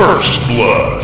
First Blood.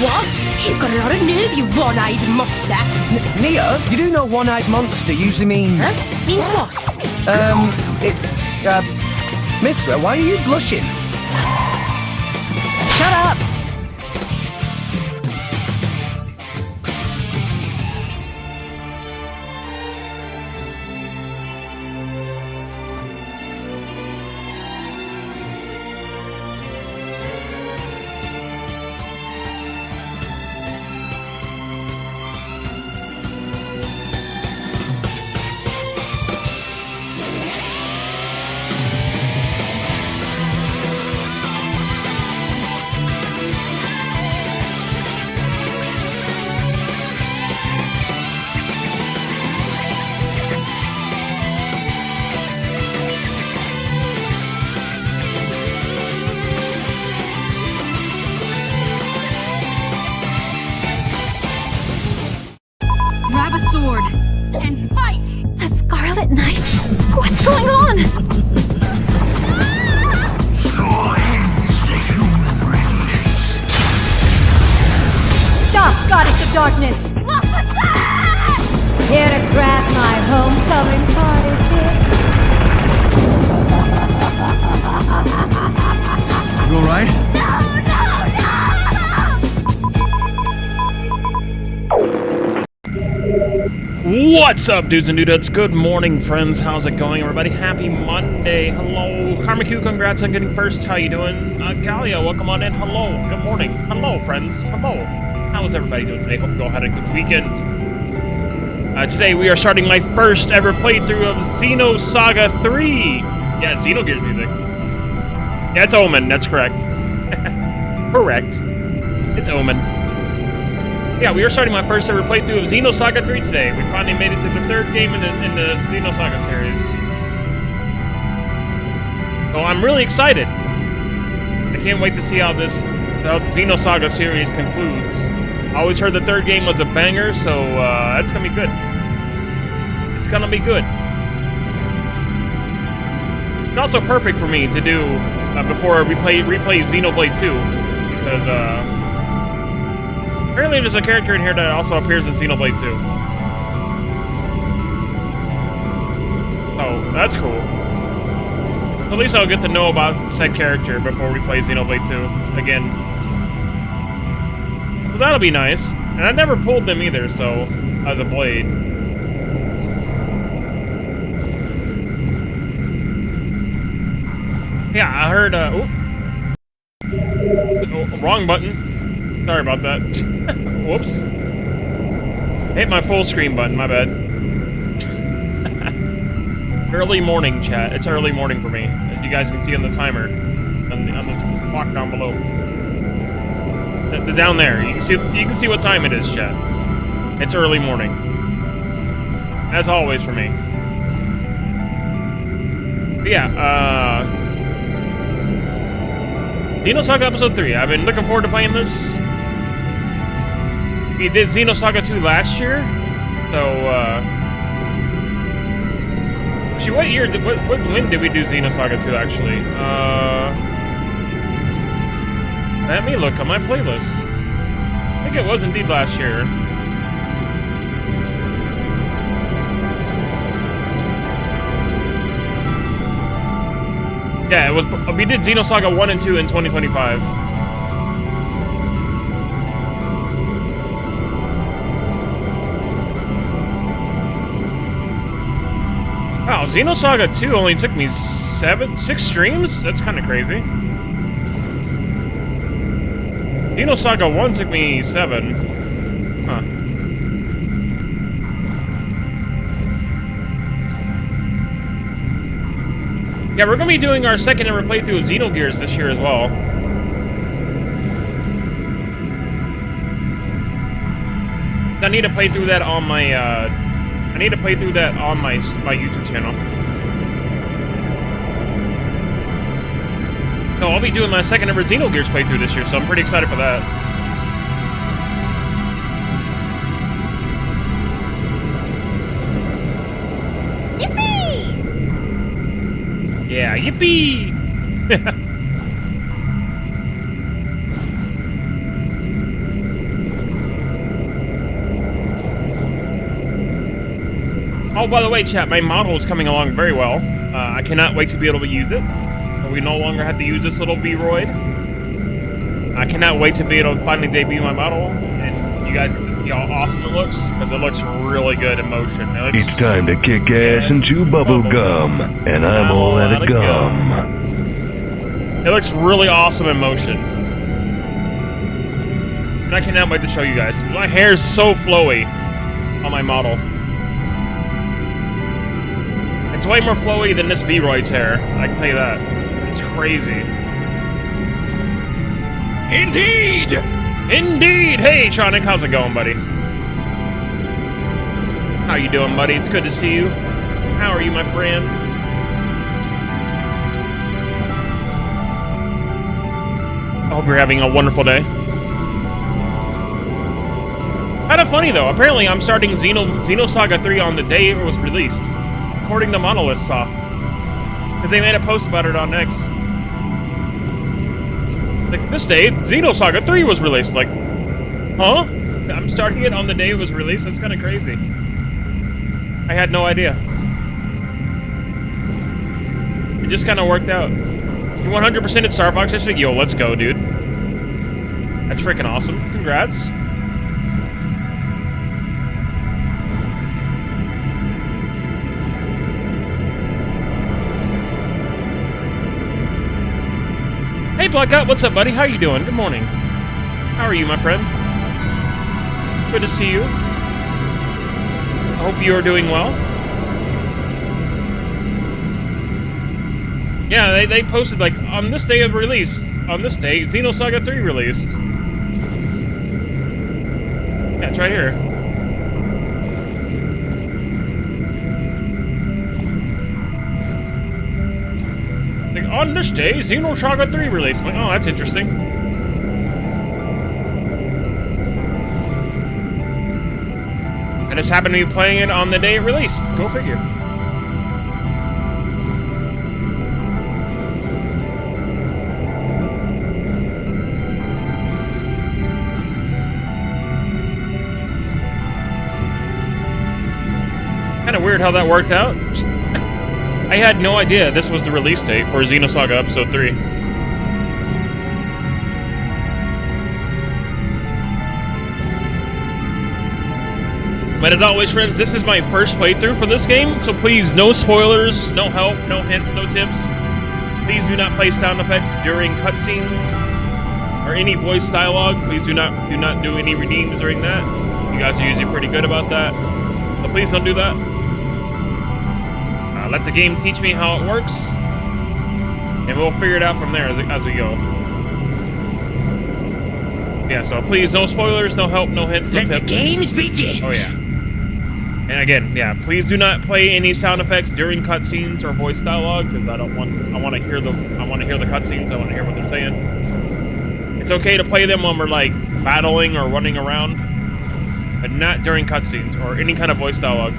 What? You've got a lot of nerve, you one-eyed monster. Nia, you do know one-eyed monster usually means... Huh? Means what? It's, Mitra, why are you blushing? Shut up! Grab a sword and fight! The Scarlet Knight? What's going on? Stop, Goddess of Darkness! Here to grab my homecoming party kid? You alright? What's up, dudes and dudettes? Good morning, friends. How's it going, everybody? Happy Monday. Hello. Karma-Q, congrats on getting first. How you doing? Galia, welcome on in. Hello. Good morning. Hello, friends. Hello. How is everybody doing today? Hope you all had a good weekend. Today, we are starting my first ever playthrough of Xenosaga 3. Yeah, Xenogears music. Yeah, it's Omen. That's correct. Correct. It's Omen. Yeah, we are starting my first ever playthrough of Xenosaga 3 today. We finally made it to the third game in the Xenosaga series. So I'm really excited. I can't wait to see how the Xenosaga series concludes. I always heard the third game was a banger, so that's gonna be good. It's gonna be good. It's also perfect for me to do before we replay Xenoblade 2, because apparently there's a character in here that also appears in Xenoblade 2. Oh, that's cool. At least I'll get to know about said character before we play Xenoblade 2 again. So that'll be nice. And I never pulled them either, so, as a blade. Yeah, I heard, oh, wrong button. Sorry about that. Whoops. Hit my full screen button, my bad. Early morning, chat. It's early morning for me. you guys can see on the timer, on the clock down below. The down there, you can see what time it is, chat. It's early morning, as always for me. But yeah, Xenosaga Episode 3. I've been looking forward to playing this. We did Xenosaga 2 last year, so actually, what year? When did we do Xenosaga 2? Actually, let me look on my playlist. I think it was indeed last year. Yeah, it was. We did Xenosaga 1 and 2 in 2025. Wow, Xenosaga 2 only took me 6 streams? That's kind of crazy. Xenosaga 1 took me 7. Huh. Yeah, we're going to be doing our second ever playthrough of Xenogears this year as well. I need to play through that on my, my YouTube channel. So I'll be doing my second ever Xenogears playthrough this year, so I'm pretty excited for that. Yippee! Yeah, yippee! Oh, by the way, chat, my model is coming along very well. I cannot wait to be able to use it. We no longer have to use this little V-Roid. I cannot wait to be able to finally debut my model, and you guys get to see how awesome it looks, because it looks really good in motion. It's time to kick ass and chew bubble gum, and I'm all out of gum. It looks really awesome in motion. And I cannot wait to show you guys. My hair is so flowy on my model. It's way more flowy than this V-Roid's hair, I can tell you that. It's crazy. Indeed! Indeed! Hey, Tronic, how's it going, buddy? How you doing, buddy? It's good to see you. How are you, my friend? I hope you're having a wonderful day. Kind of funny, though. Apparently, I'm starting Xenosaga 3 on the day it was released. According to Monolith Saw. Because they made a post about it on X. Like, this day, Xenosaga 3 was released. Like, huh? I'm starting it on the day it was released? That's kind of crazy. I had no idea. It just kind of worked out. You 100% at Star Fox this week? Yo, let's go, dude. That's freaking awesome. Congrats. Hey, Blackout, what's up, buddy? How you doing? Good morning. How are you, my friend? Good to see you. I hope you are doing well. Yeah, they posted, like, on this day of release, on this day, Xenosaga 3 released. Yeah, it's right here. Like, on this day, Xenosaga 3 released. I'm like, oh, that's interesting. I just happened to be playing it on the day it released. Go figure. Kind of weird how that worked out. I had no idea this was the release date for Xenosaga Episode 3. But as always, friends, this is my first playthrough for this game, so please, no spoilers, no help, no hints, no tips. Please do not play sound effects during cutscenes or any voice dialogue. Please do not do any redeems during that. You guys are usually pretty good about that, so please don't do that. Let the game teach me how it works. And we'll figure it out from there as we go. Yeah, so please, no spoilers, no help, no hints, no tips. Let the games begin! Oh, yeah. And again, yeah, please do not play any sound effects during cutscenes or voice dialogue, because I want to hear the cutscenes, I want to hear what they're saying. It's okay to play them when we're, like, battling or running around, but not during cutscenes or any kind of voice dialogue.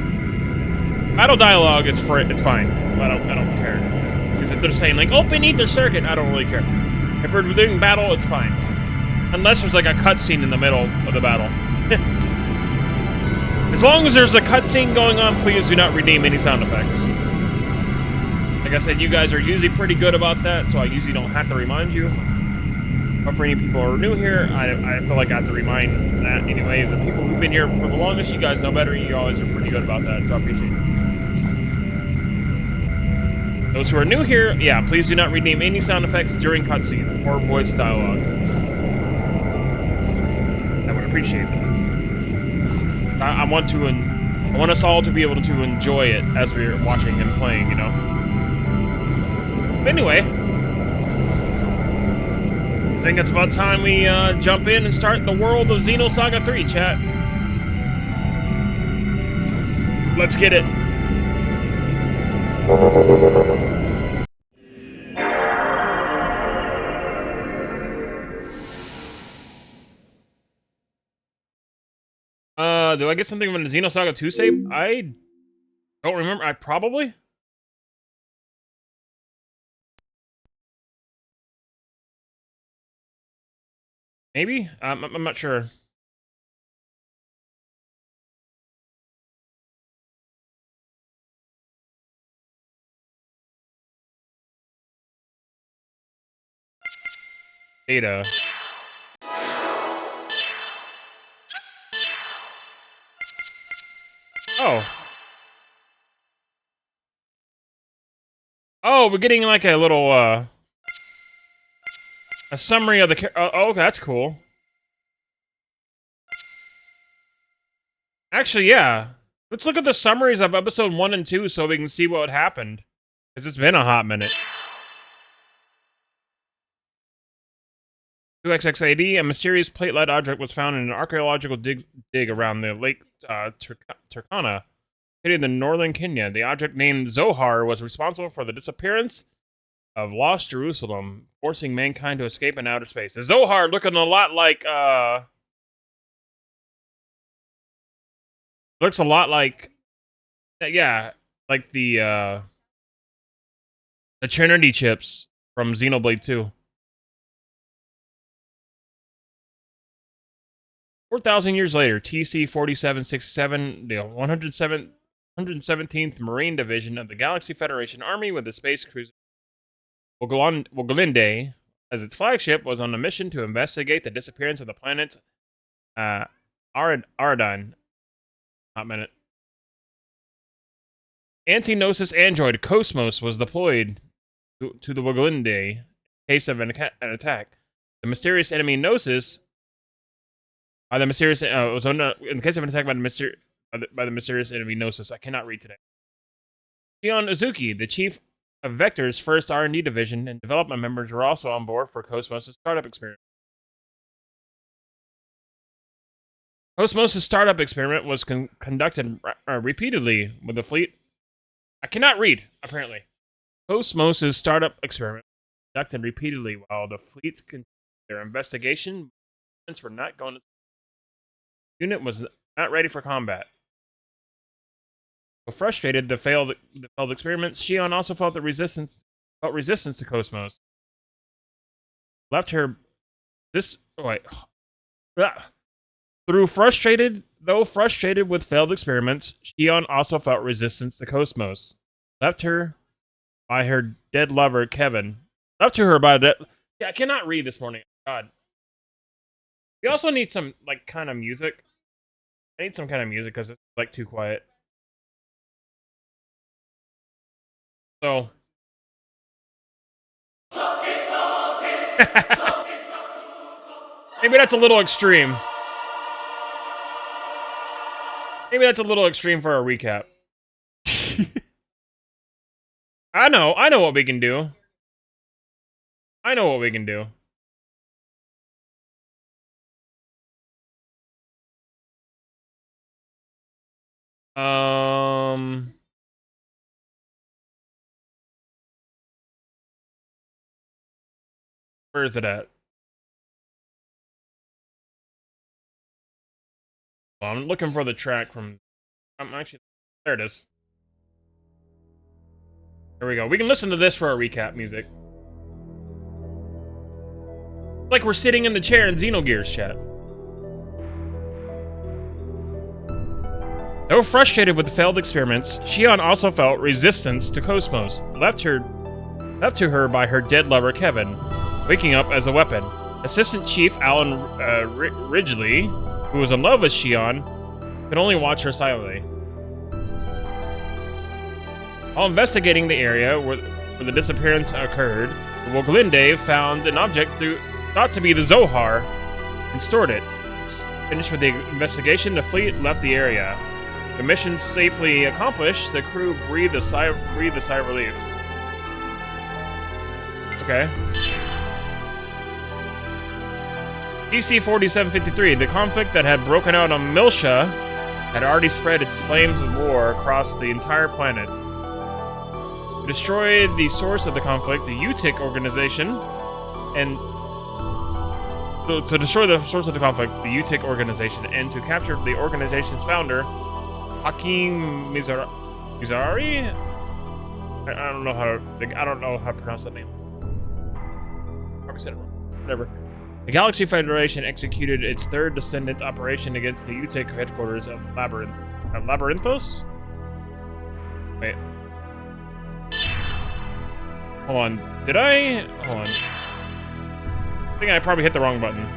Battle dialogue is it's fine. I don't care. Because if they're saying, like, open ether circuit, I don't really care. If we're doing battle, it's fine. Unless there's like a cutscene in the middle of the battle. As long as there's a cutscene going on, please do not redeem any sound effects. Like I said, you guys are usually pretty good about that, so I usually don't have to remind you. But for any people who are new here, I feel like I have to remind that anyway. The people who've been here for the longest, you guys know better. You always are pretty good about that, so I appreciate it. Those who are new here, yeah, please do not redeem any sound effects during cutscenes or voice dialogue. I would appreciate that. I want us all to be able to enjoy it as we're watching and playing, you know. But anyway, I think it's about time we jump in and start the world of Xenosaga 3, chat. Let's get it. Do I get something from the Xenosaga 2 save? I don't remember. I probably. Maybe? I'm not sure. Data. Oh. Oh, we're getting like a little, a summary of the oh, that's cool. Actually, yeah. Let's look at the summaries of episode 1 and 2 so we can see what happened. Because it's been a hot minute. 2XXAD, a mysterious plate-like object was found in an archaeological dig around the Lake Turkana, in the northern Kenya. The object named Zohar was responsible for the disappearance of lost Jerusalem, forcing mankind to escape in outer space. The Zohar looking a lot like, looks a lot like, yeah, like the Trinity chips from Xenoblade 2. 4,000 years later, TC 4767, the 117th Marine Division of the Galaxy Federation Army with the space cruiser Wogolinde as its flagship was on a mission to investigate the disappearance of the planet Aradine. Hot minute. Anti-Gnosis android Cosmos was deployed to the Wogolinde in case of an attack. The mysterious enemy Gnosis in case of an attack by the mysterious enemy Gnosis. I cannot read today. Shion Uzuki, the chief of Vector's first R&D division and development members, were also on board for Cosmos' startup experiment. Cosmos' startup experiment was conducted repeatedly with the fleet. I cannot read, apparently. Cosmos' startup experiment was conducted repeatedly while the fleet continued their investigation. Were not going to. The unit was not ready for combat. So frustrated, the failed experiments, Shion also felt resistance to Cosmos. Left her frustrated with failed experiments, Shion also felt resistance to Cosmos. Left her by her dead lover, Kevin. Left to her by that. Yeah, I cannot read this morning. God. We also need some, like, kind of music. I need some kind of music because it's, like, too quiet. So. Maybe that's a little extreme. Maybe that's a little extreme for a recap. I know what we can do. I know what we can do. Where is it at? Well, I'm looking for the track from... I'm actually... There it is. There we go. We can listen to this for our recap music. Like we're sitting in the chair in Xenogears chat. Though frustrated with the failed experiments, Shion also felt resistance to Cosmos, left to her by her dead lover Kevin, waking up as a weapon. Assistant Chief Alan Ridgely, who was in love with Shion, could only watch her silently. While investigating the area where the disappearance occurred, the Woglinde found an object thought to be the Zohar and stored it. Finished with the investigation, the fleet left the area. The mission safely accomplished, the crew breathed a sigh of relief. Okay. DC 4753, the conflict that had broken out on Milsha had already spread its flames of war across the entire planet. To destroy the source of the conflict, the UTIC organization, and to destroy the source of the conflict, the UTIC organization, and to capture the organization's founder, Hakim Mizrahi? I don't know how to pronounce that name. Probably said it wrong. Whatever. The Galaxy Federation executed its third descendant operation against the UTIC headquarters of Labyrinthos? Wait. Hold on. Did I? Hold on. I think I probably hit the wrong button.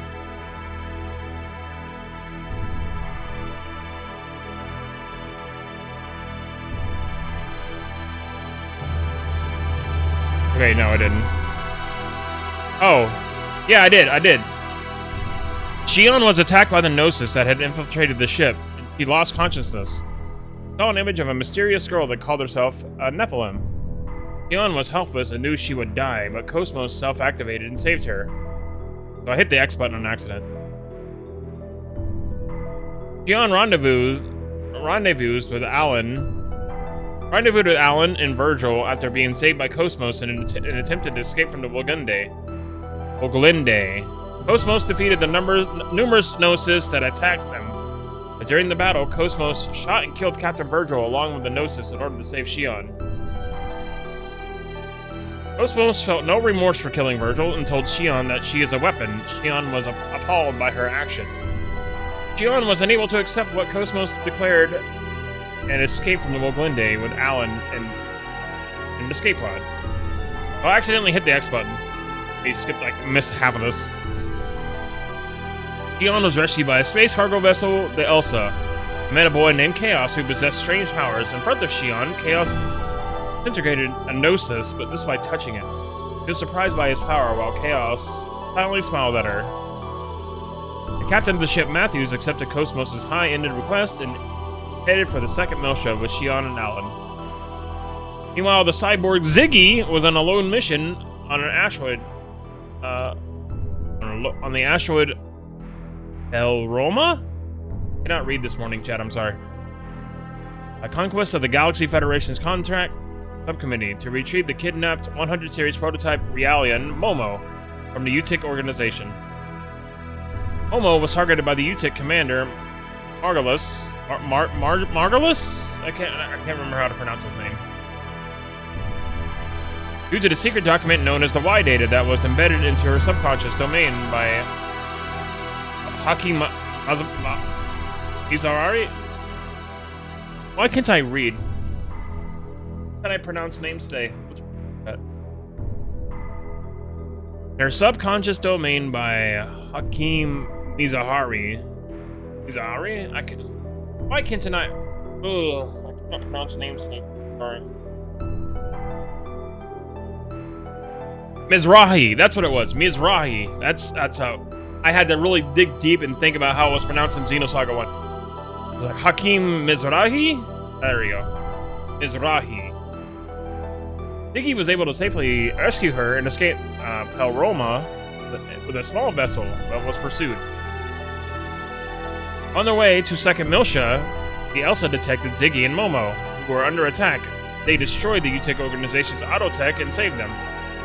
Okay, no, I didn't. Oh. Yeah, I did. Shion was attacked by the Gnosis that had infiltrated the ship. She lost consciousness. Saw an image of a mysterious girl that called herself a Nephilim. Shion was helpless and knew she would die, but Cosmos self-activated and saved her. So I hit the X button on accident. Shion rendezvoused with Alan and Virgil after being saved by Cosmos and attempted to escape from the Woglinde. Cosmos defeated the numerous Gnosis that attacked them. But during the battle, Cosmos shot and killed Captain Virgil along with the Gnosis in order to save Shion. Cosmos felt no remorse for killing Virgil and told Shion that she is a weapon. Shion was appalled by her action. Shion was unable to accept what Cosmos declared and escaped from the Woglinde with Alan and an escape pod. I accidentally hit the X button. He missed half of this. Shion was rescued by a space cargo vessel, the Elsa. Met a boy named Chaos who possessed strange powers. In front of Shion, Chaos integrated a Gnosis, but this by touching it. He was surprised by his power, while Chaos silently smiled at her. The captain of the ship, Matthews, accepted Cosmos' high-ended request and headed for the second Milsha with Shion and Alan. Meanwhile, the cyborg Ziggy was on a lone mission on an asteroid. On the asteroid El Roma? I cannot read this morning, chat, I'm sorry. A conquest of the Galaxy Federation's contract subcommittee to retrieve the kidnapped 100 series prototype Realian Momo from the UTIC organization. Momo was targeted by the UTIC commander Margulis. Margulis? I can't remember how to pronounce his name. Due to the secret document known as the Y data that was embedded into her subconscious domain by Hakim Mizrahi. Why can't I read? How can I pronounce names today? Their subconscious domain by Hakim Mizrahi. Why can't I? Ugh, I can't pronounce names today. Sorry. Mizrahi, that's what it was. Mizrahi. That's how I had to really dig deep and think about how it was pronounced in Xenosaga 1. It was like Hakim Mizrahi? There we go. Mizrahi. Ziggy was able to safely rescue her and escape Palroma with a small vessel that was pursued. On their way to Second Miltia, the Elsa detected Ziggy and Momo, who were under attack. They destroyed the UTIC organization's autotech and saved them.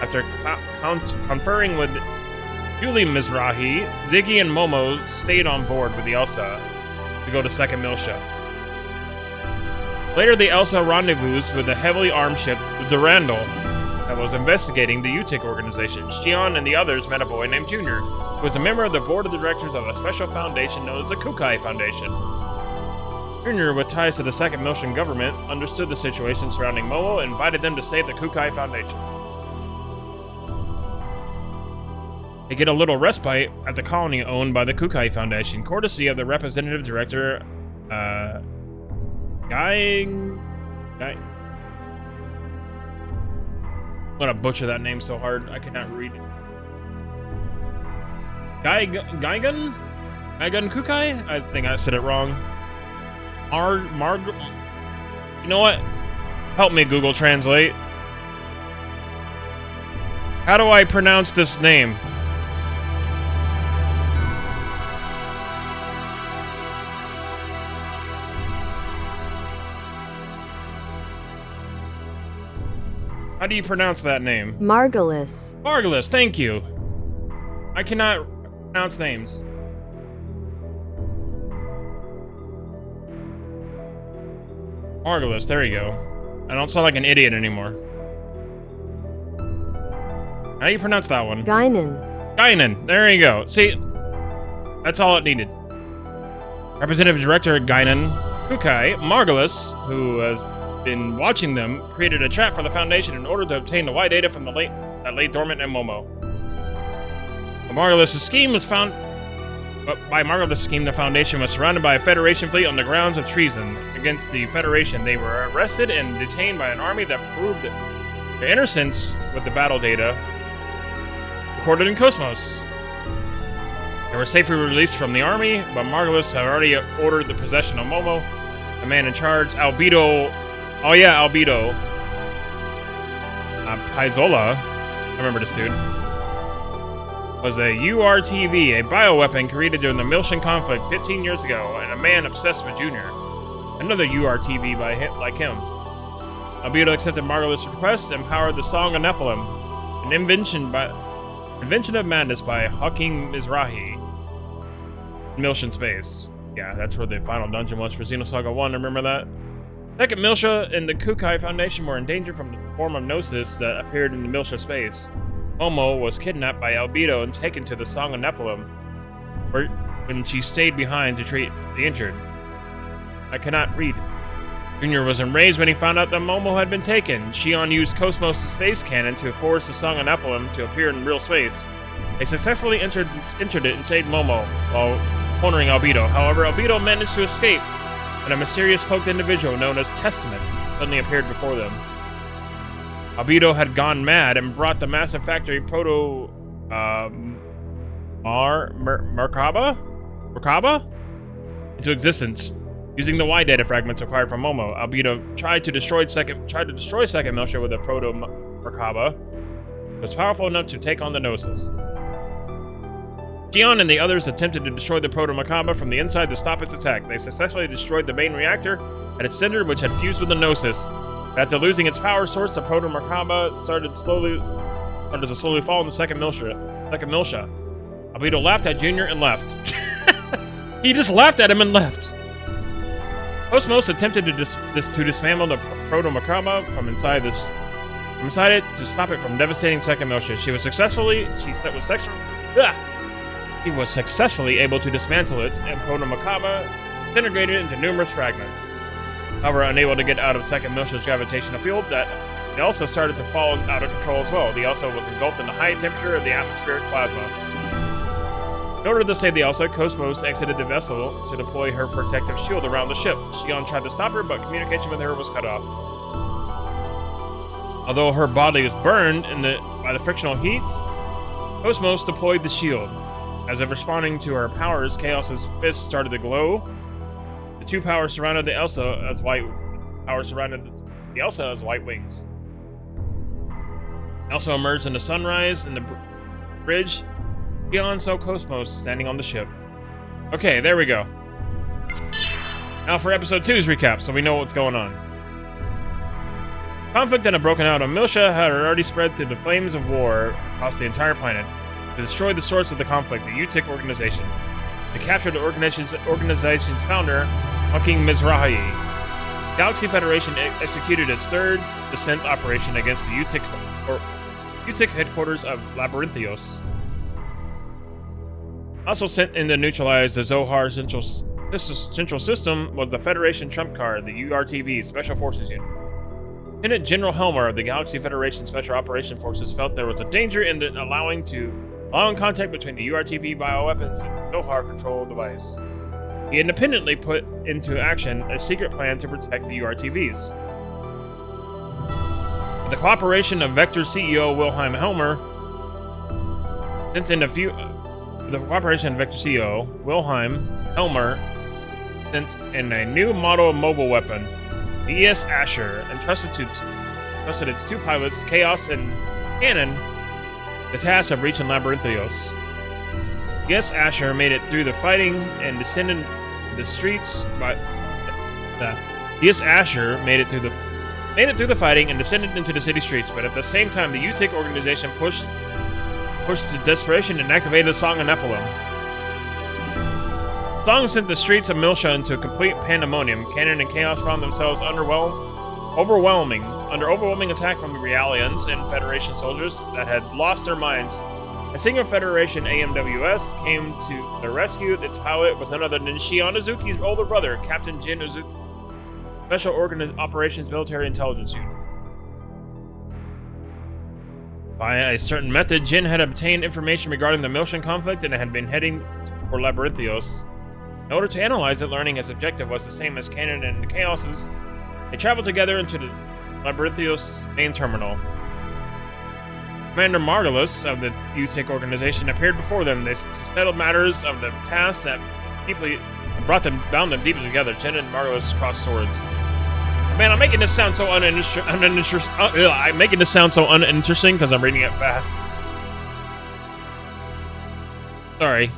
After conferring with Julie Mizrahi, Ziggy and Momo stayed on board with the Elsa to go to Second Miltia. Later, the Elsa rendezvoused with a heavily armed ship, the Durandal, that was investigating the UTIC organization. Xion and the others met a boy named Junior, who was a member of the board of directors of a special foundation known as the Kukai Foundation. Junior, with ties to the Second Miltian government, understood the situation surrounding Momo and invited them to stay at the Kukai Foundation. They get a little respite at the colony owned by the Kukai Foundation, courtesy of the representative director, Guy. I'm gonna butcher that name so hard I cannot read it. Gaigan Kukai? I think I said it wrong. You know what? Help me, Google Translate. How do I pronounce this name? How do you pronounce that name? Margulis. Margulis, thank you. I cannot pronounce names. Margulis, there you go. I don't sound like an idiot anymore. How do you pronounce that one? Guinan. Guinan, there you go. See, that's all it needed. Representative Director Guinan Kukai, Margulis, who has been watching them, created a trap for the Foundation in order to obtain the Y data from that late dormant and Momo. Margulis' scheme was found. By Margulis' scheme, the Foundation was surrounded by a Federation fleet on the grounds of treason against the Federation. They were arrested and detained by an army that proved their innocence with the battle data recorded in Cosmos. They were safely released from the army, but Margulis had already ordered the possession of Momo. The man in charge, Albedo. Oh yeah, Albedo. Paizola. I remember this dude. Was a URTV, a bioweapon created during the Miltian conflict 15 years ago, and a man obsessed with Junior. Another URTV like him. Albedo accepted Margulis' request and powered the Song of Nephilim, an invention of madness by Hakim Mizrahi. Miltian space. Yeah, that's where the final dungeon was for Xenosaga 1, remember that? Second Miltia and the Kukai Foundation were in danger from the form of Gnosis that appeared in the Miltia space. Momo was kidnapped by Albedo and taken to the Song of Nephilim, when she stayed behind to treat the injured. I cannot read. Junior was enraged when he found out that Momo had been taken. Xion used Cosmos' face cannon to force the Song of Nephilim to appear in real space. They successfully entered it and saved Momo, while cornering Albedo. However, Albedo managed to escape, and a mysterious cloaked individual known as Testament suddenly appeared before them. Albedo had gone mad and brought the massive factory Proto Merkaba into existence. Using the Y data fragments acquired from Momo, Albedo tried to destroy Second Miltia with a Proto Merkaba. It was powerful enough to take on the Gnosis. Xion and the others attempted to destroy the Proto Merkaba from the inside to stop its attack. They successfully destroyed the main reactor at its center, which had fused with the Gnosis. After losing its power source, the Proto Merkaba started to slowly fall in the Second Miltia. Albedo laughed at Junior and left. He just laughed at him and left. Cosmos attempted to dismantle the Proto Merkaba from inside it to stop it from devastating Second Miltia. He was successfully able to dismantle it, and Proto Merkaba disintegrated into numerous fragments. However, unable to get out of Second Miltia's gravitational field, the Elsa started to fall out of control as well. The Elsa was engulfed in the high temperature of the atmospheric plasma. In order to save the Elsa, Cosmos exited the vessel to deploy her protective shield around the ship. Xion tried to stop her, but communication with her was cut off. Although her body was burned by the frictional heat, Cosmos deployed the shield. As if responding to her powers, Chaos's fists started to glow. The two powers surrounded the Elsa as white wings. Also emerged in the sunrise in the bridge. Beyond saw Cosmos standing on the ship. Okay, there we go. Now for episode 2's recap, so we know what's going on. Conflict that had broken out on Miltia had already spread through the flames of war across the entire planet. To destroy the source of the conflict, the UTIC organization. They captured the organization's founder, Hakim Mizrahi. Galaxy Federation executed its third descent operation against the UTIC headquarters of Labyrinthios. Also sent in to neutralize the Zohar Central System was the Federation trump card, the URTV Special Forces Unit. Lieutenant General Helmer of the Galaxy Federation Special Operation Forces felt there was a danger in allowing contact between the URTV bioweapons and the Zohar control device. He independently put into action a secret plan to protect the URTVs. With the cooperation of Vector CEO Wilhelm Helmer, sent in a new model mobile weapon, the ES Asher, and trusted its two pilots, Chaos and Cannon, the task of reaching Labyrinthios. ES Asher made it through the fighting and descended the streets ES Asher made it through the fighting and descended into the city streets, but at the same time the UTIC organization pushed to desperation and activated the Song of Nephilim. Song sent the streets of Miltia into a complete pandemonium. Cannon and Chaos found themselves under overwhelming attack from the Realians and Federation soldiers that had lost their minds. A single Federation AMWS came to the rescue. Its pilot was none other than Shion Uzuki's older brother, Captain Jin Uzuki, Special Operations Military Intelligence Unit. By a certain method, Jin had obtained information regarding the Miltian conflict and had been heading for Labyrinthios. In order to analyze it, learning his objective was the same as Cannon and Chaos's. They traveled together into the Labyrinthios main terminal. Commander Margulis of the UTIC organization appeared before them. They settled matters of the past that deeply bound them deeply together. Jin and Margulis crossed swords. Man, I'm making this sound so I'm making this sound so uninteresting because I'm reading it fast. Sorry.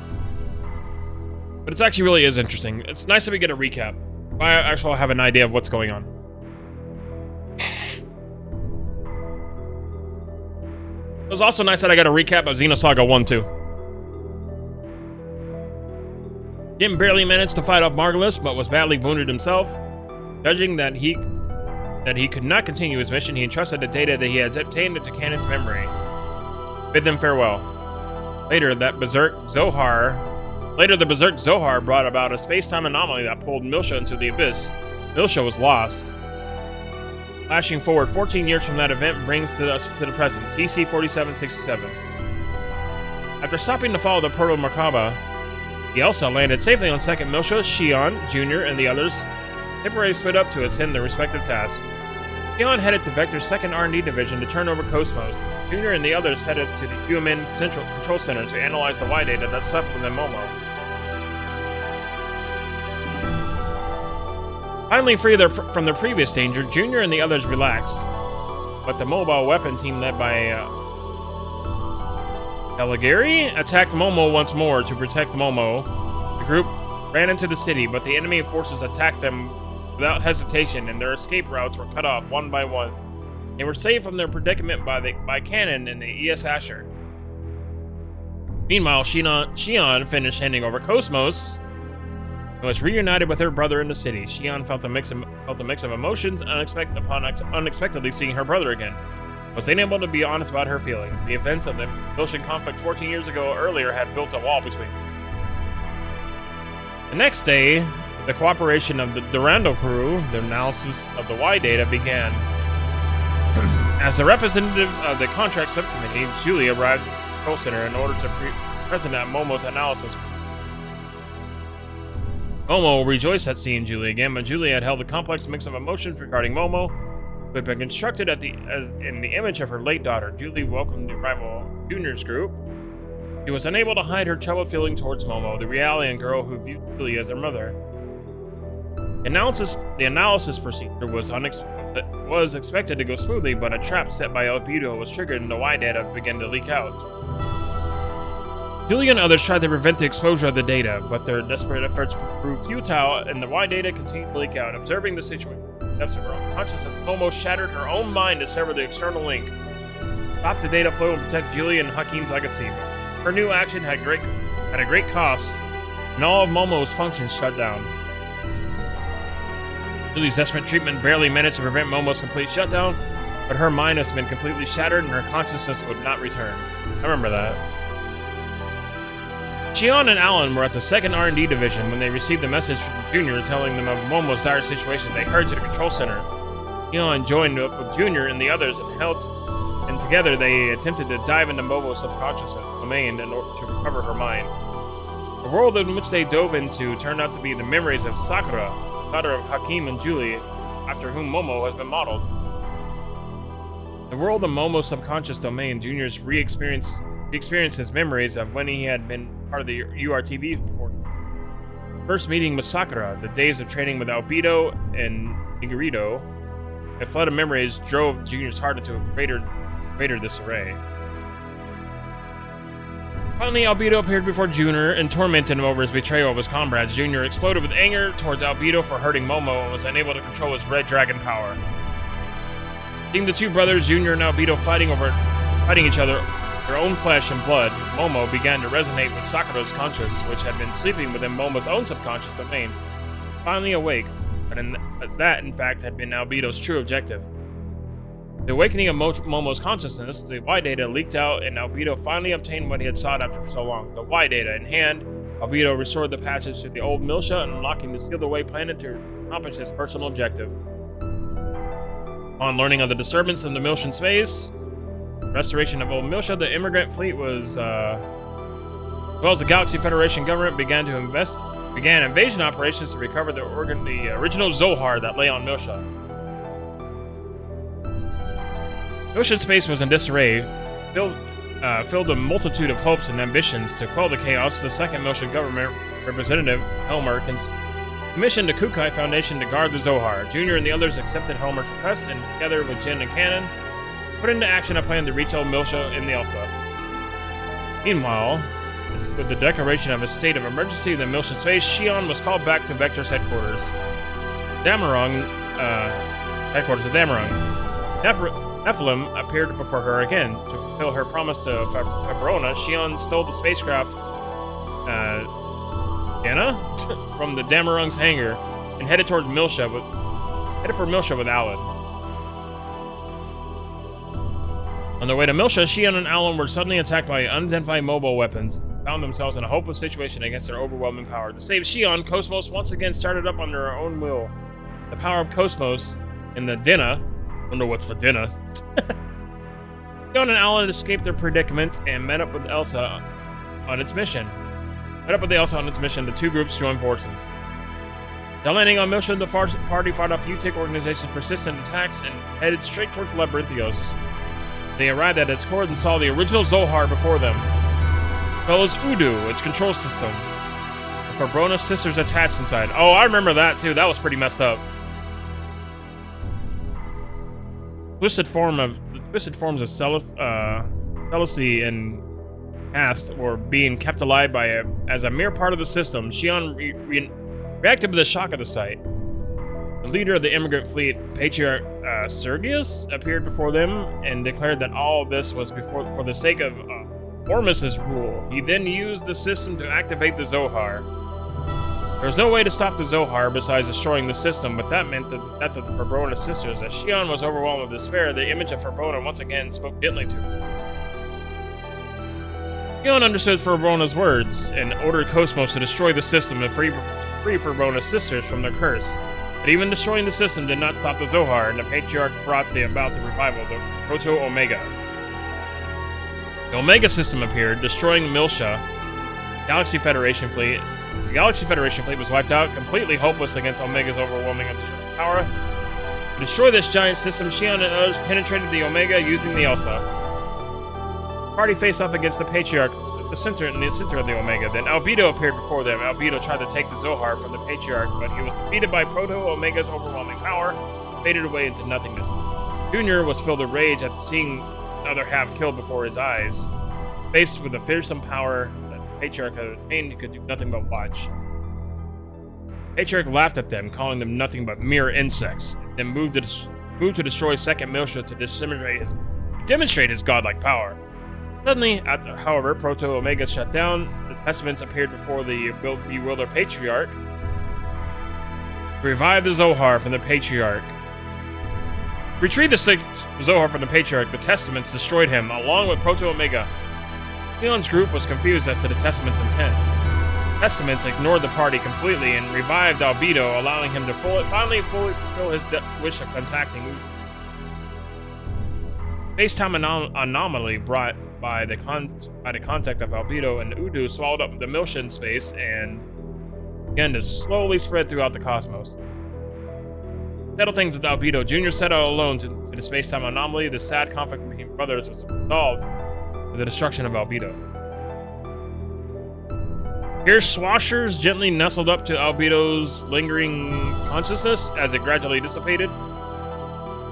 But it actually really is interesting. It's nice that we get a recap. I actually have an idea of what's going on. It was also nice that I got a recap of Xenosaga 1 too. Jim barely managed to fight off Margulis, but was badly wounded himself. Judging that he could not continue his mission, he entrusted the data that he had obtained into Cannon's memory. Bid them farewell. Later, the Berserk Zohar brought about a space-time anomaly that pulled Miltia into the abyss. Miltia was lost. Flashing forward 14 years from that event brings us to the present, TC 4767. After stopping to follow the Proto Merkaba, he also landed safely on second Miltia. Shion, Jr., and the others temporarily split up to ascend their respective tasks. Shion headed to Vector's 2nd R&D Division to turn over Cosmos. Jr. and the others headed to the UMN Central Control Center to analyze the Y data that slept within Momo. Finally free from their previous danger, Junior and the others relaxed. But the mobile weapon team led by Eligari attacked Momo once more to protect Momo. The group ran into the city, but the enemy forces attacked them without hesitation, and their escape routes were cut off one by one. They were saved from their predicament by Cannon and the ES Asher. Meanwhile, Shion finished handing over Cosmos and was reunited with her brother in the city. Shion felt a mix of emotions unexpectedly seeing her brother again. Was unable to be honest about her feelings. The events of the Miltian conflict 14 years ago earlier had built a wall between them. The next day, the cooperation of the Durando crew, the analysis of the Y data began. As the representative of the contract subcommittee, Julie arrived at the control center in order to present at Momo's analysis. Momo rejoiced at seeing Julie again, but Julie had held a complex mix of emotions regarding Momo, who had been constructed in the image of her late daughter. Julie welcomed the arrival of Junior's group. She was unable to hide her troubled feeling towards Momo, the Realian girl who viewed Julie as her mother. The analysis procedure was was expected to go smoothly, but a trap set by Albedo was triggered and the Y data began to leak out. Julie and others tried to prevent the exposure of the data, but their desperate efforts proved futile and the Y data continued to leak out. Observing the situation in the depths of her own consciousness, almost shattered her own mind to sever the external link. Stop the data flow and protect Julie and Hakeem's legacy. Her new action had a great cost, and all of Momo's functions shut down. Julie's desperate treatment barely managed to prevent Momo's complete shutdown, but her mind has been completely shattered and her consciousness would not return. I remember that. Shion and Alan were at the 2nd R&D division when they received the message from Junior telling them of Momo's dire situation. They hurried to the control center. Shion joined up with Junior and the others and together they attempted to dive into Momo's subconscious domain in order to recover her mind. The world in which they dove into turned out to be the memories of Sakura, daughter of Hakeem and Julie, after whom Momo has been modeled. The world of Momo's subconscious domain, Junior's re-experiences memories of when he had been part of the URTV before. First meeting with Sakura, the days of training with Albedo and Nigurito, a flood of memories drove Junior's heart into a greater disarray. Finally, Albedo appeared before Junior and tormented him over his betrayal of his comrades. Junior exploded with anger towards Albedo for hurting Momo and was unable to control his red dragon power. Seeing the two brothers, Junior and Albedo fighting each other, their own flesh and blood, Momo began to resonate with Sakura's conscience, which had been sleeping within Momo's own subconscious domain. Finally awake, but that, in fact, had been Albedo's true objective. The awakening of Momo's consciousness, the Y data leaked out, and Albedo finally obtained what he had sought after so long. The Y data in hand, Albedo restored the passage to the old Milsha, unlocking the sealed away planet to accomplish his personal objective. On learning of the disturbance in the Milshan space, restoration of old Milsha, the immigrant fleet was, as well as the Galaxy Federation government began invasion operations to recover the original Zohar that lay on Milsha. Milshan space was in disarray, filled a multitude of hopes and ambitions. To quell the chaos, the second Milshan government representative, Helmer, commissioned the Kukai Foundation to guard the Zohar. Junior and the others accepted Helmer's request, and together with Jin and Cannon, put into action a plan to reach old Milsha in the Elsa. Meanwhile, with the declaration of a state of emergency in the Milshan space, Shion was called back to Vector's headquarters. Headquarters of Damarung. Nephilim appeared before her again. To fulfill her promise to Fabrona, Shion stole the spacecraft Anna from the Damarung's hangar and headed for Milsha with Alan. On their way to Milsha, Shion and Alan were suddenly attacked by unidentified mobile weapons, found themselves in a hopeless situation against their overwhelming power. To save Shion, Cosmos once again started up under her own will. The power of Cosmos in the Dinah. Wonder what's for dinner. Shion and Alan escaped their predicament and met up with Elsa on its mission. The two groups joined forces. Now landing on Milsha, the party fought off UTIC organization's persistent attacks and headed straight towards Labyrinthios. They arrived at its core and saw the original Zohar before them, as well as Udu, its control system. The Fabrona sisters attached inside. Oh, I remember that too. That was pretty messed up. Twisted forms of Celicy and Ath were being kept alive as a mere part of the system. Shion reacted to the shock of the sight. The leader of the immigrant fleet, Patriarch Sergius, appeared before them and declared that all of this was for the sake of Ormus's rule. He then used the system to activate the Zohar. There was no way to stop the Zohar besides destroying the system, but that meant the death of the Fabrona sisters. As Shion was overwhelmed with despair, the image of Fabrona once again spoke gently to her. Shion understood Fabrona's words and ordered Cosmos to destroy the system and free Fabrona's sisters from their curse. But even destroying the system did not stop the Zohar, and the Patriarch brought about the revival of the Proto-Omega. The Omega system appeared, destroying Milsha, Galaxy Federation fleet. The Galaxy Federation fleet was wiped out, completely hopeless against Omega's overwhelming power. To destroy this giant system, Shion and others penetrated the Omega using the Elsa. The party faced off against the Patriarch in the center of the Omega. Then Albedo appeared before them. Albedo tried to take the Zohar from the Patriarch, but he was defeated by Proto-Omega's overwhelming power. faded away into nothingness. Junior was filled with rage at seeing the other half killed before his eyes. Faced with the fearsome power that the Patriarch had attained, he could do nothing but watch. Patriarch laughed at them, calling them nothing but mere insects, then moved to destroy second militia to demonstrate his godlike power. Suddenly, however, Proto-Omega shut down. The Testaments appeared before the bewildered Patriarch. Revive the Zohar from the Patriarch. Retrieve the Zohar from the Patriarch. The Testaments destroyed him, along with Proto-Omega. Leon's group was confused as to the Testament's intent. Testaments ignored the party completely and revived Albedo, allowing him to finally fully fulfill his wish of contacting Udu. Space-time anomaly brought by the contact of Albedo and Udu swallowed up the Miltian space and began to slowly spread throughout the cosmos. Settle things with Albedo. Junior set out alone to the space-time anomaly. The sad conflict between brothers was resolved with the destruction of Albedo. Here, Swashers gently nestled up to Albedo's lingering consciousness as it gradually dissipated.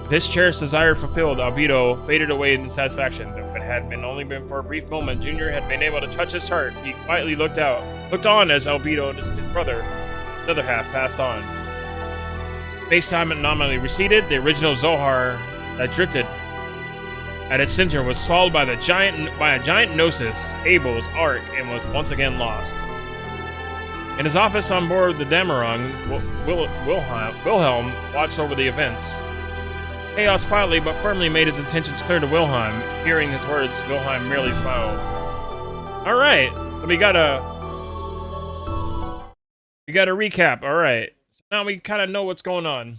With his cherished desire fulfilled, Albedo faded away in satisfaction. Though it had only been for a brief moment, Junior had been able to touch his heart. He quietly looked on as Albedo and his brother, the other half, passed on. Space-time anomaly receded. The original Zohar that drifted at its center was swallowed by a giant Gnosis, Abel's Ark, and was once again lost. In his office on board the Damarung, Wilhelm watched over the events. Chaos quietly but firmly made his intentions clear to Wilhelm. Hearing his words, Wilhelm merely smiled. Alright, so we got a recap. Alright, so now we kind of know what's going on.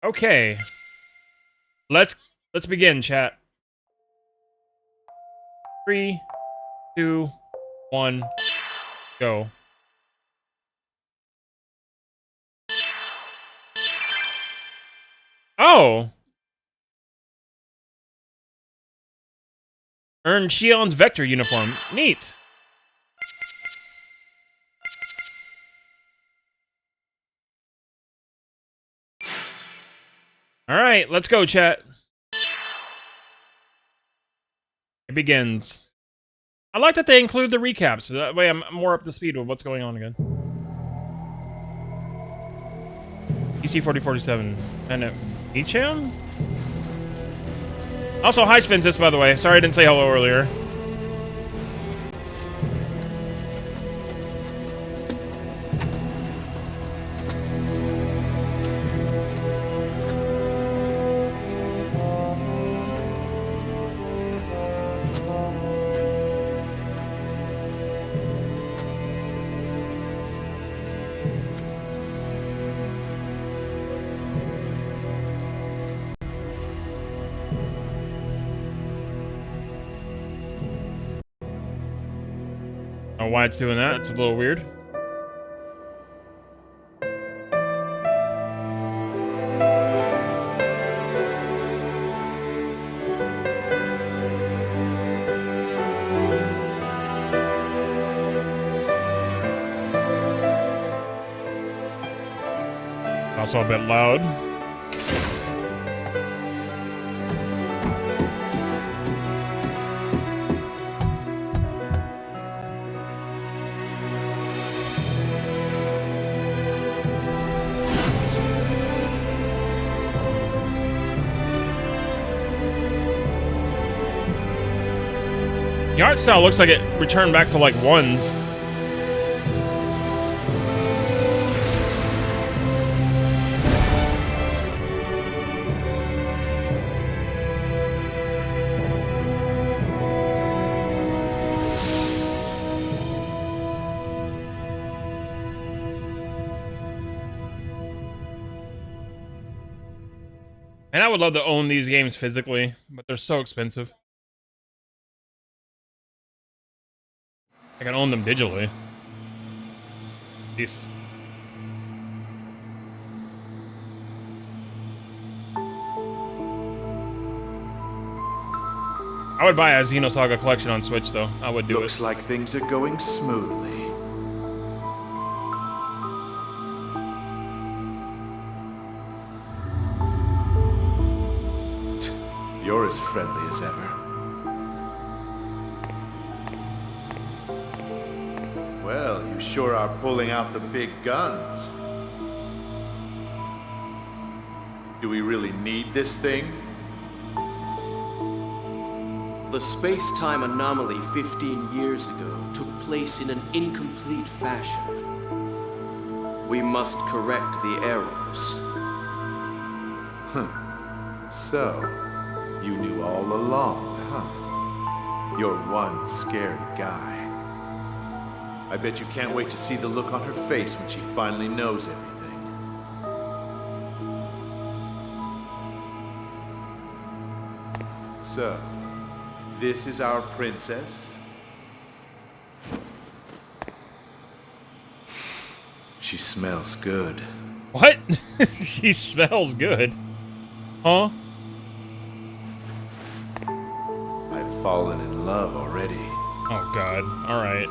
Okay. Let's begin, chat. 3, 2, 1, go. Oh! Earned Shion's Vector uniform. Neat. Alright, let's go, chat. It begins. I like that they include the recaps, so that way I'm more up to speed with what's going on again. PC 4047. And Echam? Also, hi Sventus, by the way. Sorry I didn't say hello earlier. I don't know why it's doing that. It's a little weird. Also a bit loud. The art style looks like it returned back to like ones. And I would love to own these games physically, but they're so expensive. I can own them digitally. At least. I would buy a Xenosaga collection on Switch, though. I would do it. Looks like things are going smoothly. friendly as ever. Well, you sure are pulling out the big guns. Do we really need this thing? The space-time anomaly 15 years ago took place in an incomplete fashion. We must correct the errors. So, you knew all along, huh? You're one scary guy. I bet you can't wait to see the look on her face when she finally knows everything. So, this is our princess? She smells good. What? She smells good. Huh? I've fallen in love already. Oh god. Alright.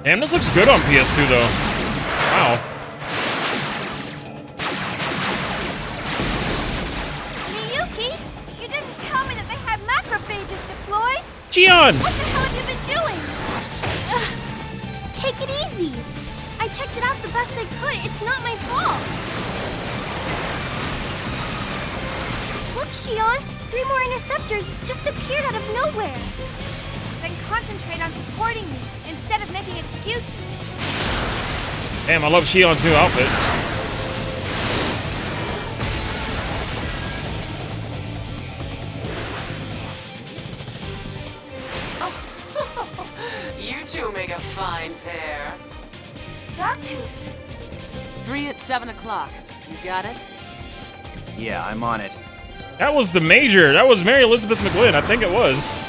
Damn, this looks good on PS2 though. Wow. Miyuki, you didn't tell me that they had macrophages deployed. Gion! What the hell have you been doing? Take it easy. I checked it out the best I could. It's not my fault. Look, Shion. 3 more interceptors just appeared out of nowhere. Then concentrate on supporting me instead of making excuses. Damn, I love Shion's new outfit. You two make a fine pair. Darkshadowrage. 3 at 7 o'clock. You got it? Yeah, I'm on it. That was the Major. That was Mary Elizabeth McGlynn. I think it was.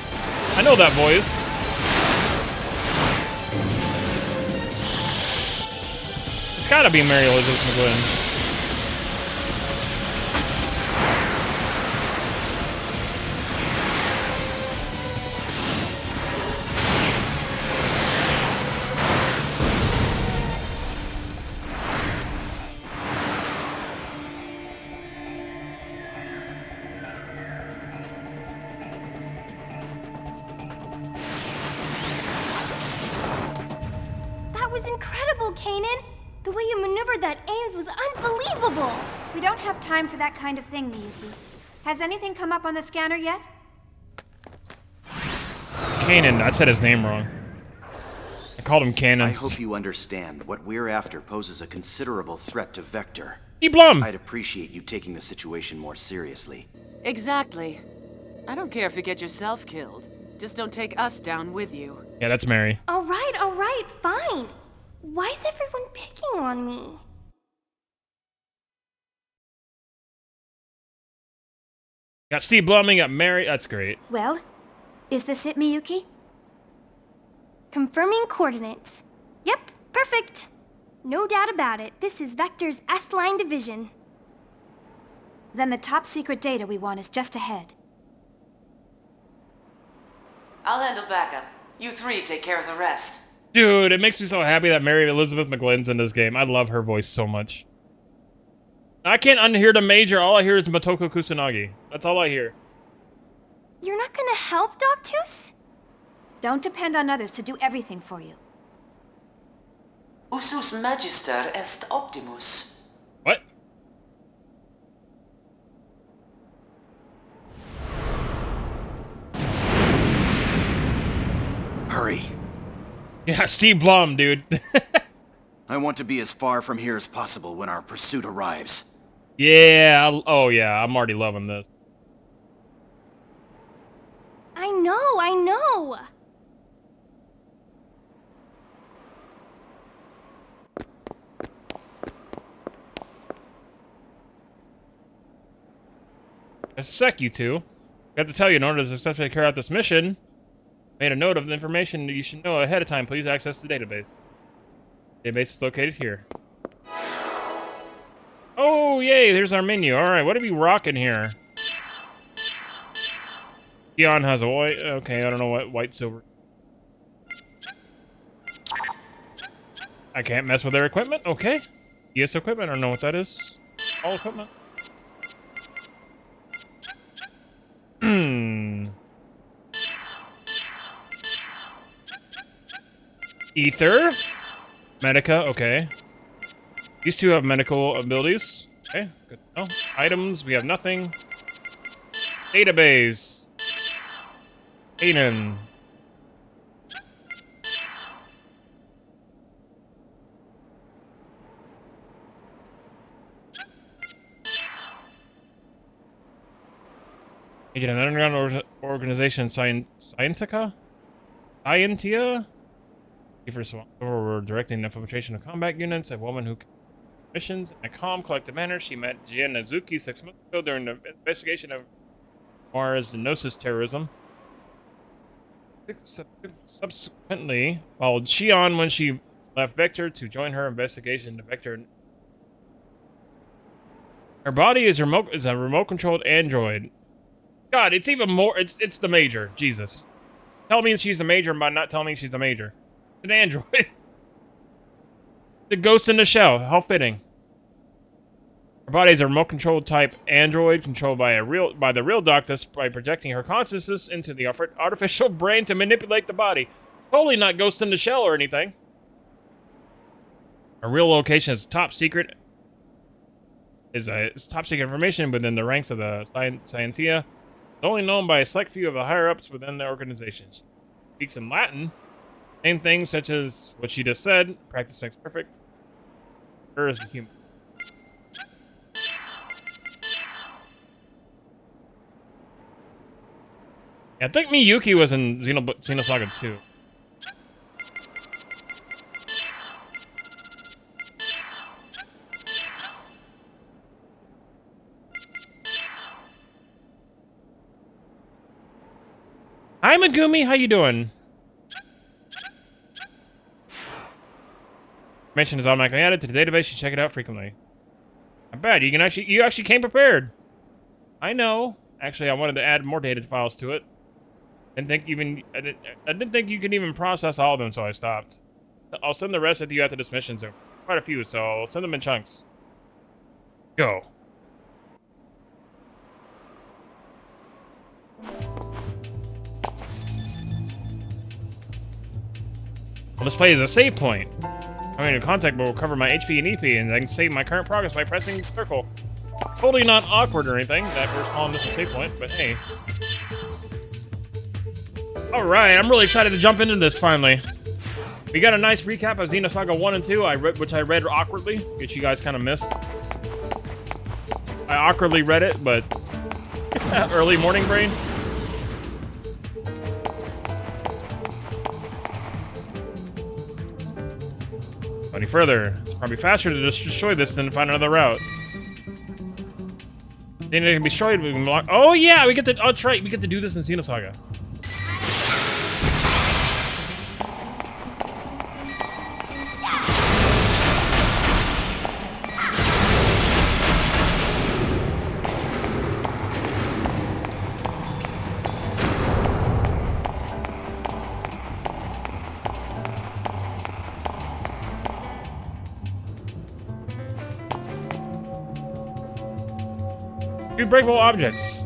I know that voice. It's gotta be Mary Elizabeth McGlynn. That was incredible, Kanan. The way you maneuvered that Ames was unbelievable. We don't have time for that kind of thing, Miyuki. Has anything come up on the scanner yet? Kanan, I said his name wrong. I called him Kanan. I hope you understand what we're after poses a considerable threat to Vector. Blum. I'd appreciate you taking the situation more seriously. Exactly. I don't care if you get yourself killed. Just don't take us down with you. Yeah, that's Mary. All right, fine. Why is everyone picking on me? Got Steve Blum, got Mary. That's great. Well, is this it, Miyuki? Confirming coordinates. Yep, perfect. No doubt about it. This is Vector's S-line division. Then the top secret data we want is just ahead. I'll handle backup. You 3 take care of the rest. Dude, it makes me so happy that Mary Elizabeth McGlynn's in this game. I love her voice so much. I can't unhear the Major. All I hear is Motoko Kusanagi. That's all I hear. You're not gonna help, Doctus? Don't depend on others to do everything for you. Usus magister est optimus. What? Hurry. Yeah, Steve Blum, dude. I want to be as far from here as possible when our pursuit arrives. Yeah, oh yeah, I'm already loving this. I know. Just a sec, you two. I have to tell you, in order to successfully carry out this mission, made a note of the information you should know ahead of time. Please access the database. Database is located here. Oh, yay, there's our menu. All right, what are we rocking here? Keon has a white. Okay, I don't know what white, silver. I can't mess with their equipment. Okay. ES equipment. I don't know what that is. All equipment. Ether. Medica. Okay. These two have medical abilities. Okay. Good. Oh, items. We have nothing. Database. Aiden. Agent of an underground organization, Scientica? Scientia? We're directing the infiltration of combat units, a woman who missions in a calm, collective manner. She met Xenosaga 6 months ago during the investigation of Mars Xenosis terrorism. Subsequently, followed Xion when she left Vector to join her investigation into Vector. Her body is a remote-controlled android. God, it's even more. It's the Major. Jesus, tell me she's the Major by not telling me she's the Major. It's an android. The Ghost in the Shell. How fitting. Her body is a remote-controlled type android controlled by the real Doctus by projecting her consciousness into the artificial brain to manipulate the body. Totally not Ghost in the Shell or anything. Her real location is top secret. It's top secret information within the ranks of the Scientia. It's only known by a select few of the higher-ups within the organization. She speaks in Latin. Same things such as what she just said. Practice makes perfect. Her is the human. I think Miyuki was in Xenosaga 2. Hi Megumi, how you doing? Information is automatically added to the database. You check it out frequently. Not bad. You actually came prepared. I know. Actually, I wanted to add more data files to it. I didn't think you could even process all of them, so I stopped. I'll send the rest of you after this mission. So quite a few, so I'll send them in chunks. Go. Well, this play is a save point. I mean, a contact will cover my HP and EP, and I can save my current progress by pressing circle. Totally not awkward or anything. That first column is a save point, but hey. Alright, I'm really excited to jump into this finally. We got a nice recap of Xenosaga 1 and 2, which I read awkwardly, which you guys kind of missed. I awkwardly read it, but early morning brain. Any further, it's probably faster to just destroy this than to find another route. Then it can be destroyed. We can block. Oh yeah, we get to. Oh, that's right. We get to do this in Xenosaga. Two breakable objects.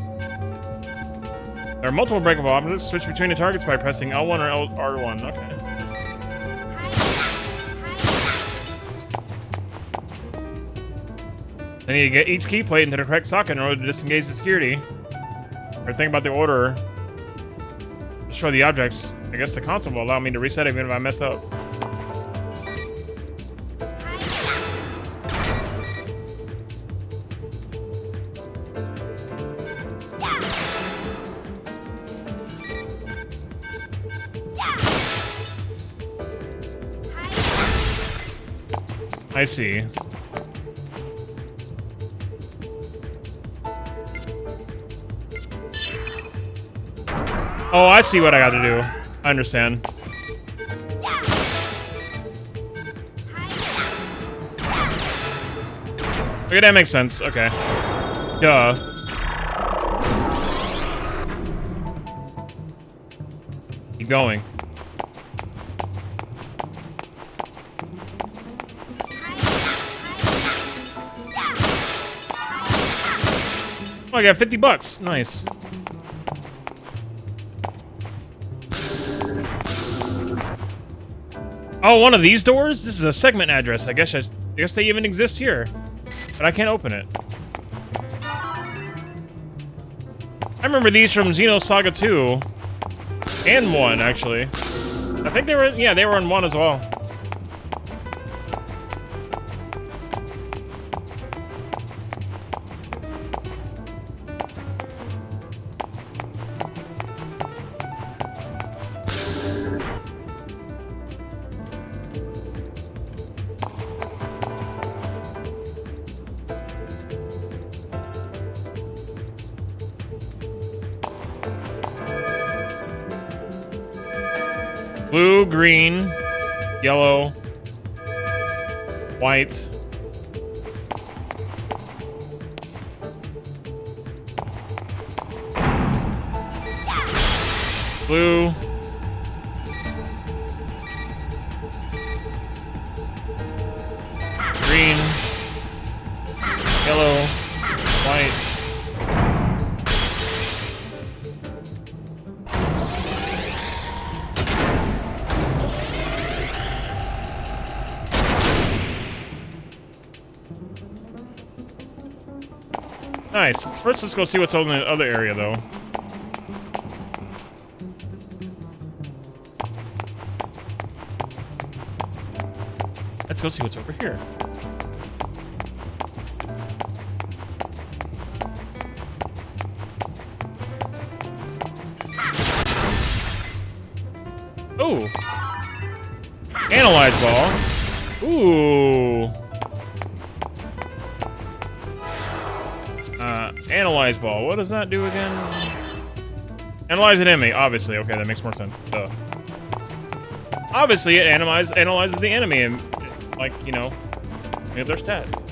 There are multiple breakable objects. Switch between the targets by pressing L1 or R1. Okay. Then you get each key plate into the correct socket in order to disengage the security. Or think about the order. Destroy the objects. I guess the console will allow me to reset even if I mess up. I see. Oh, I see what I got to do. I understand. Okay, that makes sense. Okay. Duh. Keep going. Oh, I got 50 bucks. Nice. Oh, one of these doors? This is a segment address. I guess they even exist here. But I can't open it. I remember these from Xenosaga 2. And 1, actually. I think they were, yeah, they were in 1 as well. Blue, green, yellow, white. Blue. Green. Yellow. White. Nice. First, let's go see what's over in the other area, though. Let's go see what's over here. Ooh. Analyze ball. Ooh. Analyze ball. What does that do again? Analyze an enemy. Obviously. Okay, that makes more sense. Duh. Obviously, it analyzes the enemy and, like, you know, their stats.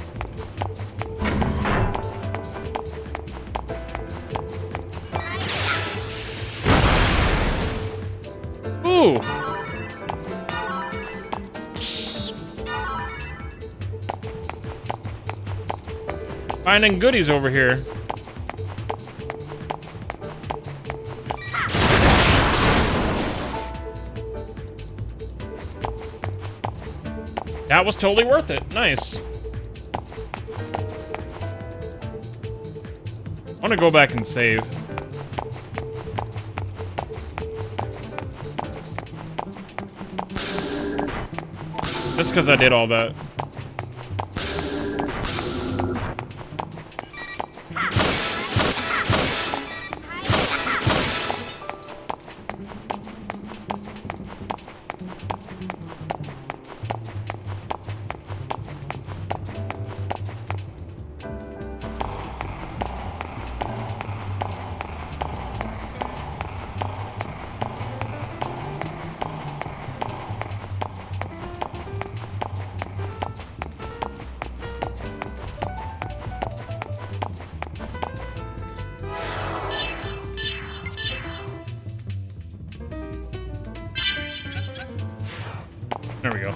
Ooh. Finding goodies over here. That was totally worth it. Nice. I want to go back and save. Just because I did all that. There we go.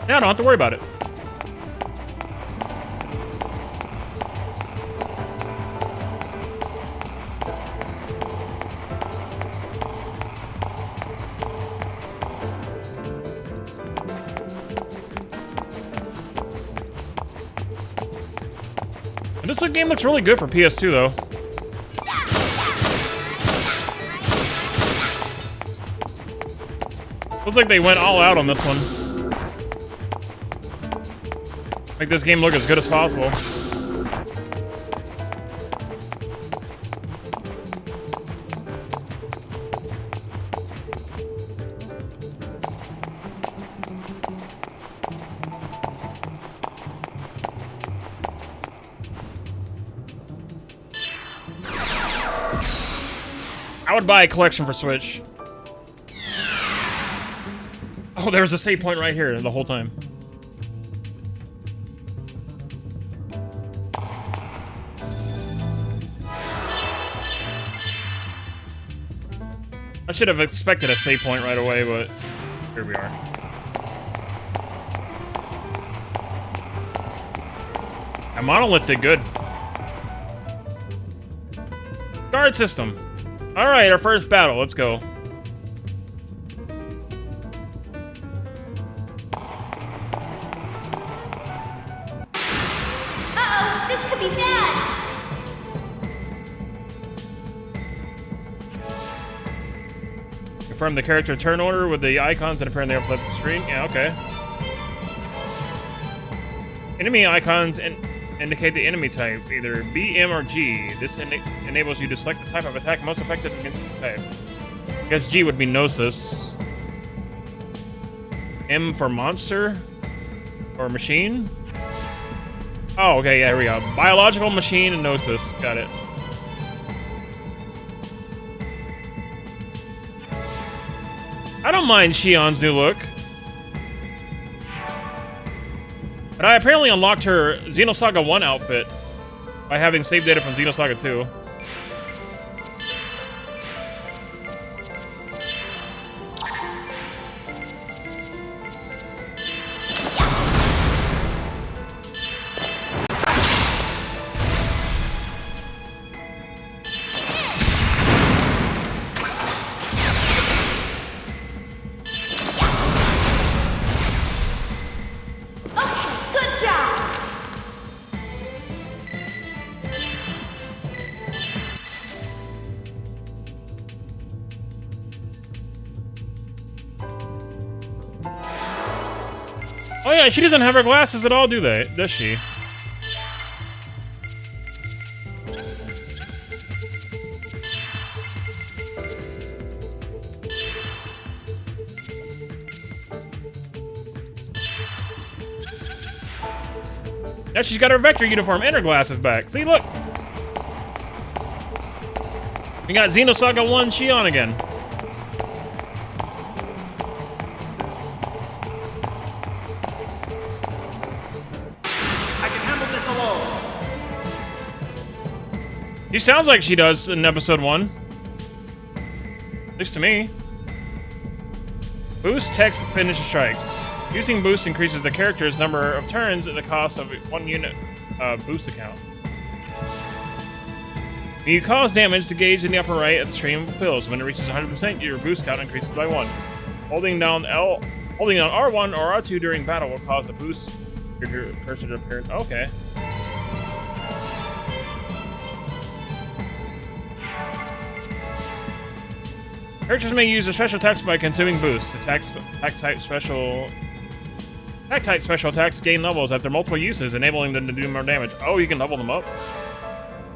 Now I don't have to worry about it. And this game looks really good for PS2, though. Looks like they went all out on this one. Make this game look as good as possible. I would buy a collection for Switch. Oh, there's a save point right here the whole time. I should have expected a save point right away, but here we are. A monolith did good. Guard system. Alright, our first battle. Let's go. Uh-oh, this could be bad. Confirm the character turn order with the icons that appear on the upper left screen. Yeah, okay. Enemy icons indicate the enemy type, either B, M, or G. This enables you to select the type of attack most effective against each type. I guess G would be Gnosis. M for monster? Or machine? Oh, okay, yeah, here we go. Biological, machine, and Gnosis. Got it. I don't mind Shion's new look. But I apparently unlocked her Xenosaga 1 outfit by having save data from Xenosaga 2. Oh yeah, she doesn't have her glasses at all, does she? Now she's got her Vector uniform and her glasses back. See, look! We got Xenosaga 1 Shion again. She sounds like she does in episode 1. At least to me. Boost text finish strikes. Using boost increases the character's number of turns at the cost of 1 unit boost account. When you cause damage, the gauge in the upper right at the stream fills. When it reaches 100%, your boost count increases by 1. Holding down R1 or R2 during battle will cause the boost your cursor to appear. Okay. Characters may use their special attacks by consuming boosts. Attack type special attacks gain levels after multiple uses, enabling them to do more damage. Oh, you can level them up?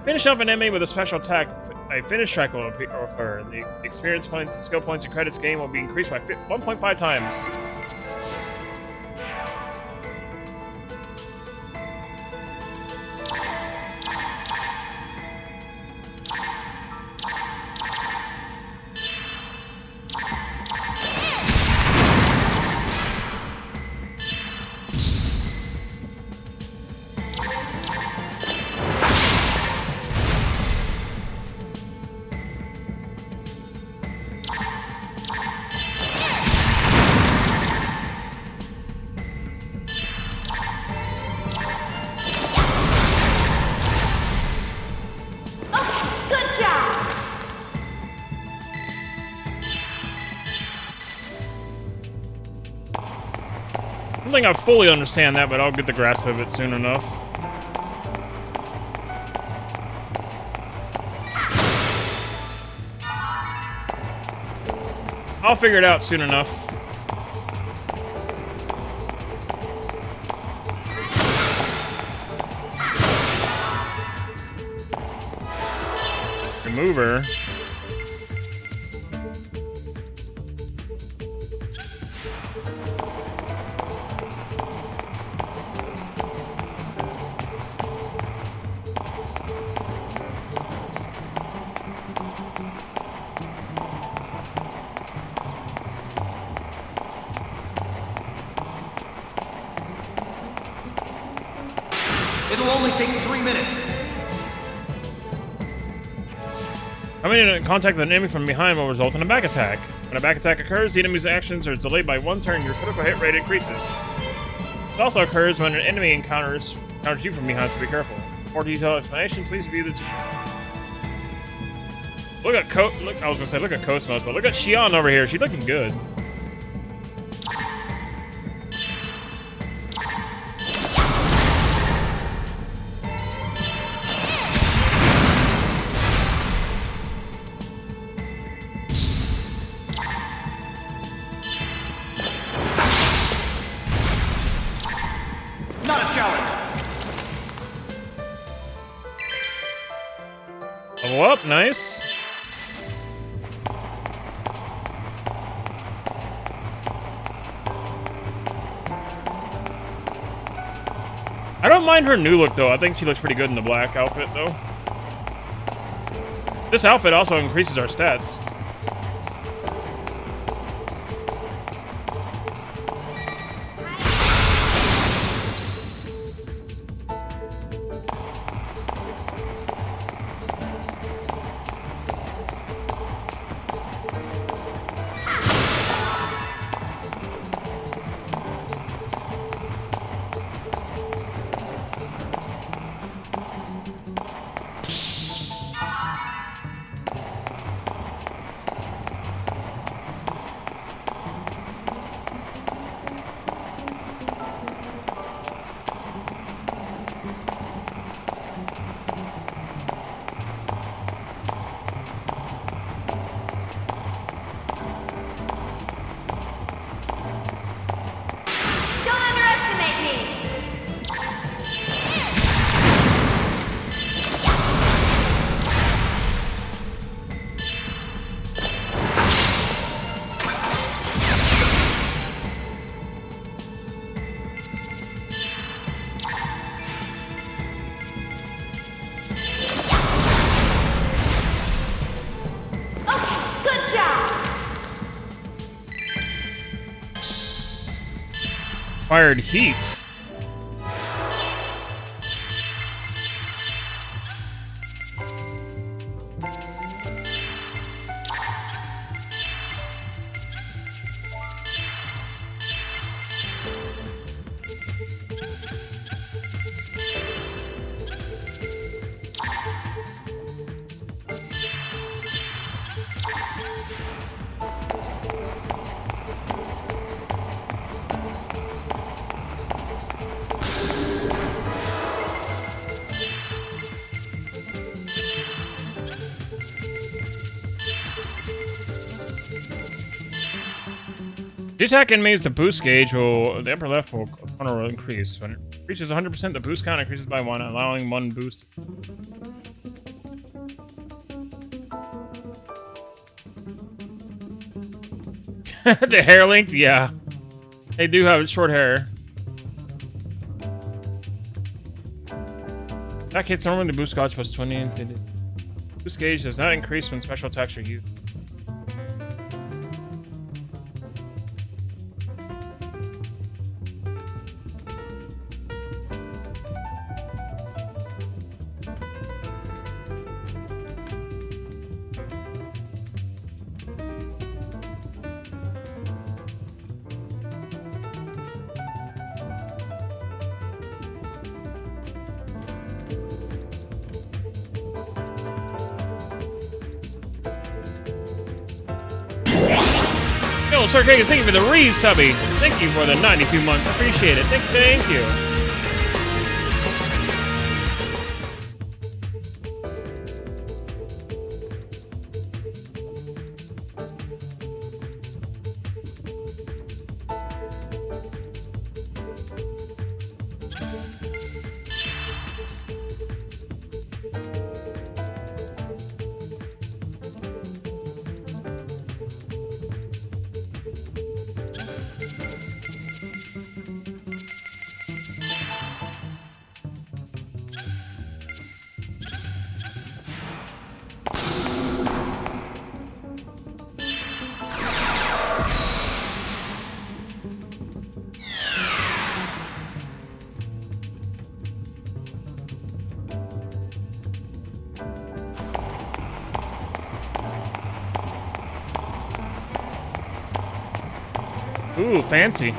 Finish off an enemy with a special attack. A finish track will occur. The experience points, skill points, and credits gained will be increased by 1.5 times. I don't think I fully understand that, but I'll get the grasp of it soon enough. I'll figure it out soon enough. Remove her. It'll only take 3 minutes. Coming in contact with an enemy from behind will result in a back attack. When a back attack occurs, the enemy's actions are delayed by 1 turn. Your critical hit rate increases. It also occurs when an enemy encounters you from behind, so be careful. For detailed explanation, please view the Look at I was gonna say look at Cosmos, but look at Xion over here. She's looking good. Not a challenge! Level up, nice. I don't mind her new look, though. I think she looks pretty good in the black outfit, though. This outfit also increases our stats. Fired heat. The attack enemies, the boost gauge will, the upper left corner will increase. When it reaches 100%, the boost count increases by 1, allowing 1 boost. The hair length, yeah. They do have short hair. Attack hits normally the boost gauge plus 20. Boost gauge does not increase when special attacks are used. Yo, Sir Vegas, thank you for the re-subby. Thank you for the 92 months. Appreciate it. Thank you. Ooh, fancy.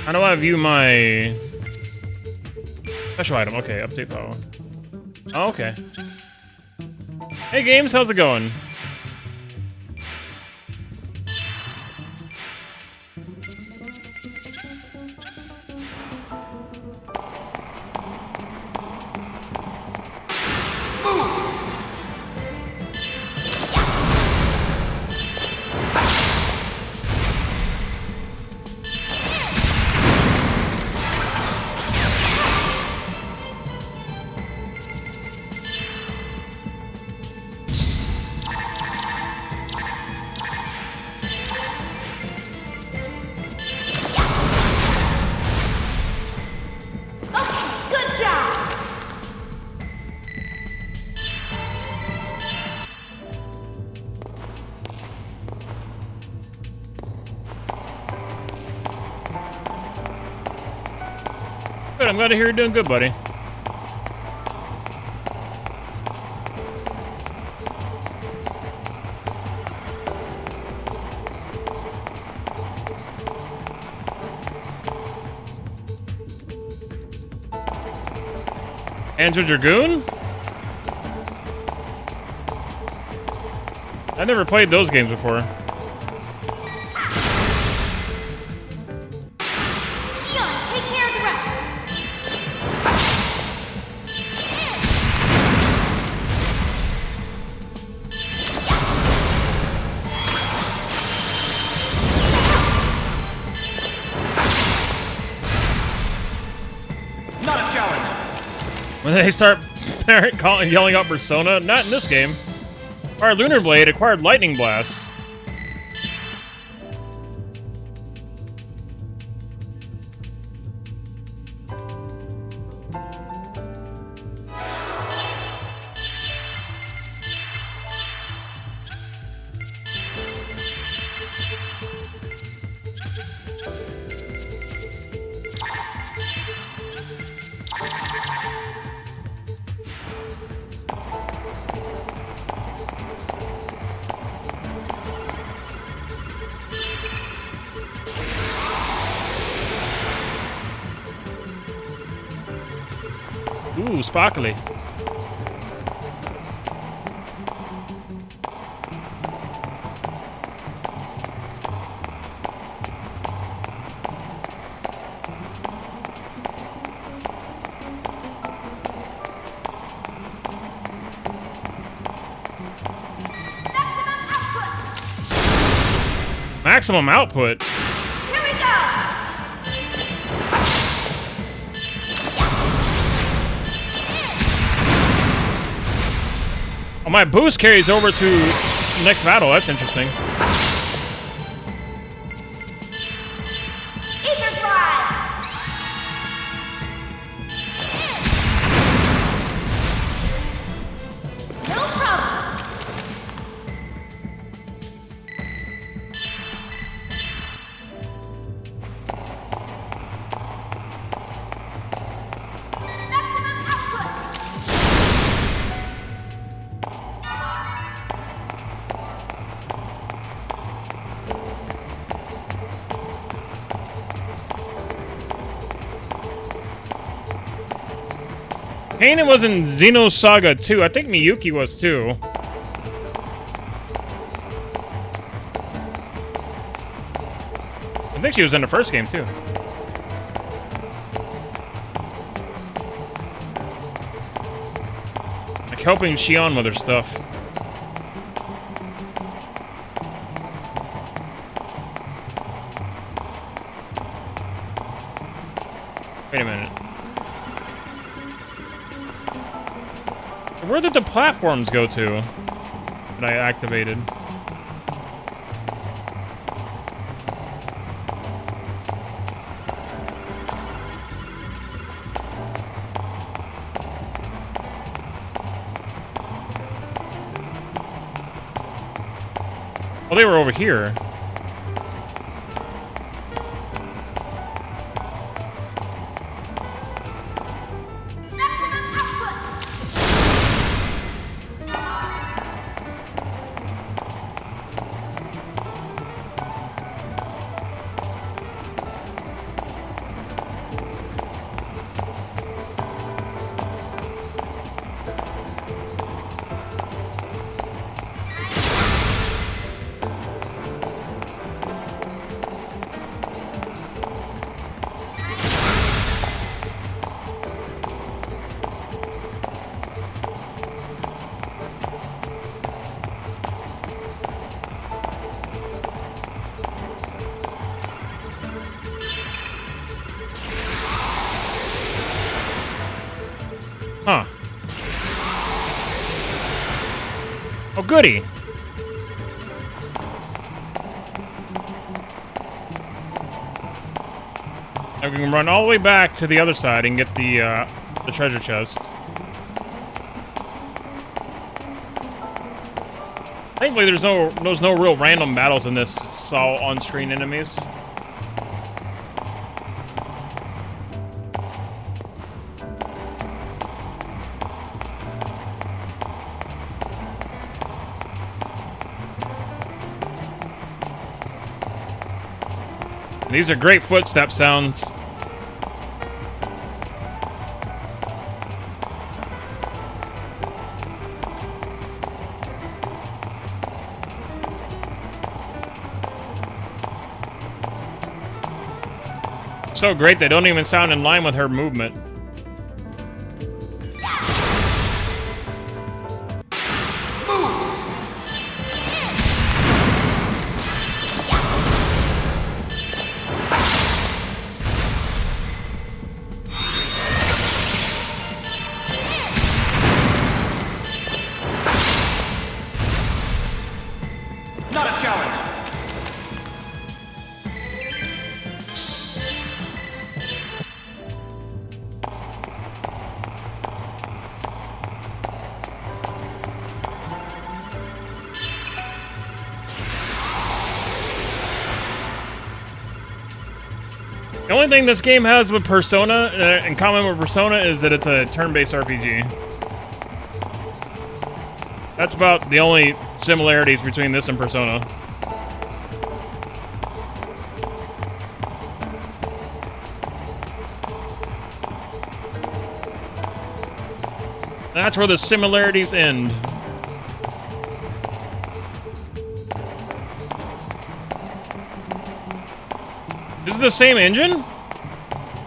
How do I view my special item? Okay, update power. Oh, okay. Hey games, how's it going? Good, I'm glad to hear you're doing good, buddy. Andrew Dragoon? I never played those games before. When they start yelling out Persona, not in this game. Our Lunar Blade acquired Lightning Blast. Ooh, sparkly. Maximum output. Here we go. Oh, my boost carries over to the next battle. That's interesting. Ether Drive. No problem. Kanan was in Xenosaga 2. I think Miyuki was too. I think she was in the first game too. helping Xion with her stuff. Wait a minute. Where did the platforms go to that I activated? Oh, they were over here. Huh. Oh, goody. Now we can run all the way back to the other side and get the treasure chest. Thankfully, there's no real random battles in this. It's all on-screen enemies. These are great footstep sounds. So great, they don't even sound in line with her movement. Not a challenge. The only thing this game has with Persona, in common with Persona, is that it's a turn-based RPG. That's about the only similarities between this and Persona. That's where the similarities end. This is the same engine?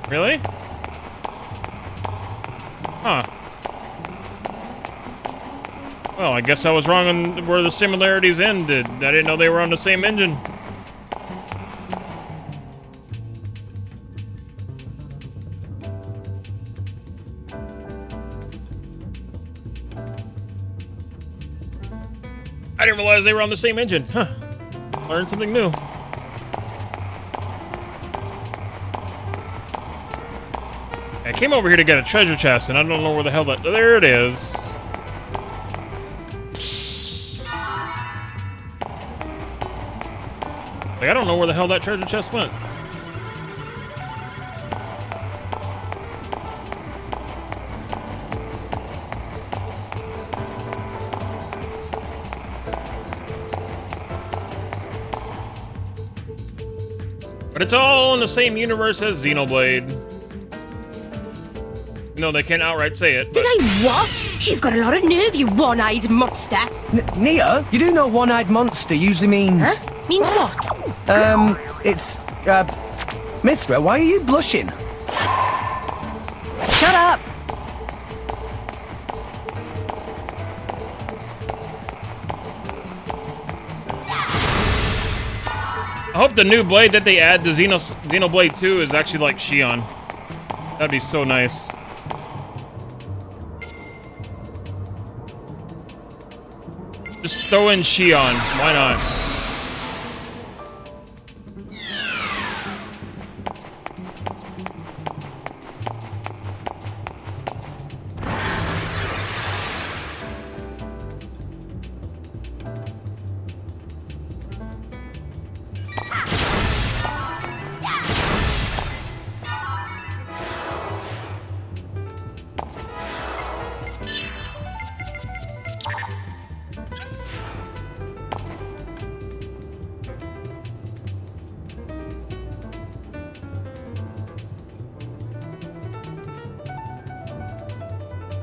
Really? Huh. Well, I guess I was wrong on where the similarities ended. I didn't know they were on the same engine. I didn't realize they were on the same engine. Huh. Learned something new. I came over here to get a treasure chest, and I don't know where the hell that... There it is. Like, I don't know where the hell that treasure chest went. But it's all in the same universe as Xenoblade. No, they can't outright say it. Did I what? You've got a lot of nerve, you one-eyed monster. Nia, you do know one-eyed monster usually means... Huh? Means what? It's, Mithra, why are you blushing? Shut up! hope the new blade that they add to Xenoblade 2 is actually like Shion. That'd be so nice. Just throw in Shion. Why not?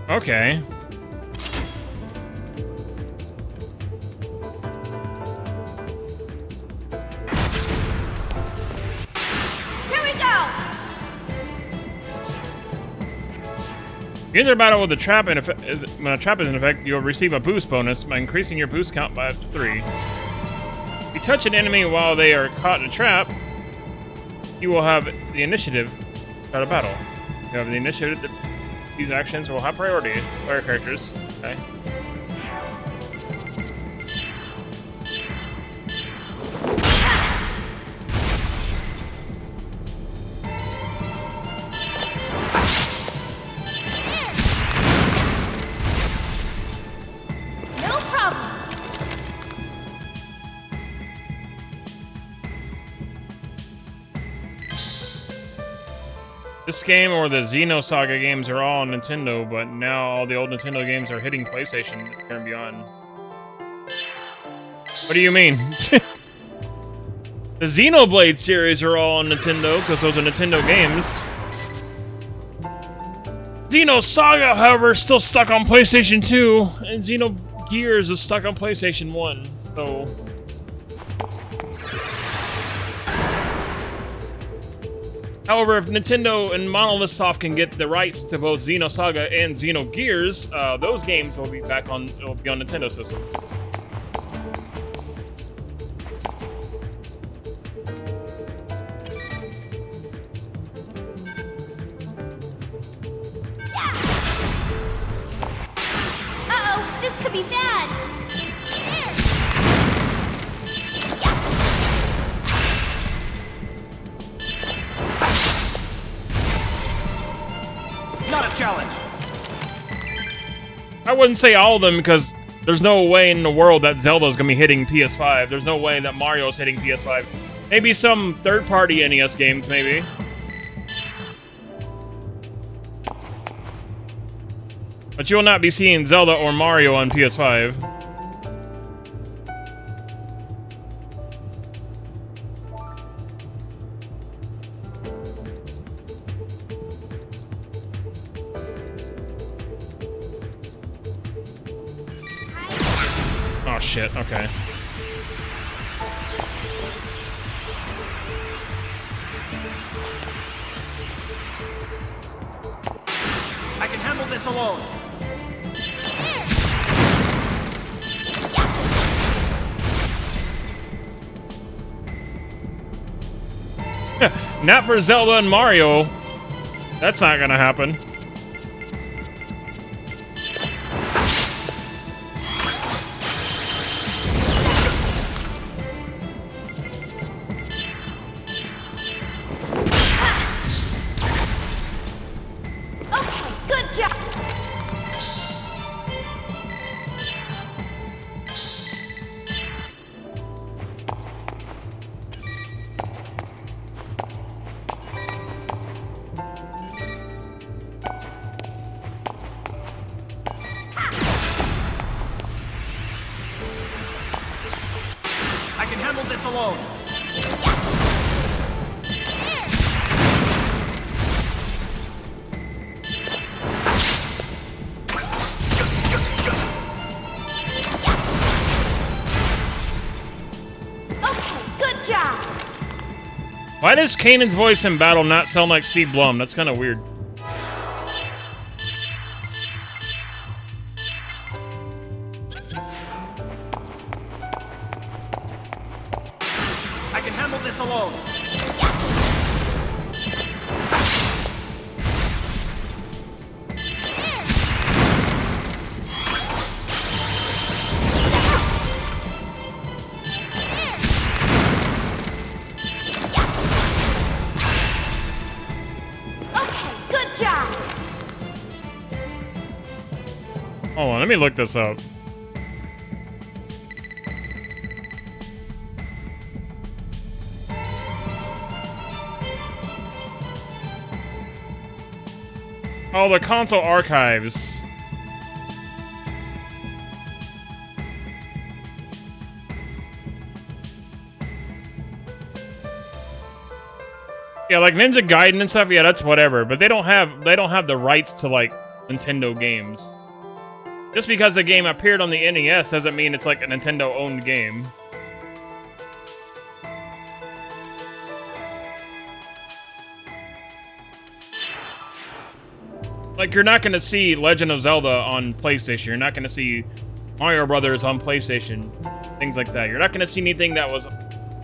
Okay. Here we go! Enter a battle with a trap, and when a trap is in effect, you'll receive a boost bonus by increasing your boost count by 3. If you touch an enemy while they are caught in a trap, you will have the initiative to start a battle. You have the initiative. These actions will have priority. Player characters. Okay. No problem. This game or the Xenosaga games are all on Nintendo, but now all the old Nintendo games are hitting PlayStation and beyond. What do you mean? The Xenoblade series are all on Nintendo because those are Nintendo games. Xenosaga, however, is still stuck on PlayStation 2, and Xenogears is stuck on PlayStation 1, so... However, if Nintendo and Monolith Soft can get the rights to both Xenosaga and Xenogears, those games will be on Nintendo system. Uh-oh, this could be bad. Not a challenge. I wouldn't say all of them because there's no way in the world that Zelda's gonna be hitting PS5. There's no way that Mario's hitting PS5. Maybe some third-party NES games, maybe. But you will not be seeing Zelda or Mario on PS5. Oh shit, okay. I can handle this alone. Not for Zelda and Mario. That's not gonna happen. I can handle this alone. Good job! Why does Kanan's voice in battle not sound like Steve Blum? That's kind of weird. I can handle this this alone. Hold on, let me look this up. Oh, the console archives. Yeah, like Ninja Gaiden and stuff, yeah, that's whatever, but they don't have the rights to like Nintendo games. Just because the game appeared on the NES doesn't mean it's like a Nintendo-owned game. Like, you're not gonna see Legend of Zelda on PlayStation. You're not gonna see Mario Brothers on PlayStation. Things like that. You're not gonna see anything that was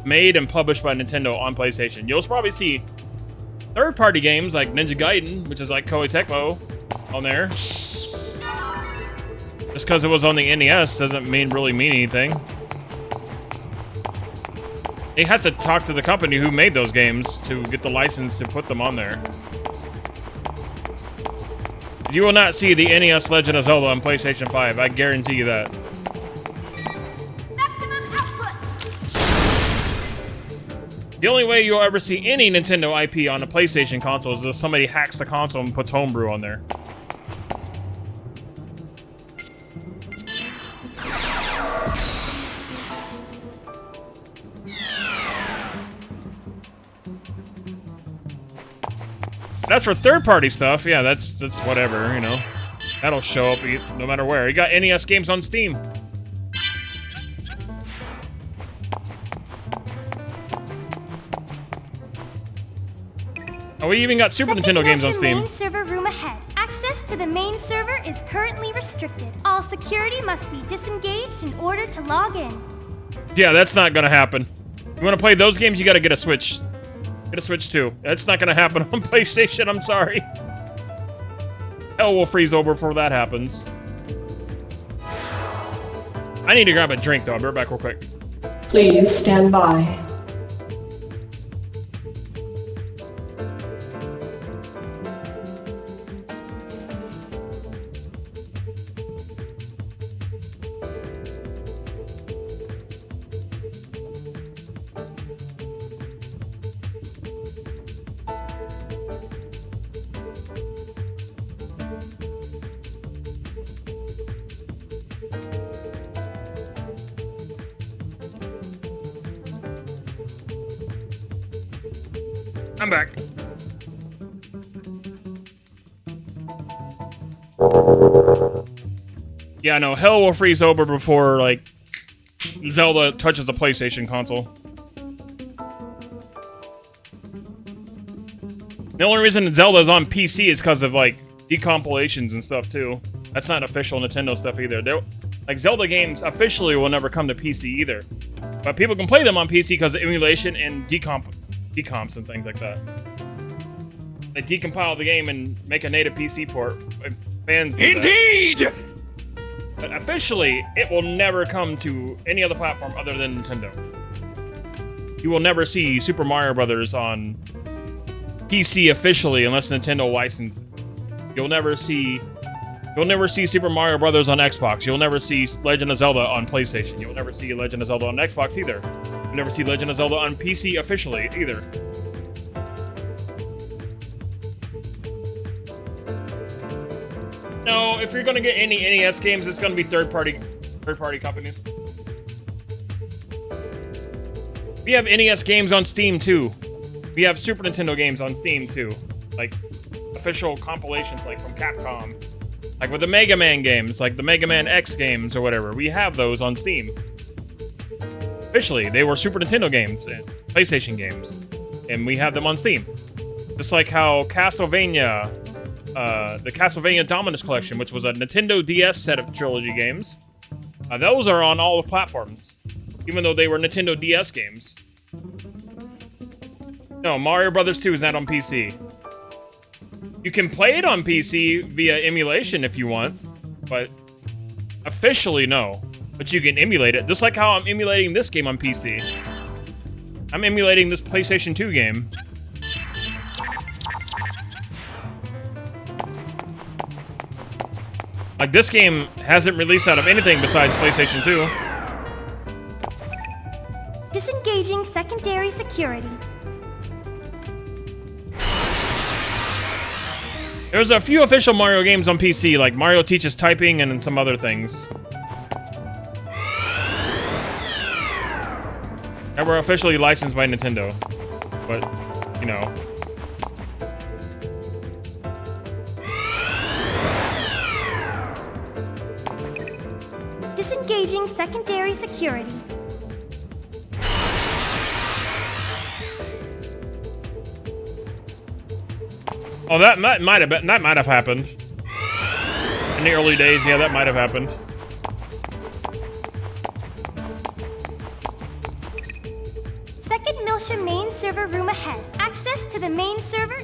made and published by Nintendo on PlayStation. You'll probably see third-party games like Ninja Gaiden, which is like Koei Tecmo, on there. Just because it was on the NES doesn't really mean anything. They had to talk to the company who made those games to get the license to put them on there. You will not see the NES Legend of Zelda on PlayStation 5. I guarantee you that. The only way you'll ever see any Nintendo IP on a PlayStation console is if somebody hacks the console and puts Homebrew on there. That's for third-party stuff. Yeah, that's whatever, you know. That'll show up no matter where. You got NES games on Steam. Oh, we even got Super Nintendo games on Steam. Main server room ahead. Access to the main server is currently restricted. All security must be disengaged in order to log in. Yeah, that's not gonna happen. You want to play those games? You got to get a Switch. Get a Switch too. That's not gonna happen on PlayStation. I'm sorry. Hell will freeze over before that happens. I need to grab a drink though. I'll be right back real quick. Please stand by. I'm back. Yeah, no, hell will freeze over before, like, Zelda touches the PlayStation console. The only reason Zelda's on PC is because of, like, decompilations and stuff, too. That's not official Nintendo stuff either. Like, Zelda games officially will never come to PC either. But people can play them on PC because of emulation and decomps and things like that. They decompile the game and make a native PC port. Fans do Indeed! That. But officially, it will never come to any other platform other than Nintendo. You will never see Super Mario Brothers on PC officially unless Nintendo licenses. You'll never see Super Mario Brothers on Xbox. You'll never see Legend of Zelda on PlayStation. You'll never see Legend of Zelda on Xbox either. You'll never see Legend of Zelda on PC officially either. No, if you're gonna get any NES games, it's gonna be third-party companies. We have NES games on Steam too. We have Super Nintendo games on Steam too, like official compilations, like from Capcom, like with the Mega Man games, like the Mega Man X games or whatever. We have those on Steam. Officially, they were Super Nintendo games and PlayStation games, and we have them on Steam. Just like how Castlevania, the Castlevania Dominus Collection, which was a Nintendo DS set of trilogy games, those are on all the platforms, even though they were Nintendo DS games. No, Mario Brothers 2 is not on PC. You can play it on PC via emulation if you want, but officially no. But you can emulate it, just like how I'm emulating this game on PC. I'm emulating this PlayStation 2 game. Like, this game hasn't released out of anything besides PlayStation 2. Disengaging secondary security. There's a few official Mario games on PC, like Mario Teaches Typing and some other things. That were officially licensed by Nintendo. But, you know. Disengaging secondary security. Oh, that might have happened. In the early days, yeah, that might have happened. Second Milsha main server room ahead. Access to the main server.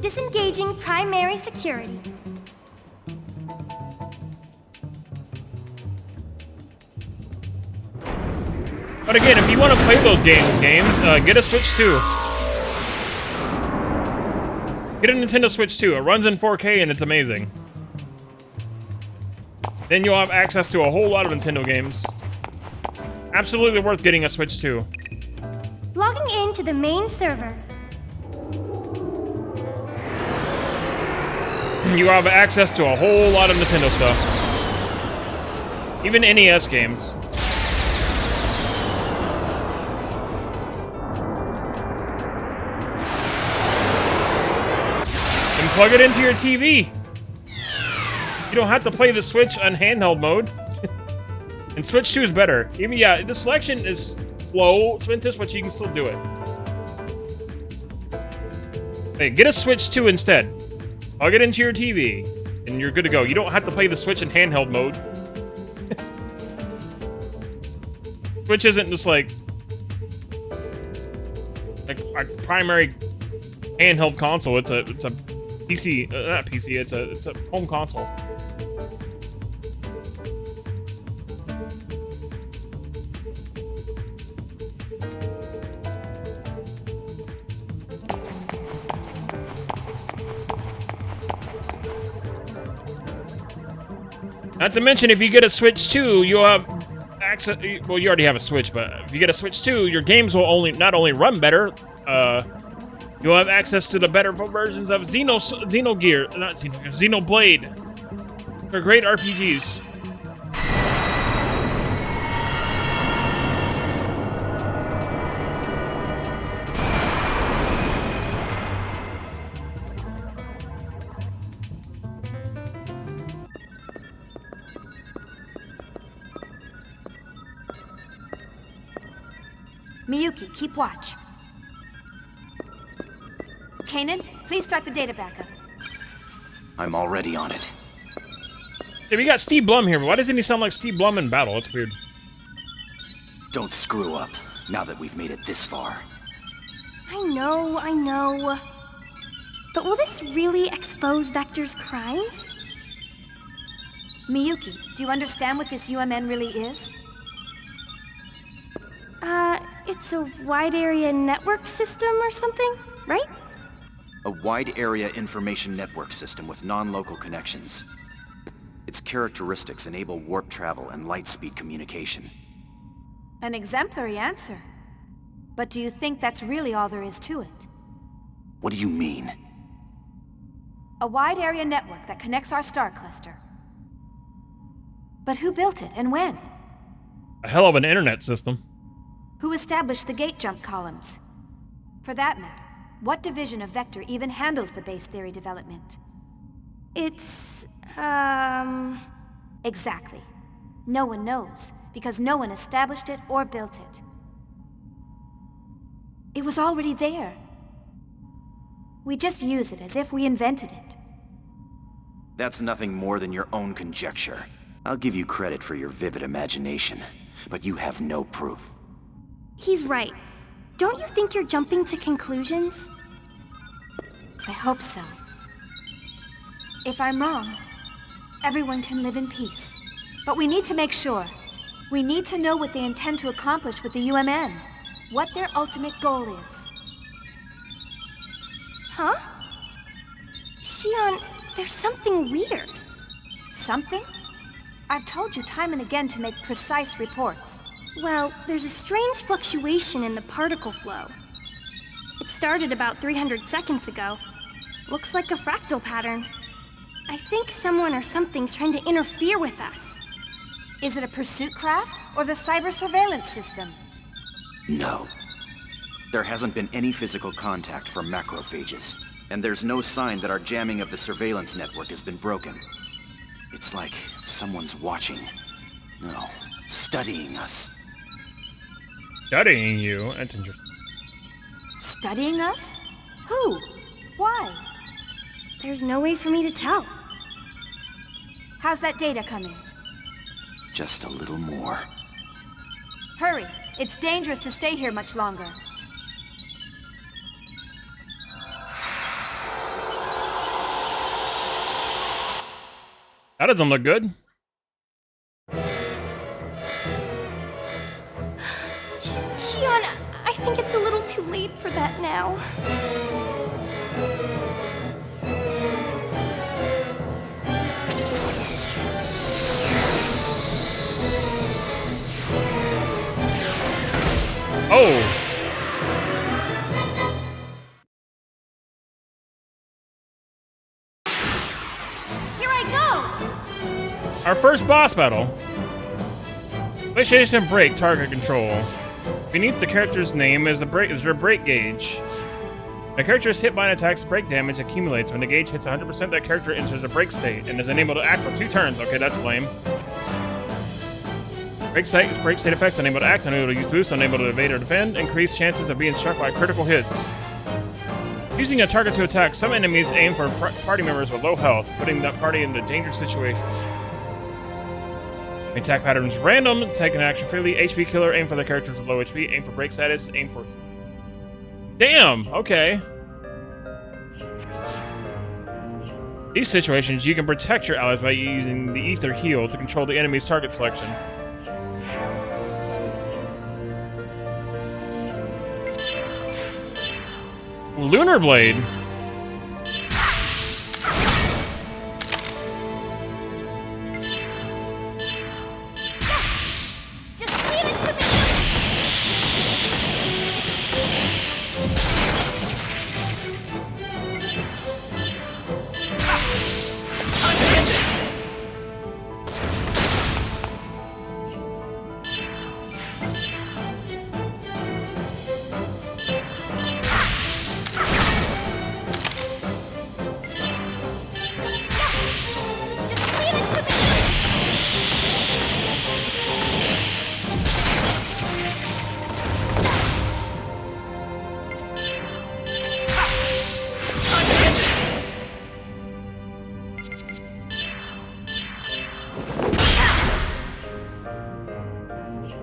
Disengaging primary security. But again, if you want to play those games, get a Switch 2. Get a Nintendo Switch 2. It runs in 4K and it's amazing. Then you'll have access to a whole lot of Nintendo games. Absolutely worth getting a Switch 2. Logging into the main server. You have access to a whole lot of Nintendo stuff. Even NES games. And plug it into your TV. You don't have to play the Switch on handheld mode. And Switch 2 is better. Even, yeah, the selection is slow, Sventus, but you can still do it. Hey, get a Switch 2 instead. Plug it into your TV, and you're good to go. You don't have to play the Switch in handheld mode. Switch isn't just like a primary handheld console. It's a PC, not PC. It's a home console. Not to mention, if you get a Switch 2, you'll have access. Well, you already have a Switch, but if you get a Switch 2, your games will not only run better, you'll have access to the better versions of Xenoblade. They're great RPGs. Miyuki, keep watch. Kanan, please start the data backup. I'm already on it. Yeah, we got Steve Blum here, but why doesn't he sound like Steve Blum in battle? That's weird. Don't screw up, now that we've made it this far. I know. But will this really expose Vector's crimes? Miyuki, do you understand what this UMN really is? It's a wide area network system or something, right? A wide area information network system with non-local connections. Its characteristics enable warp travel and light speed communication. An exemplary answer. But do you think that's really all there is to it? What do you mean? A wide area network that connects our star cluster. But who built it and when? A hell of an internet system. Who established the gate jump columns? For that matter, what division of Vector even handles the base theory development? It's, Exactly. No one knows, because no one established it or built it. It was already there. We just use it as if we invented it. That's nothing more than your own conjecture. I'll give you credit for your vivid imagination, but you have no proof. He's right. Don't you think you're jumping to conclusions? I hope so. If I'm wrong, everyone can live in peace. But we need to make sure. We need to know what they intend to accomplish with the UMN. What their ultimate goal is. Huh? Xion, there's something weird. Something? I've told you time and again to make precise reports. Well, there's a strange fluctuation in the particle flow. It started about 300 seconds ago. Looks like a fractal pattern. I think someone or something's trying to interfere with us. Is it a pursuit craft or the cyber surveillance system? No. There hasn't been any physical contact from macrophages, and there's no sign that our jamming of the surveillance network has been broken. It's like someone's watching. No, studying us. Studying you? That's interesting. Studying us? Who? Why? There's no way for me to tell. How's that data coming? Just a little more. Hurry! It's dangerous to stay here much longer. That doesn't look good. Xion, I think it's a little too late for that now. Oh! Our first boss battle. PlayStation Break target control. Beneath the character's name is their break gauge. The character is hit by an attack's break damage accumulates. When the gauge hits 100%, that character enters a break state and is unable to act for 2 turns. Okay, that's lame. Break state effects: unable to act, unable to use boost, unable to evade or defend. Increased chances of being struck by critical hits. Using a target to attack, some enemies aim for party members with low health, putting that party in a dangerous situation. The attack pattern is random. Take an action freely. HP killer. Aim for the characters with low HP. Aim for break status. Aim for... Damn! Okay. These situations, you can protect your allies by using the Ether Heal to control the enemy's target selection. Lunar Blade.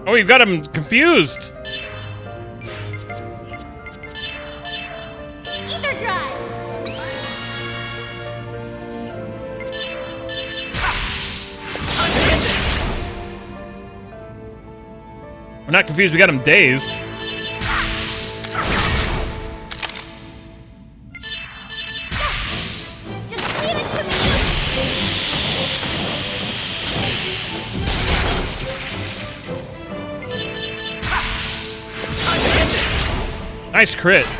Oh, you've got him confused. Ether drive. We're not confused. We got him dazed. Nice crit. Here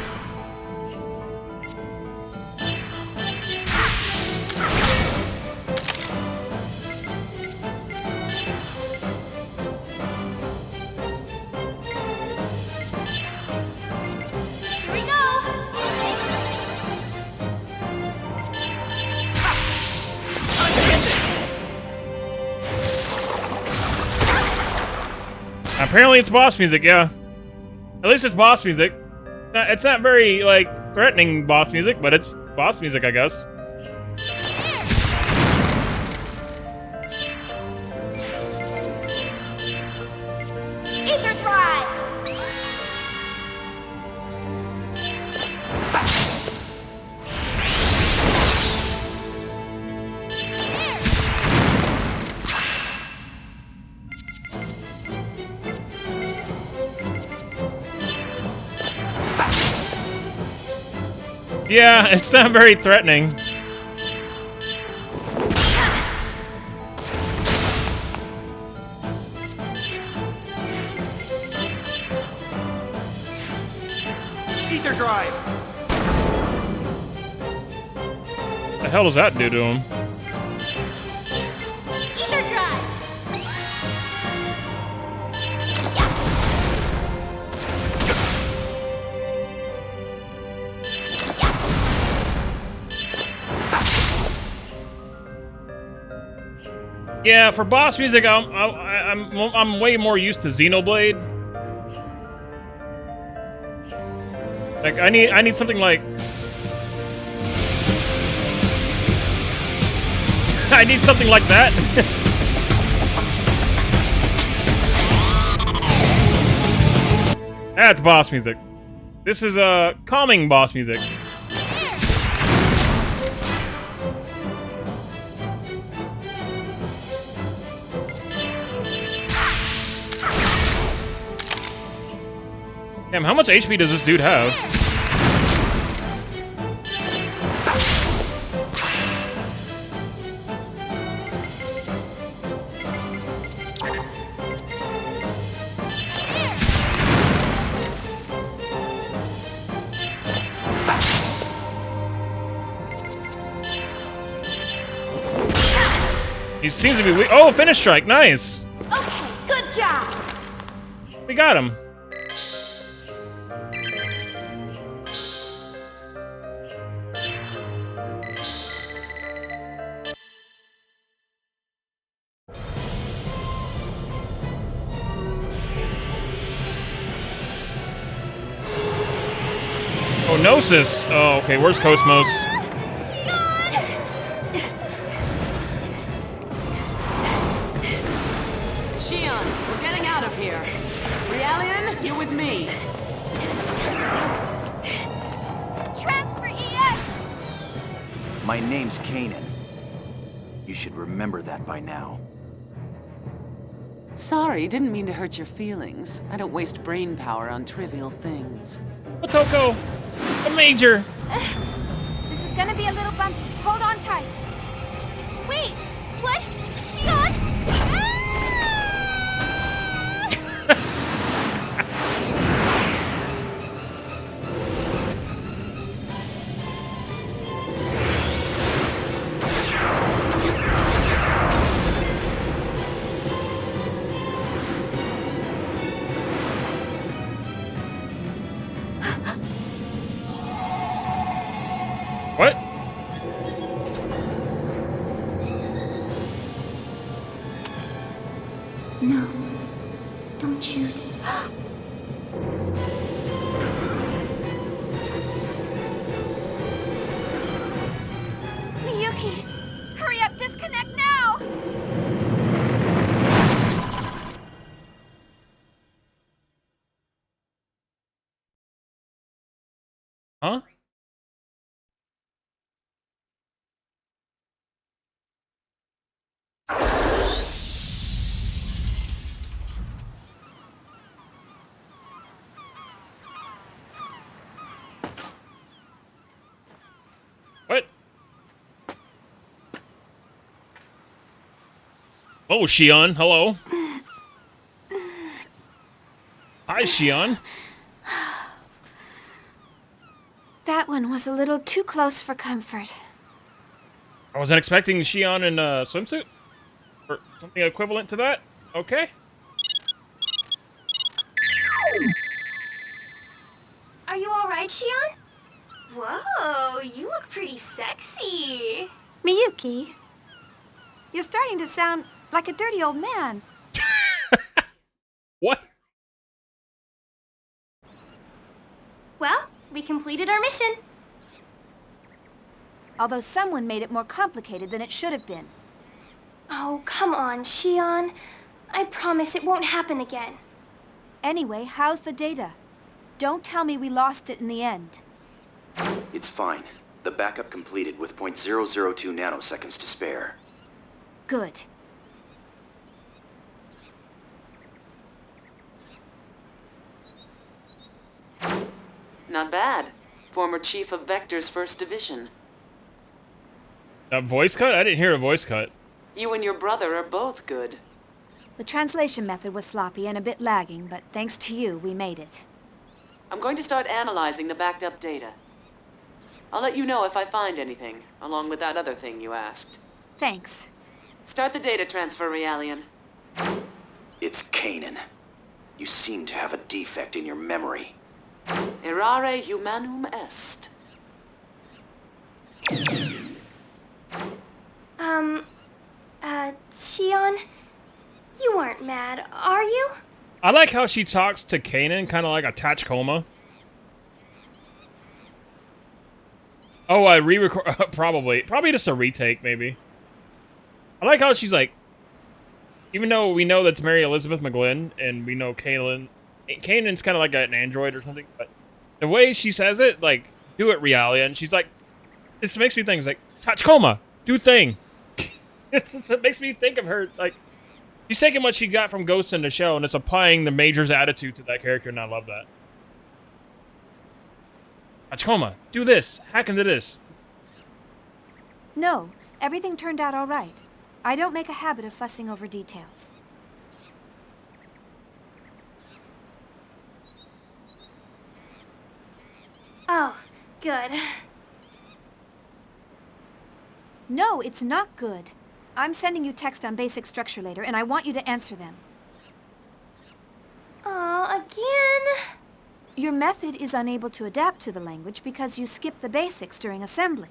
we go. Apparently it's boss music, yeah. At least it's boss music. It's not very, like, threatening boss music, but it's boss music, I guess. Yeah, it's not very threatening. Ether drive. What the hell does that do to him? Ether drive! Yeah, for boss music, I'm way more used to Xenoblade. Like I need something like I need something like that. That's boss music. This is calming boss music. Damn, how much HP does this dude have? He seems to be weak. Oh, finish strike, nice. Okay, good job. We got him. Oh, Gnosis. Oh, okay. Where's Cosmos? Shion, we're getting out of here. Realian, you with me. Transfer ES! My name's Kanan. You should remember that by now. Sorry, didn't mean to hurt your feelings. I don't waste brain power on trivial things. Otoko, the Major. This is gonna be a little bumpy. Hold on tight. Wait, what? Shion? What? No, don't shoot. Miyuki, hurry up, disconnect now! Huh? What? Oh, Shion, hello. Hi, Shion. That one was a little too close for comfort. I wasn't expecting Shion in a swimsuit? Or something equivalent to that? Okay. Are you alright, Shion? Whoa, you look pretty sexy. Miyuki, you're starting to sound like a dirty old man. What? Well, we completed our mission. Although someone made it more complicated than it should have been. Oh, come on, Shion. I promise it won't happen again. Anyway, how's the data? Don't tell me we lost it in the end. It's fine. The backup completed with 0.002 nanoseconds to spare. Good. Not bad. former chief of Vector's 1st Division. A voice cut? I didn't hear a voice cut. You and your brother are both good. The translation method was sloppy and a bit lagging, but thanks to you, we made it. I'm going to start analyzing the backed up data. I'll let you know if I find anything, along with that other thing you asked. Thanks. Start the data transfer, Realian. It's Kanan. You seem to have a defect in your memory. Errare humanum est. Shion, you aren't mad, are you? I like how she talks to Kanan, kind of like a Tachikoma. Oh, I re-record, probably just a retake, maybe. I like how she's like, even though we know that's Mary Elizabeth McGlynn, and we know Kanan's kind of like an android or something, but the way she says it, like, do it, Realia, and she's like, this makes me think, it's like, Tachikoma, do thing. It makes me think of her, like, she's taking what she got from Ghost in the Shell, and it's applying the Major's attitude to that character, and I love that. Tachikoma, do this, hack into this. No, everything turned out all right. I don't make a habit of fussing over details. Oh, good. No, it's not good. I'm sending you text on basic structure later, and I want you to answer them. Aw, again? Your method is unable to adapt to the language because you skipped the basics during assembly.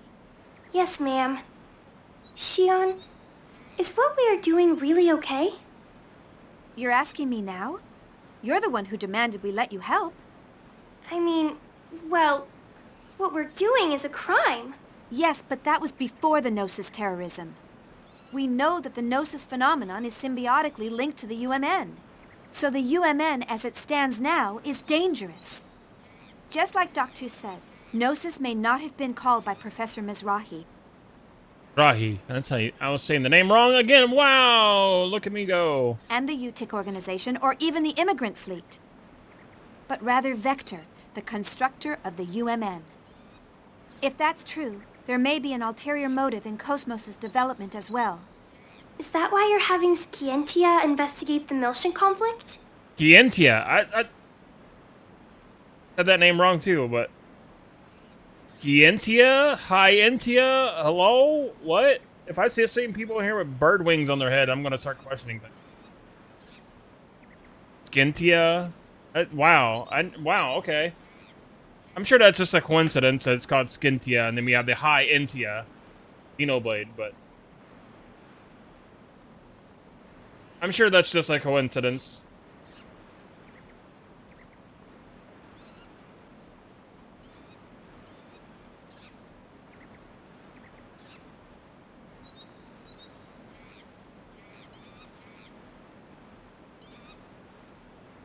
Yes, ma'am. Shion, is what we are doing really okay? You're asking me now? You're the one who demanded we let you help. I mean, well, what we're doing is a crime. Yes, but that was before the Gnosis terrorism. We know that the Gnosis phenomenon is symbiotically linked to the UMN. So the UMN, as it stands now, is dangerous. Just like Dr. said, Gnosis may not have been called by Professor Mizrahi. Rahi, that's how you, I was saying the name wrong again. Wow, look at me go. And the UTIC organization, or even the immigrant fleet. But rather Vector, the constructor of the UMN. If that's true, there may be an ulterior motive in Cosmos' development as well. Is that why you're having Scientia investigate the Miltian conflict? Gientia, I said that name wrong too, but Gientia? Hyentia? Hello? What? If I see the same people here with bird wings on their head, I'm gonna start questioning things. Scientia? Wow. Wow, okay. I'm sure that's just a coincidence that it's called Scientia, and then we have the Hyentia Xenoblade, but I'm sure that's just a coincidence.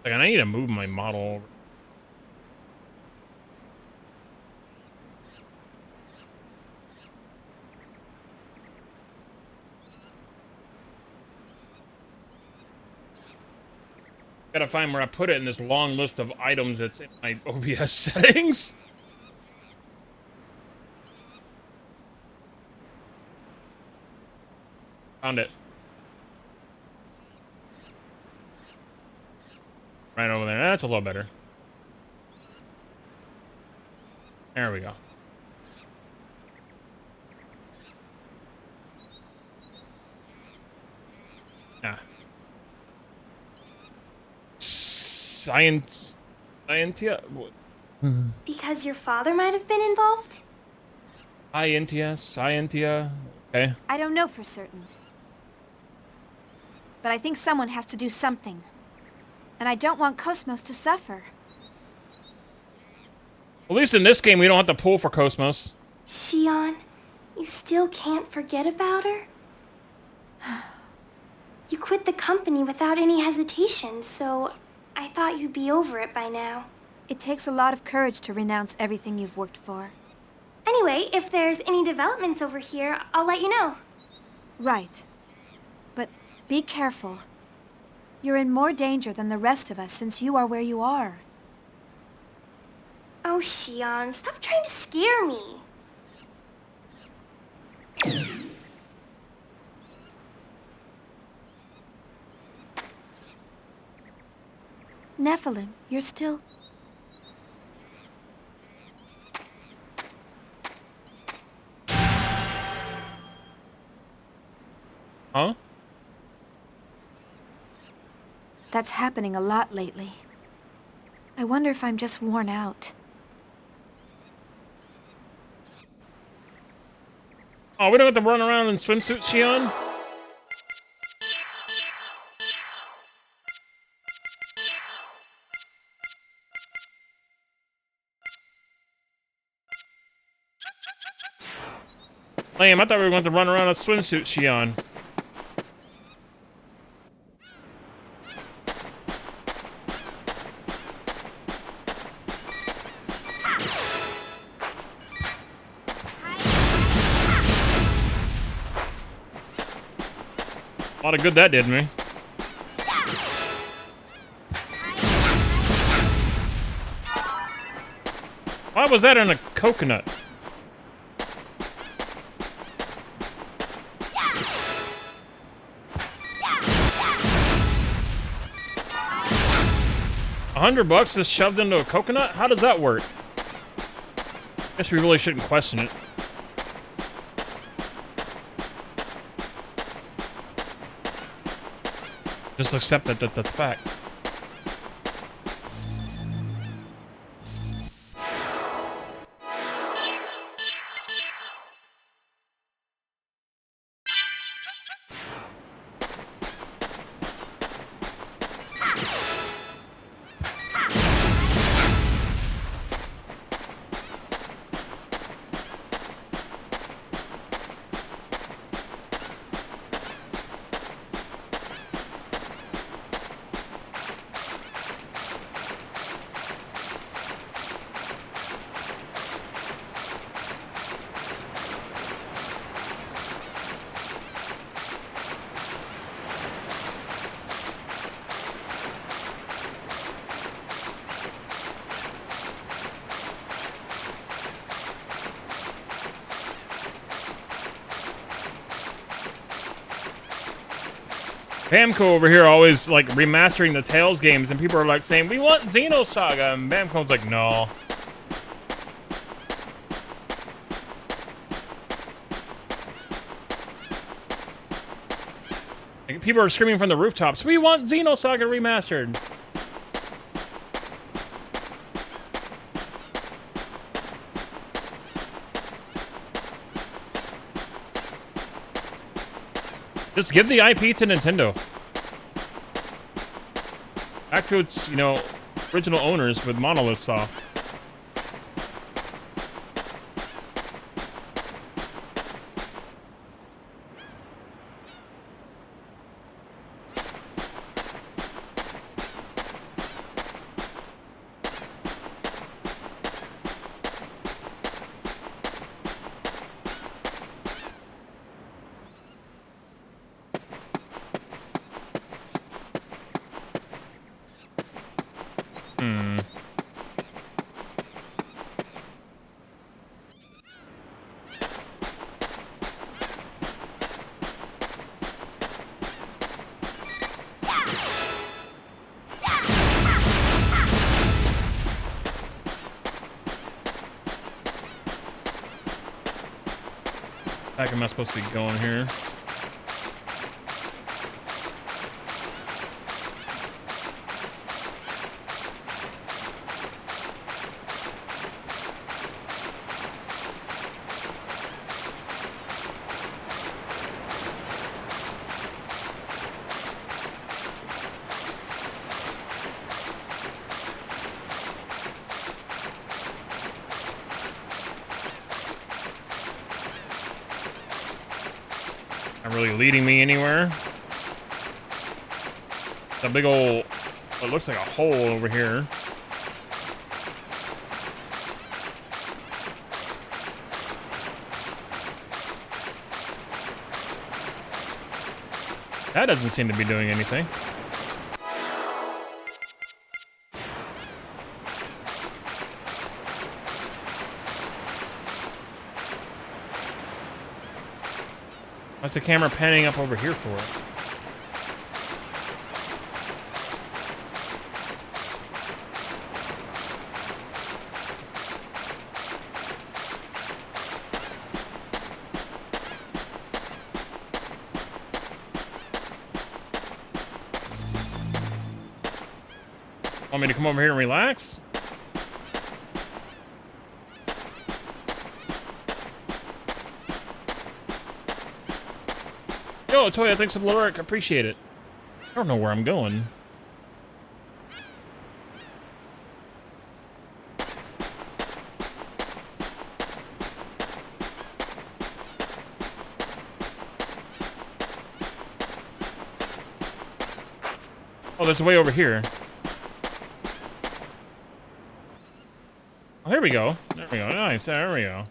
Like, I need to move my model over. Gotta find where I put it in this long list of items that's in my OBS settings. Found it. Right over there. That's a little better. There we go. Yeah. Scientia? Because your father might have been involved? Scientia. Okay. I don't know for certain. But I think someone has to do something. And I don't want Cosmos to suffer. At least in this game, we don't have to pull for Cosmos. Shion, you still can't forget about her? You quit the company without any hesitation, so I thought you'd be over it by now. It takes a lot of courage to renounce everything you've worked for. Anyway, if there's any developments over here, I'll let you know. Right. But be careful. You're in more danger than the rest of us since you are where you are. Oh, Xion, stop trying to scare me. Nephilim, you're still... Huh? That's happening a lot lately. I wonder if I'm just worn out. Oh, we don't have to run around in swimsuits, Xion? Lame, I thought we were going to run around in swimsuits, Xion. A lot of good that did me. Why was that in a coconut? $100 is shoved into a coconut? How does that work? Guess we really shouldn't question it. Just accept that that's a fact. Bamco over here always like remastering the Tales games, and people are like saying, we want Xenosaga, and Bamco's like, no. Like, people are screaming from the rooftops, we want Xenosaga remastered. Just give the IP to Nintendo. Back to its, you know, original owners with Monolith Soft. Back am I supposed to be going here? Not really leading me anywhere. A big old, it looks like a hole over here. That doesn't seem to be doing anything. What's the camera panning up over here for? Want me to come over here and relax? Yo, Toya, thanks for the lurk. Appreciate it. I don't know where I'm going. Oh, there's a way over here. Oh, here we go. There we go. Nice. There we go.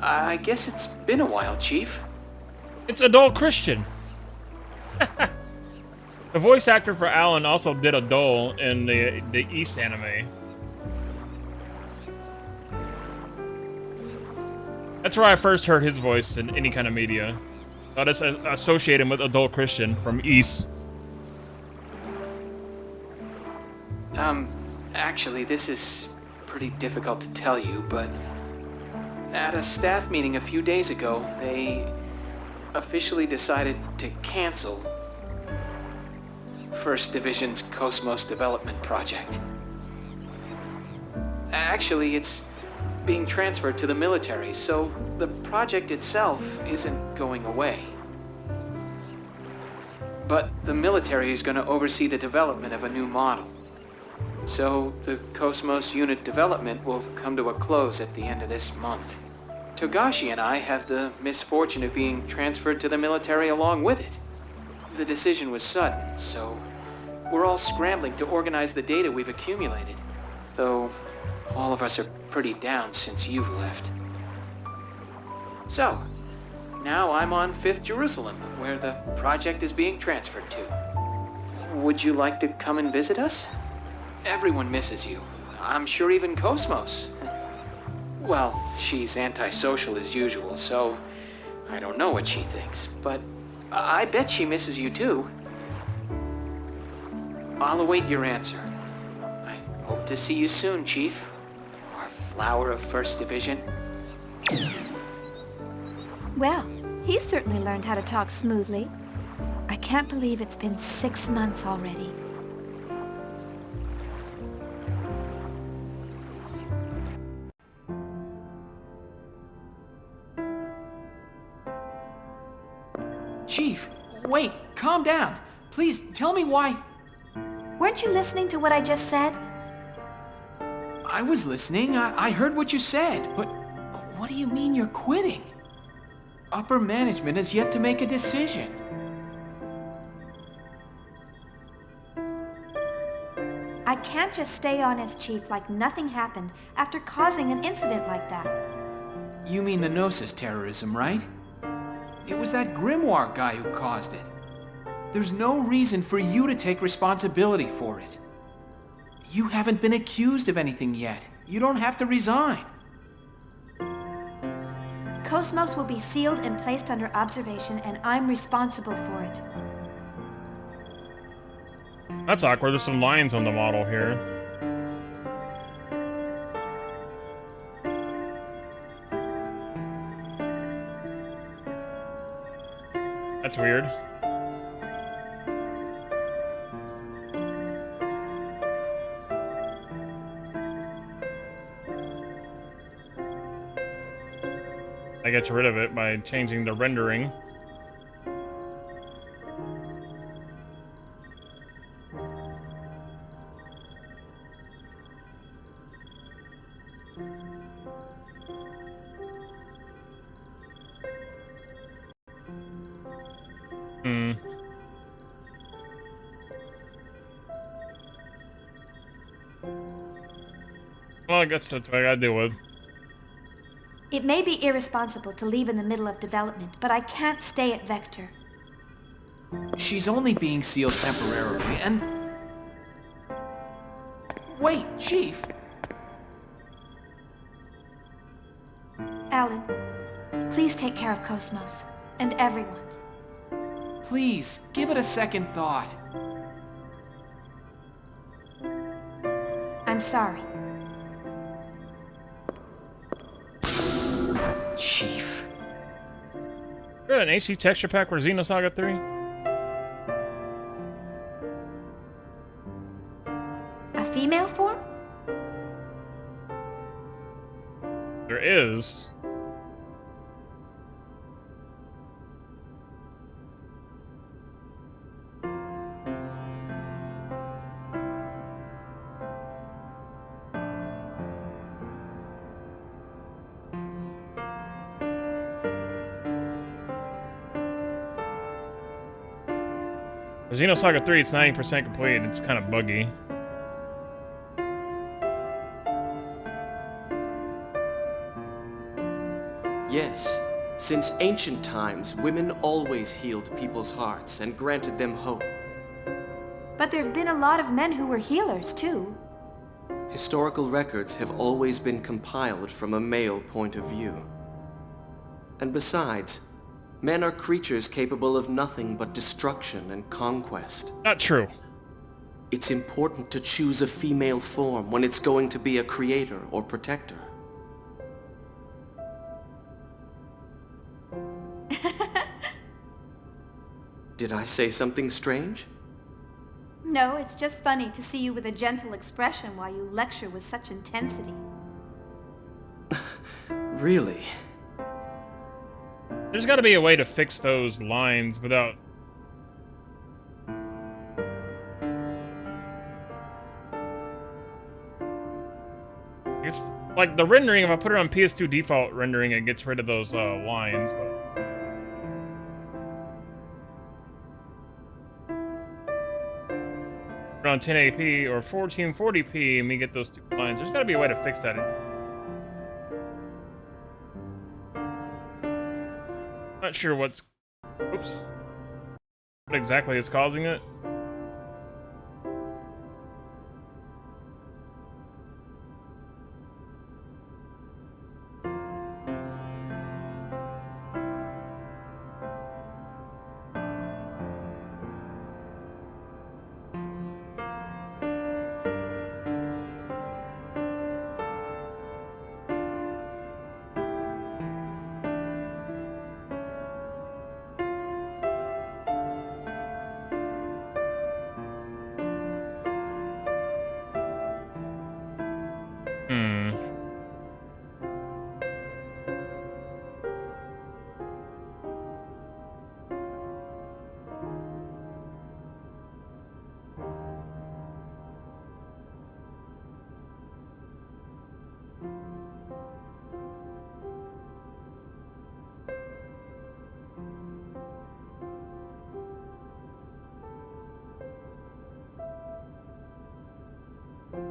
I guess it's been a while, Chief. It's Adult Christian. The voice actor for Alan also did Adult in the East anime. That's where I first heard his voice in any kind of media. I just associate him with Adult Christian from East. Actually, this is pretty difficult to tell you, but at a staff meeting a few days ago, they officially decided to cancel First Division's Cosmos development project. Actually, it's being transferred to the military, so the project itself isn't going away. But the military is going to oversee the development of a new model. So the Cosmos unit development will come to a close at the end of this month. Togashi and I have the misfortune of being transferred to the military along with it. The decision was sudden, so we're all scrambling to organize the data we've accumulated. Though all of us are pretty down since you've left. So, now I'm on 5th Jerusalem, where the project is being transferred to. Would you like to come and visit us? Everyone misses you. I'm sure even Cosmos. Well, she's antisocial as usual, so I don't know what she thinks, but I bet she misses you too. I'll await your answer. I hope to see you soon, Chief. Our flower of 1st Division. Well, he's certainly learned how to talk smoothly. I can't believe it's been 6 months already. Chief, wait, calm down. Please, tell me why... Weren't you listening to what I just said? I was listening. I heard what you said, but what do you mean you're quitting? Upper management has yet to make a decision. I can't just stay on as chief like nothing happened after causing an incident like that. You mean the Gnosis terrorism, right? It was that Grimoire guy who caused it. There's no reason for you to take responsibility for it. You haven't been accused of anything yet. You don't have to resign. Cosmos will be sealed and placed under observation, and I'm responsible for it. That's awkward. There's some lines on the model here. That's weird. I gets rid of it by changing the rendering. Hmm. Well, I guess that's what I gotta deal with. It may be irresponsible to leave in the middle of development, but I can't stay at Vector. She's only being sealed temporarily, and... Wait, Chief! Alan, please take care of Cosmos, and everyone. Please, give it a second thought. I'm sorry. Chief. Got an AC texture pack for Xenosaga 3? A female form? There is. Xenosaga 3, it's 90% complete. It's kind of buggy. Yes, since ancient times, women always healed people's hearts and granted them hope. But there have been a lot of men who were healers, too. Historical records have always been compiled from a male point of view. And besides, men are creatures capable of nothing but destruction and conquest. Not true. It's important to choose a female form when it's going to be a creator or protector. Did I say something strange? No, it's just funny to see you with a gentle expression while you lecture with such intensity. Really? There's got to be a way to fix those lines without... It's like the rendering, if I put it on PS2 default rendering, it gets rid of those lines, but... on 1080p or 1440p and we get those two lines. There's got to be a way to fix that. Not sure what's... Oops. What exactly is causing it.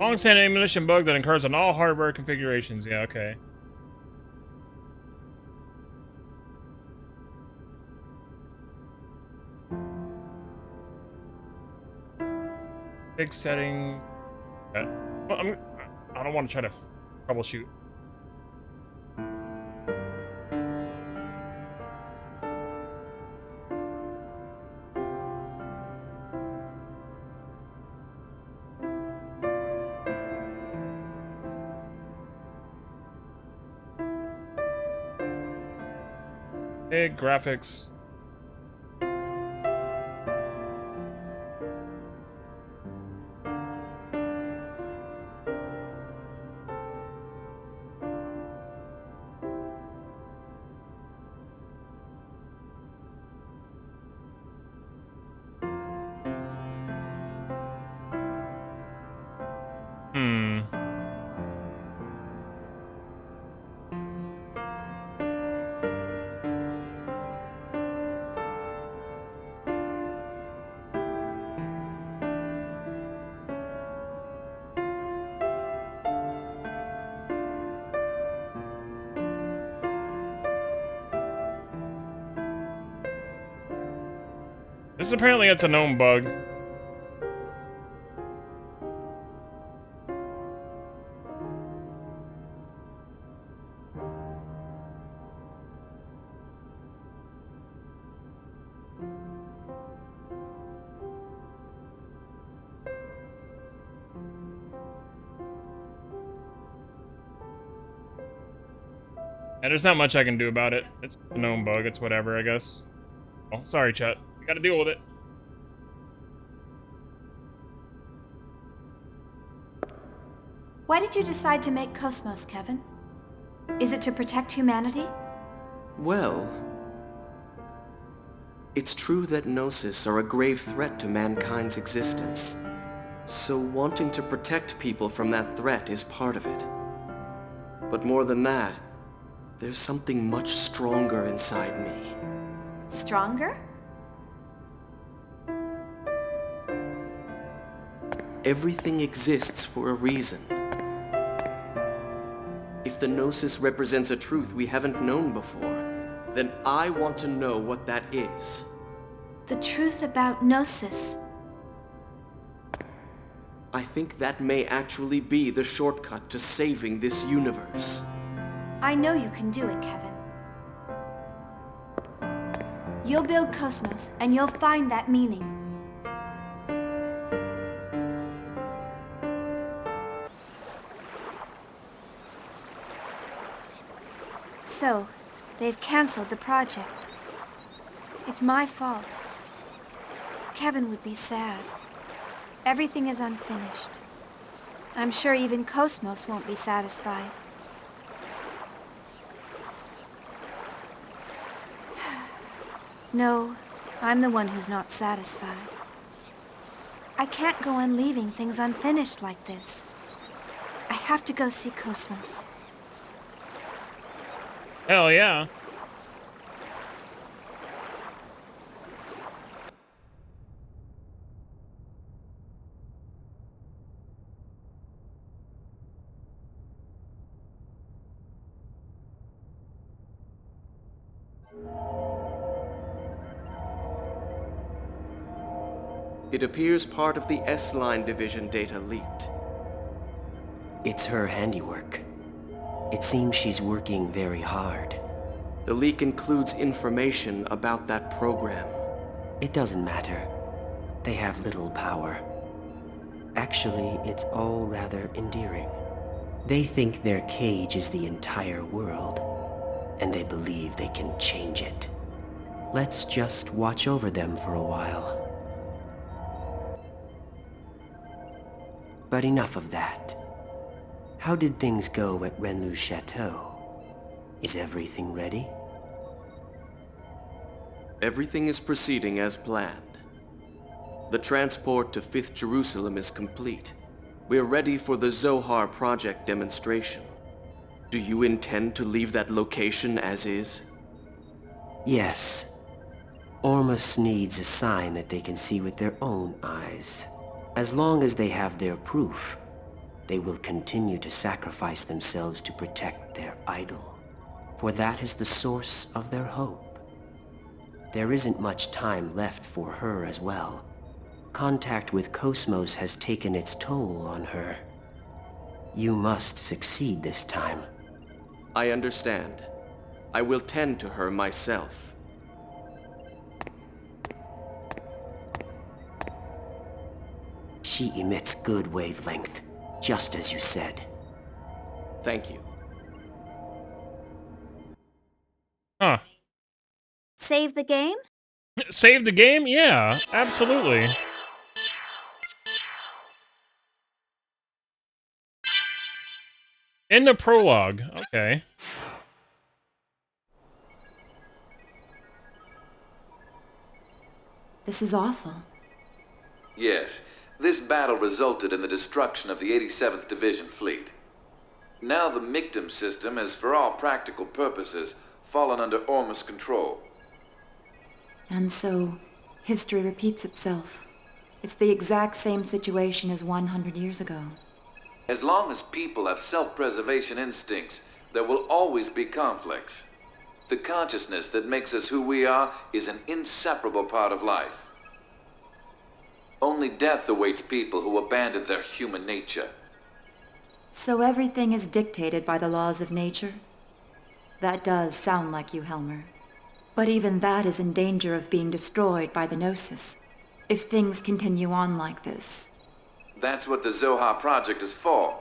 Long-standing ammunition bug that occurs on all hardware configurations. Yeah, okay. Big setting. Well, I don't want to try to troubleshoot. Big graphics. This apparently it's a known bug. Yeah, there's not much I can do about it. It's a known bug, it's whatever, I guess. Oh, sorry, chat. You gotta deal with it. Why did you decide to make Cosmos, Kevin? Is it to protect humanity? Well, it's true that Gnosis are a grave threat to mankind's existence. So wanting to protect people from that threat is part of it. But more than that, there's something much stronger inside me. Stronger? Everything exists for a reason. If the Gnosis represents a truth we haven't known before, then I want to know what that is. The truth about Gnosis. I think that may actually be the shortcut to saving this universe. I know you can do it, Kevin. You'll build Cosmos, and you'll find that meaning. So, they've canceled the project. It's my fault. Kevin would be sad. Everything is unfinished. I'm sure even Cosmos won't be satisfied. No, I'm the one who's not satisfied. I can't go on leaving things unfinished like this. I have to go see Cosmos. Hell yeah. It appears part of the S-Line division data leaked. It's her handiwork. It seems she's working very hard. The leak includes information about that program. It doesn't matter. They have little power. Actually, it's all rather endearing. They think their cage is the entire world, and they believe they can change it. Let's just watch over them for a while. But enough of that. How did things go at Renlu's chateau? Is everything ready? Everything is proceeding as planned. The transport to 5th Jerusalem is complete. We're ready for the Zohar project demonstration. Do you intend to leave that location as is? Yes. Ormus needs a sign that they can see with their own eyes. As long as they have their proof, they will continue to sacrifice themselves to protect their idol. For that is the source of their hope. There isn't much time left for her as well. Contact with Cosmos has taken its toll on her. You must succeed this time. I understand. I will tend to her myself. She emits good wavelength, just as you said. Thank you. Huh. Save the game? Save the game? Yeah, absolutely. In the prologue. Okay. This is awful. Yes, this battle resulted in the destruction of the 87th Division fleet. Now the Mictum system has, for all practical purposes, fallen under Ormus control. And so, history repeats itself. It's the exact same situation as 100 years ago. As long as people have self-preservation instincts, there will always be conflicts. The consciousness that makes us who we are is an inseparable part of life. Only death awaits people who abandon their human nature. So everything is dictated by the laws of nature? That does sound like you, Helmer. But even that is in danger of being destroyed by the Gnosis, if things continue on like this. That's what the Zoha project is for.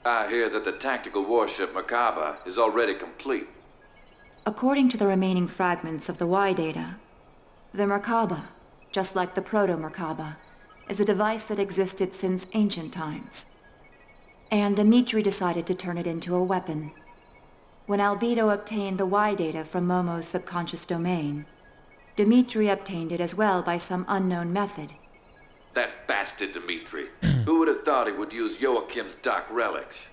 I hear that the tactical warship Merkaba is already complete. According to the remaining fragments of the Y data, the Merkaba, just like the Proto-Merkaba, is a device that existed since ancient times. And Dimitri decided to turn it into a weapon. When Albedo obtained the Y data from Momo's subconscious domain, Dimitri obtained it as well by some unknown method. That bastard Dimitri. Who would have thought he would use Joachim's dark relics?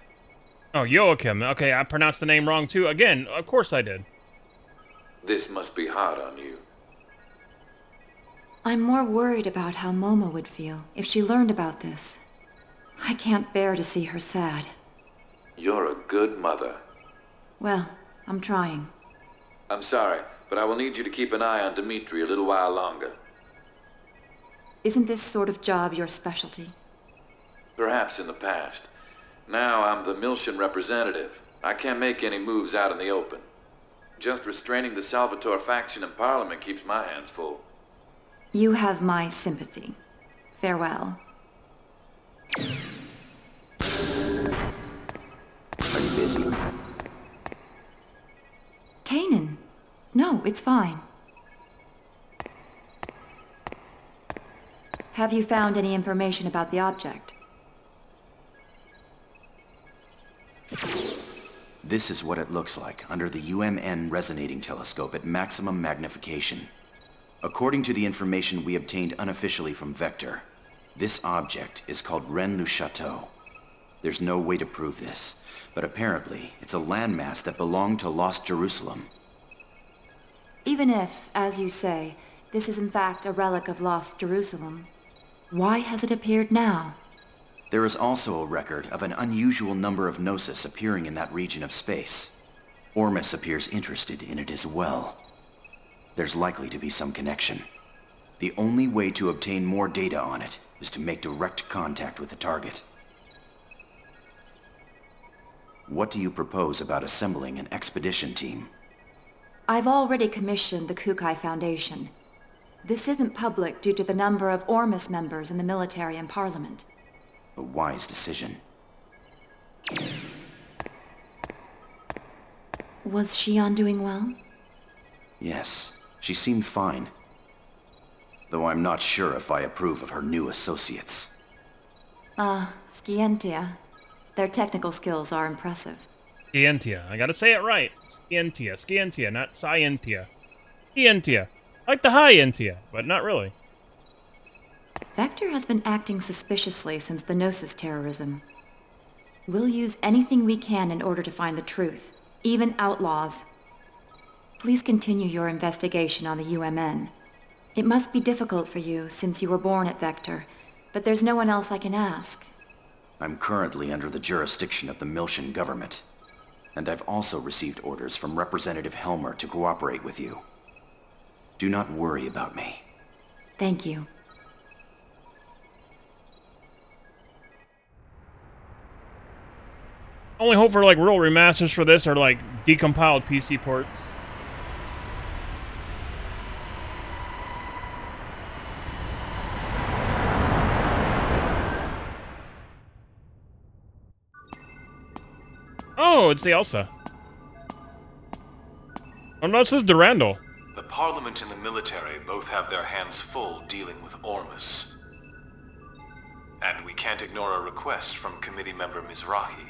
Oh, Joachim. Okay, I pronounced the name wrong too. Again, of course I did. This must be hard on you. I'm more worried about how Momo would feel if she learned about this. I can't bear to see her sad. You're a good mother. Well, I'm trying. I'm sorry, but I will need you to keep an eye on Dimitri a little while longer. Isn't this sort of job your specialty? Perhaps in the past. Now I'm the Miltian representative. I can't make any moves out in the open. Just restraining the Salvatore faction in Parliament keeps my hands full. You have my sympathy. Farewell. Are you busy? Kanan. No, it's fine. Have you found any information about the object? This is what it looks like under the UMN resonating telescope at maximum magnification. According to the information we obtained unofficially from Vector, this object is called Rennes-le-Château. There's no way to prove this, but apparently it's a landmass that belonged to Lost Jerusalem. Even if, as you say, this is in fact a relic of Lost Jerusalem, why has it appeared now? There is also a record of an unusual number of Gnosis appearing in that region of space. Ormus appears interested in it as well. There's likely to be some connection. The only way to obtain more data on it is to make direct contact with the target. What do you propose about assembling an expedition team? I've already commissioned the Kukai Foundation. This isn't public due to the number of Ormus members in the military and parliament. A wise decision. Was Shion doing well? Yes, she seemed fine. Though I'm not sure if I approve of her new associates. Scientia. Their technical skills are impressive. Scientia. I gotta say it right. Scientia. Scientia, not Scientia. Scientia. Like the High-Entia, but not really. Vector has been acting suspiciously since the Gnosis terrorism. We'll use anything we can in order to find the truth, even outlaws. Please continue your investigation on the UMN. It must be difficult for you since you were born at Vector, but there's no one else I can ask. I'm currently under the jurisdiction of the Miltian government, and I've also received orders from Representative Helmer to cooperate with you. Do not worry about me. Thank you. Only hope for like real remasters for this are like decompiled PC ports. Oh, it's the Elsa. Oh no, this is Durandal. The Parliament and the military both have their hands full dealing with Ormus. And we can't ignore a request from committee member Mizrahi.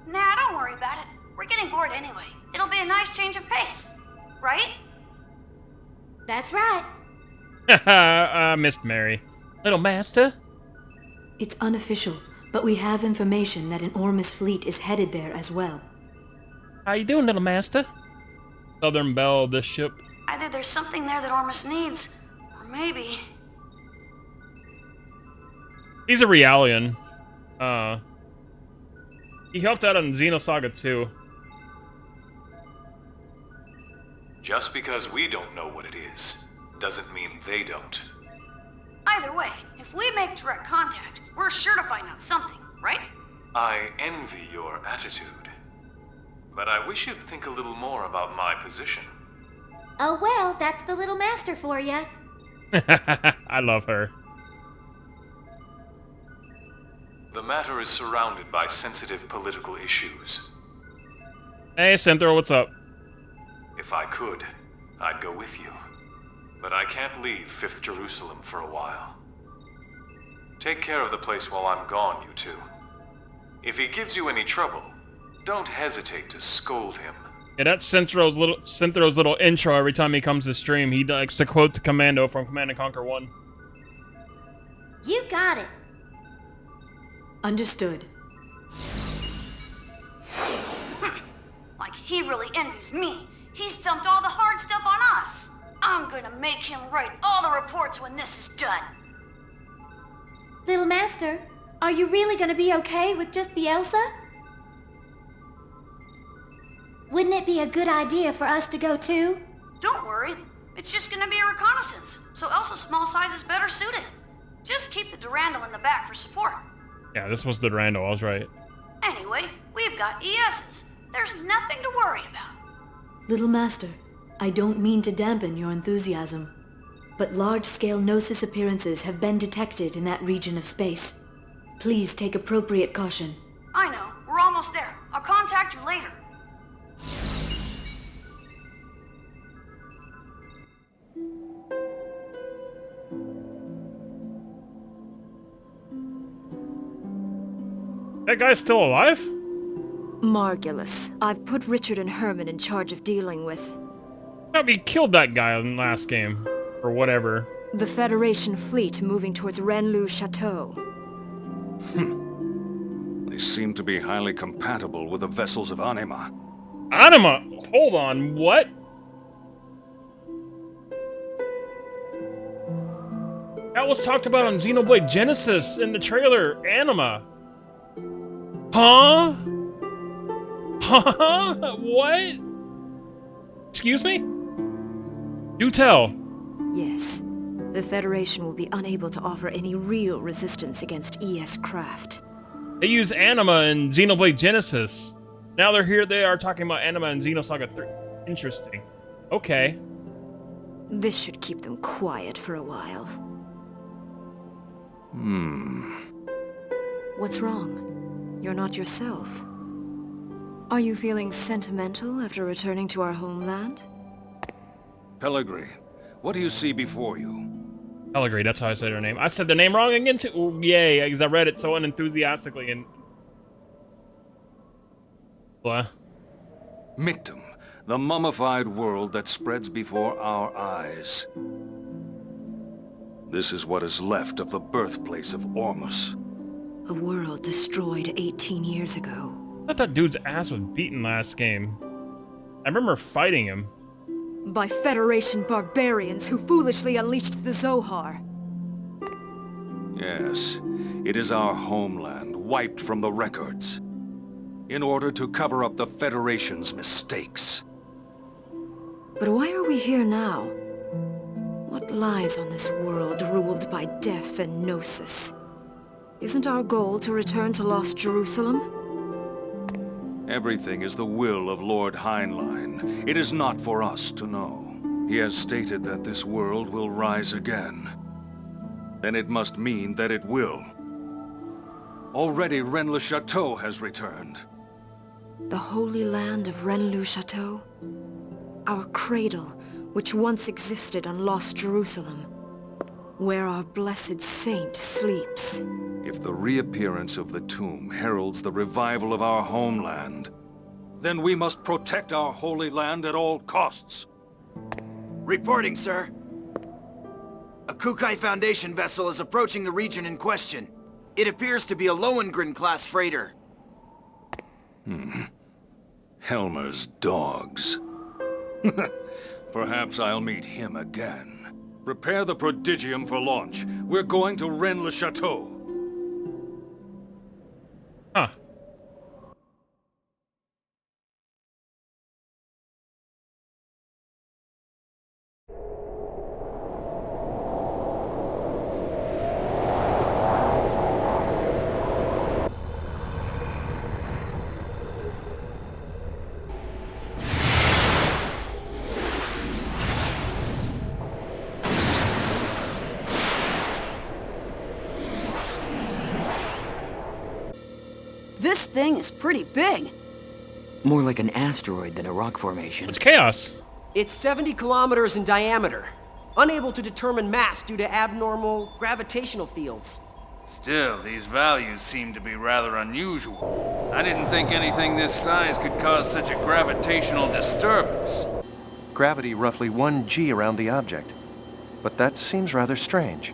Nah, don't worry about it. We're getting bored anyway. It'll be a nice change of pace. Right? That's right. Haha, missed Mary. Little master? It's unofficial, but we have information that an Ormus fleet is headed there as well. How you doing, little master? Southern Belle of this ship. Either there's something there that Ormus needs, or maybe... He's a Realian. He helped out on Xenosaga 2. Just because we don't know what it is, doesn't mean they don't. Either way, if we make direct contact, we're sure to find out something, right? I envy your attitude. But I wish you'd think a little more about my position. Oh well, that's the little master for ya. I love her. The matter is surrounded by sensitive political issues. Hey, Synthro, what's up? If I could, I'd go with you. But I can't leave 5th Jerusalem for a while. Take care of the place while I'm gone, you two. If he gives you any trouble, don't hesitate to scold him. Yeah, that's Synthro's little intro every time he comes to stream. He likes to quote the Commando from Command & Conquer 1. You got it. Understood. Like he really envies me. He's dumped all the hard stuff on us. I'm gonna make him write all the reports when this is done. Little master, are you really gonna be okay with just the Elsa? Wouldn't it be a good idea for us to go too? Don't worry. It's just gonna be a reconnaissance, so Elsa's small size is better suited. Just keep the Durandal in the back for support. Yeah, this was the Durandal, I was right. Anyway, we've got ESs. There's nothing to worry about. Little Master, I don't mean to dampen your enthusiasm, but large-scale Gnosis appearances have been detected in that region of space. Please take appropriate caution. I know. We're almost there. I'll contact you later. That guy's still alive? Margulis. I've put Richard and Herman in charge of dealing with... No, he killed that guy in the last game. Or whatever. the Federation fleet moving towards Renlu Chateau. They seem to be highly compatible with the vessels of Anima. Anima? Hold on, what? That was talked about on Xenoblade Genesis in the trailer. Anima. Huh? Huh? What? Excuse me? Do tell. Yes. The Federation will be unable to offer any real resistance against ES craft. They use Anima in Xenoblade Genesis. Now they're here, they are talking about Anima in Xenosaga 3. Interesting. Okay. This should keep them quiet for a while. What's wrong? You're not yourself. Are you feeling sentimental after returning to our homeland? Pellegrini, what do you see before you? Pellegrini, that's how I said her name. I said the name wrong again too? Ooh, yay, because I read it so unenthusiastically and... Blah. Mictum, the mummified world that spreads before our eyes. This is what is left of the birthplace of Ormus. A world destroyed 18 years ago. I thought that dude's ass was beaten last game. I remember fighting him. By Federation barbarians who foolishly unleashed the Zohar. Yes, it is our homeland, wiped from the records, in order to cover up the Federation's mistakes. But why are we here now? What lies on this world ruled by death and gnosis? Isn't our goal to return to Lost Jerusalem? Everything is the will of Lord Heinlein. It is not for us to know. He has stated that this world will rise again. Then it must mean that it will. Already Rennes-le Chateau has returned. The holy land of Rennes-le Chateau? Our cradle, which once existed on Lost Jerusalem, where our blessed saint sleeps. If the reappearance of the tomb heralds the revival of our homeland, then we must protect our holy land at all costs. Reporting, sir. A Kukai Foundation vessel is approaching the region in question. It appears to be a Lohengrin-class freighter. Helmer's dogs. Perhaps I'll meet him again. Prepare the Prodigium for launch. We're going to Rennes-le Chateau. Huh. This thing is pretty big. More like an asteroid than a rock formation. It's chaos. It's 70 kilometers in diameter. Unable to determine mass due to abnormal gravitational fields. Still, these values seem to be rather unusual. I didn't think anything this size could cause such a gravitational disturbance. Gravity roughly 1 g around the object. But that seems rather strange.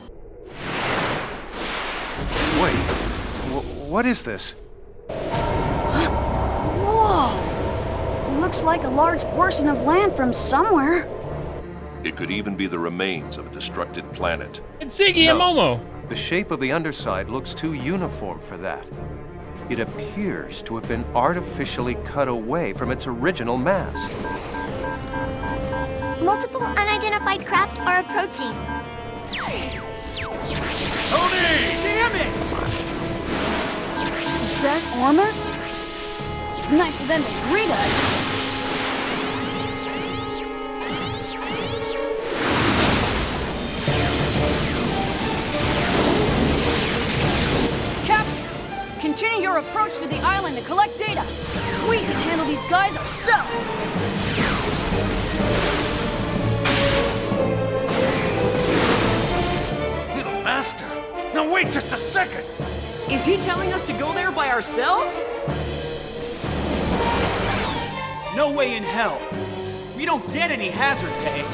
Wait, what is this? Whoa! It looks like a large portion of land from somewhere. It could even be the remains of a destructed planet. It's Ziggy and Momo. The shape of the underside looks too uniform for that. It appears to have been artificially cut away from its original mass. Multiple unidentified craft are approaching. Tony! Damn it! Is that Ormus? It's nice of them to greet us. Continue your approach to the island to collect data. We can handle these guys ourselves. Little Master! Now wait just a second! Is he telling us to go there by ourselves? No way in hell. We don't get any hazard pay.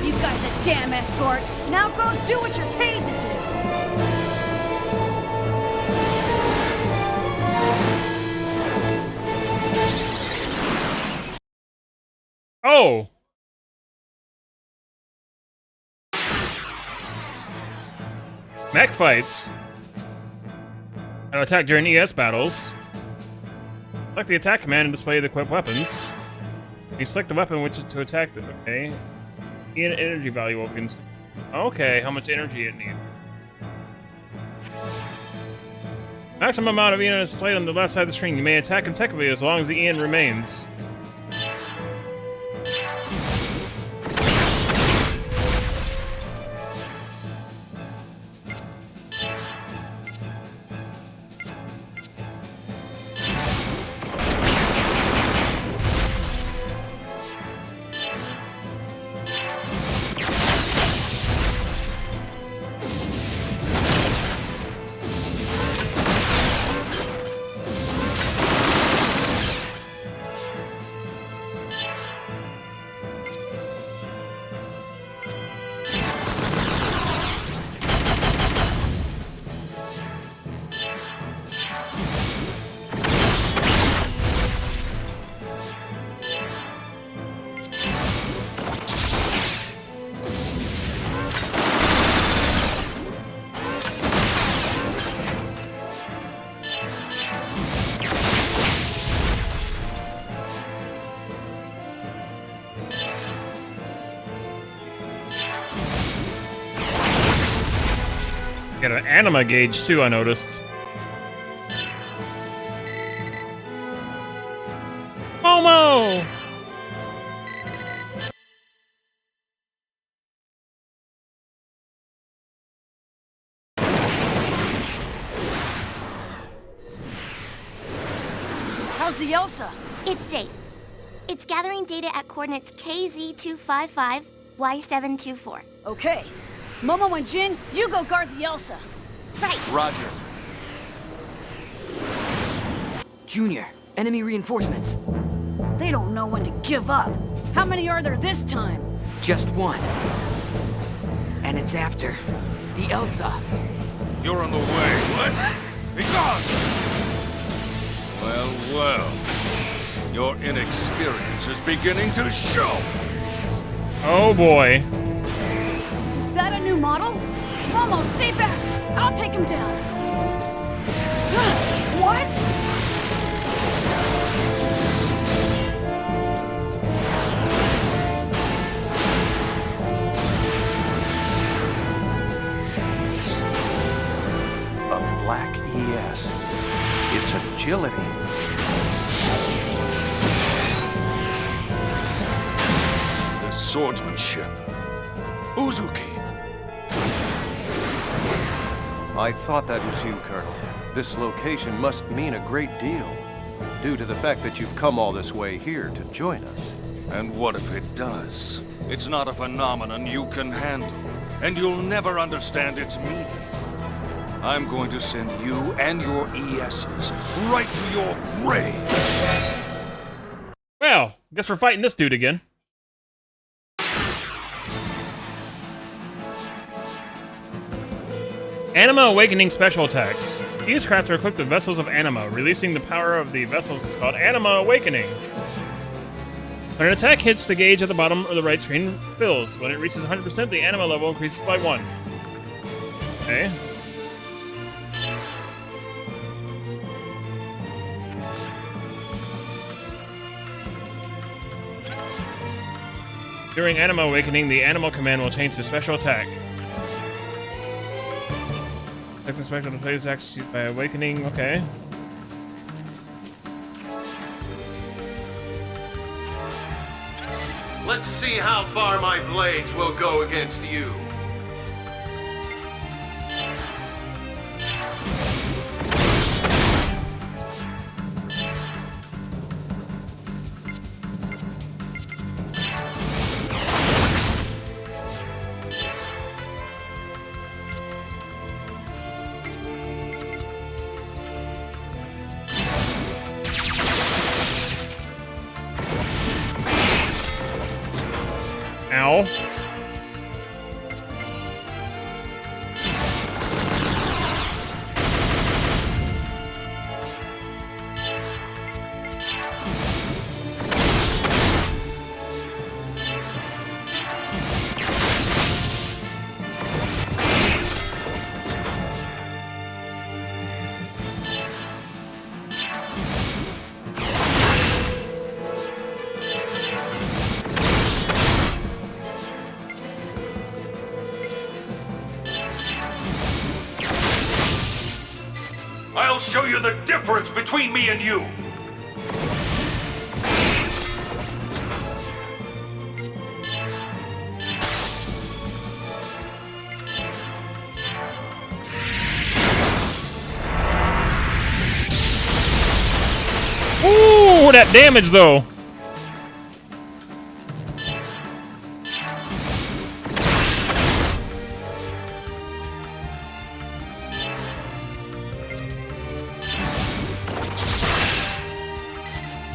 You guys a damn escort. Now go do what you're paid to do. Oh. Mech fights. And attack during ES battles. Select the attack command and display the equipped weapons. You select the weapon which is to attack the... Okay. Energy value opens. Okay, how much energy it needs. Maximum amount of EN is displayed on the left side of the screen. You may attack consecutively as long as the EN remains. Got an anima gauge too, I noticed. Momo! How's the Elsa? It's safe. It's gathering data at coordinates KZ255, Y724. Okay. Momo and Jin, you go guard the Elsa. Right. Roger. Junior, enemy reinforcements. They don't know when to give up. How many are there this time? Just one. And it's after the Elsa. You're on the way, what? Be gone! Well, well. Your inexperience is beginning to show. Oh boy. Is that a new model? Momo, stay back! I'll take him down. What? A black ES. Its agility. swordsmanship. Uzuki. I thought that was you, Colonel. This location must mean a great deal, due to the fact that you've come all this way here to join us. And what if it does? It's not a phenomenon you can handle, and you'll never understand its meaning. I'm going to send you and your ESs right to your grave. Well, guess we're fighting this dude again. Anima Awakening Special Attacks. These crafts are equipped with Vessels of Anima. Releasing the power of the vessels is called Anima Awakening. When an attack hits, the gauge at the bottom of the right screen fills. When it reaches 100%, the Anima level increases by 1. Okay. During Anima Awakening, the Animal command will change to Special Attack. Second special display attacks used by Awakening, okay. Let's see how far my blades will go against you. Ow. I'll show you the difference between me and you! Ooh, that damage though.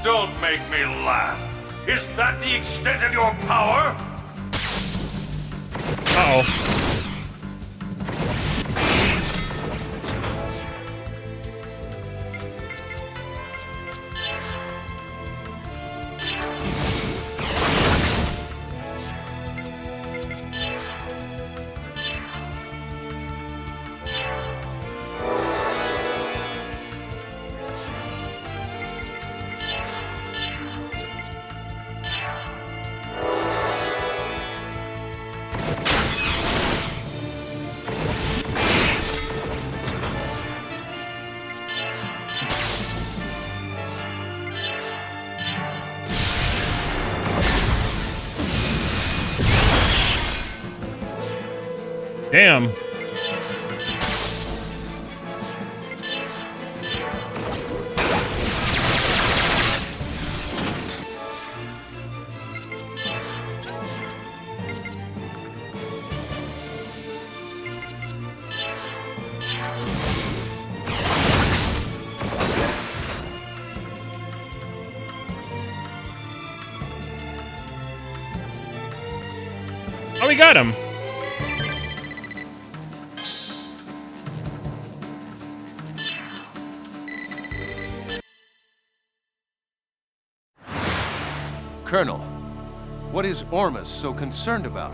Don't make me laugh. Is that the extent of your power? Uh-oh. Damn. Oh, we got him. Colonel, what is Ormus so concerned about?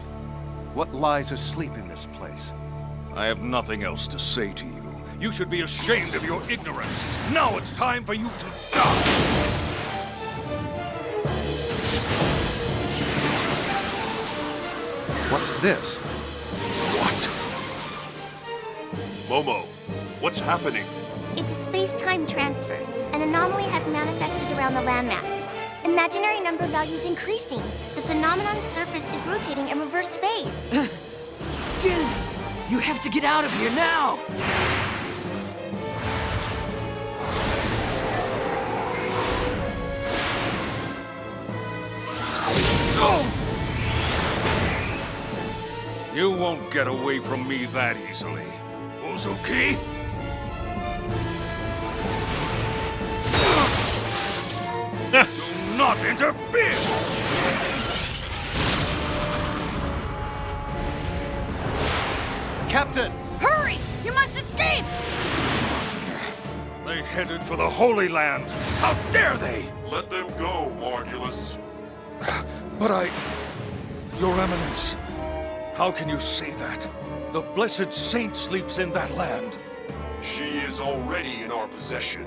What lies asleep in this place? I have nothing else to say to you. You should be ashamed of your ignorance. Now it's time for you to die! What's this? What? Momo, what's happening? It's a space-time transfer. An anomaly has manifested around the landmass. Imaginary number values increasing. The phenomenon's surface is rotating in reverse phase. Jin, you have to get out of here now! You won't get away from me that easily. Uzuki? Do not interfere! Captain! Hurry! You must escape! They headed for the Holy Land. How dare they? Let them go, Margulis. But Your Eminence, how can you say that? The blessed saint sleeps in that land. She is already in our possession.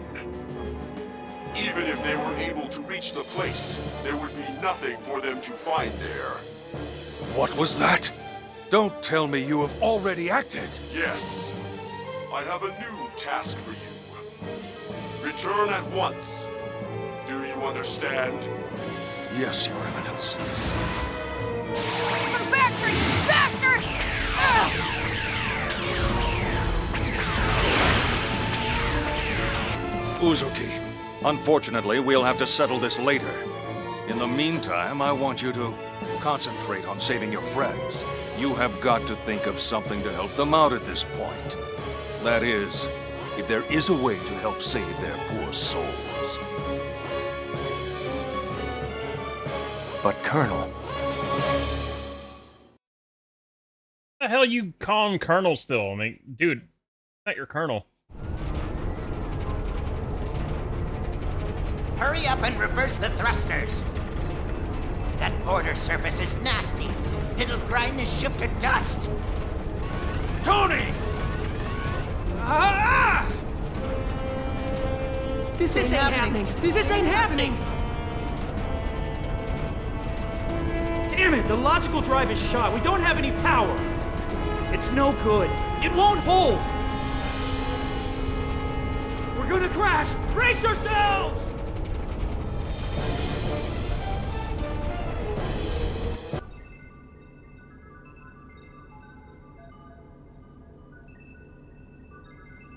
Even if they were able to reach the place, there would be nothing for them to find there. What was that? Don't tell me you have already acted. Yes. I have a new task for you. Return at once. Do you understand? Yes, Your Eminence. Come back here, you bastard! Uzuki, unfortunately, we'll have to settle this later. In the meantime, I want you to concentrate on saving your friends. You have got to think of something to help them out at this point. That is, if there is a way to help save their poor souls. But Colonel... What the hell you call him Colonel still? I mean, dude, not your Colonel. Hurry up and reverse the thrusters. That border surface is nasty. It'll grind the ship to dust. Tony! Ah! This ain't happening. This ain't happening. Damn it, the logical drive is shot. We don't have any power. It's no good. It won't hold. We're gonna crash. Brace yourselves!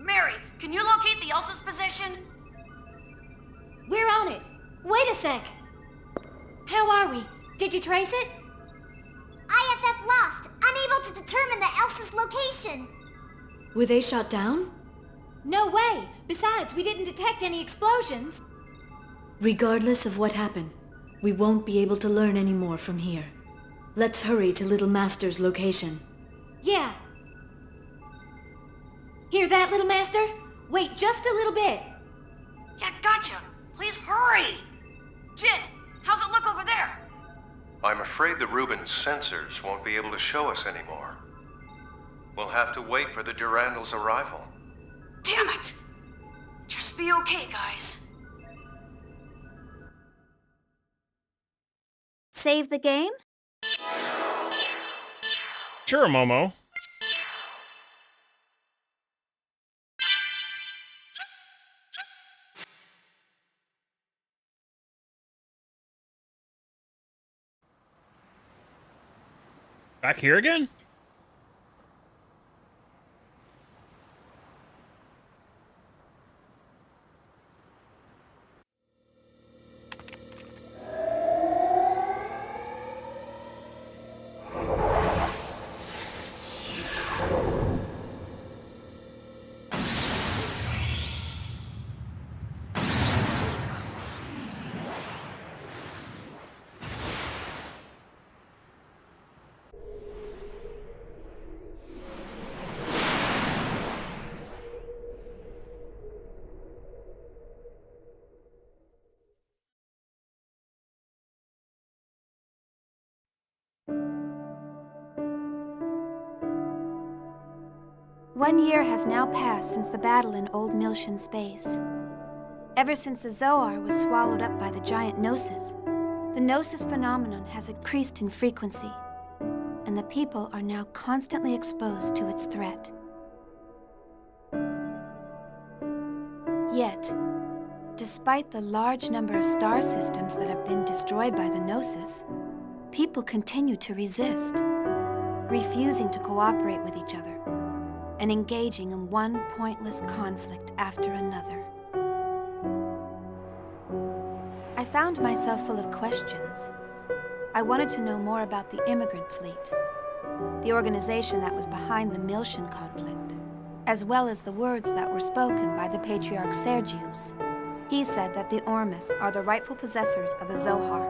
Mary, can you locate the Elsa's position? We're on it. Wait a sec. How are we? Did you trace it? IFF lost, unable to determine the Elsa's location. Were they shot down? No way. Besides, we didn't detect any explosions. Regardless of what happened, we won't be able to learn any more from here. Let's hurry to Little Master's location. Yeah. Hear that, Little Master? Wait just a little bit. Yeah, gotcha. Please hurry. Jin, how's it look over there? I'm afraid the Rubens sensors won't be able to show us anymore. We'll have to wait for the Durandal's arrival. Damn it! Just be okay, guys. Save the game? Sure, Momo. Back here again? One year has now passed since the battle in Old Miltian space. Ever since the Zoar was swallowed up by the giant Gnosis, the Gnosis phenomenon has increased in frequency, and the people are now constantly exposed to its threat. Yet, Despite the large number of star systems that have been destroyed by the Gnosis, people continue to resist, refusing to cooperate with each other, and engaging in one pointless conflict after another. I found myself full of questions. I wanted to know more about the immigrant fleet, the organization that was behind the Miltian conflict, as well as the words that were spoken by the Patriarch Sergius. He said that the Ormus are the rightful possessors of the Zohar.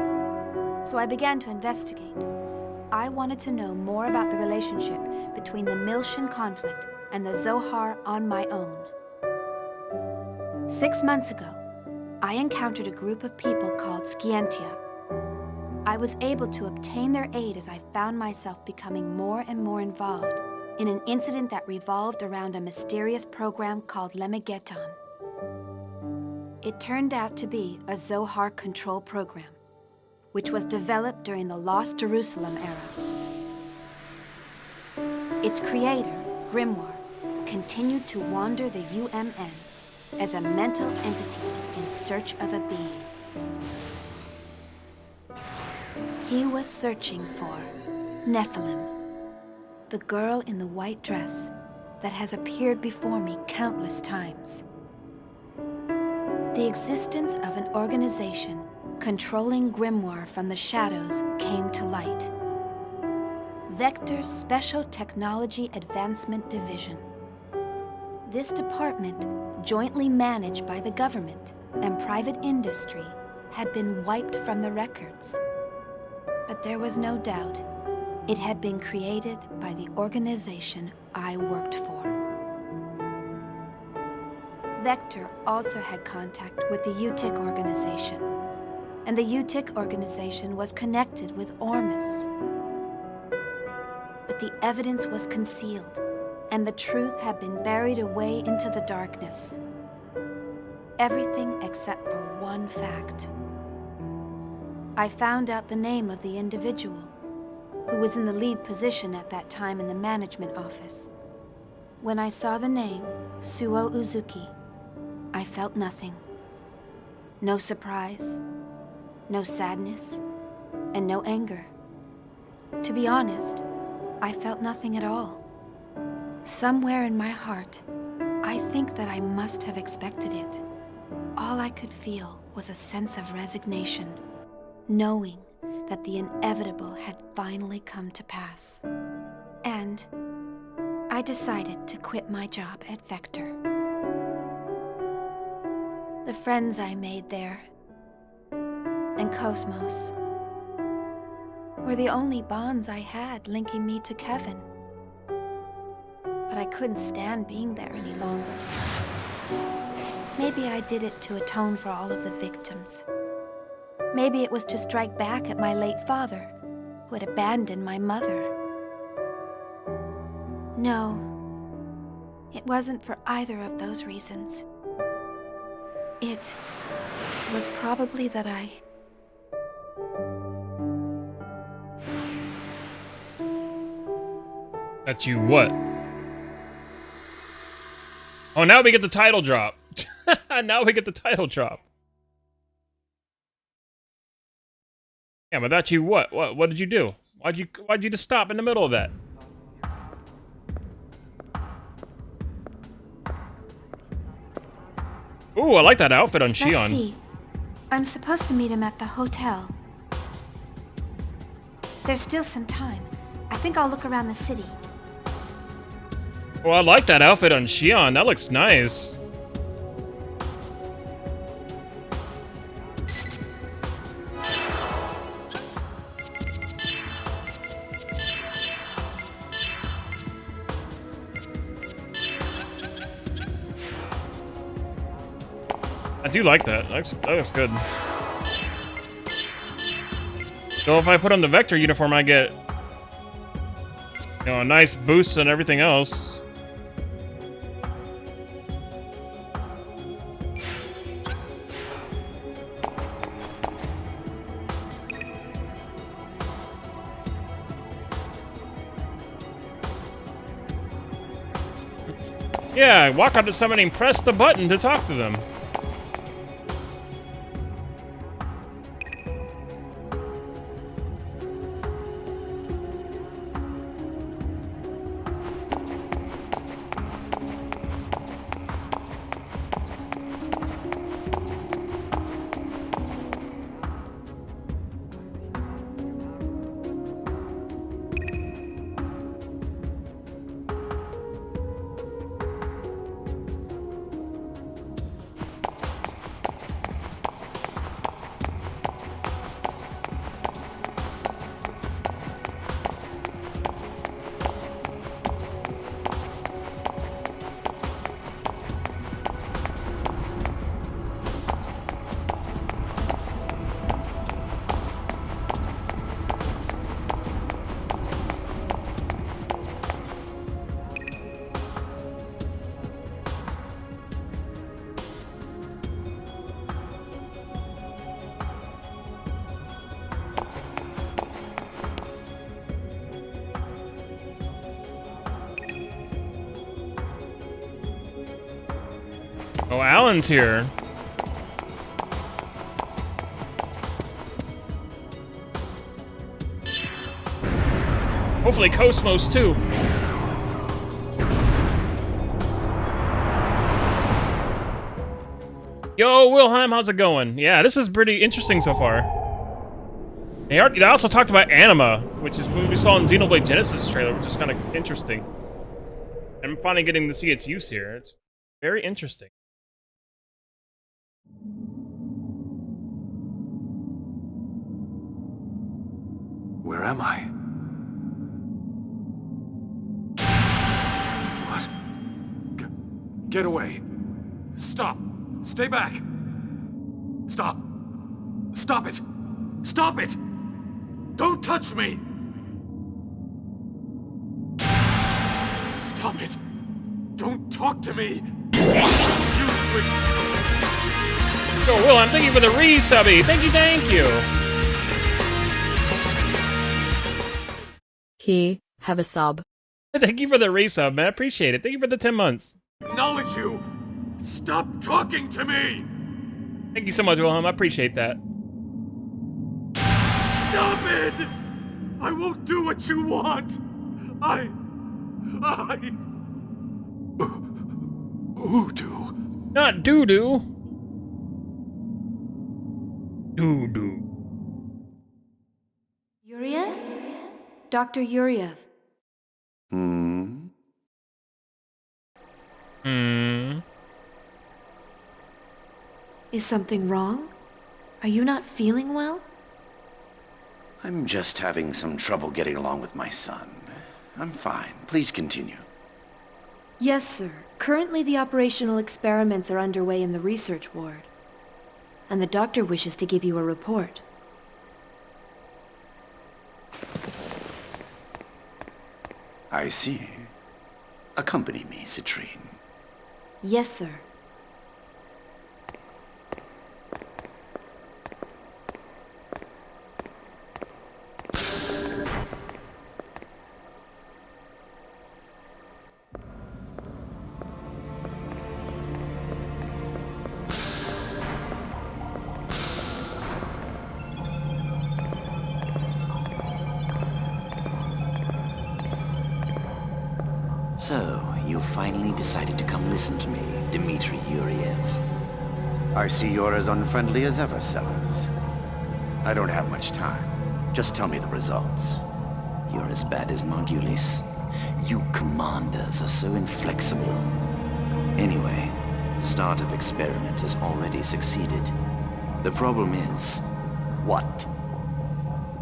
So I began to investigate. I wanted to know more about the relationship between the Miltian conflict and the Zohar on my own. 6 months ago, I encountered a group of people called Scientia. I was able to obtain their aid as I found myself becoming more and more involved in an incident that revolved around a mysterious program called Lemegeton. It turned out to be a Zohar control program, which was developed during the Lost Jerusalem era. Its creator, Grimoire, continued to wander the UMN as a mental entity in search of a being. He was searching for Nephilim, the girl in the white dress that has appeared before me countless times. The existence of an organization controlling Grimoire from the shadows came to light. Vector's Special Technology Advancement Division. This department, jointly managed by the government and private industry, had been wiped from the records. But there was no doubt it had been created by the organization I worked for. Vector also had contact with the UTIC organization, and the UTIC organization was connected with Ormus. But the evidence was concealed, and the truth had been buried away into the darkness. Everything except for one fact. I found out the name of the individual, who was in the lead position at that time in the management office. When I saw the name, Suo Uzuki, I felt nothing. No surprise, no sadness, and no anger. To be honest, I felt nothing at all. Somewhere in my heart, I think that I must have expected it. All I could feel was a sense of resignation, knowing that the inevitable had finally come to pass. And I decided to quit my job at Vector. The friends I made there, and Cosmos, were the only bonds I had linking me to Kevin. But I couldn't stand being there any longer. Maybe I did it to atone for all of the victims. Maybe it was to strike back at my late father, who had abandoned my mother. No, it wasn't for either of those reasons. It was probably that That's you what? Oh, now we get the title drop. Now we get the title drop. Yeah, but that's you what? What did you do? Why'd you just stop in the middle of that? Ooh, I like that outfit on Shion. Let's see. I'm supposed to meet him at the hotel. There's still some time. I think I'll look around the city. Oh, I like that outfit on Shion. That looks nice. I do like that. That looks good. So if I put on the Vector uniform, I get, you know, a nice boost and everything else. Yeah, walk up to somebody and press the button to talk to them. Oh, Alan's here. Hopefully Cosmos too. Yo, Wilhelm, how's it going? Yeah, this is pretty interesting so far. They also talked about Anima, which is what we saw in Xenoblade Genesis trailer, which is kind of interesting. I'm finally getting to see its use here. It's very interesting. Where am I? What? Get away. Stop. Stay back. Stop. Stop it. Stop it. Don't touch me. Stop it. Don't talk to me. Yo, Will, I'm thank you for the resubby. Thank you. He have a sub. Thank you for the resub, man. I appreciate it. Thank you for the 10 months. Acknowledge you. Stop talking to me. Thank you so much, Wilhelm. I appreciate that. Stop it! I won't do what you want. Voodoo. Not doo-doo. Doo-doo. Yuriev? Dr. Yuriev. Is something wrong? Are you not feeling well? I'm just having some trouble getting along with my son. I'm fine. Please continue. Yes, sir. Currently the operational experiments are underway in the research ward. And the doctor wishes to give you a report. I see. Accompany me, Citrine. Yes, sir. So, you finally decided to come listen to me, Dmitri Yuriev. I see you're as unfriendly as ever, Sellers. I don't have much time. Just tell me the results. You're as bad as Margulis. You commanders are so inflexible. Anyway, the startup experiment has already succeeded. The problem is... what?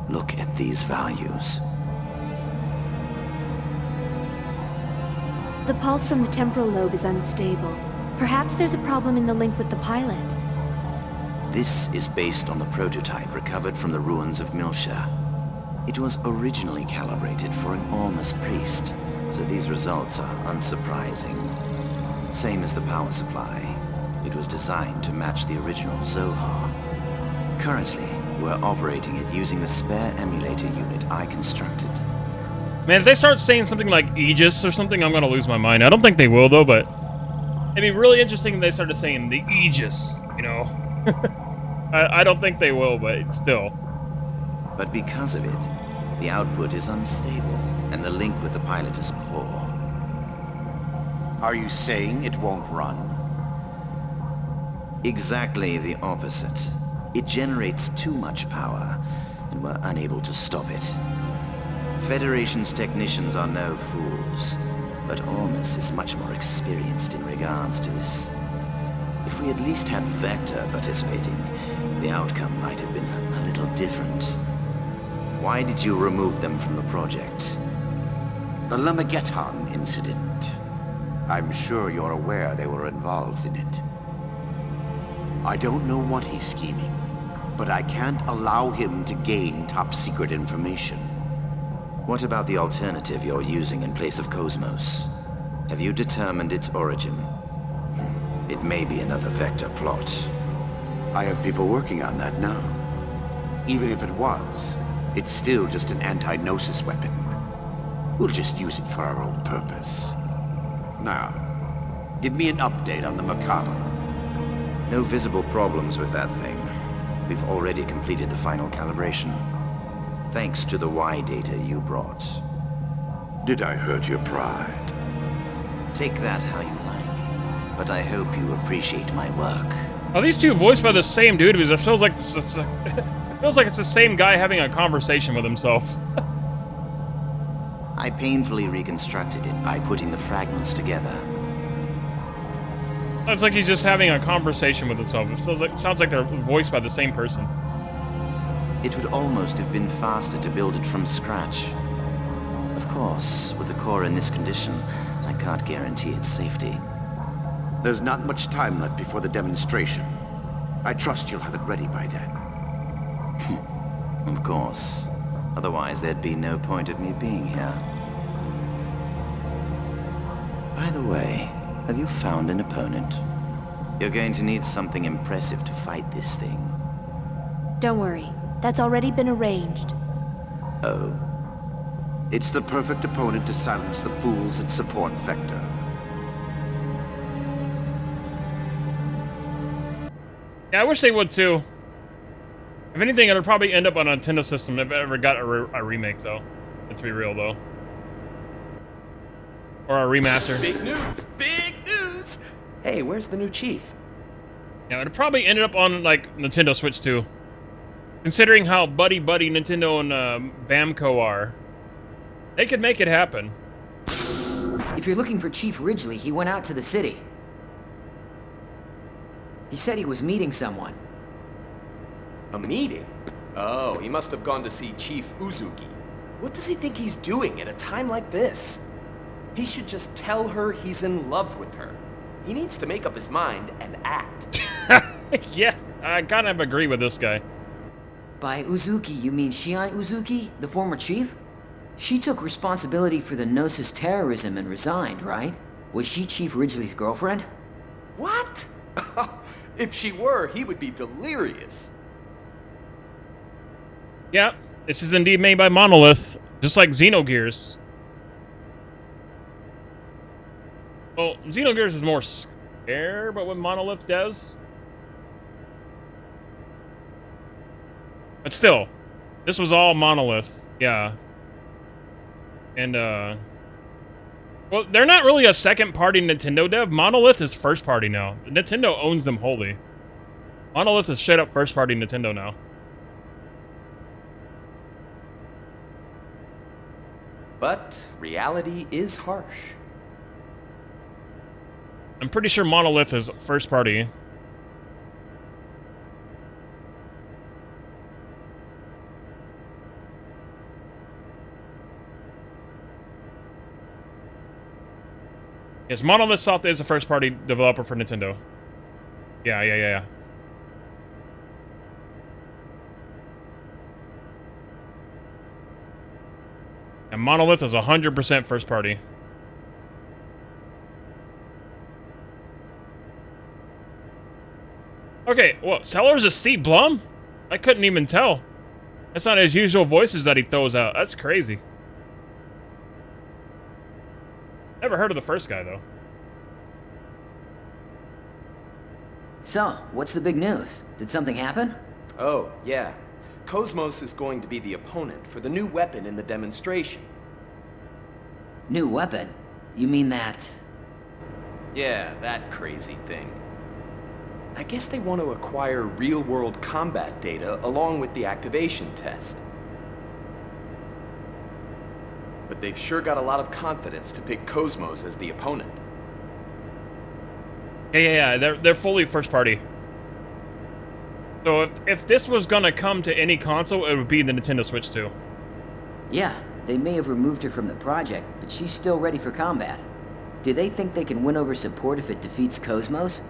Look at these values. The pulse from the temporal lobe is unstable. Perhaps there's a problem in the link with the pilot. This is based on the prototype recovered from the ruins of Milsha. It was originally calibrated for an Ormus priest, so these results are unsurprising. Same as the power supply. It was designed to match the original Zohar. Currently, we're operating it using the spare emulator unit I constructed. Man, if they start saying something like Aegis or something, I'm gonna lose my mind. I don't think they will, though, but it'd be really interesting if they started saying the Aegis, you know? I don't think they will, but still. But because of it, the output is unstable, and the link with the pilot is poor. Are you saying it won't run? Exactly the opposite. It generates too much power, and we're unable to stop it. Federation's technicians are no fools, but Ormus is much more experienced in regards to this. If we at least had Vector participating, the outcome might have been a little different. Why did you remove them from the project? The Lamageddon incident. I'm sure you're aware they were involved in it. I don't know what he's scheming, but I can't allow him to gain top-secret information. What about the alternative you're using in place of Cosmos? Have you determined its origin? It may be another Vector plot. I have people working on that now. Even if it was, it's still just an anti-Gnosis weapon. We'll just use it for our own purpose. Now, give me an update on the Macabre. No visible problems with that thing. We've already completed the final calibration. Thanks to the Y data you brought. Did I hurt your pride? Take that how you like, but I hope you appreciate my work. Are these two voiced by the same dude? Because it feels like it feels like it's the same guy having a conversation with himself. I painfully reconstructed it by putting the fragments together. It's like he's just having a conversation with himself. It sounds like they're voiced by the same person. It would almost have been faster to build it from scratch. Of course, with the core in this condition, I can't guarantee its safety. There's not much time left before the demonstration. I trust you'll have it ready by then. Of course. Otherwise, there'd be no point of me being here. By the way, have you found an opponent? You're going to need something impressive to fight this thing. Don't worry. That's already been arranged. Oh? It's the perfect opponent to silence the fools at support Vector. Yeah, I wish they would too. If anything, it'll probably end up on a Nintendo system if it ever got a remake, though. Let's be real, though. Or a remaster. Big news! Big news! Hey, where's the new chief? Yeah, it probably ended up on, like, Nintendo Switch too. Considering how buddy-buddy Nintendo and Bamco are, they could make it happen. If you're looking for Chief Ridgely, he went out to the city. He said he was meeting someone. A meeting? Oh, he must have gone to see Chief Uzuki. What does he think he's doing at a time like this? He should just tell her he's in love with her. He needs to make up his mind and act. Yeah, I kind of agree with this guy. By Uzuki, you mean Shion Uzuki, the former chief? She took responsibility for the Gnosis terrorism and resigned, right? Was she Chief Ridgely's girlfriend? What? If she were, he would be delirious. Yeah, this is indeed made by Monolith, just like Xenogears. Well, Xenogears is more scare, but what Monolith does. But still, this was all Monolith, yeah. And, well, they're not really a second-party Nintendo dev. Monolith is first-party now. Nintendo owns them wholly. Monolith is straight-up first-party Nintendo now. But reality is harsh. I'm pretty sure Monolith is first-party. Yes, Monolith Soft is a first-party developer for Nintendo. Yeah. And Monolith is 100% first-party. Okay, well, Sellers is Steve Blum? I couldn't even tell. That's not his usual voices that he throws out. That's crazy. Never heard of the first guy, though. So, what's the big news? Did something happen? Oh, yeah. Cosmos is going to be the opponent for the new weapon in the demonstration. New weapon? You mean that... Yeah, that crazy thing. I guess they want to acquire real-world combat data along with the activation test. But they've sure got a lot of confidence to pick Cosmos as the opponent. Yeah, they're fully first party. So if this was gonna come to any console, it would be the Nintendo Switch 2. Yeah, they may have removed her from the project, but she's still ready for combat. Do they think they can win over support if it defeats Cosmos?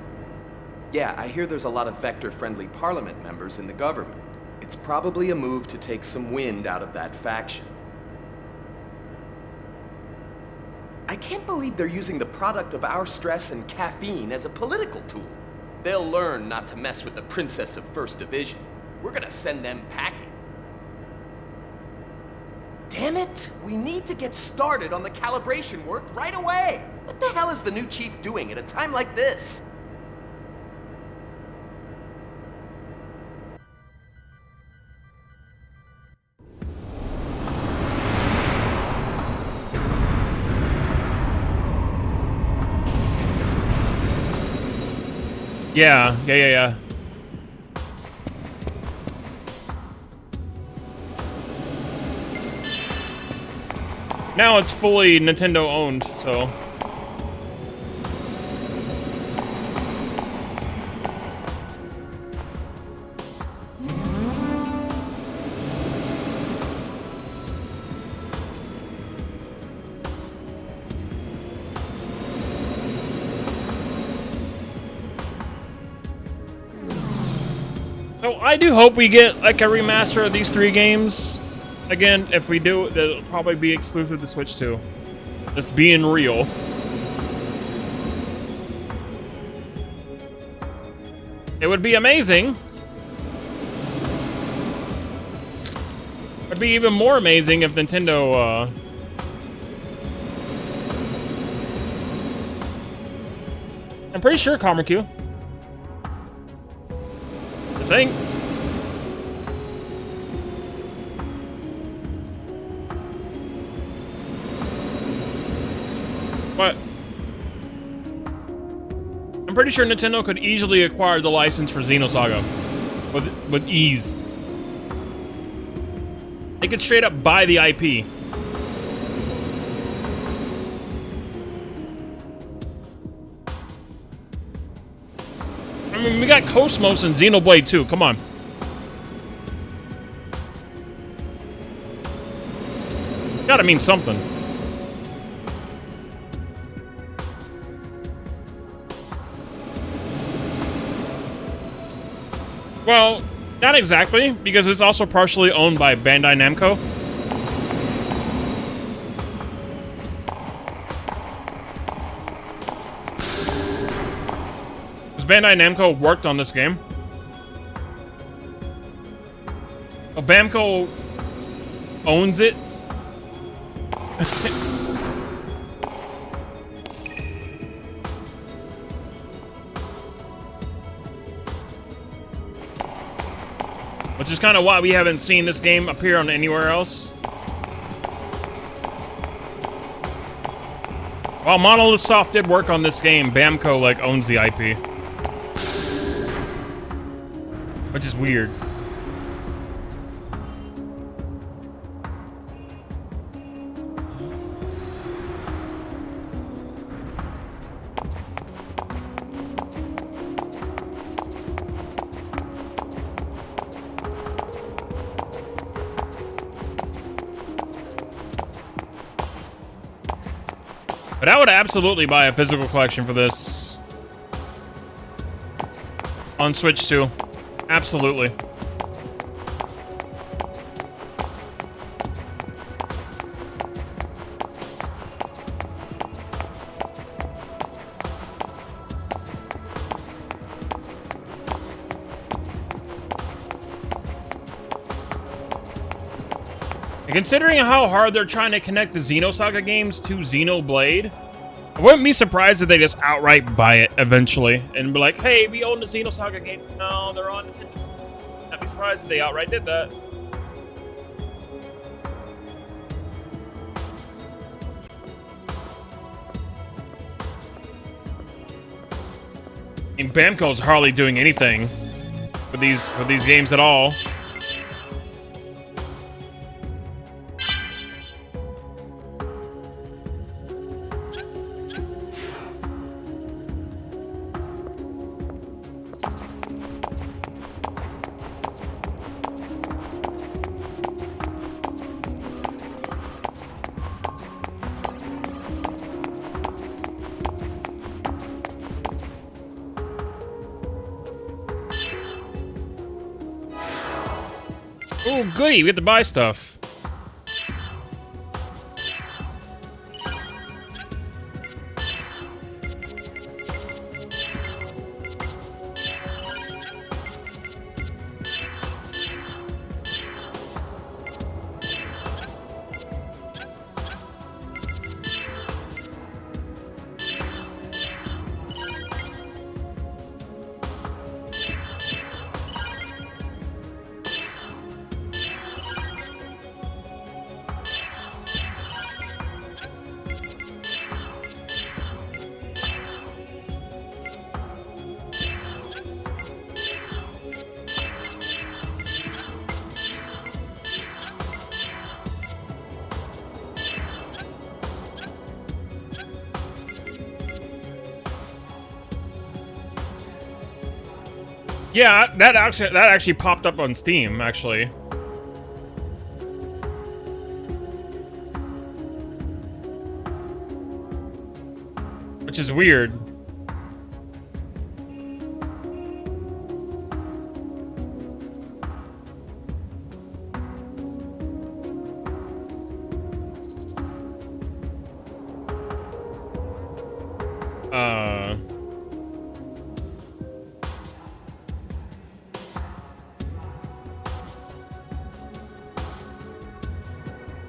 Yeah, I hear there's a lot of Vector-friendly Parliament members in the government. It's probably a move to take some wind out of that faction. I can't believe they're using the product of our stress and caffeine as a political tool. They'll learn not to mess with the Princess of 1st Division. We're gonna send them packing. Damn it! We need to get started on the calibration work right away! What the hell is the new chief doing at a time like this? Yeah. Now it's fully Nintendo owned, so. So I do hope we get like a remaster of these 3 games. Again, if we do, it'll probably be exclusive to Switch 2. Just being real. It would be amazing. It'd be even more amazing if Nintendo, I'm pretty sure Karmaku. I think. But I'm pretty sure Nintendo could easily acquire the license for Xenosaga with ease. They could straight up buy the IP. I mean, we got Cosmos and Xenoblade too. Come on. Gotta mean something. Well, not exactly, because it's also partially owned by Bandai Namco. Bandai Namco worked on this game. Well, Bamco owns it. Which is kind of why we haven't seen this game appear on anywhere else. While Monolith Soft did work on this game, Bamco like owns the IP. Which is weird. But I would absolutely buy a physical collection for this on Switch 2. Absolutely. And considering how hard they're trying to connect the Xenosaga games to Xenoblade, I wouldn't be surprised if they just outright buy it eventually and be like, hey, we own the Xenosaga game. No, they're on Nintendo. I'd be surprised if they outright did that. I mean, Bamco's hardly doing anything with these games at all. Oh, goody, we get to buy stuff. Yeah, that actually popped up on Steam, actually. Which is weird.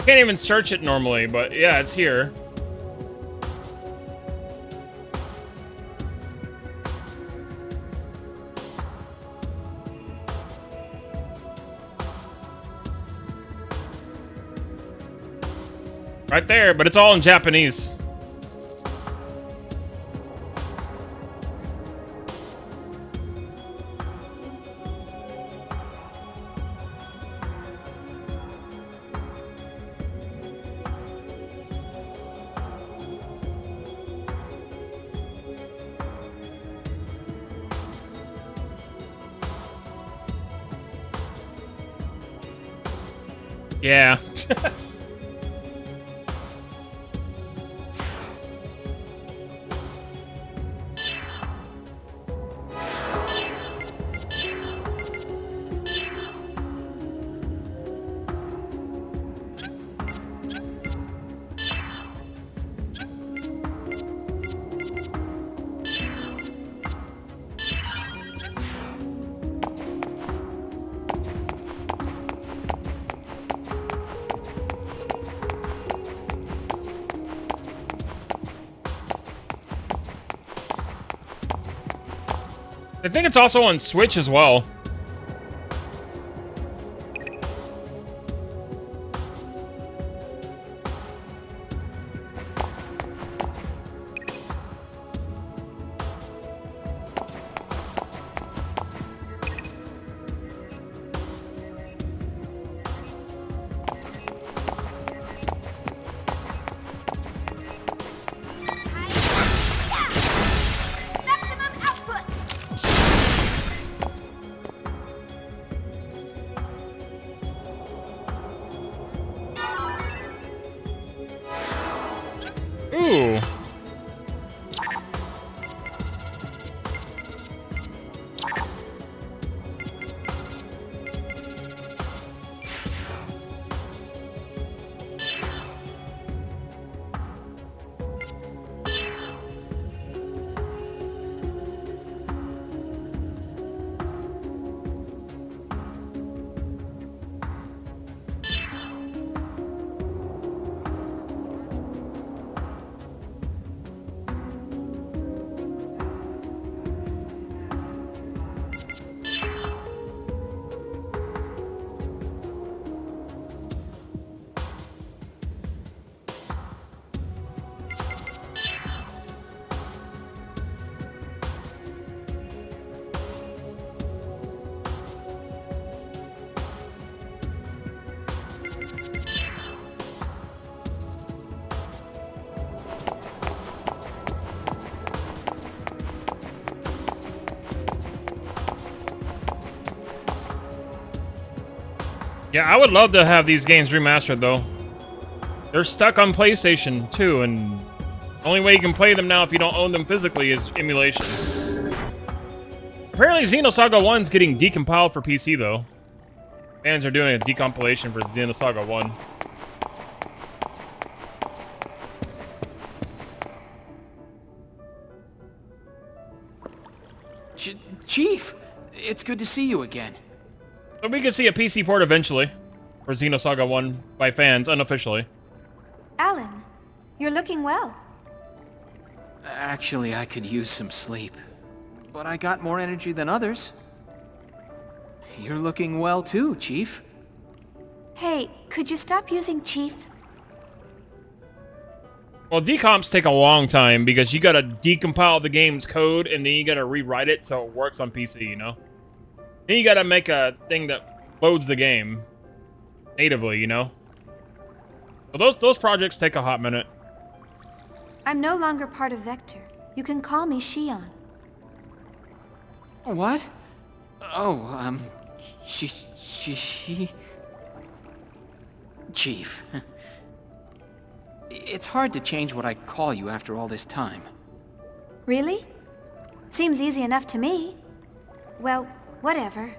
Can't even search it normally, but yeah, it's here. Right there, but it's all in Japanese. Yeah. I think it's also on Switch as well. Ooh. Yeah, I would love to have these games remastered, though. They're stuck on PlayStation 2, and the only way you can play them now if you don't own them physically is emulation. Apparently, Xenosaga 1's getting decompiled for PC, though. Fans are doing a decompilation for Xenosaga 1. Chief, it's good to see you again. So we could see a PC port eventually for Xenosaga 1 by fans, unofficially. Alan, you're looking well. Actually, I could use some sleep. But I got more energy than others. You're looking well too, Chief. Hey, could you stop using Chief? Well, decomps take a long time because you gotta decompile the game's code and then you gotta rewrite it so it works on PC, you know? Then you gotta make a thing that loads the game natively, you know? So those projects take a hot minute. I'm no longer part of Vector. You can call me Shion. What? Oh, she... Chief. It's hard to change what I call you after all this time. Really? Seems easy enough to me. Well, whatever.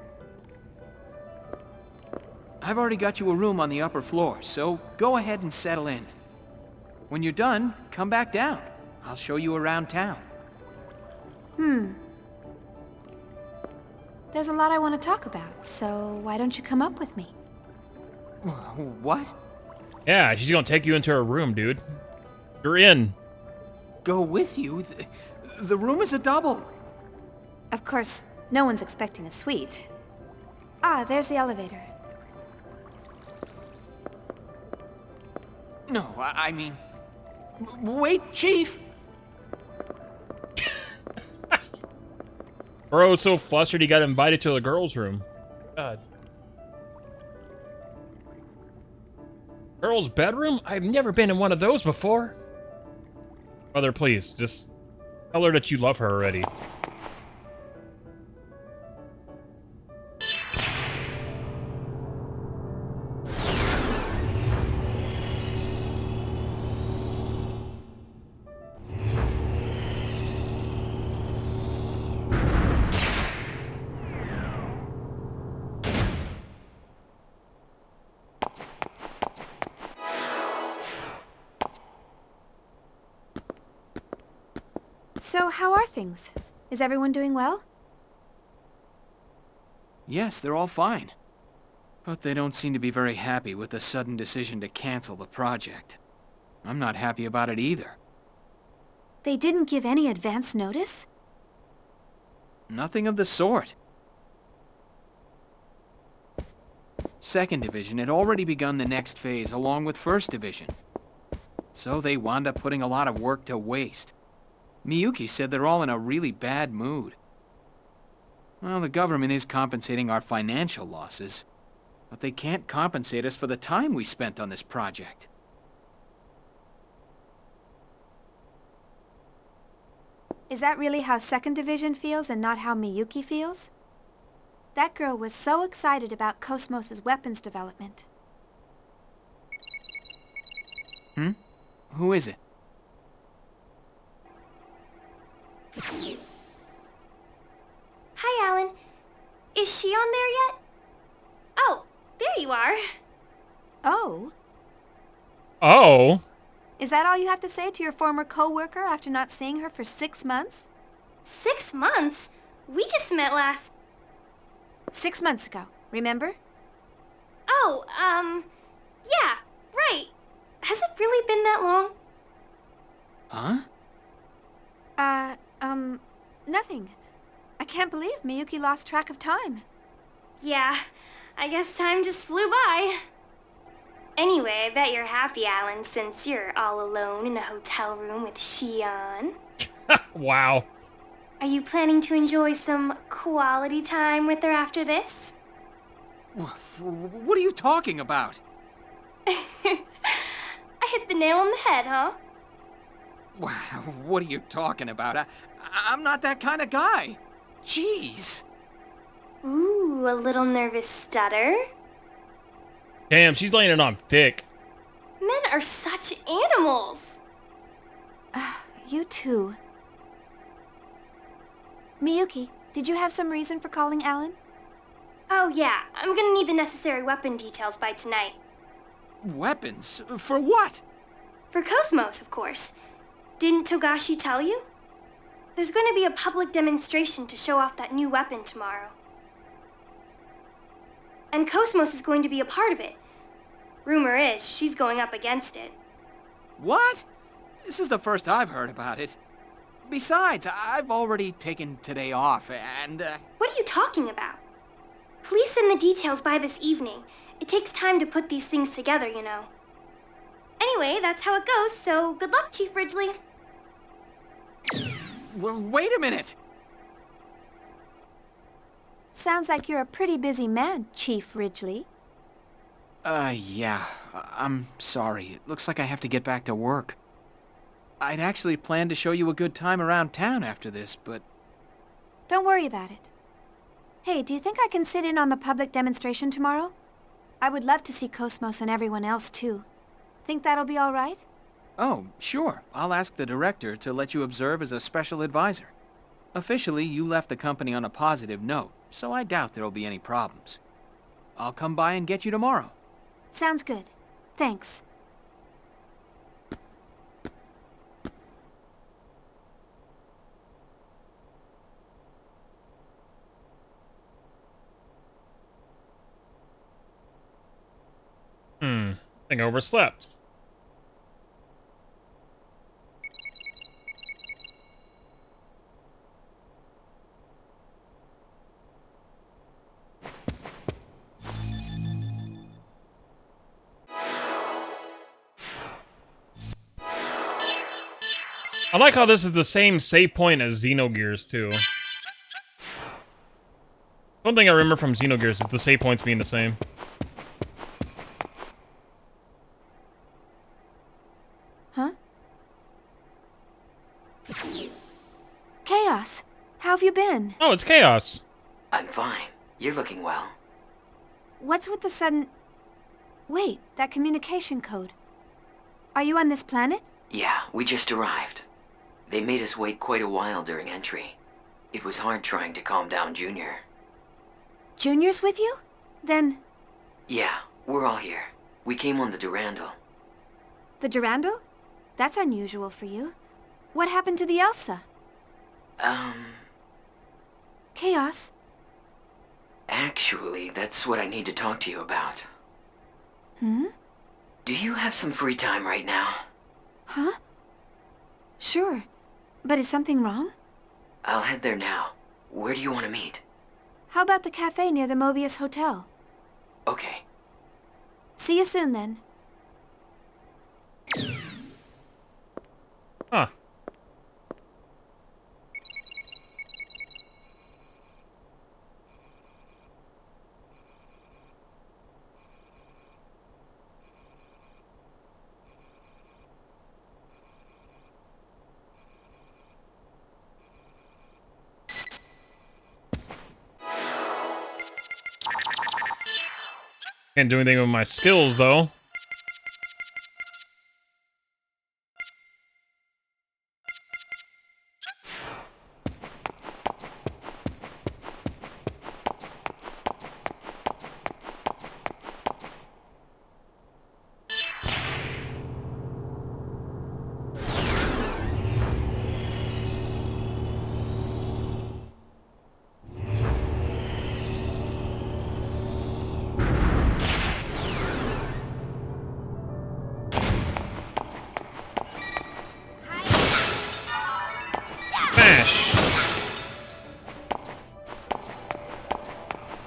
I've already got you a room on the upper floor, so go ahead and settle in. When you're done, come back down. I'll show you around town. There's a lot I want to talk about, so why don't you come up with me? What? Yeah, she's gonna take you into her room, dude. You're in. Go with you? The room is a double. Of course, no one's expecting a suite. Ah, there's the elevator. No, I mean... Wait, Chief! Bro was so flustered he got invited to the girls' room. God. Girls' bedroom? I've never been in one of those before. Brother, please, just tell her that you love her already. So, how are things? Is everyone doing well? Yes, they're all fine. But they don't seem to be very happy with the sudden decision to cancel the project. I'm not happy about it either. They didn't give any advance notice? Nothing of the sort. Second Division had already begun the next phase along with First Division. So they wound up putting a lot of work to waste. Miyuki said they're all in a really bad mood. Well, the government is compensating our financial losses, but they can't compensate us for the time we spent on this project. Is that really how Second Division feels and not how Miyuki feels? That girl was so excited about Cosmos' weapons development. Who is it? Hi, Alan. Is she on there yet? Oh, there you are. Oh? Oh? Is that all you have to say to your former co-worker after not seeing her for 6 months? 6 months? We just met last... 6 months ago, remember? Oh, yeah, right. Has it really been that long? Huh? Nothing. I can't believe Miyuki lost track of time. Yeah, I guess time just flew by. Anyway, I bet you're happy, Alan, since you're all alone in a hotel room with Xian. Wow. Are you planning to enjoy some quality time with her after this? What are you talking about? I hit the nail on the head, huh? What are you talking about? I'm not that kind of guy. Jeez. Ooh, a little nervous stutter. Damn, she's laying it on thick. Men are such animals. You too. Miyuki, did you have some reason for calling Alan? Oh yeah, I'm gonna need the necessary weapon details by tonight. Weapons? For what? For Cosmos, of course. Didn't Togashi tell you? There's going to be a public demonstration to show off that new weapon tomorrow. And Cosmos is going to be a part of it. Rumor is she's going up against it. What? This is the first I've heard about it. Besides, I've already taken today off, and... What are you talking about? Please send the details by this evening. It takes time to put these things together, you know. Anyway, that's how it goes, so good luck, Chief Ridgely. Well, wait a minute! Sounds like you're a pretty busy man, Chief Ridgely. Yeah. I'm sorry. It looks like I have to get back to work. I'd actually planned to show you a good time around town after this, but... Don't worry about it. Hey, do you think I can sit in on the public demonstration tomorrow? I would love to see Cosmos and everyone else, too. Think that'll be all right? Oh, sure. I'll ask the director to let you observe as a special advisor. Officially, you left the company on a positive note, so I doubt there'll be any problems. I'll come by and get you tomorrow. Sounds good. Thanks. I think I overslept. I like how this is the same save point as Xenogears, too. One thing I remember from Xenogears is the save points being the same. Huh? Chaos, how have you been? Oh, it's Chaos. I'm fine. You're looking well. What's with the sudden... Wait, that communication code. Are you on this planet? Yeah, we just arrived. They made us wait quite a while during entry. It was hard trying to calm down Junior. Junior's with you? Then... Yeah, we're all here. We came on the Durandal. The Durandal? That's unusual for you. What happened to the Elsa? Chaos? Actually, that's what I need to talk to you about. Hmm? Do you have some free time right now? Huh? Sure. But is something wrong? I'll head there now. Where do you want to meet? How about the cafe near the Mobius Hotel? Okay. See you soon, then. Huh. Can't do anything with my skills, though.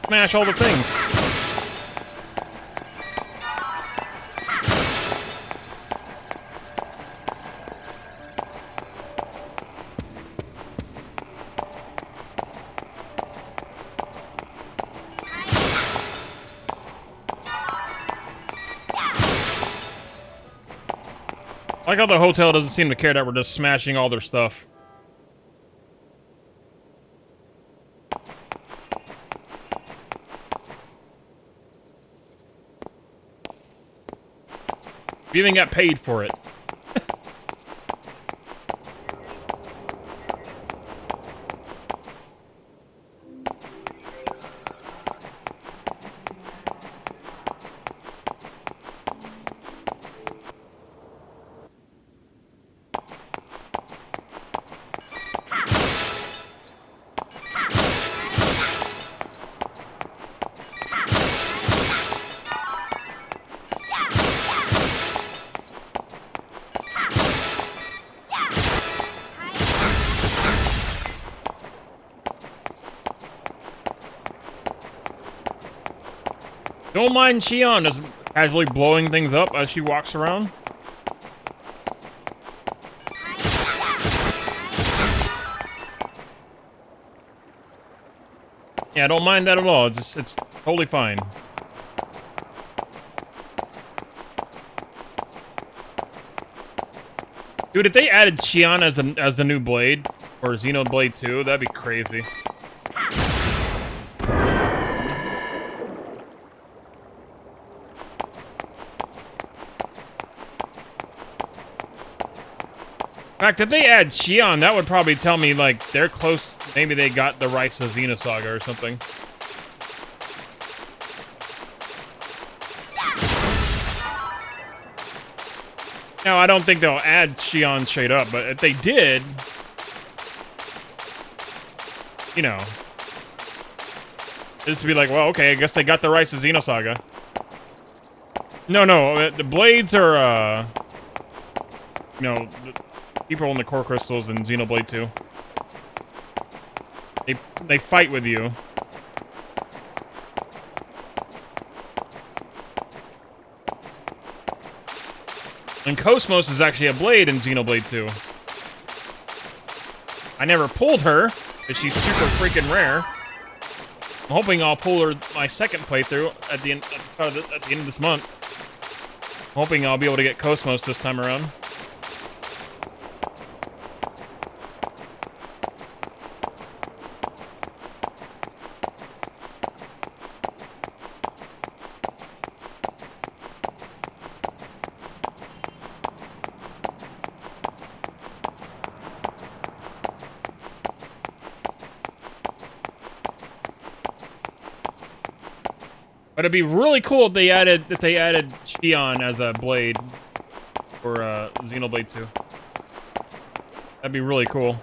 Smash all the things. I like how the hotel doesn't seem to care that we're just smashing all their stuff. We even got paid for it. Don't mind Xion just casually blowing things up as she walks around. Yeah, I don't mind that at all. It's totally fine. Dude, if they added Xion as the new Blade, or Xenoblade 2, that'd be crazy. fact, if they add Shion, that would probably tell me, like, they're close. Maybe they got the rights to Xenosaga or something. No, I don't think they'll add Shion straight up, but if they did, you know, it'd be like, well, okay, I guess they got the rights to Xenosaga. No, the blades are, you know, people in the core crystals in Xenoblade 2. They fight with you. And Cosmos is actually a blade in Xenoblade 2. I never pulled her, because she's super freaking rare. I'm hoping I'll pull her my second playthrough at the end of this month. I'm hoping I'll be able to get Cosmos this time around. But it'd be really cool if they added Shion as a blade for Xenoblade 2. That'd be really cool.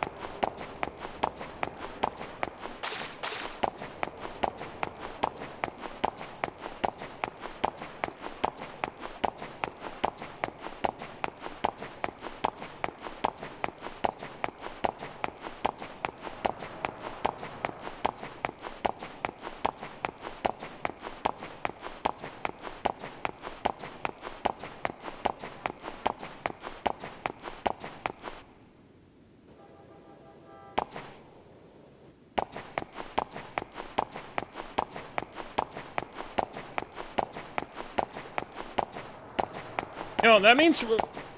You know, that means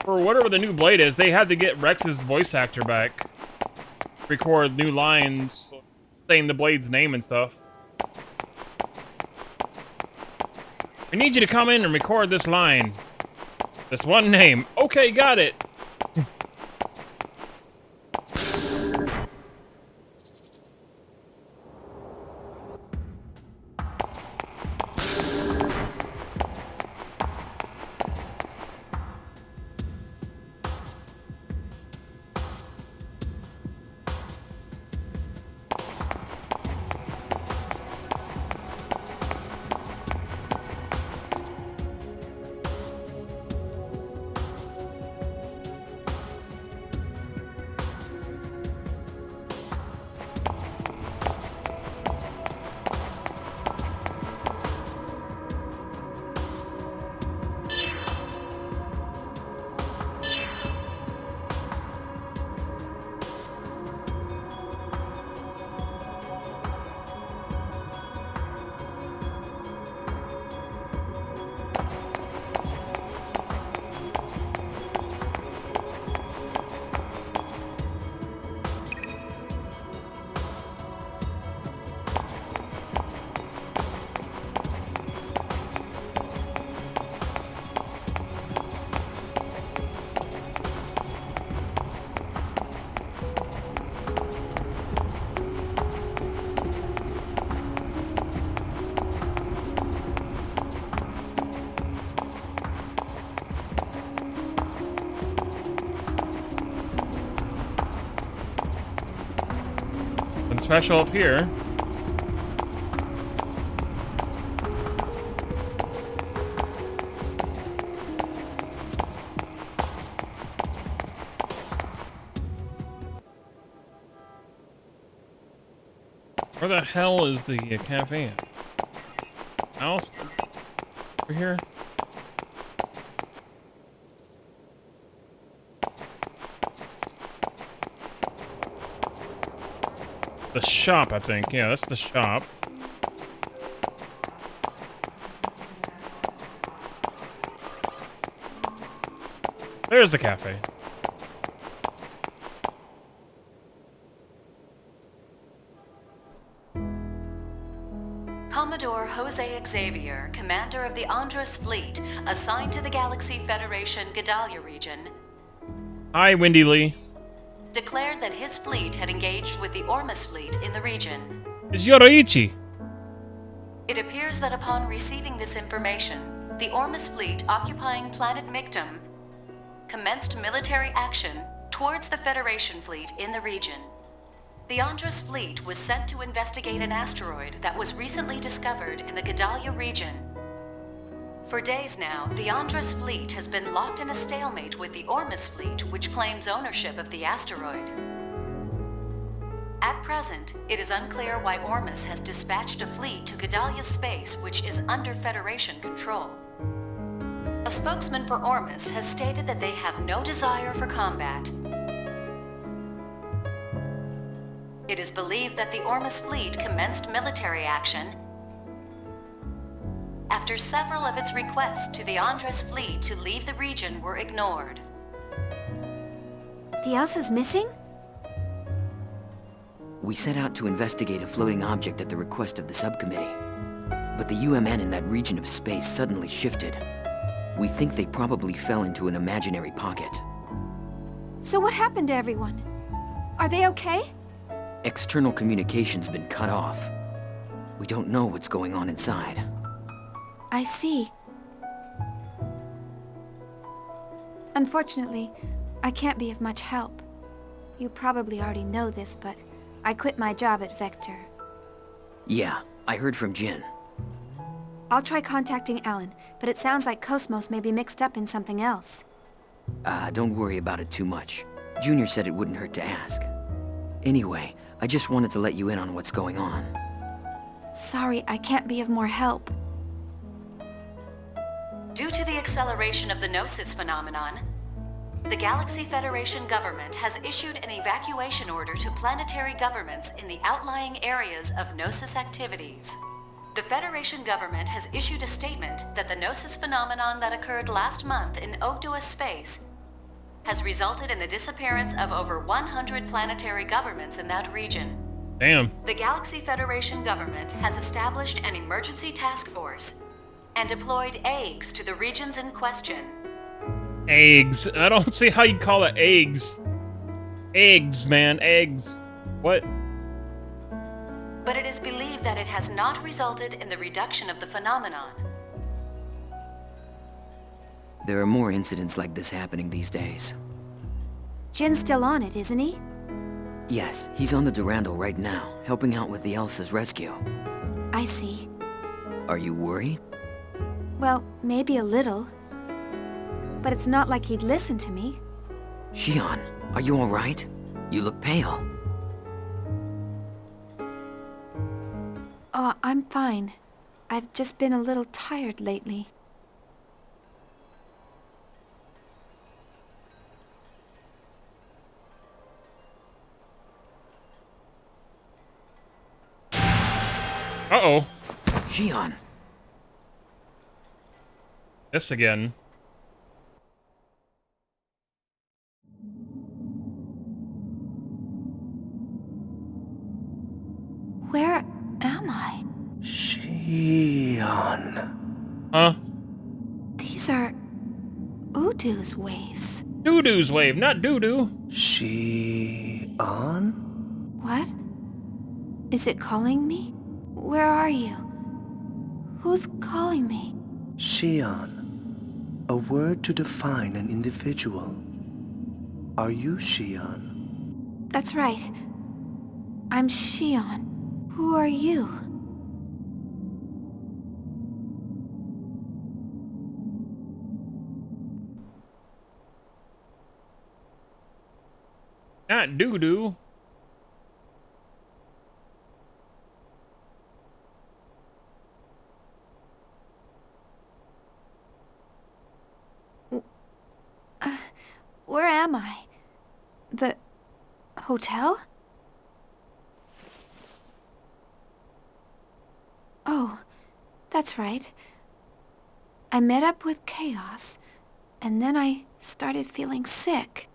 for whatever the new blade is, they had to get Rex's voice actor back. Record new lines saying the blade's name and stuff. We need you to come in and record this line. This one name. Okay, got it. Special up here. Where the hell is the cafe? House? Over here? The shop, I think. Yeah, that's the shop. There's the cafe. Commodore Jose Xavier, commander of the Andros fleet, assigned to the Galaxy Federation Gedalia region. Hi, Wendy Lee. declared that his fleet had engaged with the Ormus fleet in the region. It's Yoruichi. It appears that upon receiving this information, the Ormus fleet occupying planet Mictum commenced military action towards the Federation fleet in the region. The Andros fleet was sent to investigate an asteroid that was recently discovered in the Gedalia region. For days now, the Andros fleet has been locked in a stalemate with the Ormus fleet, which claims ownership of the asteroid. At present, it is unclear why Ormus has dispatched a fleet to Gedalia space, which is under Federation control. A spokesman for Ormus has stated that they have no desire for combat. It is believed that the Ormus fleet commenced military action after several of its requests to the Andros fleet to leave the region were ignored. The Elsa's missing? We set out to investigate a floating object at the request of the subcommittee. But the UMN in that region of space suddenly shifted. We think they probably fell into an imaginary pocket. So what happened to everyone? Are they okay? External communication's been cut off. We don't know what's going on inside. I see. Unfortunately, I can't be of much help. You probably already know this, but I quit my job at Vector. Yeah, I heard from Jin. I'll try contacting Alan, but it sounds like Cosmos may be mixed up in something else. Don't worry about it too much. Junior said it wouldn't hurt to ask. Anyway, I just wanted to let you in on what's going on. Sorry, I can't be of more help. Due to the acceleration of the Gnosis phenomenon, the Galaxy Federation government has issued an evacuation order to planetary governments in the outlying areas of Gnosis activities. The Federation government has issued a statement that the Gnosis phenomenon that occurred last month in Ogdoa space has resulted in the disappearance of over 100 planetary governments in that region. Damn. The Galaxy Federation government has established an emergency task force and deployed eggs to the regions in question. Eggs. I don't see how you call it eggs. Eggs, man. Eggs. What? But it is believed that it has not resulted in the reduction of the phenomenon. There are more incidents like this happening these days. Jin's still on it, isn't he? Yes, he's on the Durandal right now, helping out with the Elsa's rescue. I see. Are you worried? Well, maybe a little. But it's not like he'd listen to me. Xion, are you alright? You look pale. Oh, I'm fine. I've just been a little tired lately. Uh-oh. Xion. This again. Where am I? Xion. Huh? These are Udu's waves. Doo-doo's wave, not doo-doo. Xion? What? Is it calling me? Where are you? Who's calling me? Xion. A word to define an individual. Are you Xion? That's right. I'm Xion. Who are you? Not doo-doo. Where am I? The hotel? Oh, that's right. I met up with Chaos, and then I started feeling sick.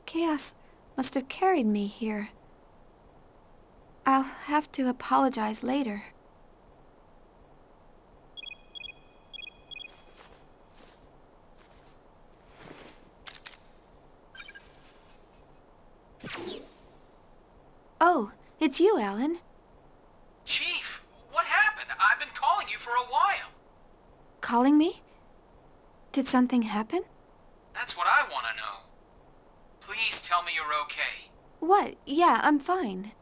Chaos must have carried me here. I'll have to apologize later. Oh, it's you, Alan. Chief, what happened? I've been calling you for a while. Calling me? Did something happen? That's what I want to know. Please tell me you're okay. What? Yeah, I'm fine.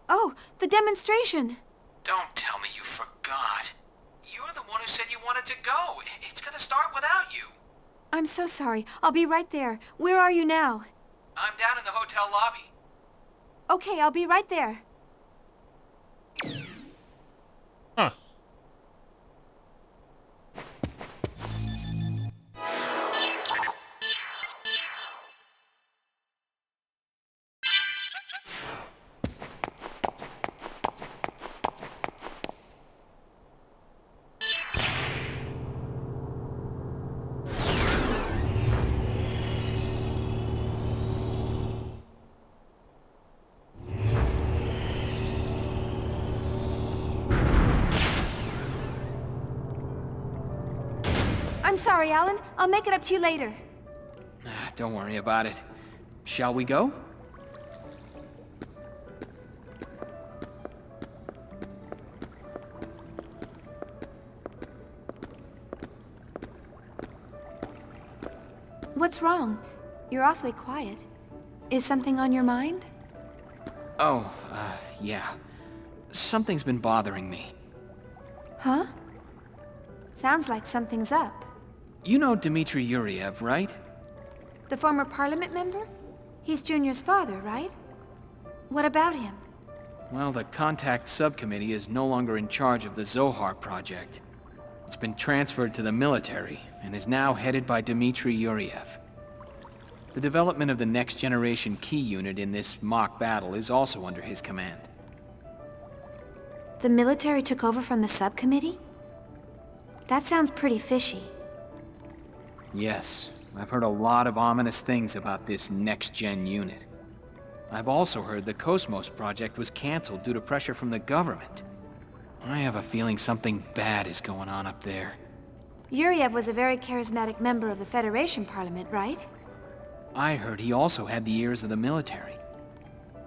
Oh, the demonstration! Don't tell me you forgot. You're the one who said you wanted to go. It's gonna start without you. I'm so sorry. I'll be right there. Where are you now? I'm down in the hotel lobby. Okay, I'll be right there. Huh. I'm sorry, Alan. I'll make it up to you later. Don't worry about it. Shall we go? What's wrong? You're awfully quiet. Is something on your mind? Oh, yeah. Something's been bothering me. Huh? Sounds like something's up. You know Dmitry Yuriev, right? The former parliament member? He's Junior's father, right? What about him? Well, the Contact Subcommittee is no longer in charge of the Zohar project. It's been transferred to the military, and is now headed by Dmitry Yuriev. The development of the next-generation key unit in this mock battle is also under his command. The military took over from the subcommittee? That sounds pretty fishy. Yes, I've heard a lot of ominous things about this next-gen unit. I've also heard the Cosmos project was canceled due to pressure from the government. I have a feeling something bad is going on up there. Yuriev was a very charismatic member of the Federation Parliament, right? I heard he also had the ears of the military.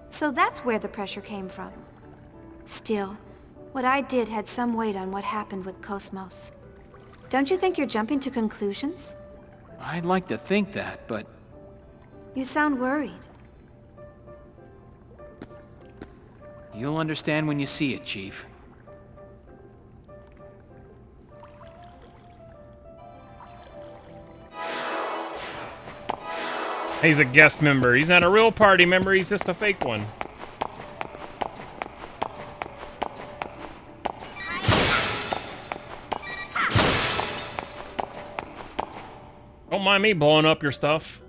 So that's where the pressure came from. Still, what I did had some weight on what happened with Cosmos. Don't you think you're jumping to conclusions? I'd like to think that, but... You sound worried. You'll understand when you see it, Chief. He's a guest member. He's not a real party member. He's just a fake one. Don't mind me blowing up your stuff.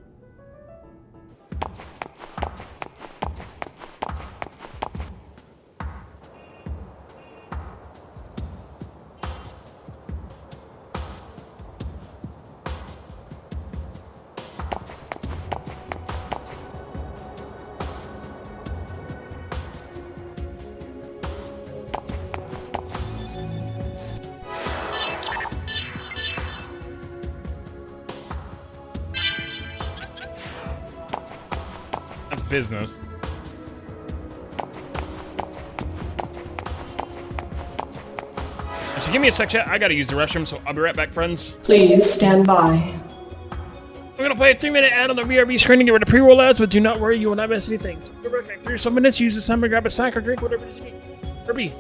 Business. So give me a sec, chat. I gotta use the restroom, so I'll be right back, friends. Please stand by. I'm gonna play a 3-minute ad on the VRB screen to get rid of pre-roll ads, but do not worry, you will not miss anything. So go back 3 or so minutes, use this time to grab a snack or drink, whatever it is you need. Herbie.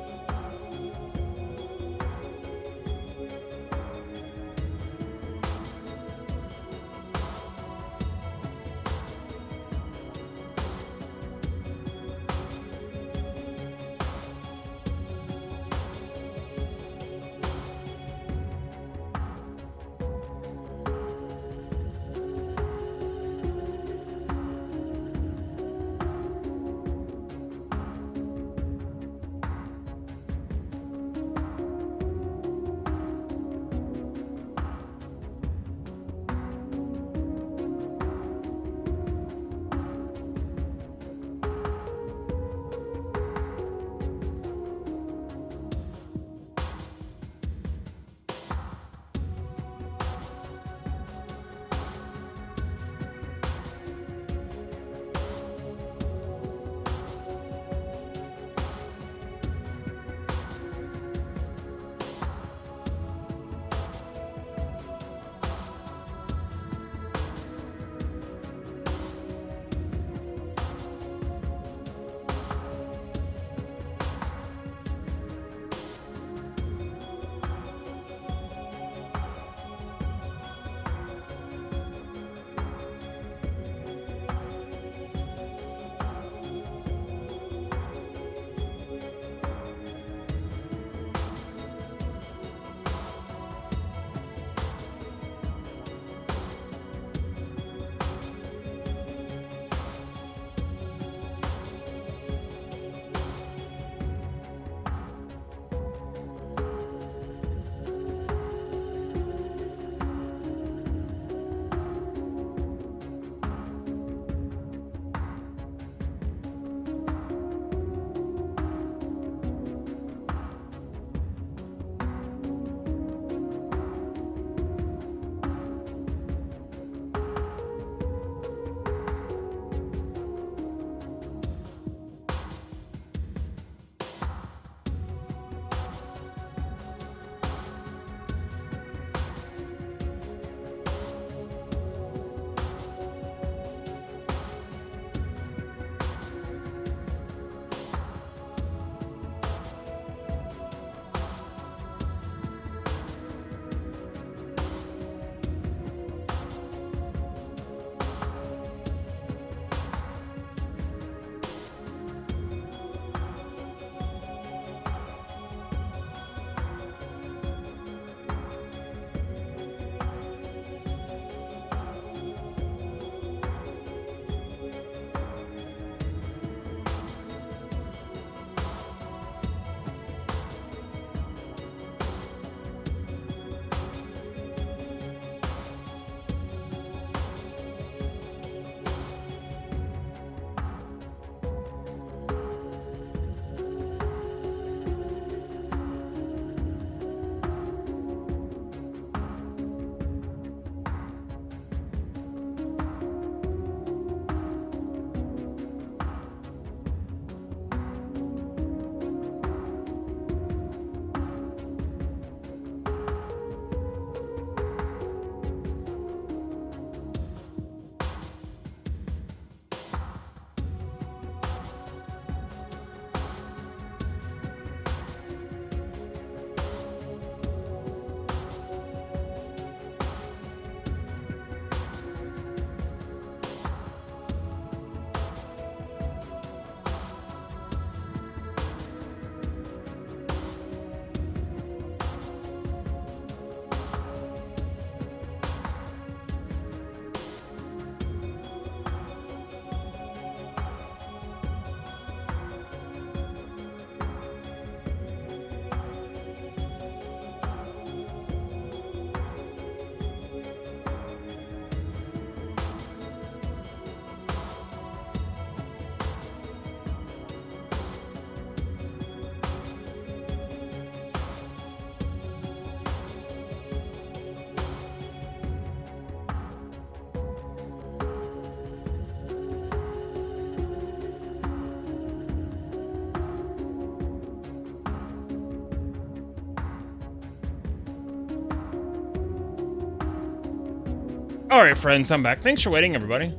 Alright, friends, I'm back. Thanks for waiting, everybody.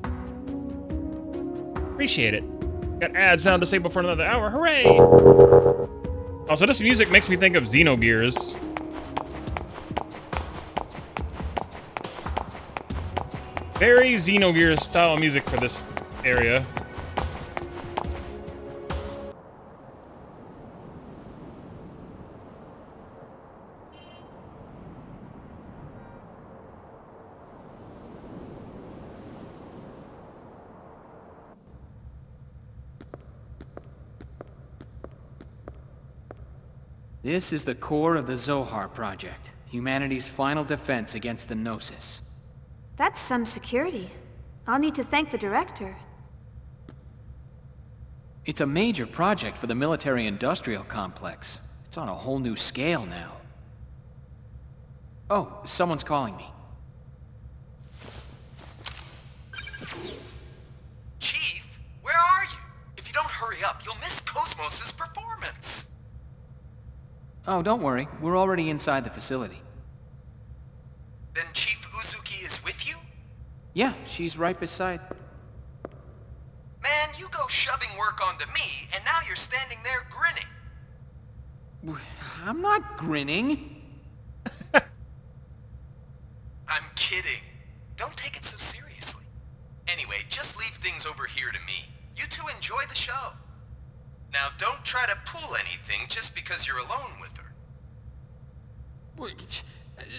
Appreciate it. Got ads now to save before another hour. Hooray! Also, this music makes me think of Xenogears. Very Xenogears style music for this area. This is the core of the Zohar Project, humanity's final defense against the Gnosis. That's some security. I'll need to thank the director. It's a major project for the military-industrial complex. It's on a whole new scale now. Oh, someone's calling me. Chief, where are you? If you don't hurry up, you'll miss Cosmos' performance. Oh, don't worry. We're already inside the facility. Then Chief Uzuki is with you? Yeah, she's right beside... Man, you go shoving work onto me, and now you're standing there grinning. I'm not grinning. I'm kidding. Don't take it so seriously. Anyway, just leave things over here to me. You two enjoy the show. Now, don't try to pull anything just because you're alone with her.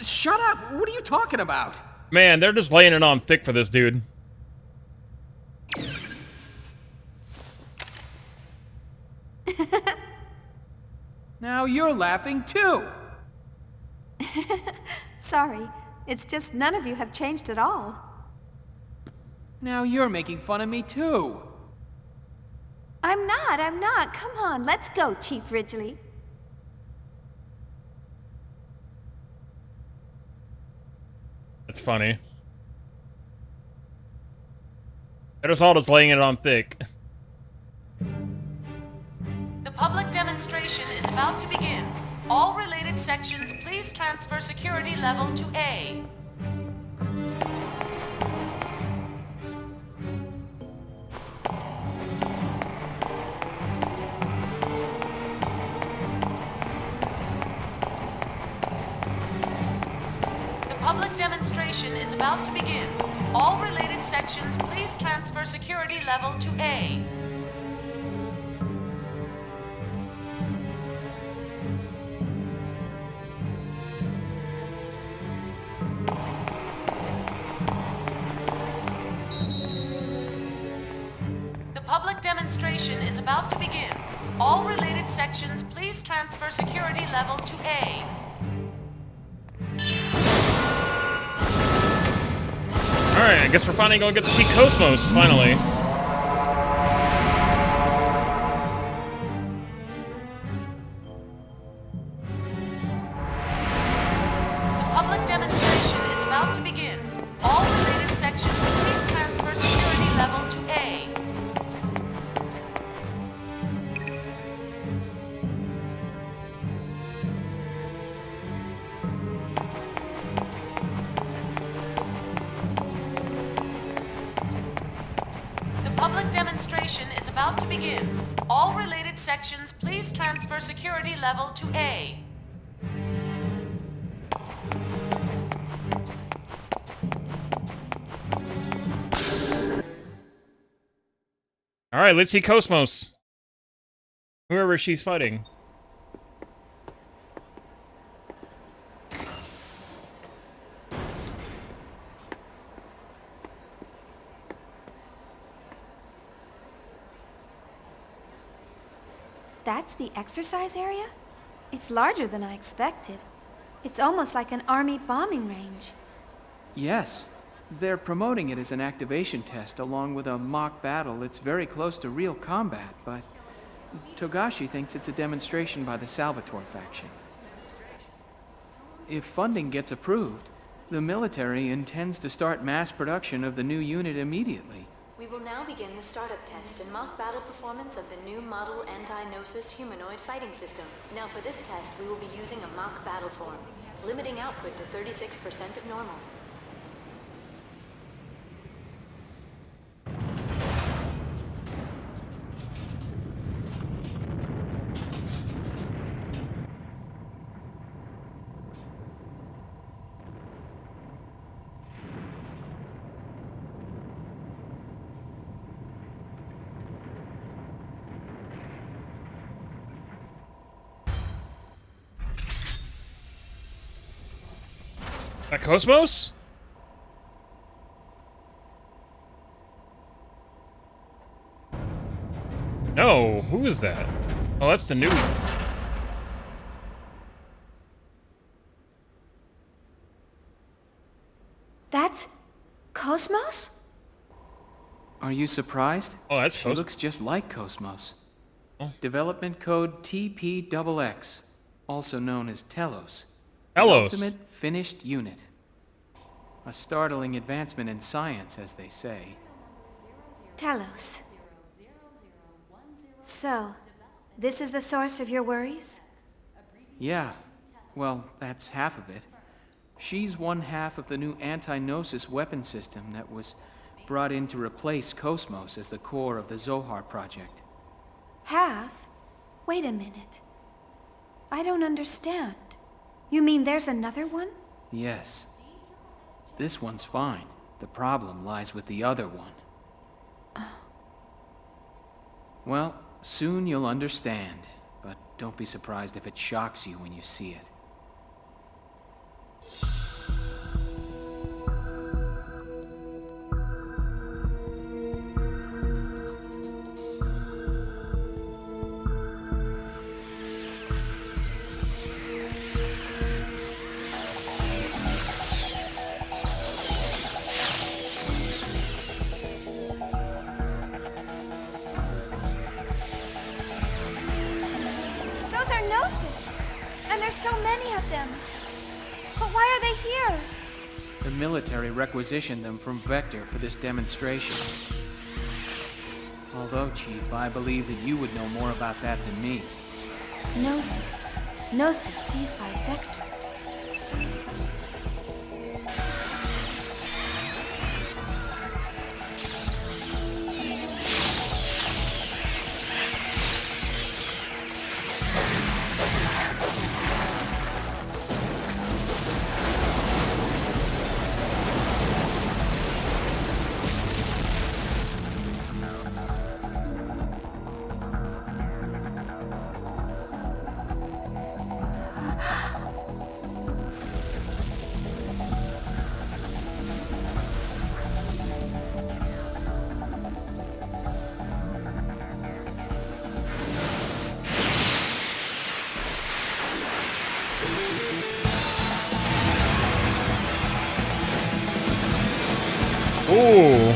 Shut up! What are you talking about? Man, they're just laying it on thick for this dude. Now you're laughing too! Sorry, it's just none of you have changed at all. Now you're making fun of me too! I'm not. Come on, let's go, Chief Ridgely. That's funny. They're just all just laying it on thick. The public demonstration is about to begin. All related sections, please transfer security level to A. Public demonstration is about to begin. All related sections, please transfer security level to A. The public demonstration is about to begin. All related sections, please transfer security level to A. Alright, I guess we're finally going to get to see Cosmos, finally. The public demonstration is about to begin. All related sections, please transfer security level to A. Public demonstration is about to begin. All related sections, please transfer security level to A. Alright, let's see Cosmos. Whoever she's fighting. That's the exercise area? It's larger than I expected. It's almost like an army bombing range. Yes. They're promoting it as an activation test along with a mock battle that's very close to real combat, but Togashi thinks it's a demonstration by the Salvatore faction. If funding gets approved, the military intends to start mass production of the new unit immediately. We will now begin the startup test and mock battle performance of the new model anti-Gnosis humanoid fighting system. Now for this test, we will be using a mock battle form, limiting output to 36% of normal. That Cosmos? No, who is that? Oh, that's the new one. That's Cosmos? Are you surprised? Oh, that's She Cosmos. looks just like Cosmos. Oh. Development code TPXX, also known as Telos. Telos. The ultimate finished unit. A startling advancement in science, as they say. Talos. So, this is the source of your worries? Yeah, well, that's half of it. She's one half of the new anti-Gnosis weapon system that was brought in to replace Cosmos as the core of the Zohar project. Half? Wait a minute. I don't understand. You mean there's another one? Yes. This one's fine. The problem lies with the other one. Well, soon you'll understand, but don't be surprised if it shocks you when you see it. Those are Gnosis! And there's so many of them! But why are they here? The military requisitioned them from Vector for this demonstration. Although, Chief, I believe that you would know more about that than me. Gnosis. Gnosis seized by Vector. Ooh.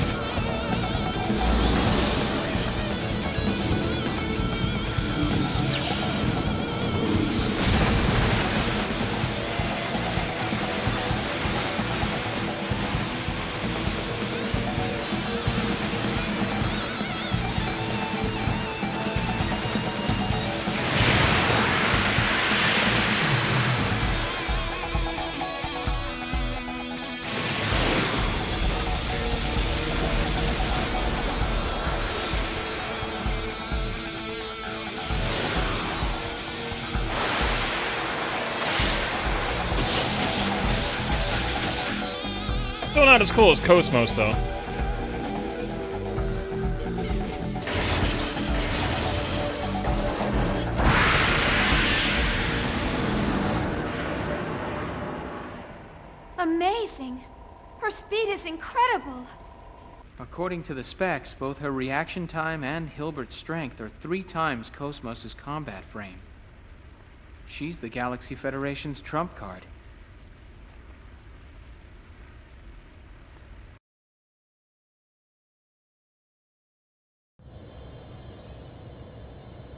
Still not as cool as Cosmos, though. Amazing! Her speed is incredible! According to the specs, both her reaction time and Hilbert's strength are 3 times Cosmos' combat frame. She's the Galaxy Federation's trump card.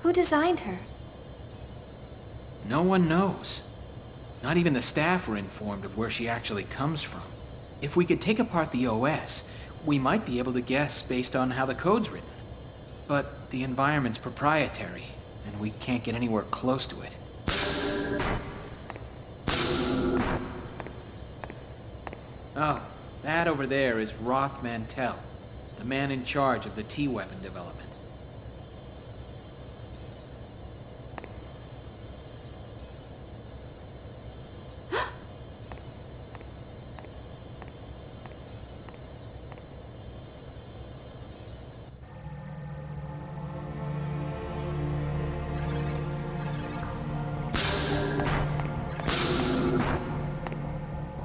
Who designed her? No one knows. Not even the staff were informed of where she actually comes from. If we could take apart the OS, we might be able to guess based on how the code's written. But the environment's proprietary, and we can't get anywhere close to it. Oh, that over there is Roth Mantell, the man in charge of the T-weapon development.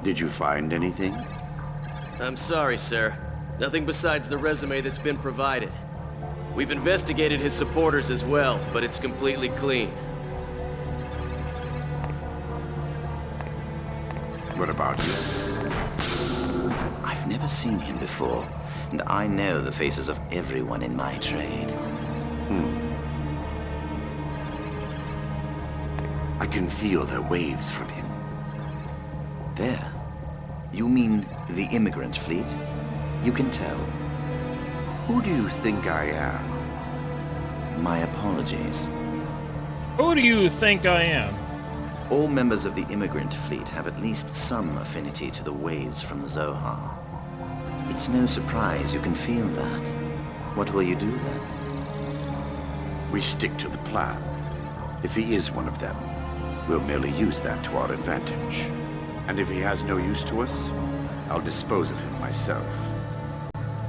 Did you find anything? I'm sorry, sir. Nothing besides the resume that's been provided. We've investigated his supporters as well, but it's completely clean. What about you? I've never seen him before, and I know the faces of everyone in my trade. I can feel the waves from him. There? You mean the immigrant fleet? You can tell. Who do you think I am? My apologies. Who do you think I am? All members of the immigrant fleet have at least some affinity to the waves from the Zohar. It's no surprise you can feel that. What will you do then? We stick to the plan. If he is one of them, we'll merely use that to our advantage. And if he has no use to us, I'll dispose of him myself.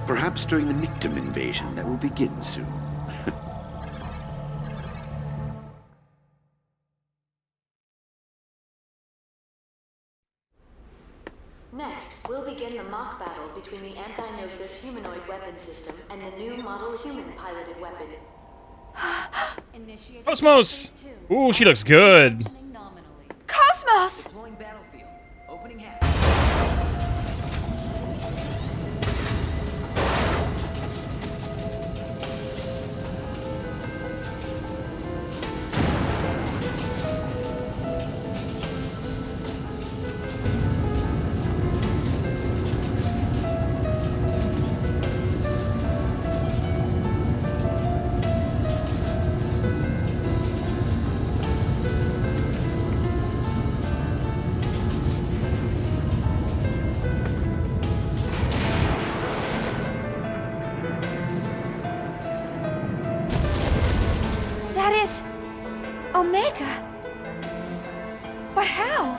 Perhaps during the Mictum invasion that will begin soon. Next, we'll begin the mock battle between the anti-Gnosis humanoid weapon system and the new model human-piloted weapon. Cosmos! Ooh, she looks good. Cosmos! Deploying battlefield. Opening hatch. That is... Omega. But how?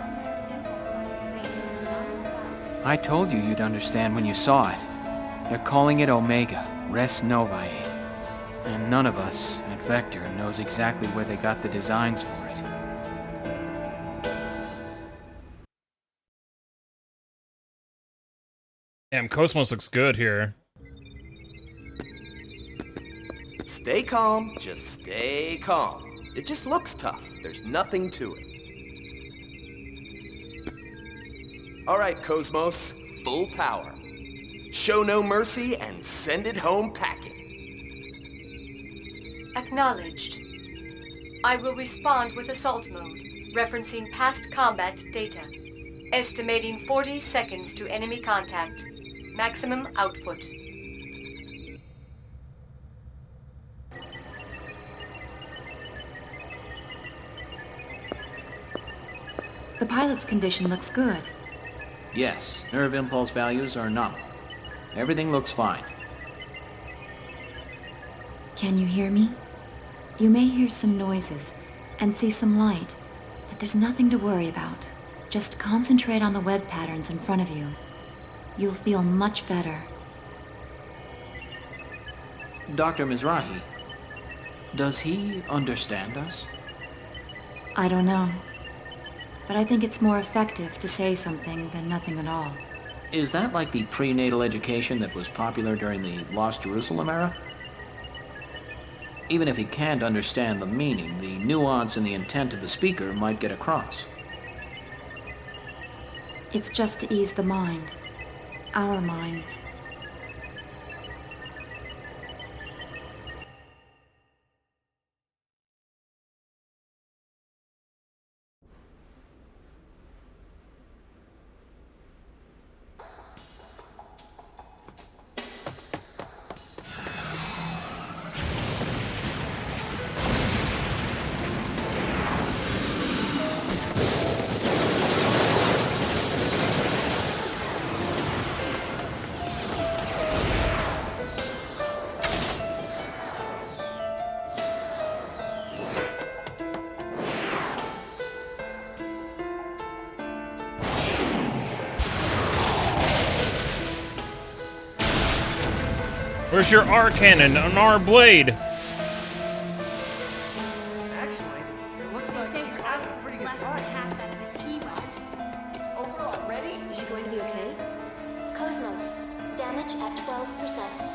I told you you'd understand when you saw it. They're calling it Omega, Res Novae. And none of us at Vector knows exactly where they got the designs for it. Damn, Cosmos looks good here. Stay calm, just stay calm. It just looks tough. There's nothing to it. All right, Cosmos, full power. Show no mercy and send it home packing. Acknowledged. I will respond with assault mode, referencing past combat data. Estimating 40 seconds to enemy contact. Maximum output. The pilot's condition looks good. Yes, nerve impulse values are nominal. Everything looks fine. Can you hear me? You may hear some noises and see some light, but there's nothing to worry about. Just concentrate on the web patterns in front of you. You'll feel much better. Dr. Mizrahi, does he understand us? I don't know. But I think it's more effective to say something than nothing at all. Is that like the prenatal education that was popular during the Lost Jerusalem era? Even if he can't understand the meaning, the nuance and the intent of the speaker might get across. It's just to ease the mind. Our minds. Where's your R cannon on our blade? Actually, it looks like he's having a pretty good fight. It's over already? going to be okay? Cosmos, damage at 12%.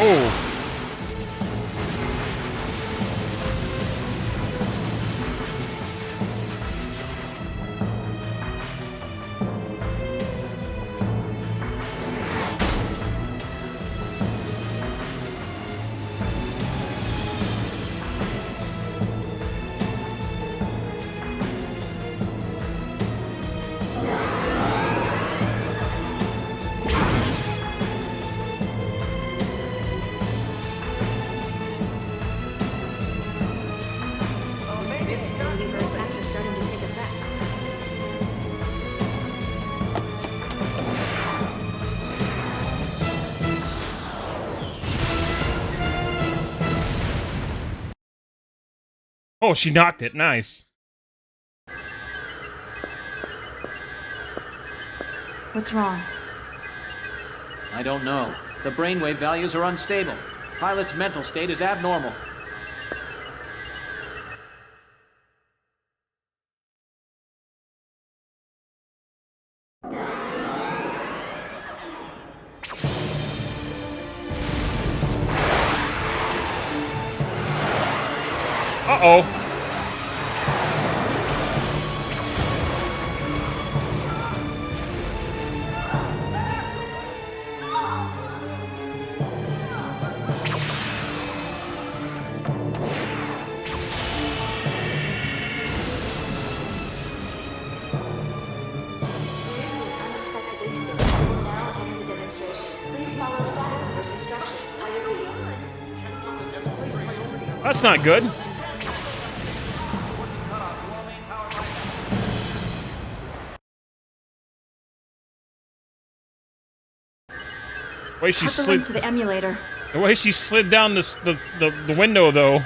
Oh! Oh, she knocked it. Nice. What's wrong? I don't know. The brainwave values are unstable. Pilot's mental state is abnormal. Uh-oh. That's not good. The way she Cut the link to the emulator. The way she slid down the window, though,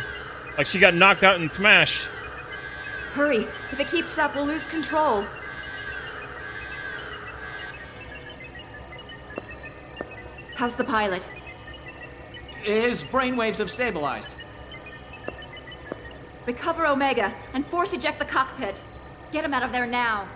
like she got knocked out and smashed. Hurry! If it keeps up, we'll lose control. How's the pilot? His brainwaves have stabilized. Recover Omega and force eject the cockpit. Get him out of there now.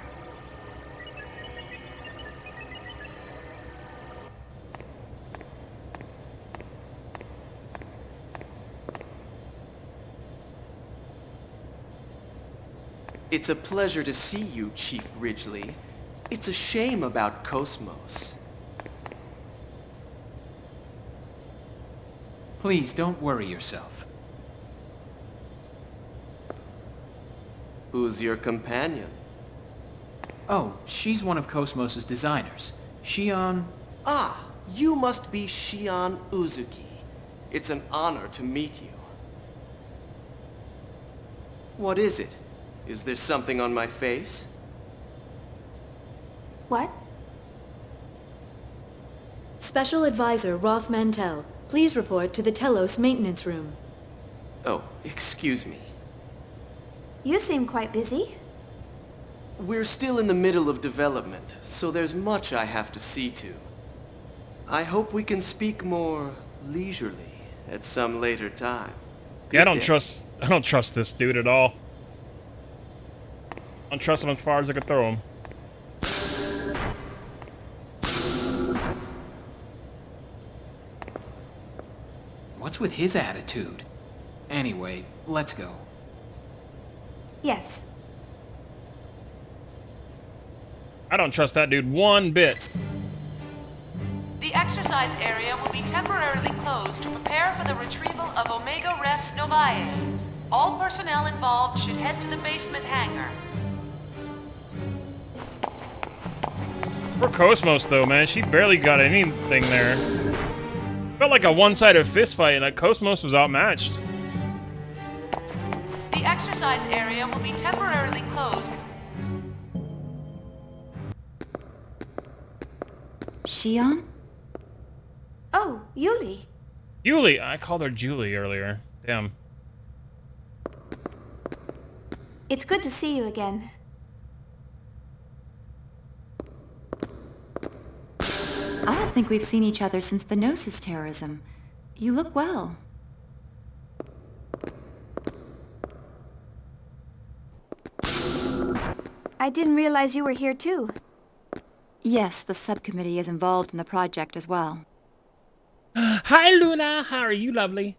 It's a pleasure to see you, Chief Ridgely. It's a shame about Cosmos. Please, don't worry yourself. Who's your companion? Oh, she's one of Cosmos's designers. Shion... Ah, you must be Shion Uzuki. It's an honor to meet you. What is it? Is there something on my face? What? Special Advisor Roth Mantell, please report to the Telos maintenance room. Oh, excuse me. You seem quite busy. We're still in the middle of development, so there's much I have to see to. I hope we can speak more leisurely at some later time. Yeah, I don't trust this dude at all. I don't trust him as far as I could throw him. What's with his attitude? Anyway, let's go. Yes. I don't trust that dude one bit. The exercise area will be temporarily closed to prepare for the retrieval of Omega Res Novae. All personnel involved should head to the basement hangar. Poor Cosmos, though, man. She barely got anything there. Felt like a one-sided fistfight, and Cosmos was outmatched. The exercise area will be temporarily closed. Shion? Oh, Yuli. Yuli! I called her Julie earlier. Damn. It's good to see you again. I don't think we've seen each other since the Gnosis terrorism. You look well. I didn't realize you were here too. Yes, the subcommittee is involved in the project as well. Hi, Luna. How are you, lovely?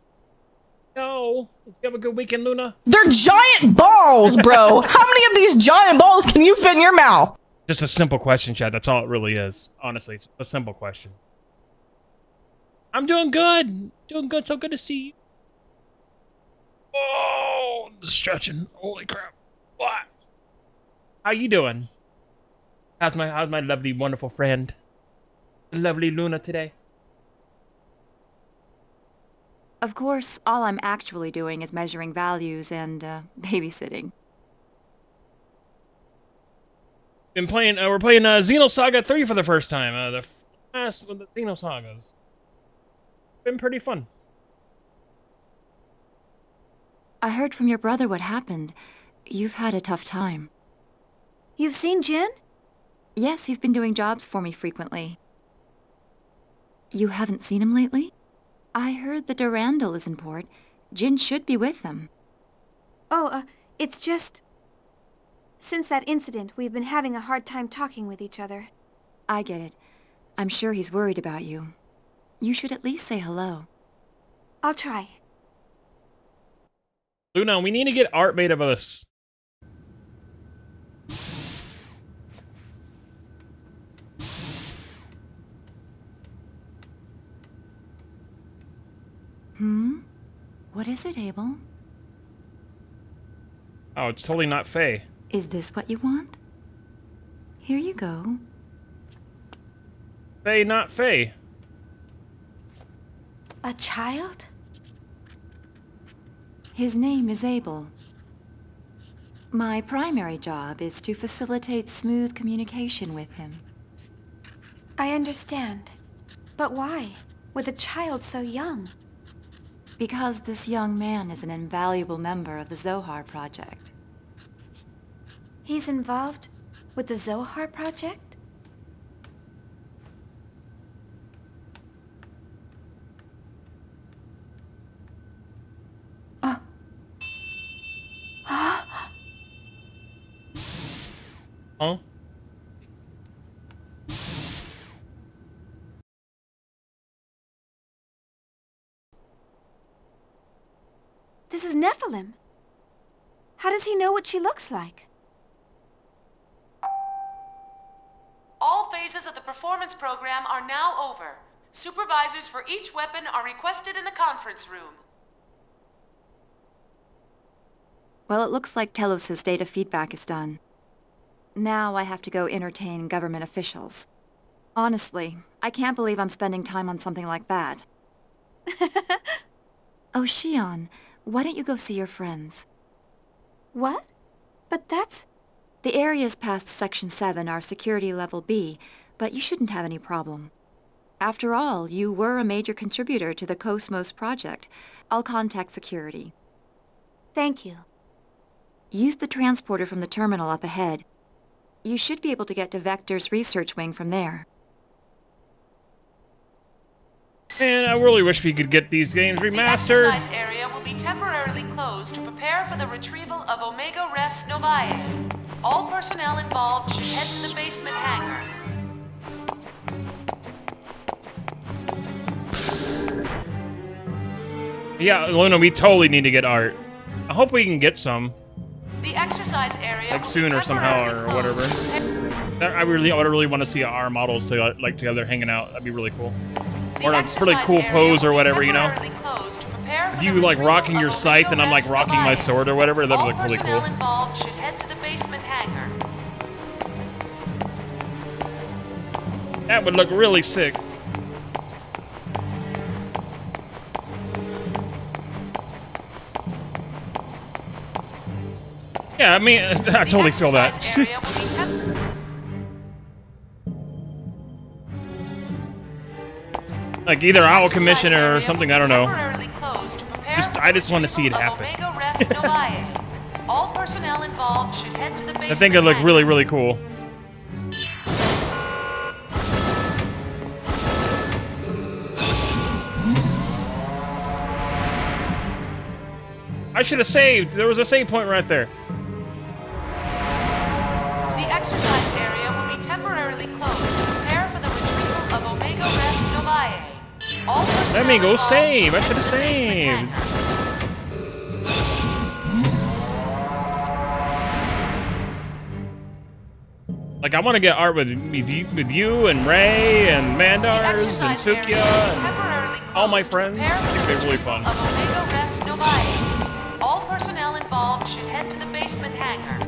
Oh, did you have a good weekend, Luna? They're giant balls, bro. How many of these giant balls can you fit in your mouth? Just a simple question, Chad. That's all it really is. Honestly, it's a simple question. I'm doing good. Doing good. So good to see you. Oh, stretching. Holy crap. What? How you doing? How's my lovely, wonderful friend, lovely Luna today? Of course, all I'm actually doing is measuring values and babysitting. We're playing Xenosaga 3 for the first time. The last of the Xenosagas. Been pretty fun. I heard from your brother what happened. You've had a tough time. You've seen Jin? Yes, he's been doing jobs for me frequently. You haven't seen him lately? I heard the Durandal is in port. Jin should be with them. Oh, it's just... Since that incident, we've been having a hard time talking with each other. I get it. I'm sure he's worried about you. You should at least say hello. I'll try. Luna, we need to get art made of us. What is it, Abel? Oh, it's totally not Faye. Is this what you want? Here you go. Faye, not Faye. A child? His name is Abel. My primary job is to facilitate smooth communication with him. I understand. But why? With a child so young? Because this young man is an invaluable member of the Zohar Project. He's involved with the Zohar Project? Oh. Huh? This is Nephilim. How does he know what she looks like? All phases of the performance program are now over. Supervisors for each weapon are requested in the conference room. Well, it looks like Telos' data feedback is done. Now I have to go entertain government officials. Honestly, I can't believe I'm spending time on something like that. Oh, Shion, why don't you go see your friends? What? But that's... The areas past Section 7 are Security Level B, but you shouldn't have any problem. After all, you were a major contributor to the Cosmos project. I'll contact security. Thank you. Use the transporter from the terminal up ahead. You should be able to get to Vector's research wing from there. Man, I really wish we could get these games remastered. The exercise area will be temporarily closed to prepare for the retrieval of Omega Res Novae. All personnel involved should head to the basement hangar. Yeah, Luna, we totally need to get art. I hope we can get some. The exercise area like soon or somehow or whatever. I would really want to see our models together hanging out. That'd be really cool. Or a pretty cool pose or whatever, you know. If you like rocking your scythe and I'm like rocking my sword or whatever, that'd look really cool. Involved should head to the basement hangar. That would look really sick. Yeah, I mean, I totally feel that. Like either I'll commission or something, I don't know. I just want to see it happen. All personnel involved should head to the basement. I think it looked really, really cool. I should have saved. There was a save point right there. The exercise area will be temporarily closed to prepare for the retrieval of Omega Res Novae. All personnel Let me go involved save. should I head should have to the basement saved. hangar. Like, I want to get art with you and Ray and Mandars and Sukia and all my friends. I think they're really fun. Omega Res Novae. All personnel involved should head to the basement hangar.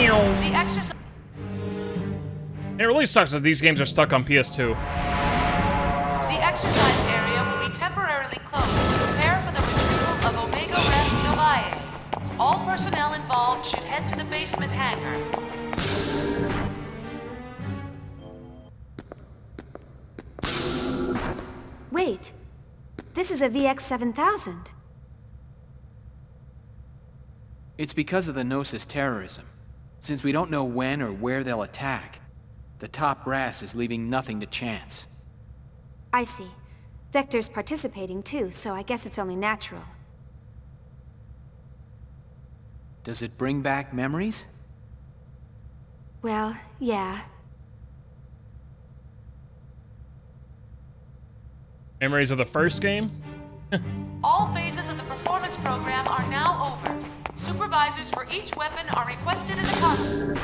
The exercise. It really sucks that these games are stuck on PS2. The exercise area will be temporarily closed to prepare for the retrieval of Omega Res Novae. All personnel involved should head to the basement hangar. Wait. This is a VX-7000. It's because of the Gnosis terrorism. Since we don't know when or where they'll attack, the top brass is leaving nothing to chance. I see. Vector's participating too, so I guess it's only natural. Does it bring back memories? Well, yeah. Memories of the first game? All phases of the performance program are now over. Supervisors for each weapon are requested in the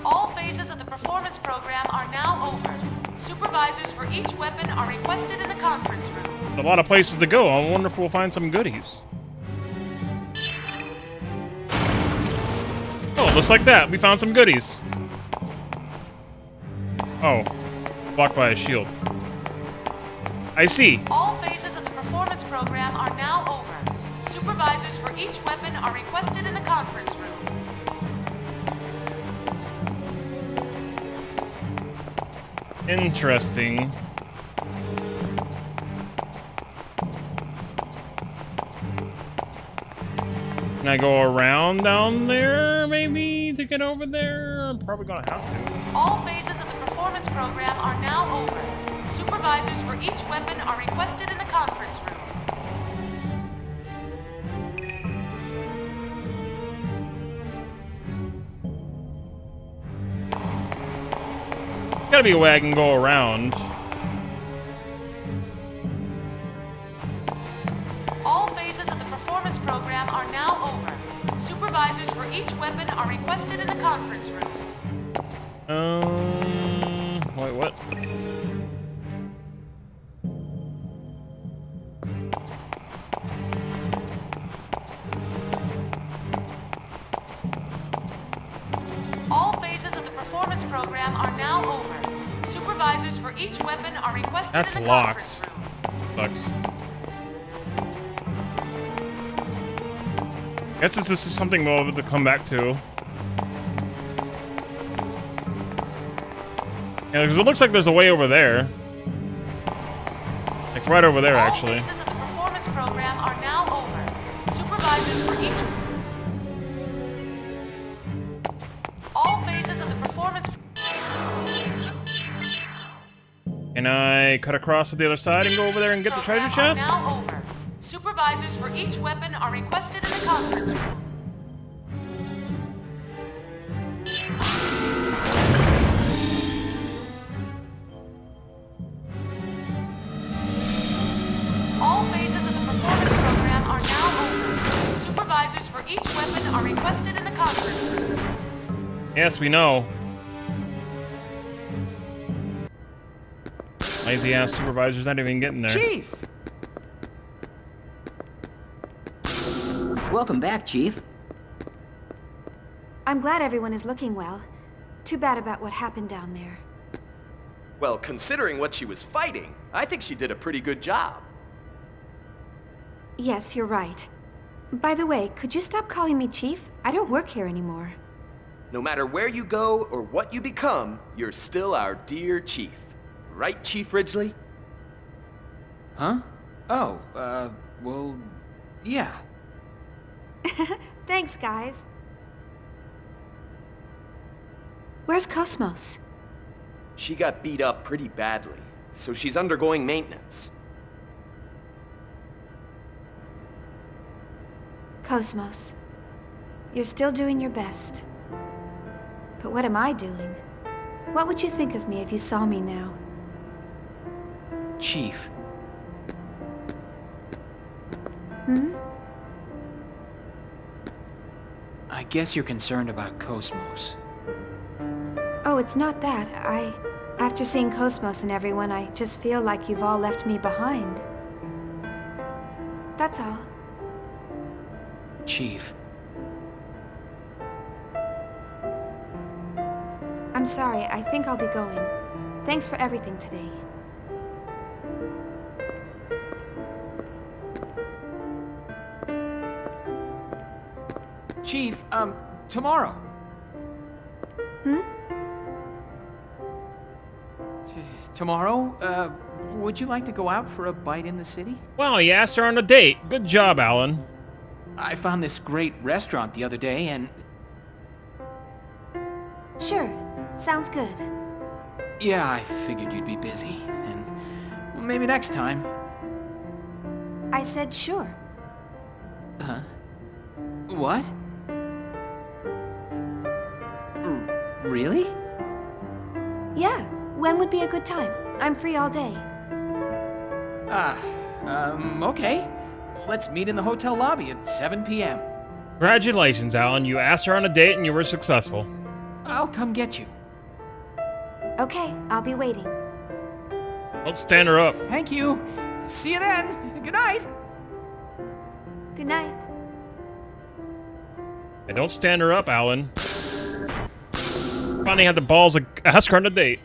All phases of the performance program are now over. Supervisors for each weapon are requested in the conference room. A lot of places to go. I wonder if we'll find some goodies. Oh, just like that. We found some goodies. Oh. Blocked by a shield. I see. All phases of the performance program are now over. Supervisors for each weapon are requested in the conference room. Interesting. Can I go around down there, maybe, to get over there? I'm probably gonna have to. All phases of the performance program are now over. Supervisors for each weapon are requested in the conference room. Gotta be a way I can go around. All phases of the performance program are now over. Supervisors for each weapon are requested in the conference room. Wait, what? All phases of the performance program are now over. Supervisors for each weapon are requested That's in the locked. conference room. Sucks. Guess this is something we'll have to come back to. Yeah, because it looks like there's a way over there. Like right over there, actually. All phases of the performance program are now over. Supervisors for each... All phases of the performance... Can I cut across to the other side and go over there and get the treasure program chest? are now over. Supervisors for each weapon are requested in the conference room. All phases of the performance program are now over. Supervisors for each weapon are requested in the conference room. Yes, we know. Lazy ass supervisor's not even getting there. Chief! Welcome back, Chief. I'm glad everyone is looking well. Too bad about what happened down there. Well, considering what she was fighting, I think she did a pretty good job. Yes, you're right. By the way, could you stop calling me Chief? I don't work here anymore. No matter where you go or what you become, you're still our dear Chief. Right, Chief Ridgely? Huh? Oh, well, yeah. Thanks, guys. Where's Cosmos? She got beat up pretty badly, so she's undergoing maintenance. Cosmos, you're still doing your best. But what am I doing? What would you think of me if you saw me now? Chief. Hmm? I guess you're concerned about Cosmos. Oh, it's not that. After seeing Cosmos and everyone, I just feel like you've all left me behind. That's all. Chief. I'm sorry, I think I'll be going. Thanks for everything today. Chief, tomorrow. Hmm? Tomorrow, would you like to go out for a bite in the city? Well, you asked her on a date. Good job, Alan. I found this great restaurant the other day and... Sure. Sounds good. Yeah, I figured you'd be busy, and well, maybe next time. I said sure. Huh? What? Really? Yeah. When would be a good time? I'm free all day. Okay. Let's meet in the hotel lobby at 7 p.m. Congratulations, Alan. You asked her on a date and you were successful. I'll come get you. Okay, I'll be waiting. Don't stand her up. Thank you. See you then. Good night. Good night. Hey, don't stand her up, Alan. Finally had the balls to ask her on a date.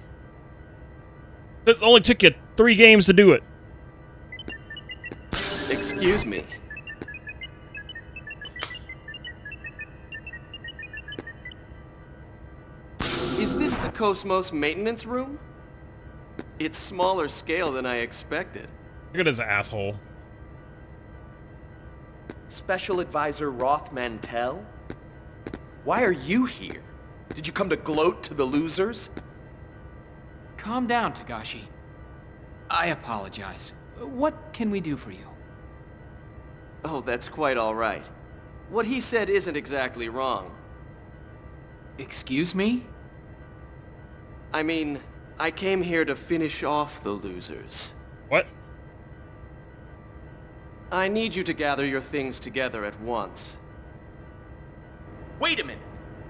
It only took you 3 games to do it. Excuse me. Is this the Cosmos maintenance room? It's smaller scale than I expected. Look at his asshole. Special Advisor Roth Mantell? Why are you here? Did you come to gloat to the losers? Calm down, Tagashi. I apologize. What can we do for you? Oh, that's quite all right. What he said isn't exactly wrong. Excuse me? I mean, I came here to finish off the losers. What? I need you to gather your things together at once. Wait a minute!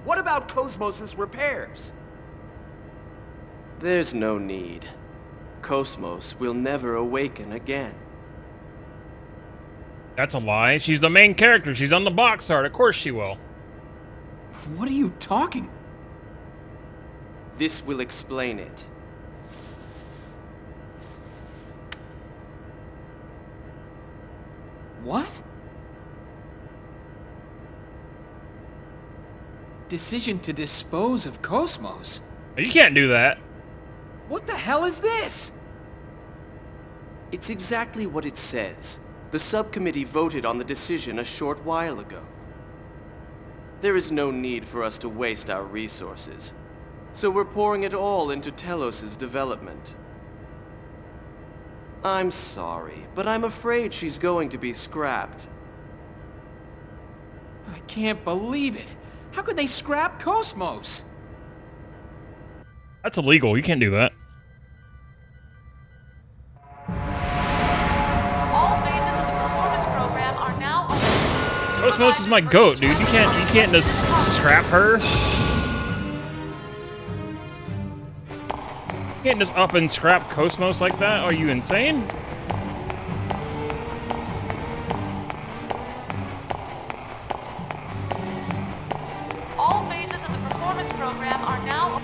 What about Cosmos' repairs? There's no need. Cosmos will never awaken again. That's a lie. She's the main character. She's on the box art. Of course she will. What are you talking? This will explain it. What? Decision to dispose of Cosmos? You can't do that. What the hell is this? It's exactly what it says. The subcommittee voted on the decision a short while ago. There is no need for us to waste our resources, so we're pouring it all into Telos' development. I'm sorry, but I'm afraid she's going to be scrapped. I can't believe it. How could they scrap Cosmos? That's illegal. You can't do that. All phases of the performance program are now open. Cosmos is my goat, dude. You can't just scrap her. You can't just up and scrap Cosmos like that. Are you insane? All phases of the performance program are now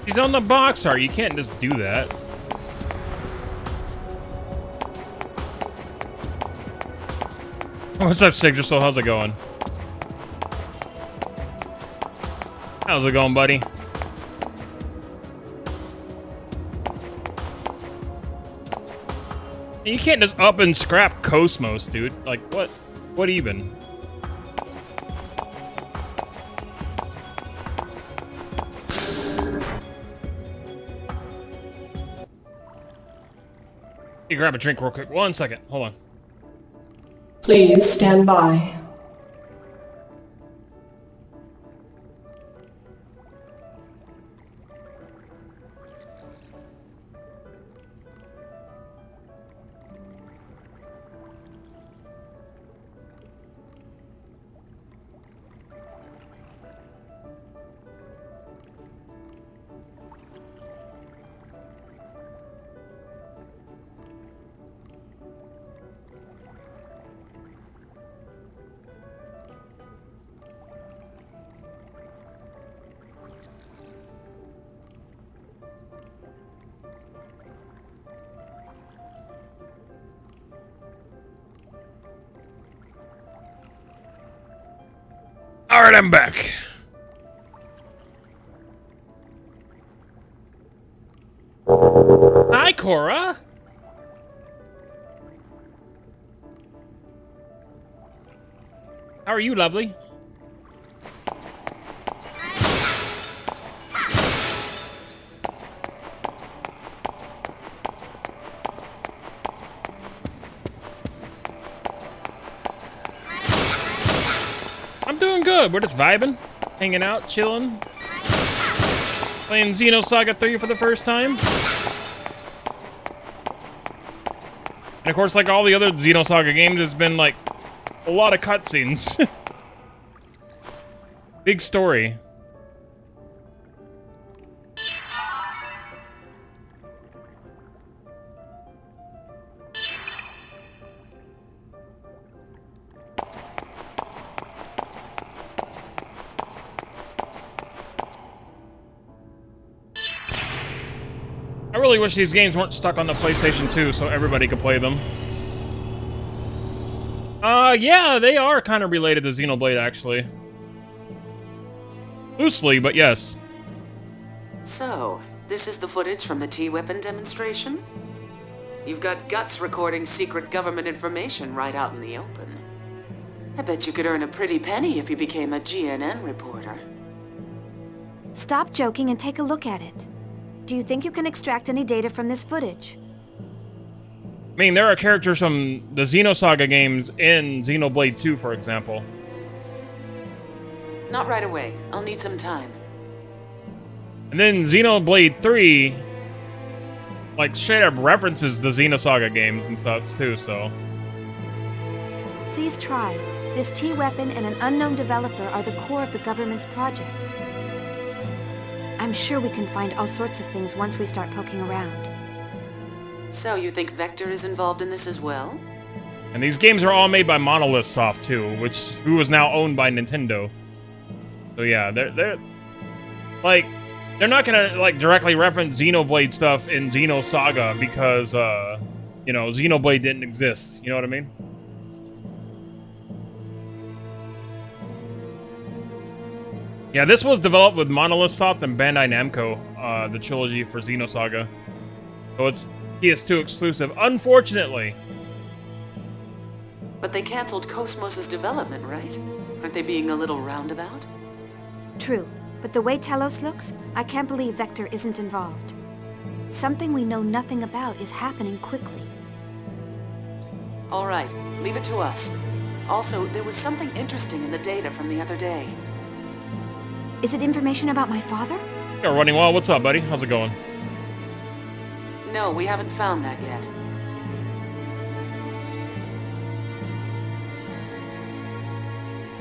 He's on the box art. You can't just do that. What's up, Sigdrasil? How's it going? How's it going, buddy? You can't just up and scrap Cosmos, dude. Like, what? What even? You grab a drink real quick. 1 second. Hold on. Please stand by. Alright, I'm back. Hi, Cora. How are you, lovely? I'm doing good. We're just vibing, hanging out, chilling, playing Xenosaga 3 for the first time. And of course, like all the other Xenosaga games, there's been like a lot of cutscenes. Big story. I really wish these games weren't stuck on the PlayStation 2 so everybody could play them. Yeah, they are kind of related to Xenoblade, actually. Loosely, but yes. So, this is the footage from the T-weapon demonstration? You've got Guts recording secret government information right out in the open. I bet you could earn a pretty penny if you became a GNN reporter. Stop joking and take a look at it. Do you think you can extract any data from this footage? I mean, there are characters from the Xenosaga games in Xenoblade 2, for example. Not right away. I'll need some time. And then Xenoblade 3, like, straight up references the Xenosaga games and stuff, too, so... Please try. This T-weapon and an unknown developer are the core of the government's project. I'm sure we can find all sorts of things once we start poking around. So, you think Vector is involved in this as well? And these games are all made by Monolith Soft, too, who is now owned by Nintendo. So yeah, they're like, they're not gonna, like, directly reference Xenoblade stuff in Xenosaga because, you know, Xenoblade didn't exist. You know what I mean? Yeah, this was developed with Monolith Soft and Bandai Namco, the trilogy for Xenosaga. So it's PS2 exclusive, unfortunately. But they canceled Cosmos' development, right? Aren't they being a little roundabout? True, but the way Telos looks, I can't believe Vector isn't involved. Something we know nothing about is happening quickly. All right, leave it to us. Also, there was something interesting in the data from the other day. Is it information about my father? Yeah, Running Wild, what's up, buddy? How's it going? No, we haven't found that yet.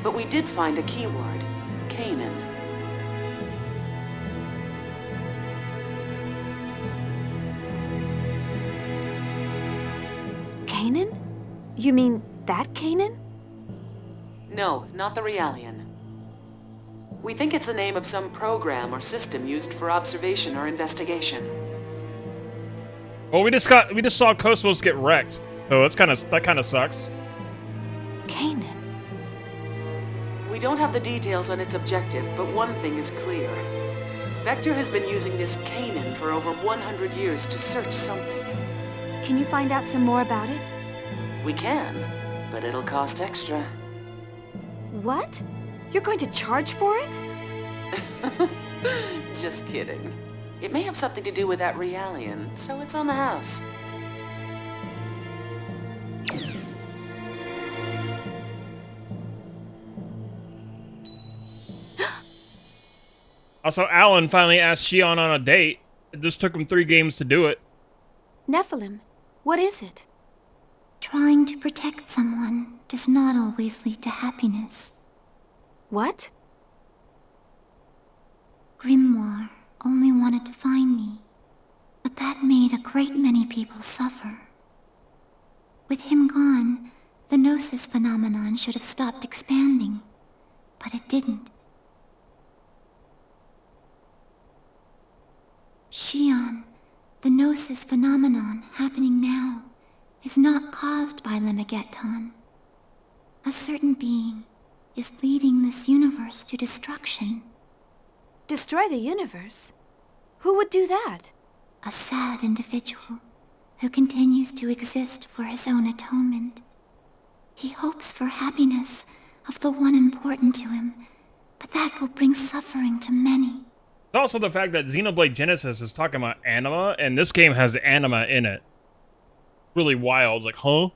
But we did find a keyword, Kanan. Kanan? You mean that Kanan? No, not the Realian. We think it's the name of some program or system used for observation or investigation. Well, we just saw Cosmos get wrecked, so that kind of sucks. Kanan. We don't have the details on its objective, but one thing is clear. Vector has been using this Kanan for over 100 years to search something. Can you find out some more about it? We can, but it'll cost extra. What? You're going to charge for it? Just kidding. It may have something to do with that Realian, so it's on the house. Also, Alan finally asked Shion on a date. It just took him 3 games to do it. Nephilim, what is it? Trying to protect someone does not always lead to happiness. What? Grimoire only wanted to find me, but that made a great many people suffer. With him gone, the Gnosis phenomenon should have stopped expanding, but it didn't. Shion, the Gnosis phenomenon happening now is not caused by Lemegeton. A certain being is leading this universe to destruction. Destroy the universe? Who would do that? A sad individual who continues to exist for his own atonement. He hopes for happiness of the one important to him, but that will bring suffering to many. Also the fact that Xenoblade Genesis is talking about anima, and this game has anima in it. Really wild, like, huh?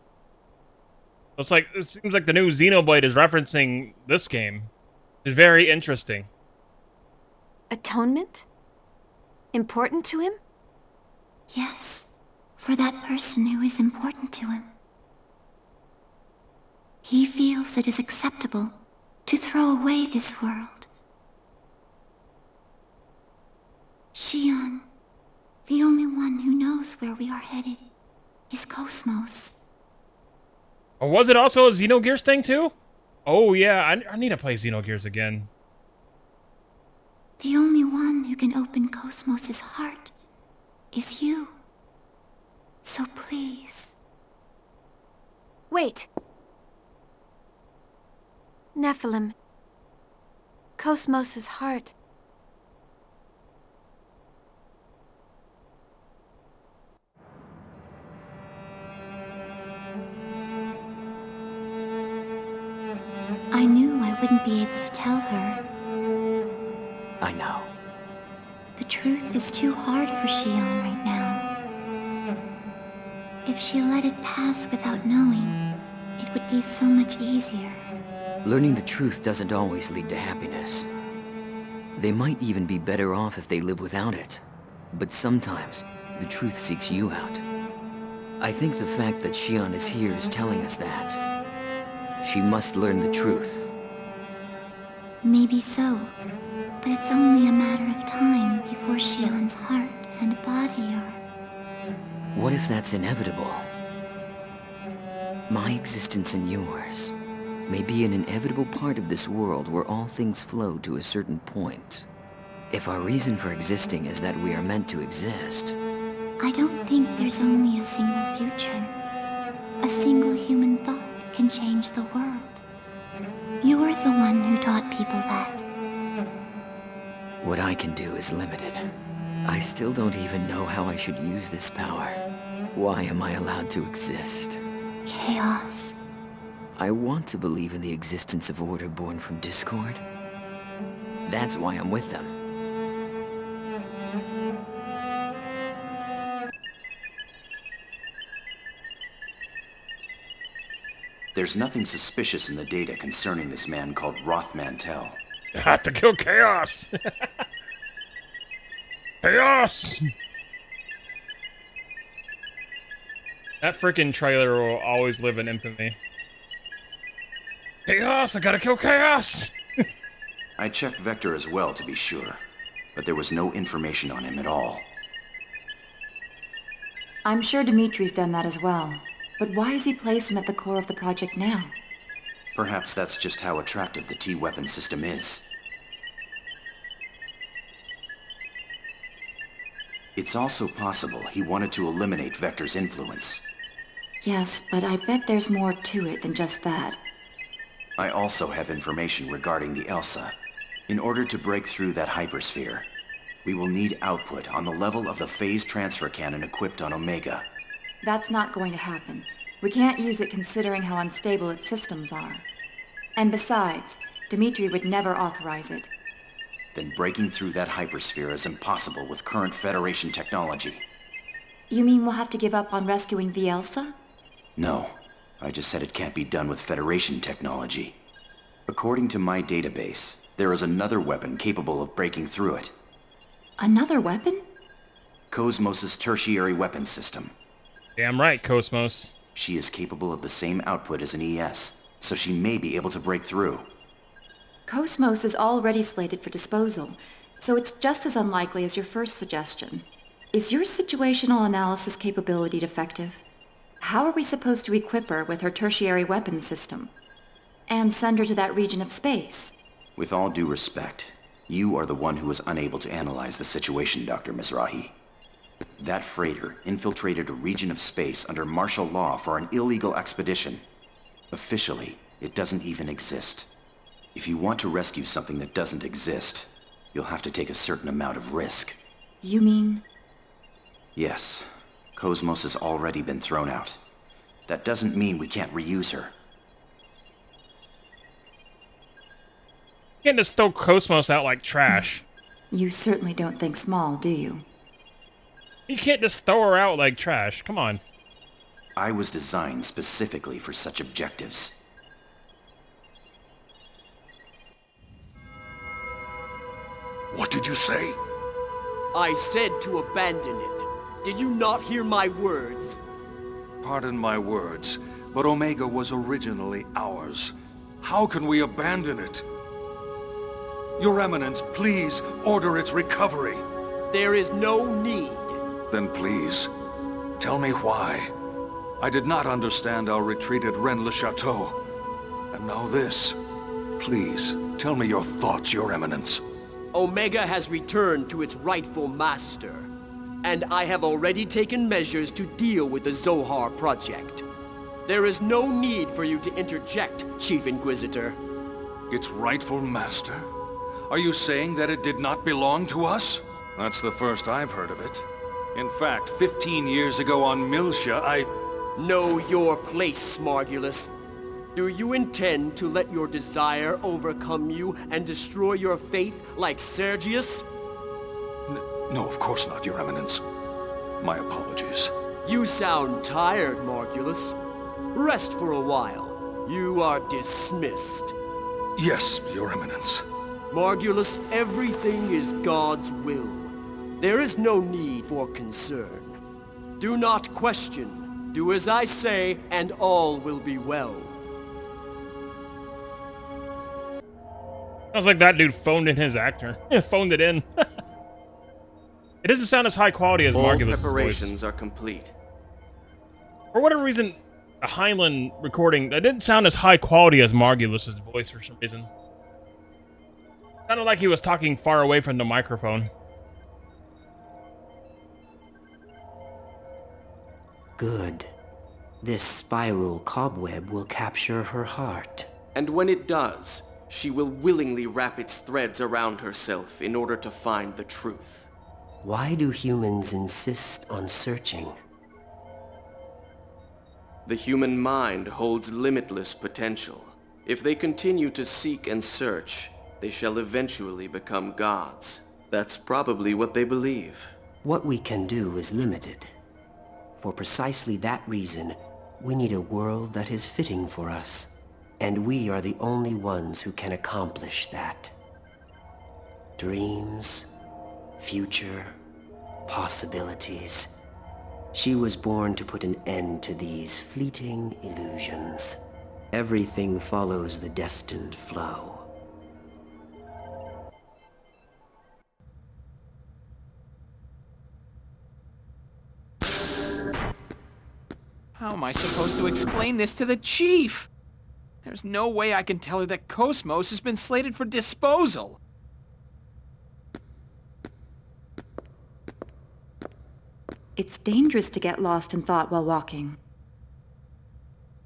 It's like, it seems like the new Xenoblade is referencing this game. It's very interesting. Atonement? Important to him? Yes, for that person who is important to him. He feels it is acceptable to throw away this world. Shion, the only one who knows where we are headed, is Cosmos. Or was it also a Xenogears thing too? Oh yeah, I need to play Xenogears again. The only one who can open Cosmos's heart is you. So please. Wait. Nephilim. Cosmos's heart. I knew I wouldn't be able to tell her. I know. The truth is too hard for Shion right now. If she let it pass without knowing, it would be so much easier. Learning the truth doesn't always lead to happiness. They might even be better off if they live without it. But sometimes, the truth seeks you out. I think the fact that Shion is here is telling us that. She must learn the truth. Maybe so, but it's only a matter of time before Shion's heart and body are... What if that's inevitable? My existence and yours may be an inevitable part of this world where all things flow to a certain point. If our reason for existing is that we are meant to exist... I don't think there's only a single future. A single human thought can change the world. You're the one who taught people that. What I can do is limited. I still don't even know how I should use this power. Why am I allowed to exist? Chaos. I want to believe in the existence of order born from discord. That's why I'm with them. There's nothing suspicious in the data concerning this man called Rothmantel. Have to kill Chaos! Chaos! That frickin' trailer will always live in infamy. Chaos! I gotta kill Chaos! I checked Vector as well to be sure, but there was no information on him at all. I'm sure Dimitri's done that as well. But why has he placed him at the core of the project now? Perhaps that's just how attractive the T-weapon system is. It's also possible he wanted to eliminate Vector's influence. Yes, but I bet there's more to it than just that. I also have information regarding the Elsa. In order to break through that hypersphere, we will need output on the level of the phase transfer cannon equipped on Omega. That's not going to happen. We can't use it considering how unstable its systems are. And besides, Dimitri would never authorize it. Then breaking through that hypersphere is impossible with current Federation technology. You mean we'll have to give up on rescuing the Elsa? No, I just said it can't be done with Federation technology. According to my database, there is another weapon capable of breaking through it. Another weapon? Cosmos' tertiary weapons system. Damn right, Cosmos. She is capable of the same output as an ES, so she may be able to break through. Cosmos is already slated for disposal, so it's just as unlikely as your first suggestion. Is your situational analysis capability defective? How are we supposed to equip her with her tertiary weapons system? And send her to that region of space? With all due respect, you are the one who was unable to analyze the situation, Dr. Mizrahi. That freighter infiltrated a region of space under martial law for an illegal expedition. Officially, it doesn't even exist. If you want to rescue something that doesn't exist, you'll have to take a certain amount of risk. You mean? Yes. Cosmos has already been thrown out. That doesn't mean we can't reuse her. You can't just throw Cosmos out like trash. You certainly don't think small, do you? You can't just throw her out like trash. Come on. I was designed specifically for such objectives. What did you say? I said to abandon it. Did you not hear my words? Pardon my words, but Omega was originally ours. How can we abandon it? Your Eminence, please order its recovery. There is no need. Then please, tell me why. I did not understand our retreat at Rennes-le-Château. And now this. Please, tell me your thoughts, Your Eminence. Omega has returned to its rightful master. And I have already taken measures to deal with the Zohar project. There is no need for you to interject, Chief Inquisitor. Its rightful master? Are you saying that it did not belong to us? That's the first I've heard of it. In fact, 15 years ago on Miltia, I... Know your place, Margulis. Do you intend to let your desire overcome you and destroy your faith like Sergius? No, of course not, Your Eminence. My apologies. You sound tired, Margulis. Rest for a while. You are dismissed. Yes, Your Eminence. Margulis, everything is God's will. There is no need for concern. Do not question. Do as I say, and all will be well. Sounds like that dude phoned in his actor. Phoned it in. It doesn't sound as high quality as Margulis' voice. All preparations are complete. For whatever reason, a Heinlein recording, that didn't sound as high quality as Margulis' voice for some reason. Sounded like he was talking far away from the microphone. Good. This spiral cobweb will capture her heart. And when it does, she will willingly wrap its threads around herself in order to find the truth. Why do humans insist on searching? The human mind holds limitless potential. If they continue to seek and search, they shall eventually become gods. That's probably what they believe. What we can do is limited. For precisely that reason, we need a world that is fitting for us. And we are the only ones who can accomplish that. Dreams, future, possibilities. She was born to put an end to these fleeting illusions. Everything follows the destined flow. How am I supposed to explain this to the Chief? There's no way I can tell her that Cosmos has been slated for disposal. It's dangerous to get lost in thought while walking.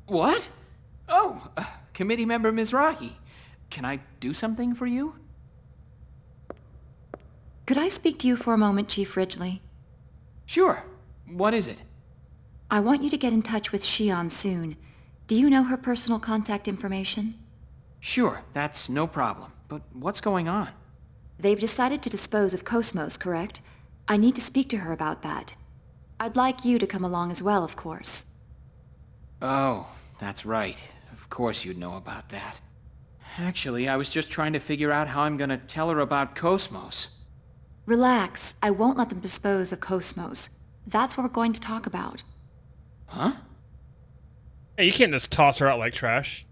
What? Oh, committee member Mizrahi. Can I do something for you? Could I speak to you for a moment, Chief Ridgely? Sure. What is it? I want you to get in touch with Shion soon. Do you know her personal contact information? Sure, that's no problem. But what's going on? They've decided to dispose of Cosmos, correct? I need to speak to her about that. I'd like you to come along as well, of course. Oh, that's right. Of course you'd know about that. Actually, I was just trying to figure out how I'm gonna tell her about Cosmos. Relax. I won't let them dispose of Cosmos. That's what we're going to talk about. Huh? Hey, you can't just toss her out like trash.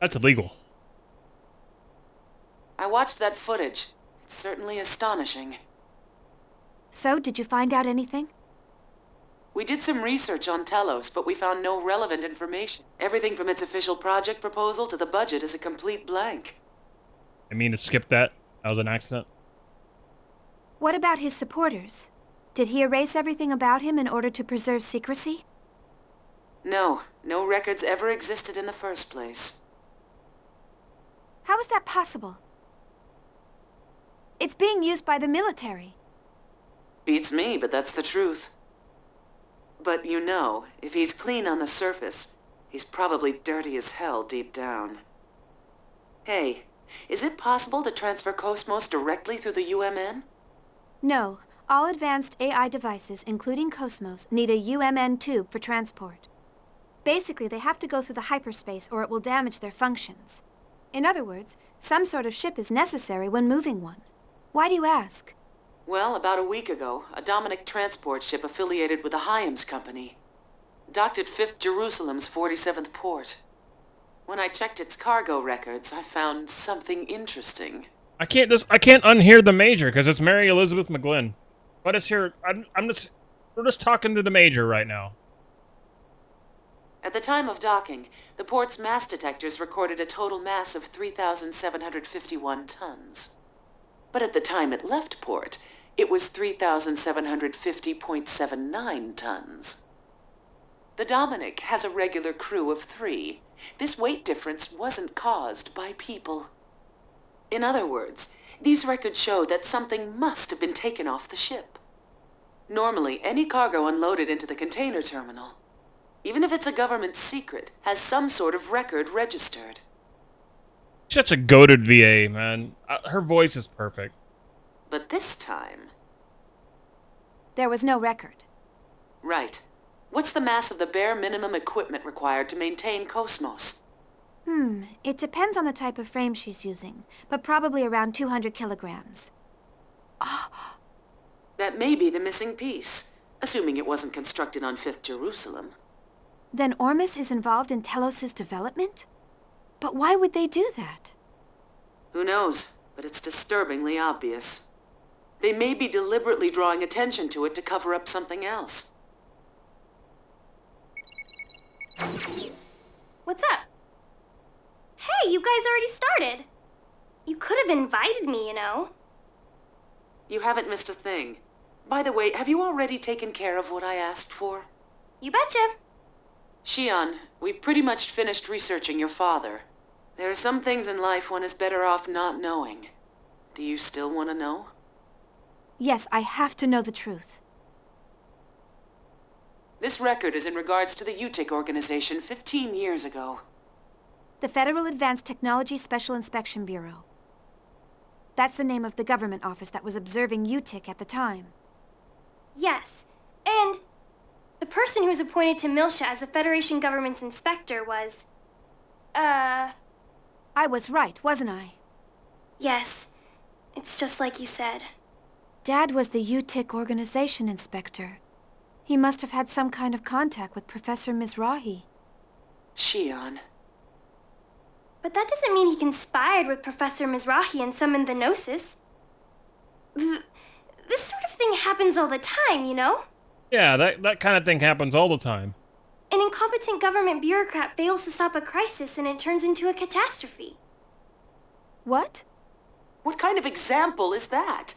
That's illegal. I watched that footage. It's certainly astonishing. So, did you find out anything? We did some research on Telos, but we found no relevant information. Everything from its official project proposal to the budget is a complete blank. I mean to skip that. That was an accident. What about his supporters? Did he erase everything about him in order to preserve secrecy? No records ever existed in the first place. How is that possible? It's being used by the military. Beats me, but that's the truth. But you know, if he's clean on the surface, he's probably dirty as hell deep down. Hey, is it possible to transfer Cosmos directly through the UMN? No. All advanced AI devices, including Cosmos, need a UMN tube for transport. Basically, they have to go through the hyperspace or it will damage their functions. In other words, some sort of ship is necessary when moving one. Why do you ask? Well, about a week ago, a Dominic transport ship affiliated with the Hyams Company docked at 5th Jerusalem's 47th port. When I checked its cargo records, I found something interesting. I can't unhear the Major because it's Mary Elizabeth McGlynn. But it's here. We're just talking to the Major right now. At the time of docking, the port's mass detectors recorded a total mass of 3,751 tons. But at the time it left port, it was 3,750.79 tons. The Dominic has a regular crew of 3. This weight difference wasn't caused by people. In other words, these records show that something must have been taken off the ship. Normally, any cargo unloaded into the container terminal, even if it's a government secret, has some sort of record registered. Such a goated VA, man. Her voice is perfect. But this time... There was no record. Right. What's the mass of the bare minimum equipment required to maintain Cosmos? It depends on the type of frame she's using, but probably around 200 kilograms. That may be the missing piece, assuming it wasn't constructed on 5th Jerusalem. Then Ormus is involved in Telos' development? But why would they do that? Who knows, but it's disturbingly obvious. They may be deliberately drawing attention to it to cover up something else. What's up? Hey, you guys already started. You could have invited me, you know. You haven't missed a thing. By the way, have you already taken care of what I asked for? You betcha. Shion, we've pretty much finished researching your father. There are some things in life one is better off not knowing. Do you still want to know? Yes, I have to know the truth. This record is in regards to the UTIC organization 15 years ago. The Federal Advanced Technology Special Inspection Bureau. That's the name of the government office that was observing UTIC at the time. Yes, and the person who was appointed to Milsha as the Federation government's inspector was... I was right, wasn't I? Yes, it's just like you said. Dad was the UTIC organization inspector. He must have had some kind of contact with Professor Mizrahi. Shion. But that doesn't mean he conspired with Professor Mizrahi and summoned the Gnosis. This sort of thing happens all the time, you know? Yeah, that kind of thing happens all the time. An incompetent government bureaucrat fails to stop a crisis and it turns into a catastrophe. What? What kind of example is that?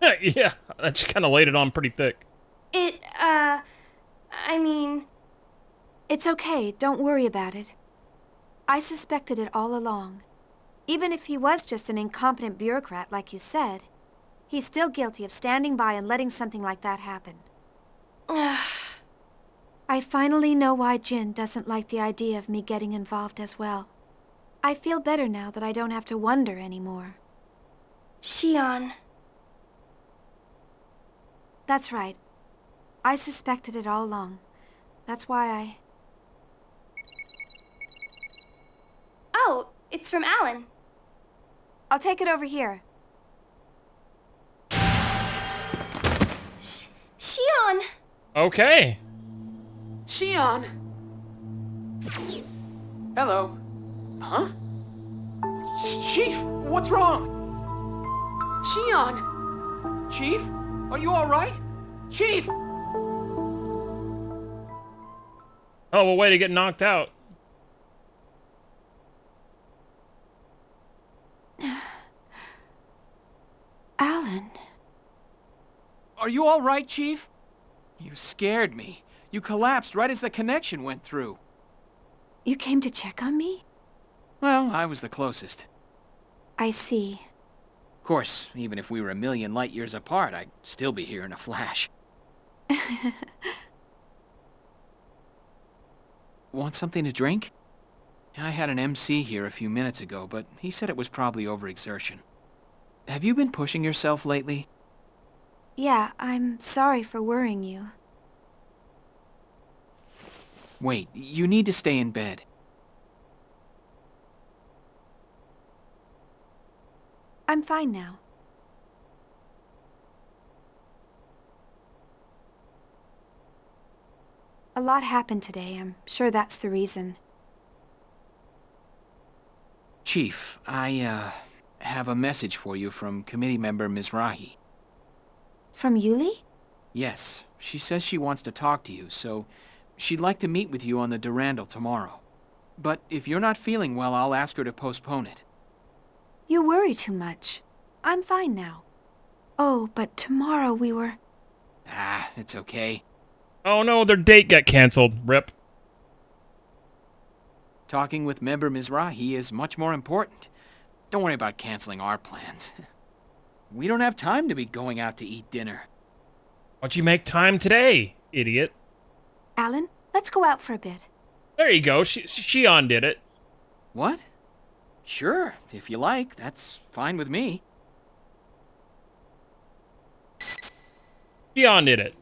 Yeah, that just kind of laid it on pretty thick. I mean... It's okay, don't worry about it. I suspected it all along. Even if he was just an incompetent bureaucrat, like you said, he's still guilty of standing by and letting something like that happen. I finally know why Jin doesn't like the idea of me getting involved as well. I feel better now that I don't have to wonder anymore. Xion. That's right. I suspected it all along. That's why I... Oh, it's from Alan. I'll take it over here. Xion! Okay. Xion! Hello. Huh? Chief, what's wrong? Xion! Chief, are you all right? Chief! Oh, well, way to get knocked out. Alan. Are you all right, Chief? You scared me. You collapsed right as the connection went through. You came to check on me? Well, I was the closest. I see. Of course, even if we were a million light years apart, I'd still be here in a flash. Want something to drink? I had an MC here a few minutes ago, but he said it was probably overexertion. Have you been pushing yourself lately? Yeah, I'm sorry for worrying you. Wait, you need to stay in bed. I'm fine now. A lot happened today. I'm sure that's the reason. Chief, I, have a message for you from committee member Mizrahi. From Yuli? Yes, she says she wants to talk to you, so she'd like to meet with you on the Durandal tomorrow. But if you're not feeling well, I'll ask her to postpone it. You worry too much. I'm fine now. Oh, but tomorrow we were... Ah, it's okay. Oh no, their date got canceled. Rip. Talking with member Mizrahi is much more important. Don't worry about canceling our plans. We don't have time to be going out to eat dinner. Why don't you make time today, idiot? Alan, let's go out for a bit. There you go. Xion did it. What? Sure, if you like. That's fine with me. Xion did it.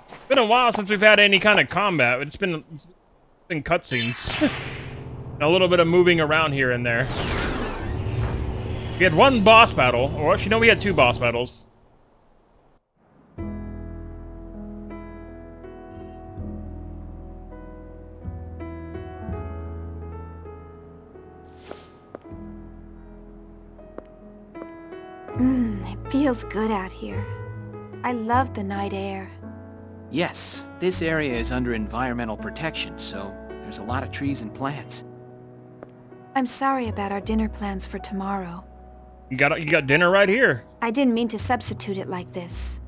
It's been a while since we've had any kind of combat. It's been cutscenes. A little bit of moving around here and there. We had one boss battle, or actually no, we had two boss battles. It feels good out here. I love the night air. Yes, this area is under environmental protection, so there's a lot of trees and plants. I'm sorry about our dinner plans for tomorrow. You got dinner right here. I didn't mean to substitute it like this.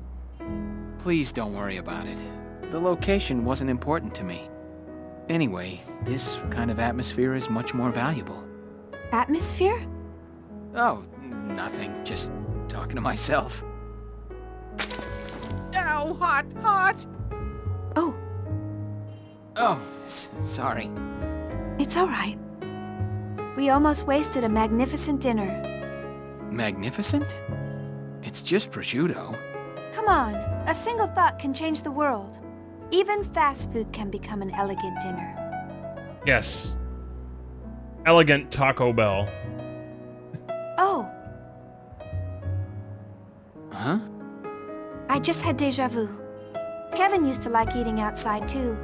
Please don't worry about it. The location wasn't important to me. Anyway, this kind of atmosphere is much more valuable. Atmosphere? Oh, nothing. Just talking to myself. Ow, hot, hot! Oh. Oh, sorry. It's all right. We almost wasted a magnificent dinner. Magnificent? It's just prosciutto. Come on, a single thought can change the world. Even fast food can become an elegant dinner. Yes. Elegant Taco Bell. Oh. Huh? I just had déjà vu. Kevin used to like eating outside too.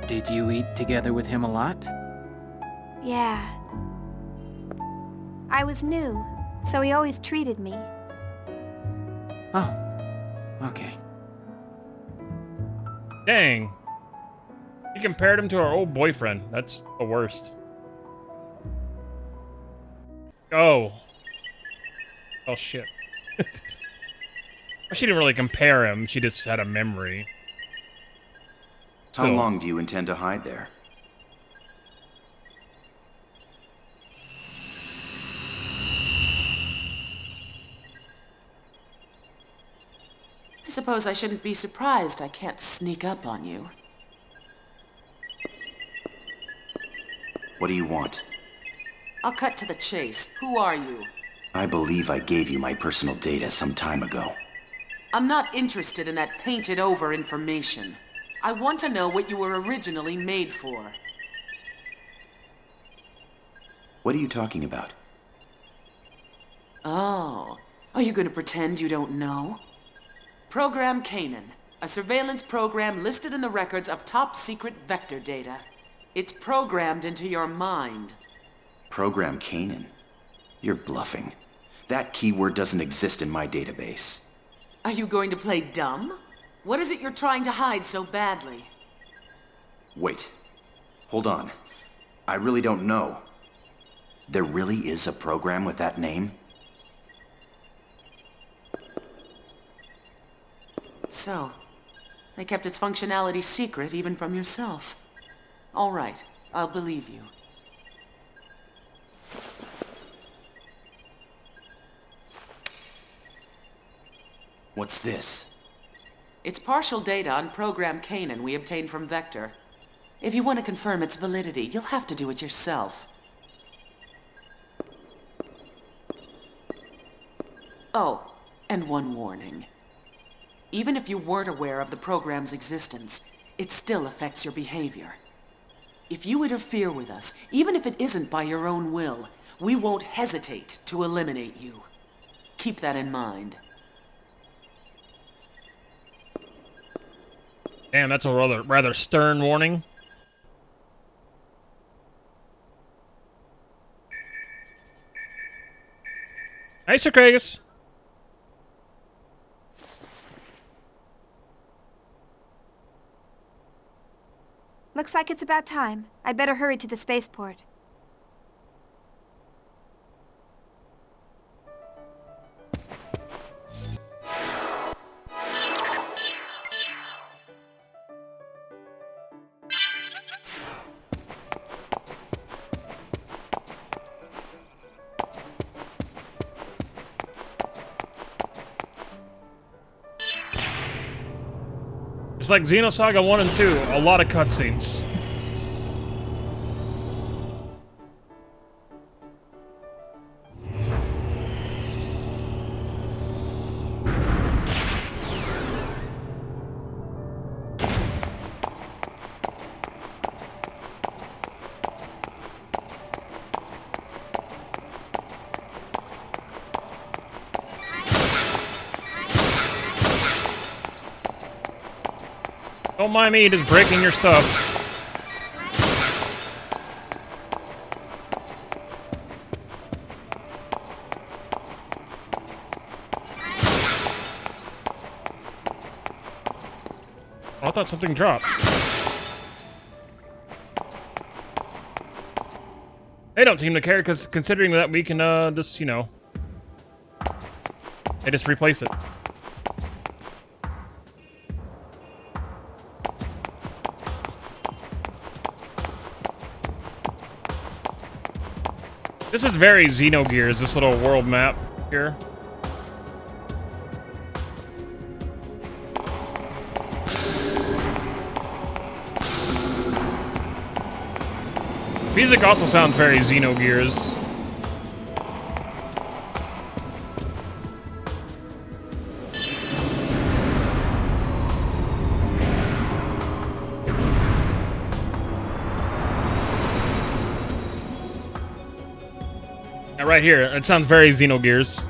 Did you eat together with him a lot? Yeah. I was new, so he always treated me. Oh, Okay. Dang. You compared him to our old boyfriend. That's the worst. Oh. Oh, shit. She didn't really compare him. She just had a memory. How long do you intend to hide there? I suppose I shouldn't be surprised I can't sneak up on you. What do you want? I'll cut to the chase. Who are you? I believe I gave you my personal data some time ago. I'm not interested in that painted-over information. I want to know what you were originally made for. What are you talking about? Oh, are you going to pretend you don't know? Program Canaan, a surveillance program listed in the records of top-secret vector data. It's programmed into your mind. Program Canaan? You're bluffing. That keyword doesn't exist in my database. Are you going to play dumb? What is it you're trying to hide so badly? Wait. Hold on. I really don't know. There really is a program with that name? So, they kept its functionality secret even from yourself. All right, I'll believe you. What's this? It's partial data on Program Canaan we obtained from Vector. If you want to confirm its validity, you'll have to do it yourself. Oh, and one warning. Even if you weren't aware of the program's existence, it still affects your behavior. If you interfere with us, even if it isn't by your own will, we won't hesitate to eliminate you. Keep that in mind. Damn, that's a rather stern warning. Hey, Sir Kragus. Looks like it's about time. I'd better hurry to the spaceport. It's like Xenosaga 1 and 2, a lot of cutscenes. Don't mind me just breaking your stuff. Oh, I thought something dropped. They don't seem to care, because considering that we can, just, you know... They just replace it. This is very Xenogears, this little world map here. Music also sounds very Xenogears. Right here, it sounds very Xenogears.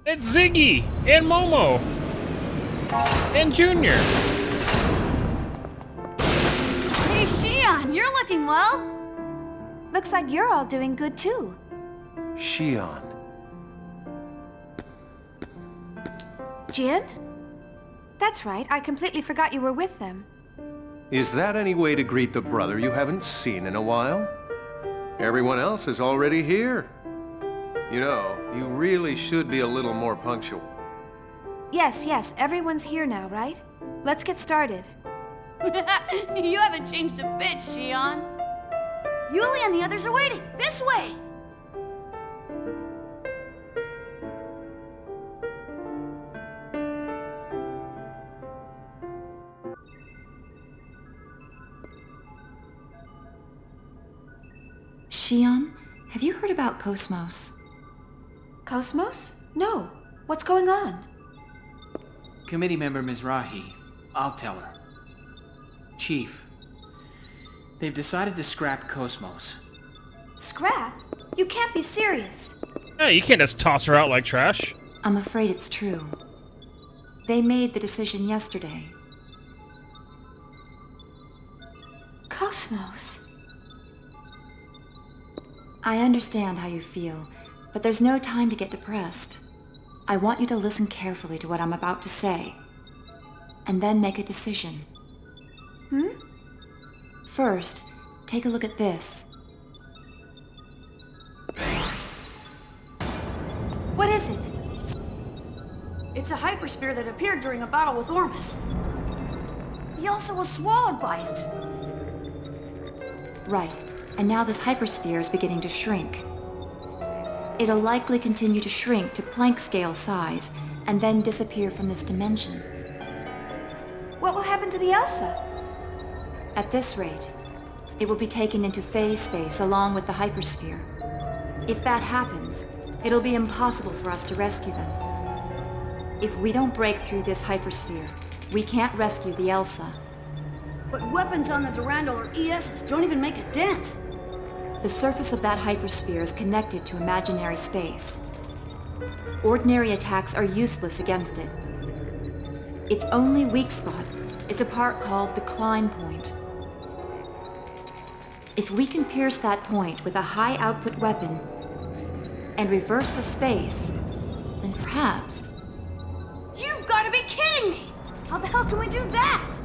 It's Ziggy and Momo and Junior. Hey, Xion, you're looking well. Looks like you're all doing good too. Xion. Jin? That's right, I completely forgot you were with them. Is that any way to greet the brother you haven't seen in a while? Everyone else is already here. You know, you really should be a little more punctual. Yes, everyone's here now, right? Let's get started. You haven't changed a bit, Xion. Yuli and the others are waiting. This way! Xion, have you heard about Cosmos? Cosmos? No. What's going on? Committee member Mizrahi. I'll tell her. Chief, they've decided to scrap Cosmos. Scrap? You can't be serious. Yeah, you can't just toss her out like trash. I'm afraid it's true. They made the decision yesterday. Cosmos? I understand how you feel, but there's no time to get depressed. I want you to listen carefully to what I'm about to say, and then make a decision. First, take a look at this. What is it? It's a hypersphere that appeared during a battle with Ormus. He also was swallowed by it. Right, and now this hypersphere is beginning to shrink. It'll likely continue to shrink to Planck scale size, and then disappear from this dimension. What will happen to the Elsa? At this rate, it will be taken into phase space along with the hypersphere. If that happens, it'll be impossible for us to rescue them. If we don't break through this hypersphere, we can't rescue the Elsa. But weapons on the Durandal or ESs don't even make a dent. The surface of that hypersphere is connected to imaginary space. Ordinary attacks are useless against it. Its only weak spot is a part called the Klein point. If we can pierce that point with a high-output weapon and reverse the space, then perhaps... You've got to be kidding me! How the hell can we do that?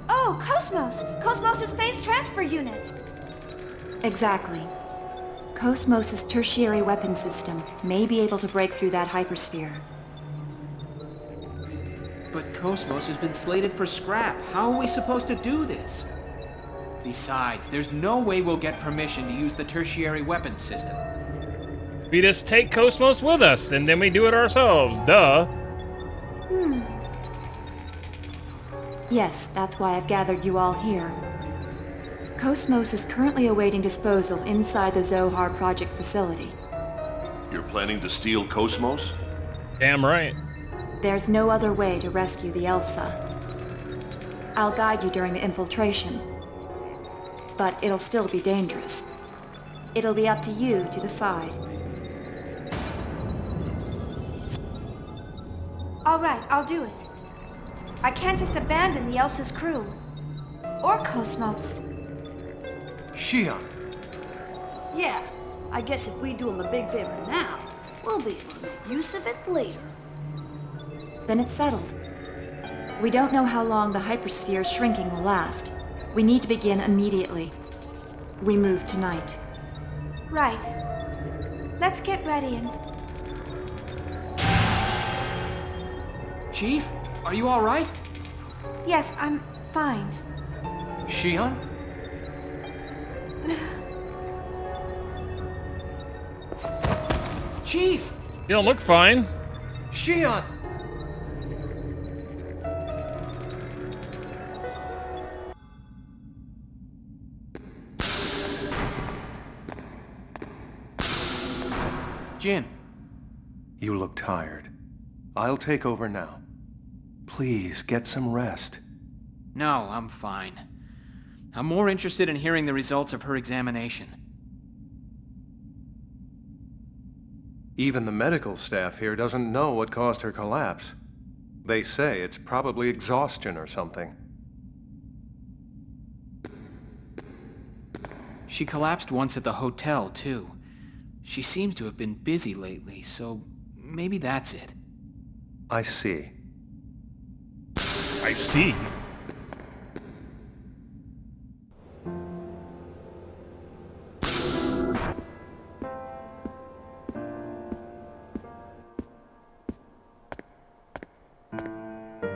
Oh, Cosmos! Cosmos' phase transfer unit! Exactly. Cosmos' tertiary weapon system may be able to break through that hypersphere. But Cosmos has been slated for scrap. How are we supposed to do this? Besides, there's no way we'll get permission to use the tertiary weapons system. We just take Cosmos with us, and then we do it ourselves. Duh. Yes, that's why I've gathered you all here. Cosmos is currently awaiting disposal inside the Zohar Project facility. You're planning to steal Cosmos? Damn right. There's no other way to rescue the Elsa. I'll guide you during the infiltration, but it'll still be dangerous. It'll be up to you to decide. All right, I'll do it. I can't just abandon the Elsa's crew. Or Cosmos. Xion. Yeah, I guess if we do him a big favor now, we'll be able to make use of it later. Then it's settled. We don't know how long the hypersphere's shrinking will last. We need to begin immediately. We move tonight. Right. Let's get ready and... Chief, are you all right? Yes, I'm fine. Xion? Chief! You don't look fine. Xion! Jin. You look tired. I'll take over now. Please, get some rest. No, I'm fine. I'm more interested in hearing the results of her examination. Even the medical staff here doesn't know what caused her collapse. They say it's probably exhaustion or something. She collapsed once at the hotel, too. She seems to have been busy lately, so maybe that's it. I see. I see.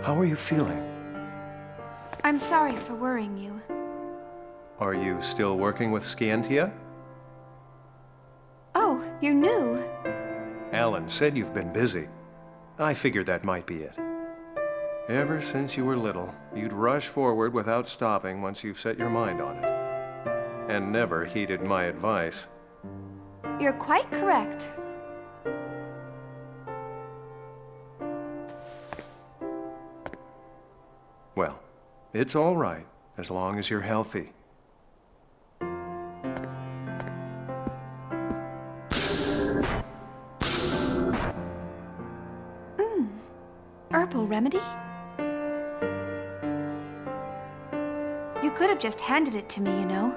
How are you feeling? I'm sorry for worrying you. Are you still working with Scientia? Oh, you're new. Alan said you've been busy. I figured that might be it. Ever since you were little, you'd rush forward without stopping once you've set your mind on it. And never heeded my advice. You're quite correct. Well, it's all right, as long as you're healthy. Herbal remedy? You could have just handed it to me, you know.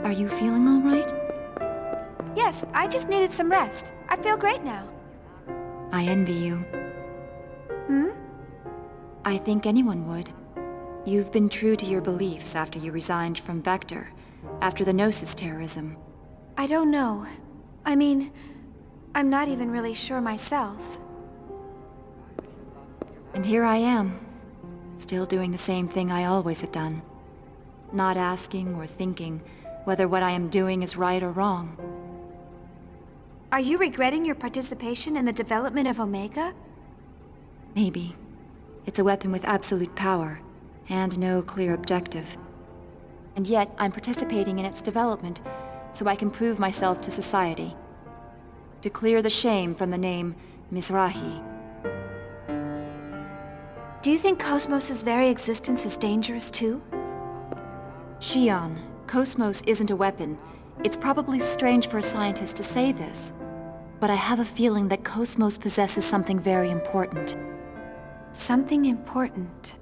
Are you feeling all right? Yes, I just needed some rest. I feel great now. I envy you. Hmm? I think anyone would. You've been true to your beliefs after you resigned from Vector, after the Gnosis terrorism. I don't know. I mean, I'm not even really sure myself. And here I am, still doing the same thing I always have done. Not asking or thinking whether what I am doing is right or wrong. Are you regretting your participation in the development of Omega? Maybe. It's a weapon with absolute power, and no clear objective. And yet, I'm participating in its development, so I can prove myself to society. To clear the shame from the name Mizrahi. Do you think Cosmos' very existence is dangerous too? Shion, Cosmos isn't a weapon. It's probably strange for a scientist to say this, but I have a feeling that Cosmos possesses something very important. Something important?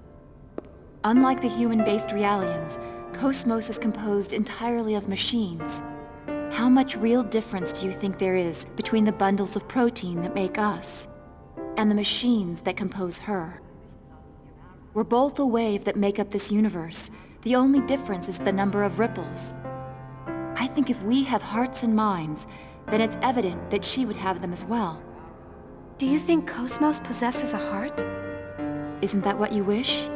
Unlike the human-based Realians, Cosmos is composed entirely of machines. How much real difference do you think there is between the bundles of protein that make us, and the machines that compose her? We're both a wave that make up this universe. The only difference is the number of ripples. I think if we have hearts and minds, then it's evident that she would have them as well. Do you think Cosmos possesses a heart? Isn't that what you wish?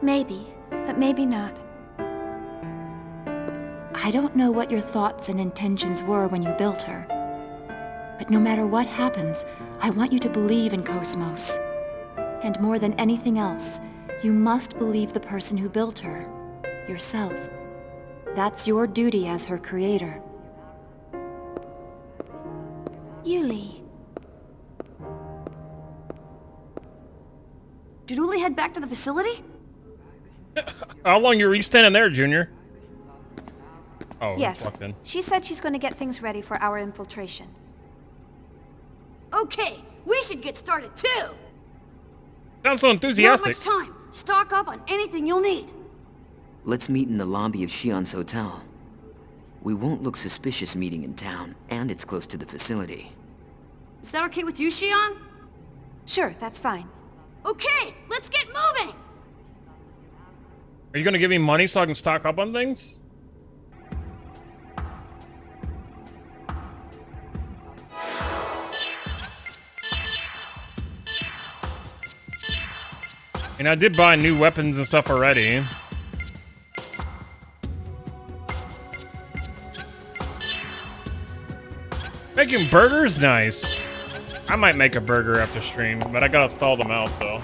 Maybe, but maybe not. I don't know what your thoughts and intentions were when you built her. But no matter what happens, I want you to believe in Cosmos. And more than anything else, you must believe the person who built her, yourself. That's your duty as her creator. Yuli. Did Uli head back to the facility? How long you standing there, Junior? Oh, yes. walked in. She said she's going to get things ready for our infiltration. Okay, we should get started too! Sounds so enthusiastic. Not much time. Stock up on anything you'll need. Let's meet in the lobby of Shion's hotel. We won't look suspicious meeting in town, and it's close to the facility. Is that okay with you, Shion? Sure, that's fine. Okay, let's get moving! Are you gonna give me money so I can stock up on things? And I did buy new weapons and stuff already. Making burgers? Nice. I might make a burger after stream, but I gotta thaw them out though.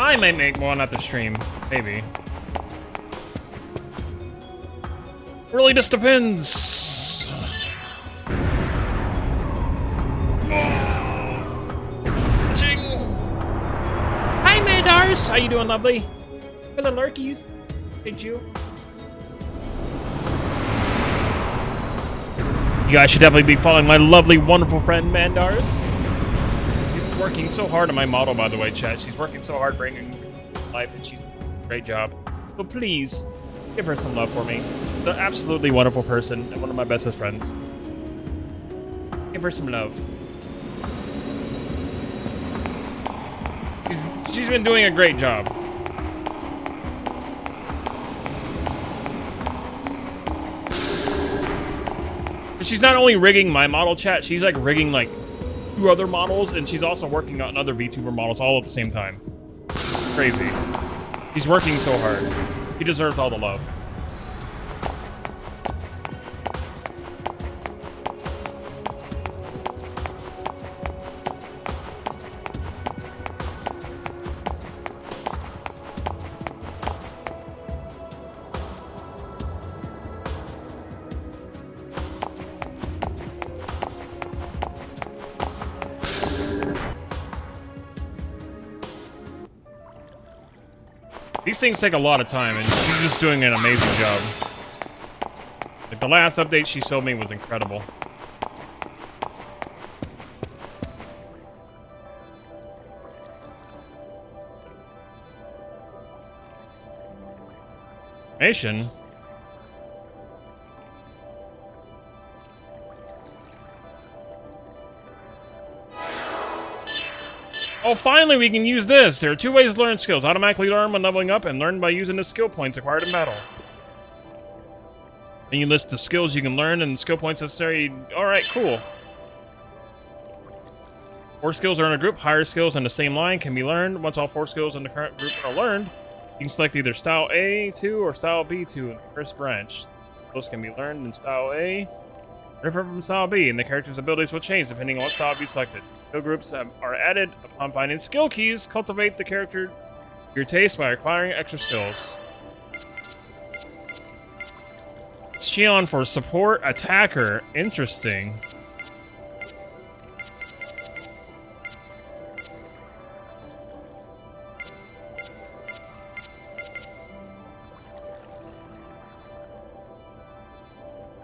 I might make one at the stream, maybe. Really just depends. Ching. Hi, Mandars. How you doing, lovely? Hello, lurkies. Hey, you. You guys should definitely be following my lovely, wonderful friend, Mandars. She's working so hard on my model, by the way, chat. She's working so hard bringing life, and she's doing a great job. So please, give her some love for me. She's an absolutely wonderful person and one of my bestest friends. Give her some love. She's been doing a great job. And she's not only rigging my model, chat, she's like rigging like 2 other models, and she's also working on other VTuber models all at the same time. Crazy. She's working so hard. She deserves all the love. These things take a lot of time, and she's just doing an amazing job. Like, the last update she showed me was incredible. Nation? Oh, finally we can use this! There are 2 ways to learn skills. Automatically learn when leveling up, and learn by using the skill points acquired in battle. And you list the skills you can learn and the skill points necessary. Alright, cool. 4 skills are in a group. Higher skills in the same line can be learned. Once all 4 skills in the current group are learned, you can select either Style A2 or Style B2 in the first branch. Those can be learned in Style A, different from Style B, and the character's abilities will change depending on what style be selected. Skill groups are added upon finding skill keys. Cultivate the character to your taste by acquiring extra skills. Xion for support attacker. Interesting.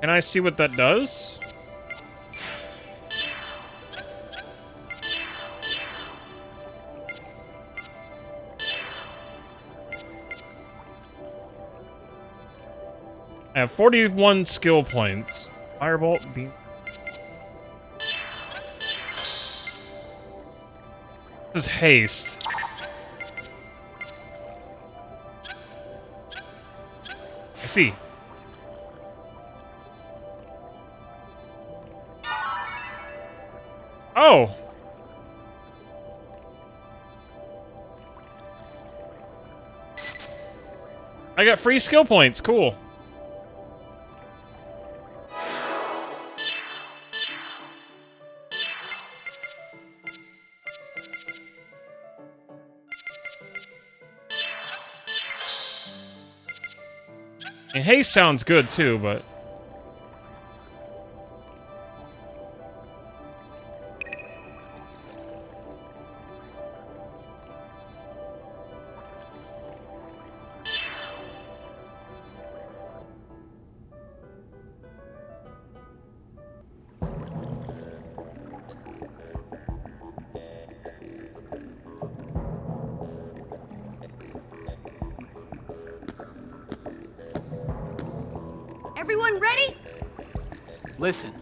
Can I see what that does? I have 41 skill points. Firebolt, beam. This is haste. I see. Oh! I got free skill points. Cool. And haste sounds good too, but... Everyone ready? Listen,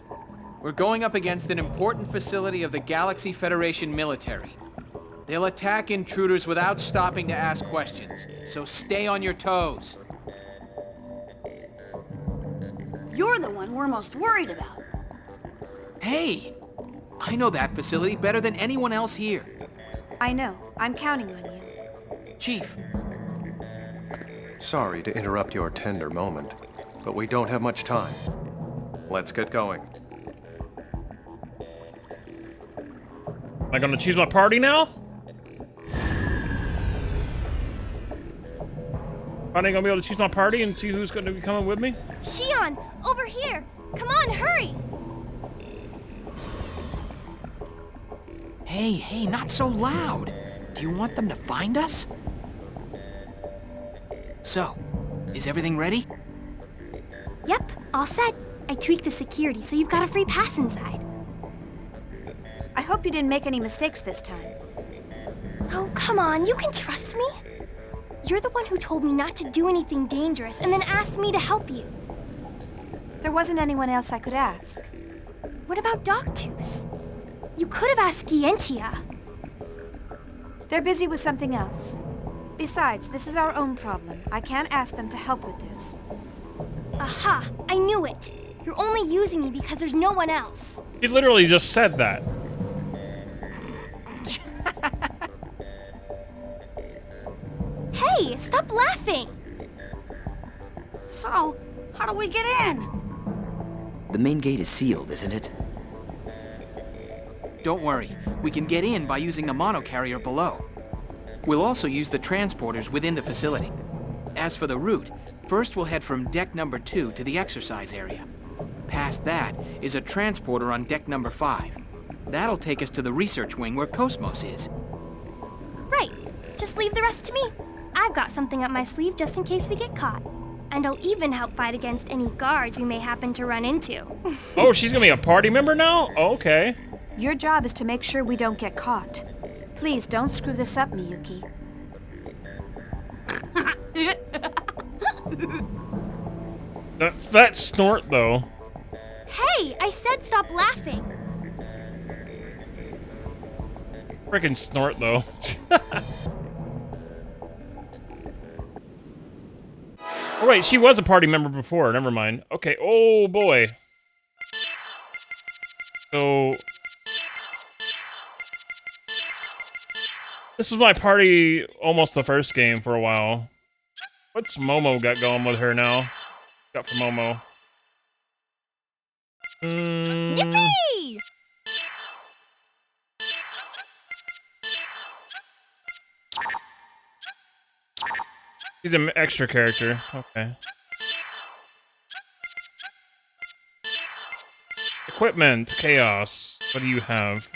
we're going up against an important facility of the Galaxy Federation military. They'll attack intruders without stopping to ask questions, so stay on your toes. You're the one we're most worried about. Hey! I know that facility better than anyone else here. I know. I'm counting on you. Chief. Sorry to interrupt your tender moment, but we don't have much time. Let's get going. Am I gonna choose my party now? Am I gonna be able to choose my party and see who's gonna be coming with me? Shion, over here! Come on, hurry! Hey, not so loud. Do you want them to find us? So, is everything ready? Yep, all set. I tweaked the security, so you've got a free pass inside. I hope you didn't make any mistakes this time. Oh, come on, you can trust me. You're the one who told me not to do anything dangerous and then asked me to help you. There wasn't anyone else I could ask. What about Dogtooth? You could have asked Gientia. They're busy with something else. Besides, this is our own problem. I can't ask them to help with this. Aha! I knew it! You're only using me because there's no one else. He literally just said that. Hey, stop laughing! So, how do we get in? The main gate is sealed, isn't it? Don't worry, we can get in by using the monocarrier below. We'll also use the transporters within the facility. As for the route, first we'll head from deck number 2 to the exercise area. Past that is a transporter on deck number 5. That'll take us to the research wing where Cosmos is. Right. Just leave the rest to me. I've got something up my sleeve just in case we get caught. And I'll even help fight against any guards we may happen to run into. Oh, she's gonna be a party member now? Oh, okay. Your job is to make sure we don't get caught. Please don't screw this up, Miyuki. That snort, though. Hey, I said stop laughing. Frickin' snort, though. Oh, wait, she was a party member before. Never mind. Okay, oh boy. So... this was my party almost the first game for a while. What's Momo got going with her now? Got for Momo. Yippee! He's an extra character. Okay. Equipment. Chaos. What do you have?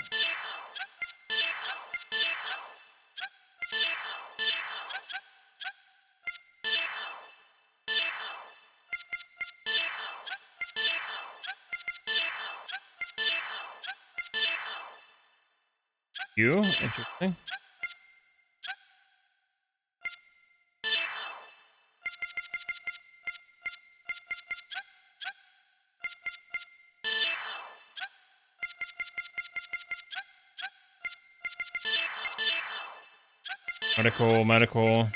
You? Interesting. Medical.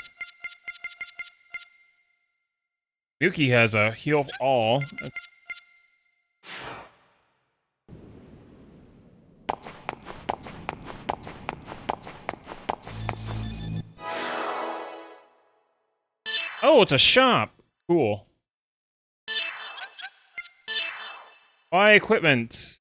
Yuki has a heal of all. Oh, it's a shop. Cool. Buy equipment.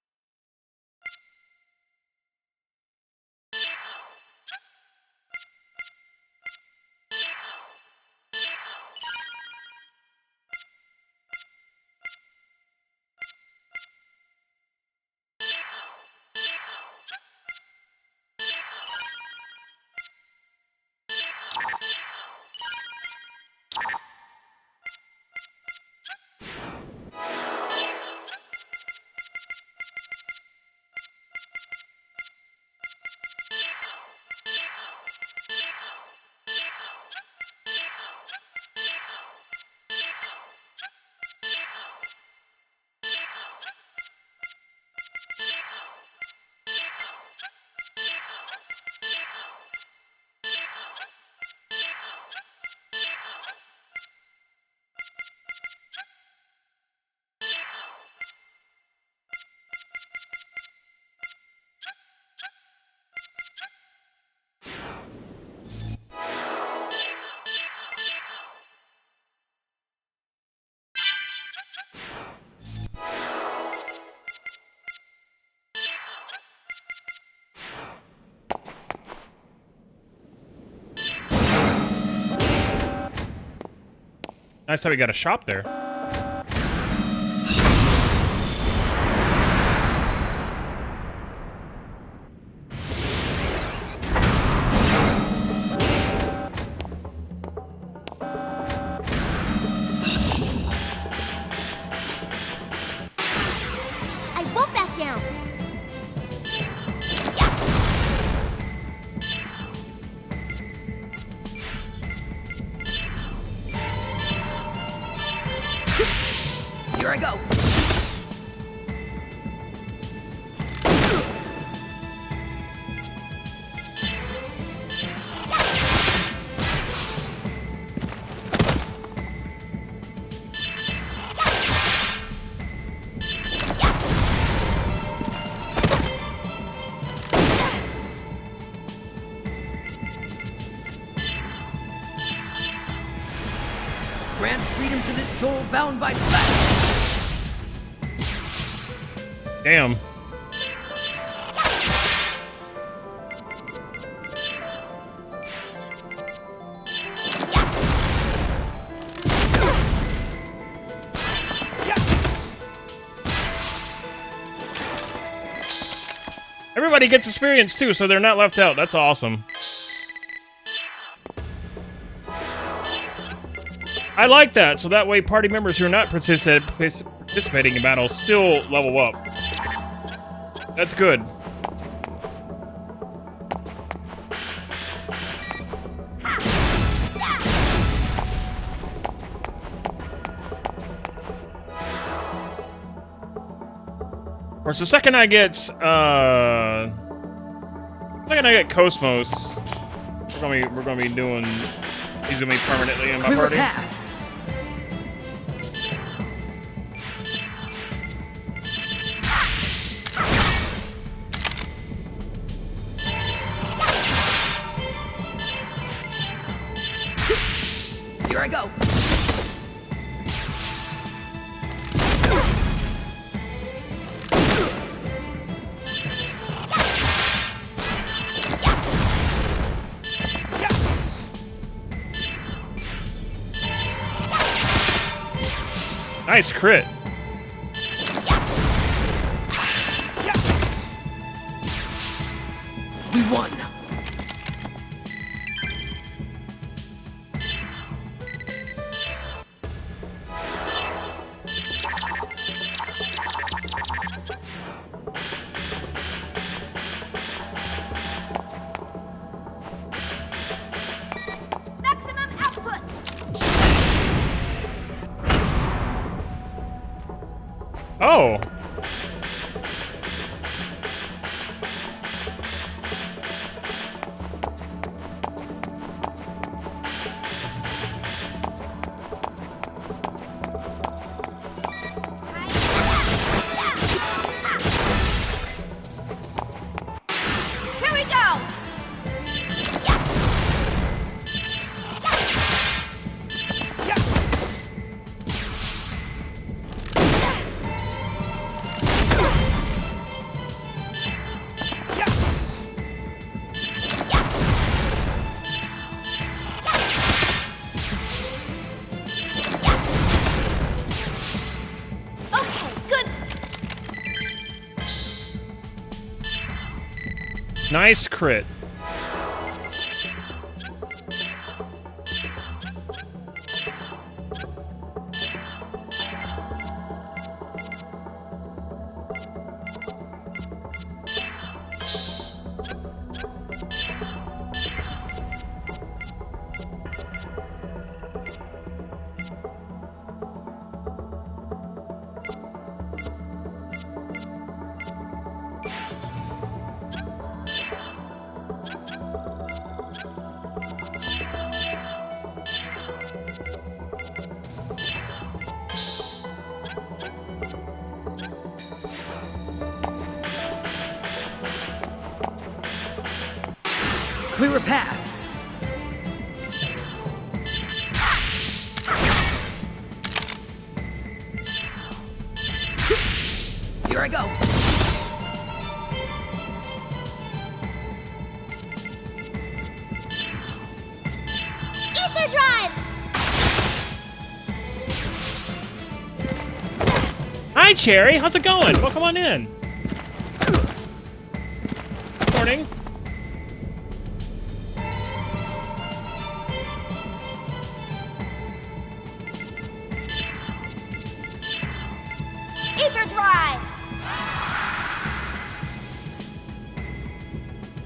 Nice that we got a shop there. down. Here I go. Grant freedom to this soul bound by flesh. Damn. Everybody gets experience too, so they're not left out. That's awesome. I like that, so that way party members who are not participating in battles still level up. That's good. Of course, the second I get Cosmos, we're gonna be doing. He's gonna be permanently in my party. Here I go. Nice crit. We won. Oh. Here we go! Nice crit. Clear a path. Here I go. Ether drive! Hi, Cherry. How's it going? Welcome on in. Morning. Ether drive!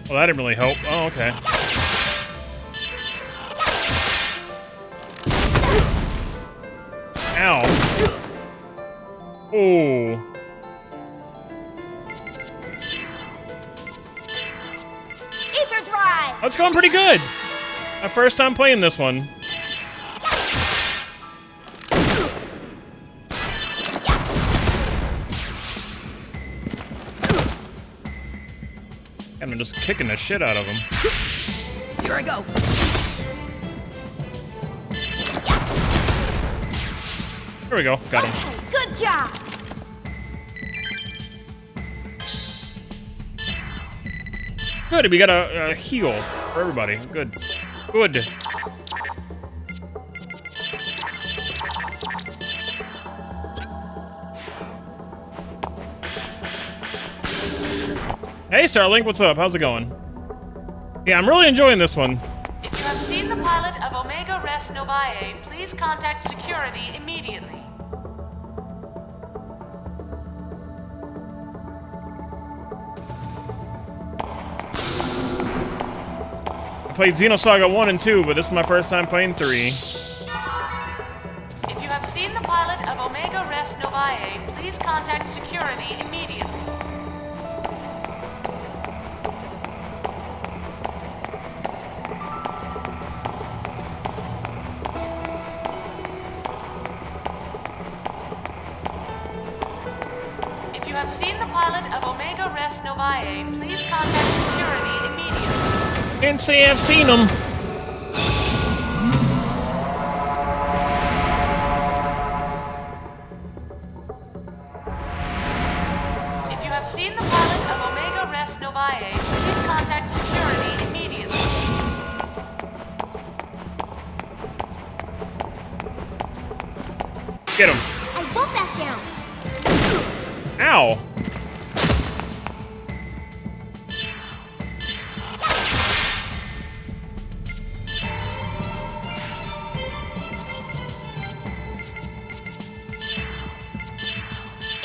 Well, that didn't really help. Oh, okay. Ow. Oh. Ether drive! That's going pretty good. My first time playing this one. And I'm just kicking the shit out of him. Here I go. There we go. Got him. Okay, good job. Good. We got a heal for everybody. Good. Good. Hey, Starlink. What's up? How's it going? Yeah, I'm really enjoying this one. If you have seen the pilot of Omega Res Novae, please contact security immediately. I played Xenosaga 1 and 2, but this is my first time playing 3. If you have seen the pilot of Omega Res Novae, please contact security immediately. If you have seen the pilot of Omega Res Novae, please contact security immediately. Can't say I've seen them. If you have seen the pilot of Omega Res Novae, please contact security immediately. Get him. I won't back down. Ow.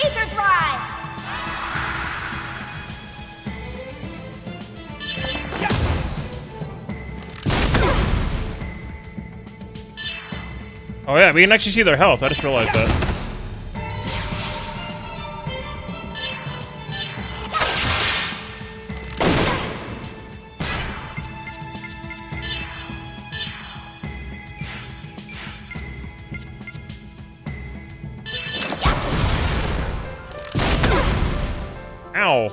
Ether drive! Oh yeah, we can actually see their health. I just realized that. Ow.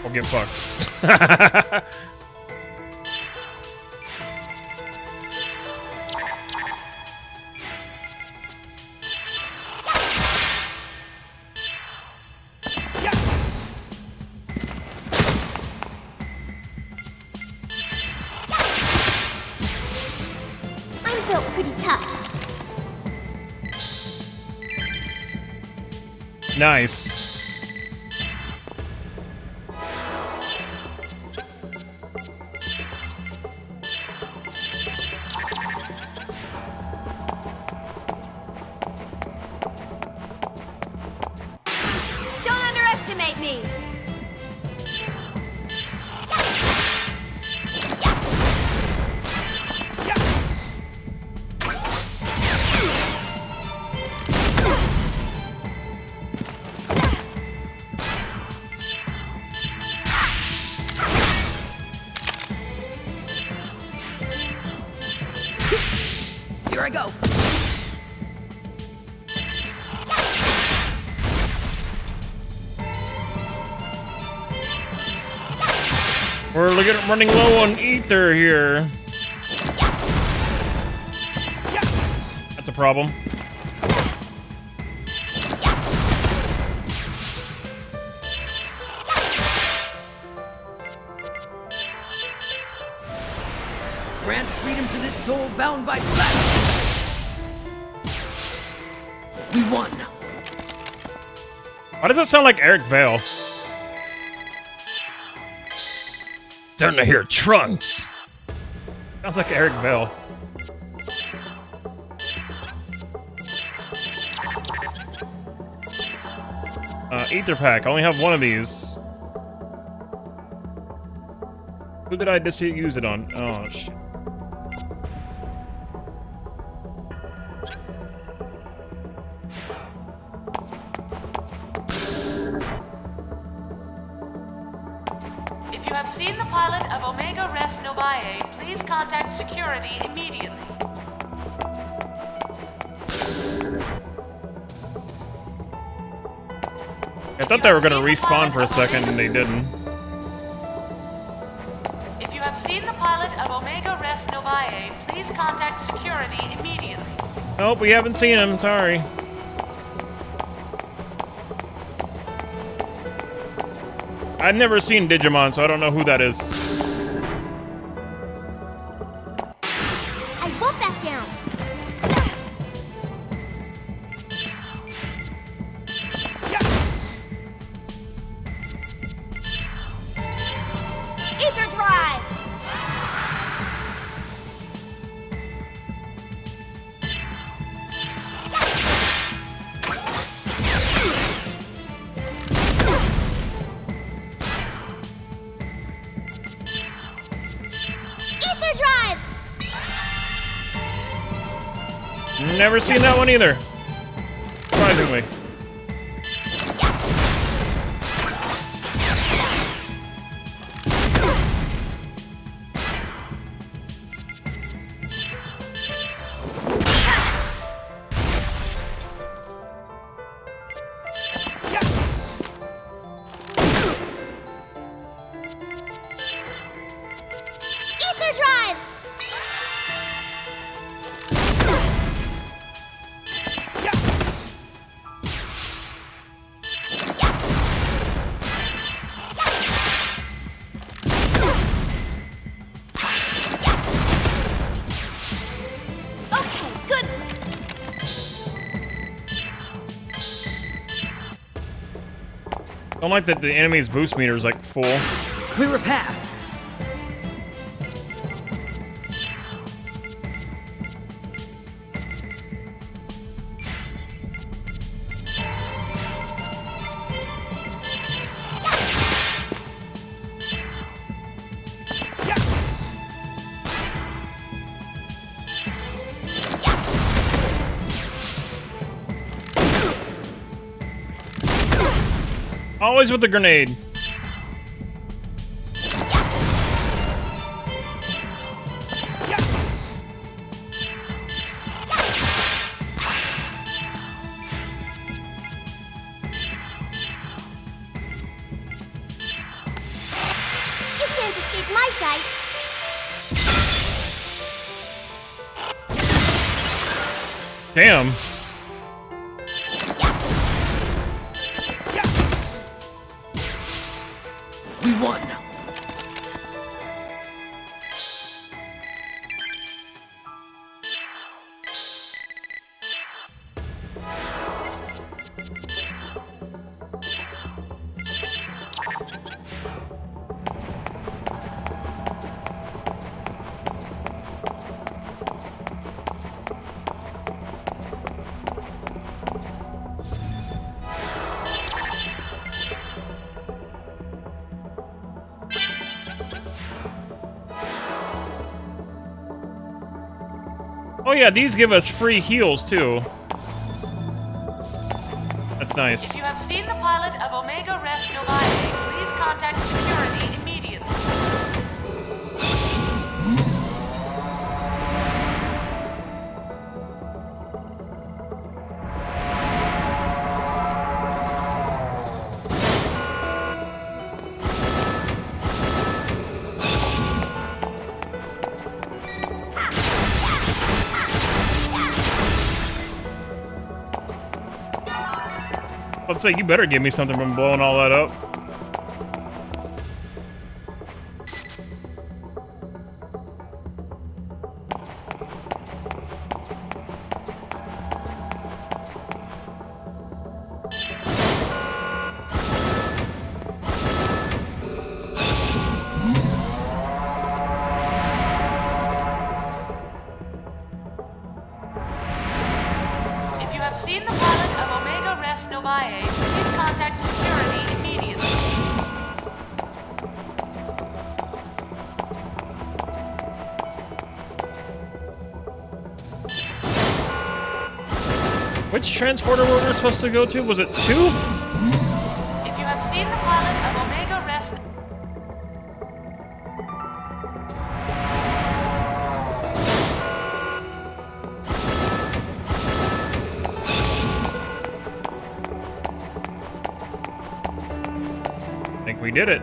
I'll get fucked. I'm built pretty tough. Nice. Don't underestimate me! Here I go. We're running low on ether here. That's a problem. Grant freedom to this soul bound by flesh. We won. Why does that sound like Eric Vale? Starting to hear Trunks. Sounds like Eric Vale. Ether pack. I only have one of these. Who did I just use it on? Oh, shit. If you have seen the pilot of Omega Res Novae, please contact security immediately. I thought they were gonna respawn for a second and they didn't. If you have seen the pilot of Omega Res Novae, please contact security immediately. Nope, we haven't seen him, sorry. I've never seen Digimon, so I don't know who that is. I want that down. Ether drive. Ether drive. Never seen that one either. Surprisingly. Ether drive. Okay, good. Don't like that the enemy's boost meter is like full. Clear a path. Always with the grenade. You can't escape my sight. Damn. We won. Oh yeah, these give us free heals too. That's nice. If you have seen the pilot of Omega Res Novae, please contact security immediately. Let's say you better give me something from blowing all that up. If you have seen the pilot of Omega Res Res Novae, please contact security immediately. Which transporter were we supposed to go to? Was it 2? If you have seen the pilot of Omega Res... I think we did it.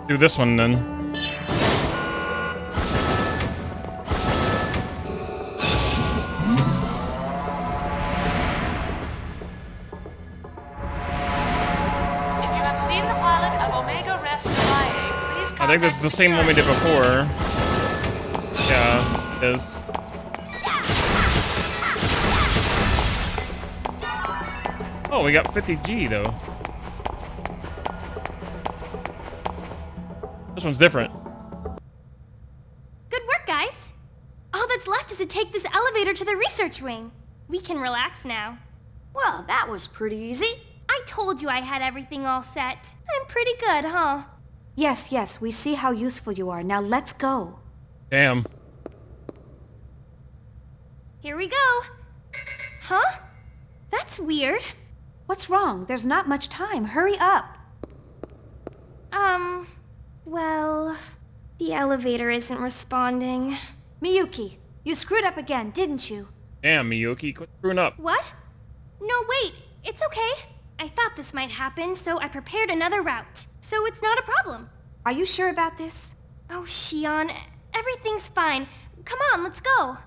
Do this one then. I think this is the same one we did before. Yeah, it is. Oh, we got 50G though. This one's different. Good work, guys. All that's left is to take this elevator to the research wing. We can relax now. Well, that was pretty easy. I told you I had everything all set. I'm pretty good, huh? Yes, yes, we see how useful you are. Now let's go. Damn. Here we go. Huh? That's weird. What's wrong? There's not much time. Hurry up. Well, the elevator isn't responding. Miyuki, you screwed up again, didn't you? Damn, Miyuki, quit screwing up. What? No, wait. It's okay. I thought this might happen, so I prepared another route. So it's not a problem. Are you sure about this? Oh, Shion, everything's fine. Come on, let's go.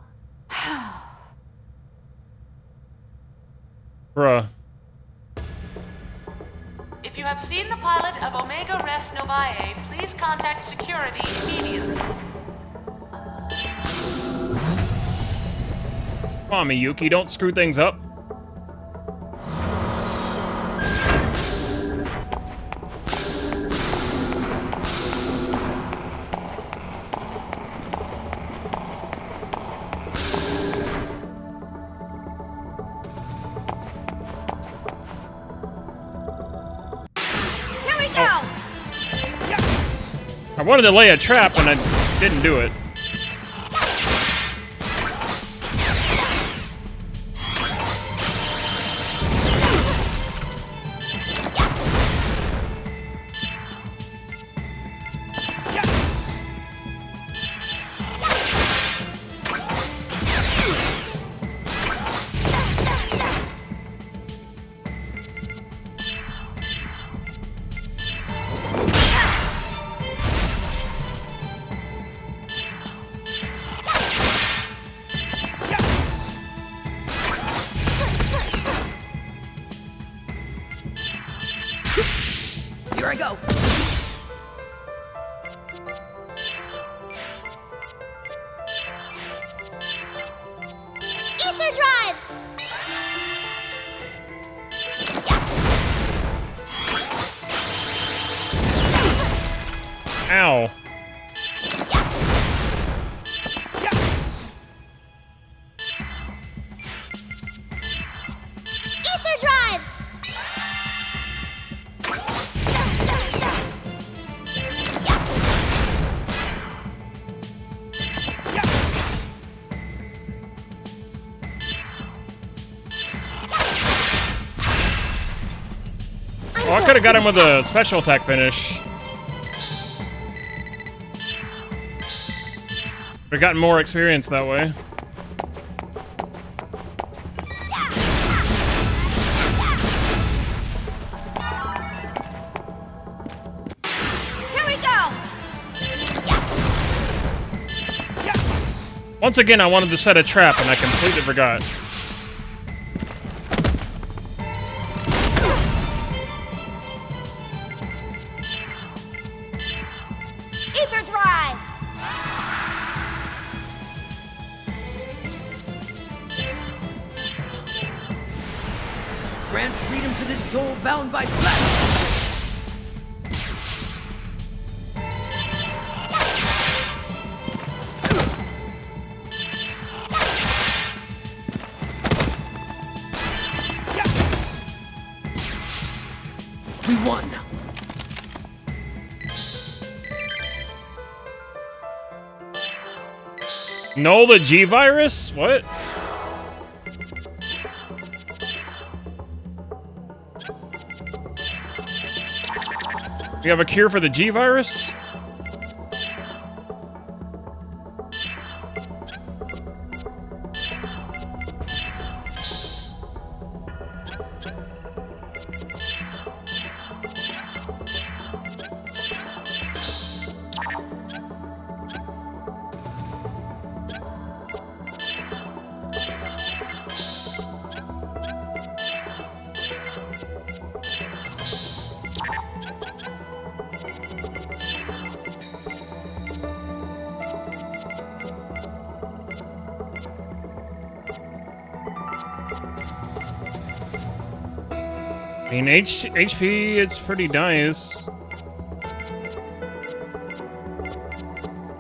Bruh. If you have seen the pilot of Omega Res Novae, please contact security immediately. Come on, Miyuki, don't screw things up. I wanted to lay a trap and I didn't do it. Oh, I could have got him with a special attack finish. We've gotten more experience that way. Here we go! Once again, I wanted to set a trap, and I completely forgot. Ether drive! Grant freedom to this soul bound by flesh! We won! No, the G virus? What? We have a cure for the G virus? I mean, HP, it's pretty nice. I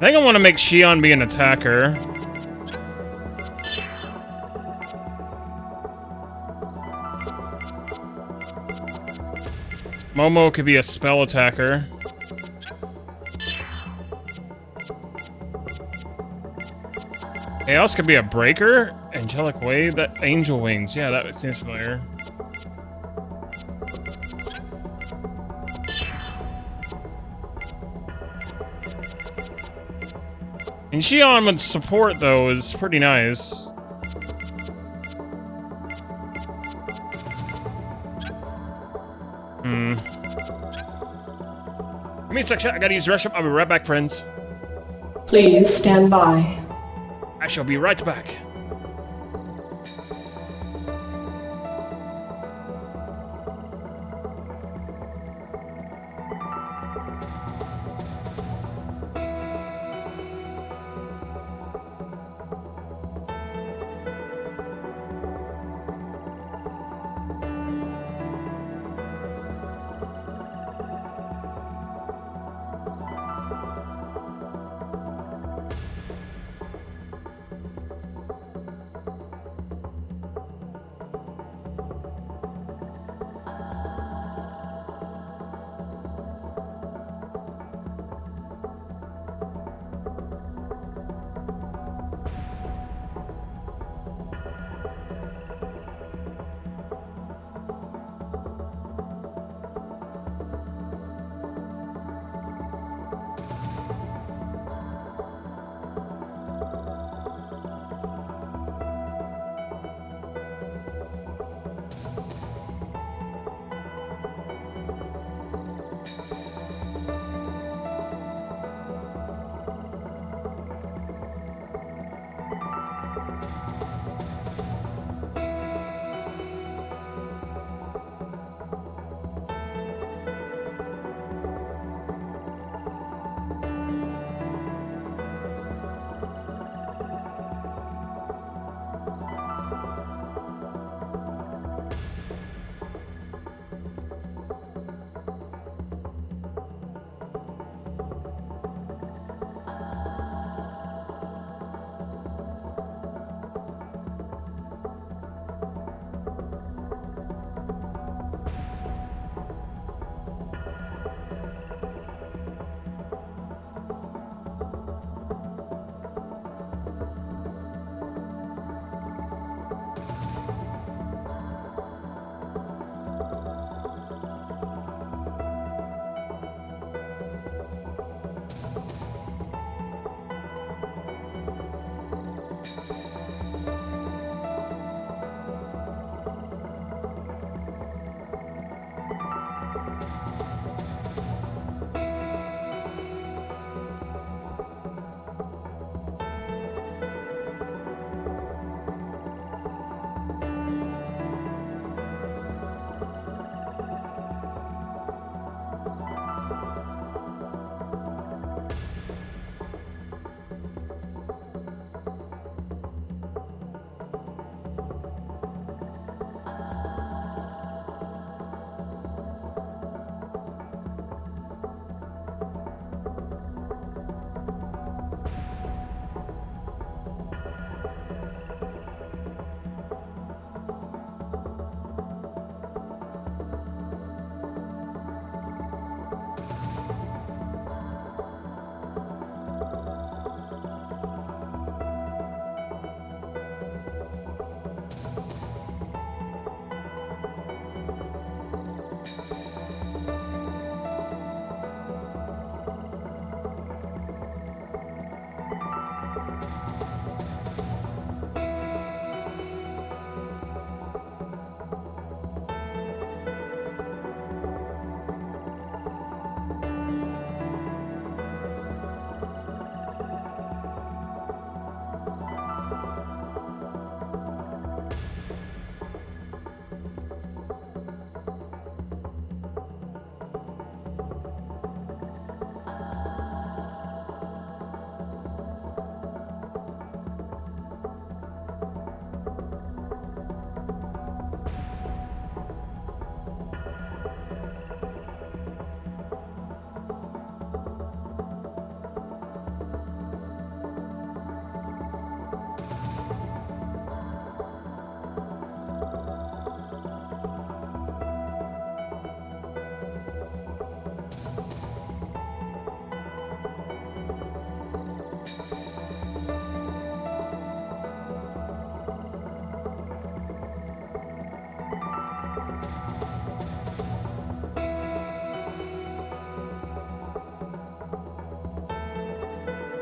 think I want to make Shion be an attacker. Momo could be a spell attacker. Chaos could be a breaker. Angelic Wave, that Angel Wings. Yeah, that seems familiar. And Shion with support, though, is pretty nice. Give me a sec, I gotta use the restroom. I'll be right back, friends. Please stand by. I shall be right back.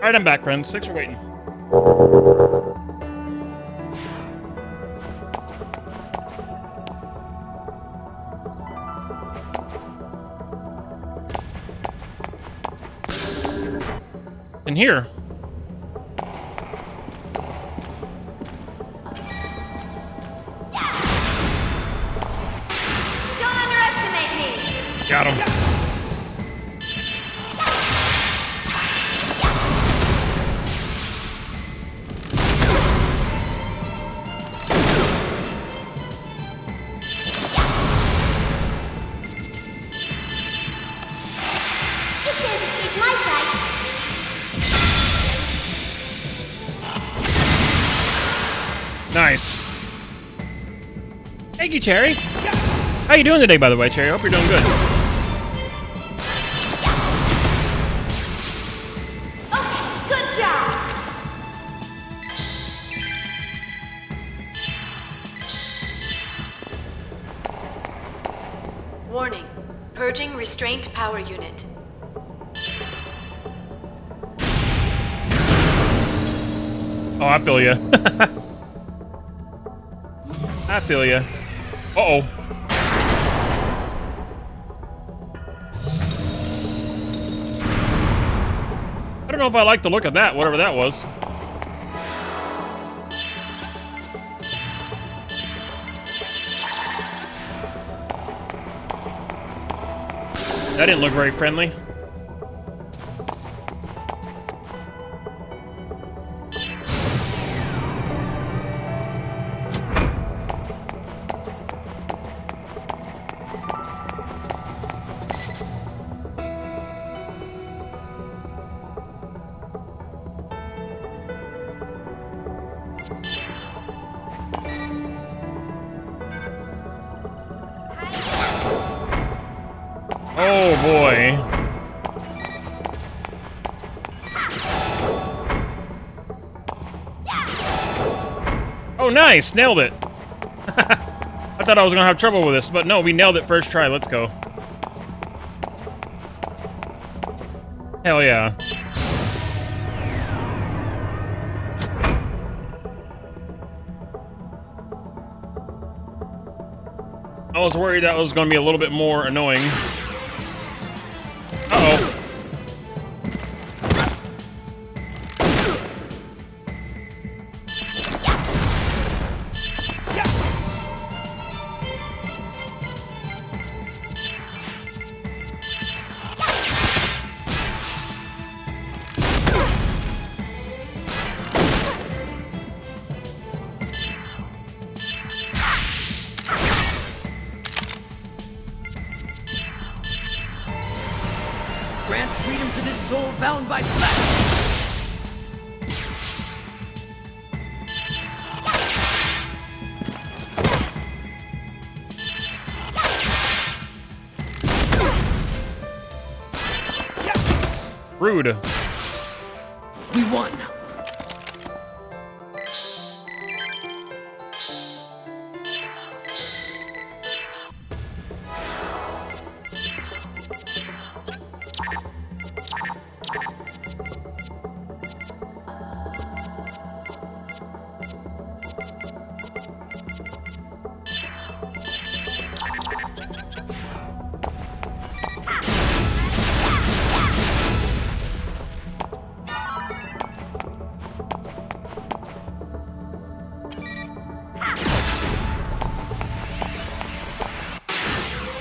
Alright, I'm back, friends. Thanks for waiting. In here. Don't underestimate me! Got him. Nice. Thank you, Cherry. How you doing today, by the way, Cherry? Hope you're doing good. Okay, good job! Warning. Purging restraint power unit. Oh, I feel ya. I feel ya. Uh-oh. I don't know if I like the look of that, whatever that was. That didn't look very friendly. Oh boy. Oh nice, nailed it. I thought I was gonna have trouble with this, but no, we nailed it first try. Let's go. Hell yeah. I was worried that was going to be a little bit more annoying. Uh-oh. Grant freedom to this soul bound by flesh! Rude. We won!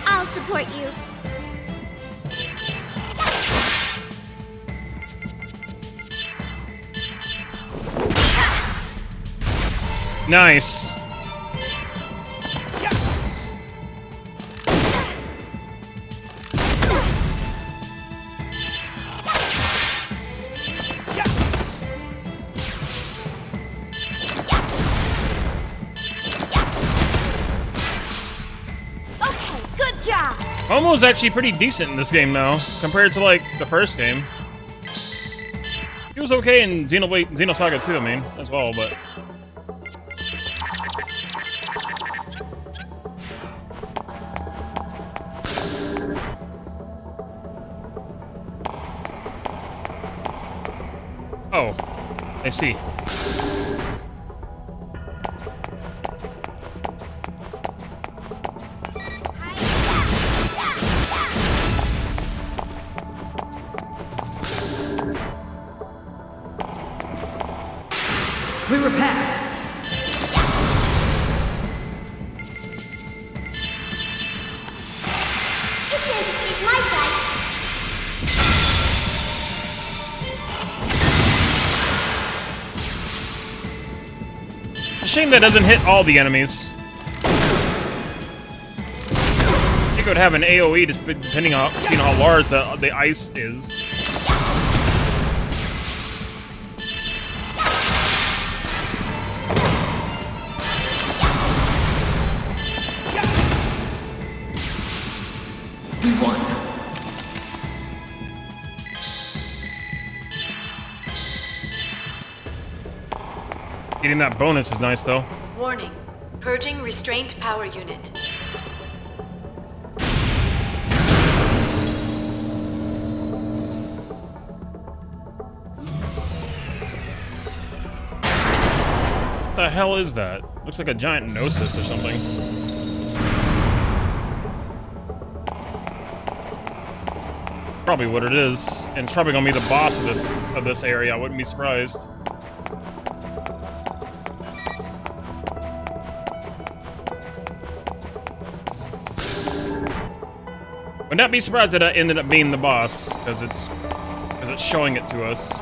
I'll support you. Nice. Okay, good job. Momo's actually pretty decent in this game now, compared to, like, the first game. He was okay in Xenosaga 2, I mean, as well, but... Oh, I see. Clear a path! You can't escape my sight. It's a shame that doesn't hit all the enemies. I think it would have an AoE just depending on seeing how large the ice is. We won! Getting that bonus is nice, though. Warning. Purging restraint power unit. What the hell is that? Looks like a giant Gnosis or something. Probably what it is. And it's probably gonna be the boss of this area, I wouldn't be surprised. Would not be surprised that it ended up being the boss, because it's showing it to us.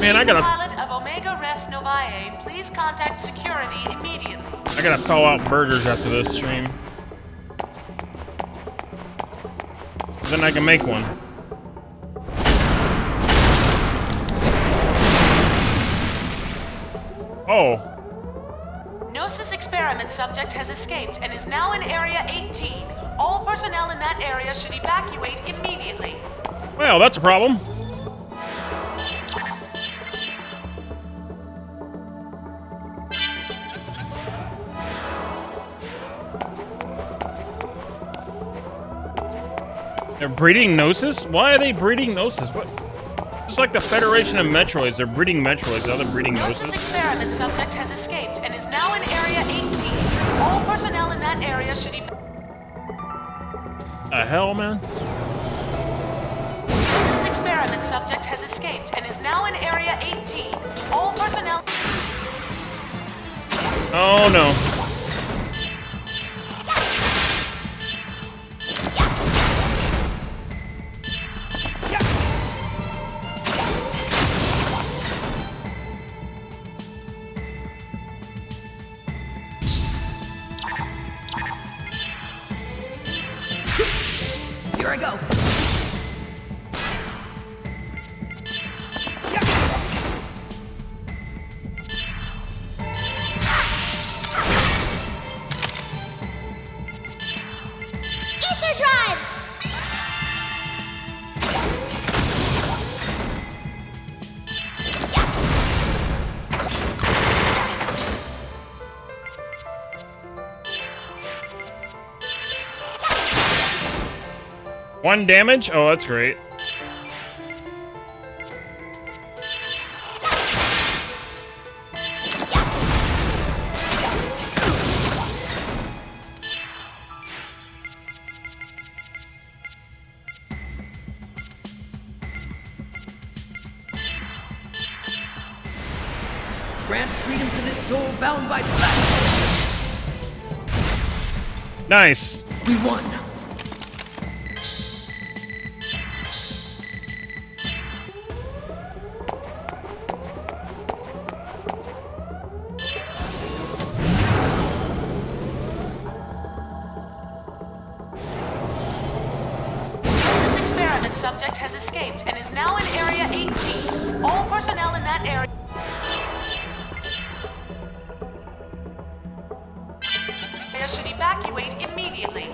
Man, I gotta... Pilot of Omega Res Novae, please contact security immediately. I gotta thaw out burgers after this stream. Then I can make one. Oh. Gnosis experiment subject has escaped and is now in Area 18. All personnel in that area should evacuate immediately. Well, that's a problem. They're breeding Gnosis? Why are they breeding Gnosis? What? Just like the Federation of Metroids, they're breeding Metroids, now they're breeding Gnosis. Gnosis experiment subject has escaped and is now in Area 18. All personnel in that area should be... The hell, man? Gnosis experiment subject has escaped and is now in Area 18. All personnel... Oh, no. Here I go. Ether drive! One damage? Oh, that's great. Grant freedom to this soul bound by flesh. Nice. We won. Gnosis experiment subject has escaped and is now in Area 18. All personnel in that area... should evacuate immediately.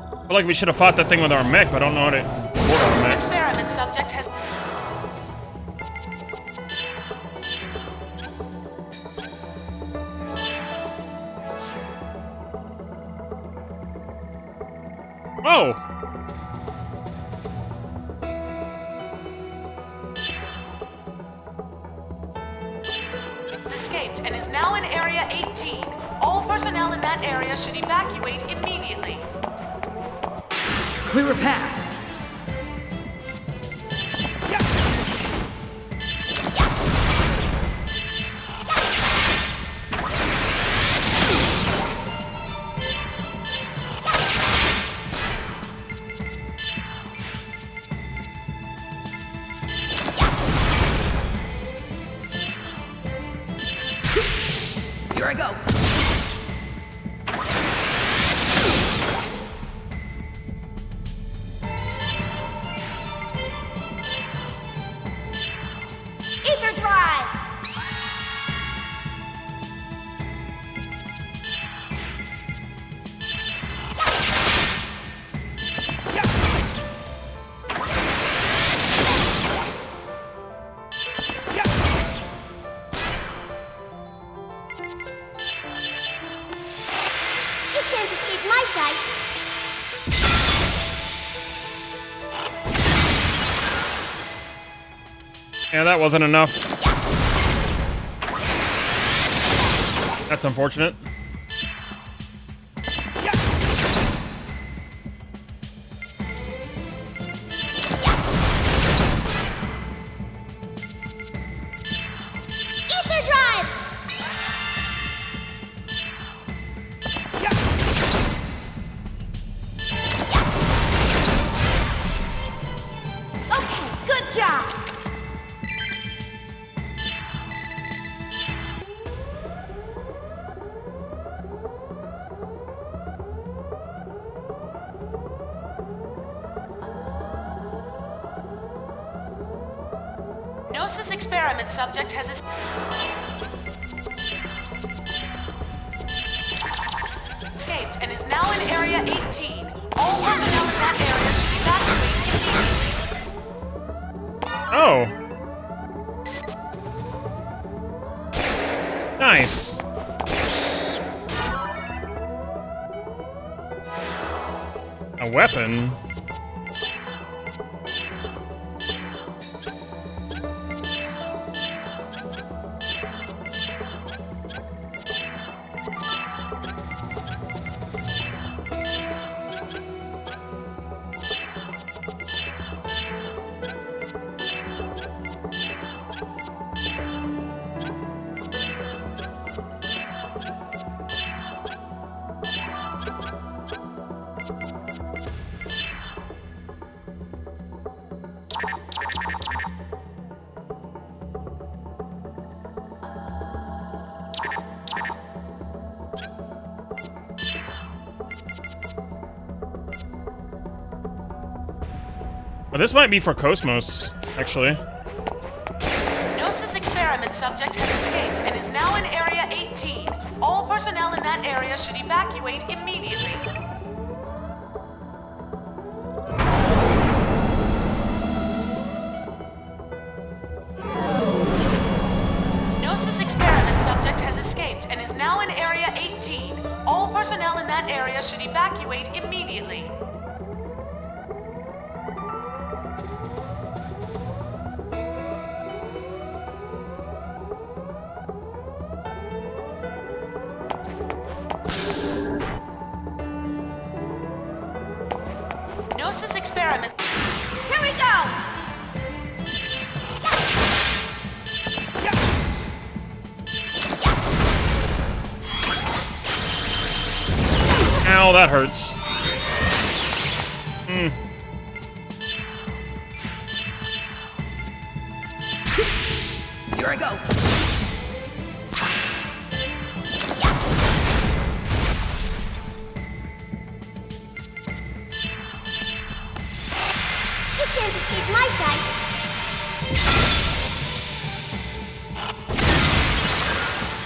I feel like we should have fought that thing with our mech, but I don't know how to board our This mechs. experiment subject has... Oh! escaped and is now in Area 18. All personnel in that area should evacuate immediately. Clear a path. Here I go. Ether drive! You can't escape my sight. Yeah, that wasn't enough. That's unfortunate. Ether drive! Okay, good job! Gnosis experiment subject has escaped and is now in Area 18. All personnel in that area should evacuate immediately. Oh. Nice. weapon. But this might be for Cosmos, actually. Gnosis experiment subject has escaped and is now in Area 18. All personnel in that area should evacuate immediately. Gnosis experiment subject has escaped and is now in Area 18. All personnel in that area should evacuate immediately. Gnosis experiment. Here we go! Ow, that hurts. Here I go. You can't escape my sight.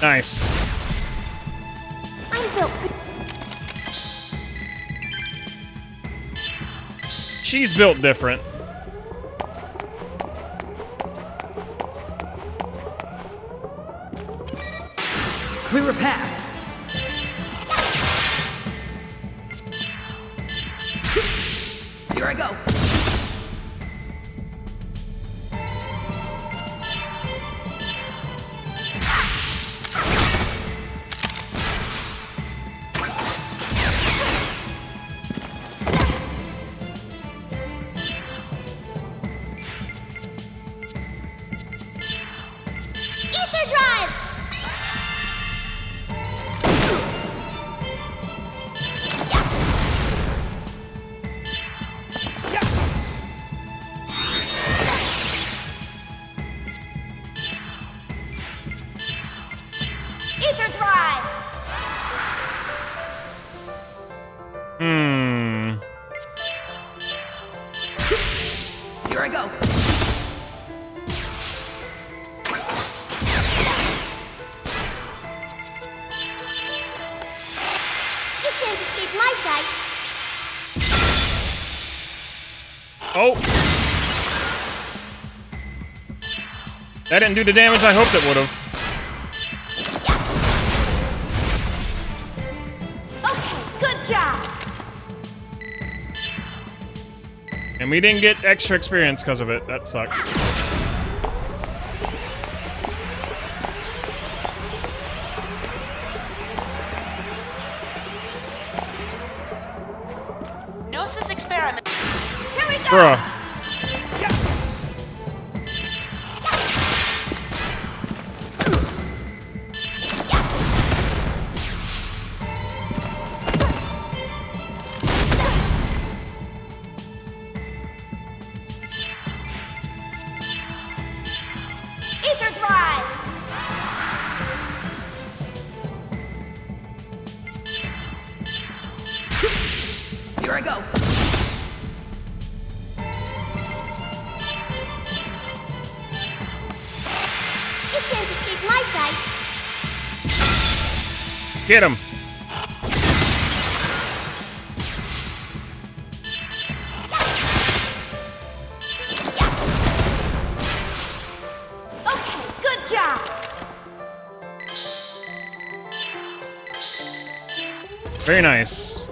Nice. I'm built. She's built different. Clear a path. Here I go. Ether drive! Ether drive! Here I go. You can't escape my sight. Oh. That didn't do the damage I hoped it would have. Okay, good job. And we didn't get extra experience because of it. That sucks. Gnosis experiment. Here we go! Bruh. Ether drive! Here I go. You can't escape my sight. Get him. Okay, good job. Very nice.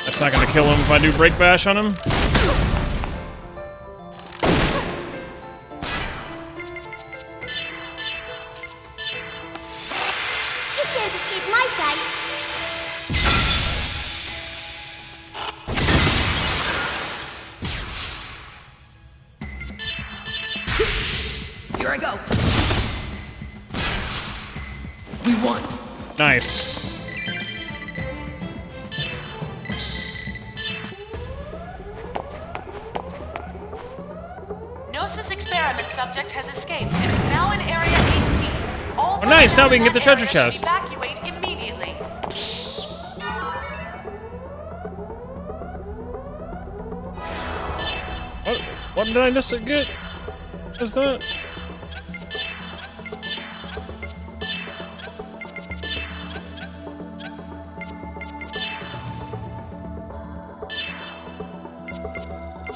That's not gonna kill him if I do break bash on him. You can't escape my sight. Here I go. We won. Nice. Gnosis experiment subject has escaped and is now in Area 18. All Oh, nice. Now we can personnel get the in that treasure area should chest. Evacuate immediately. What did I miss? Good. What is that?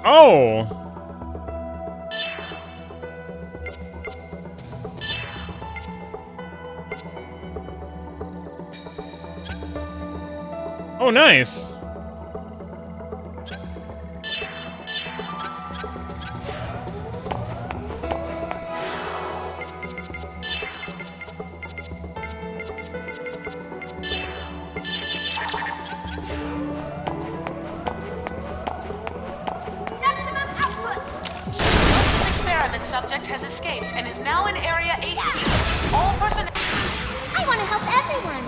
Oh. Oh, nice. Gnosis experiment subject has escaped and is now in Area 18. All personnel. I want to help everyone.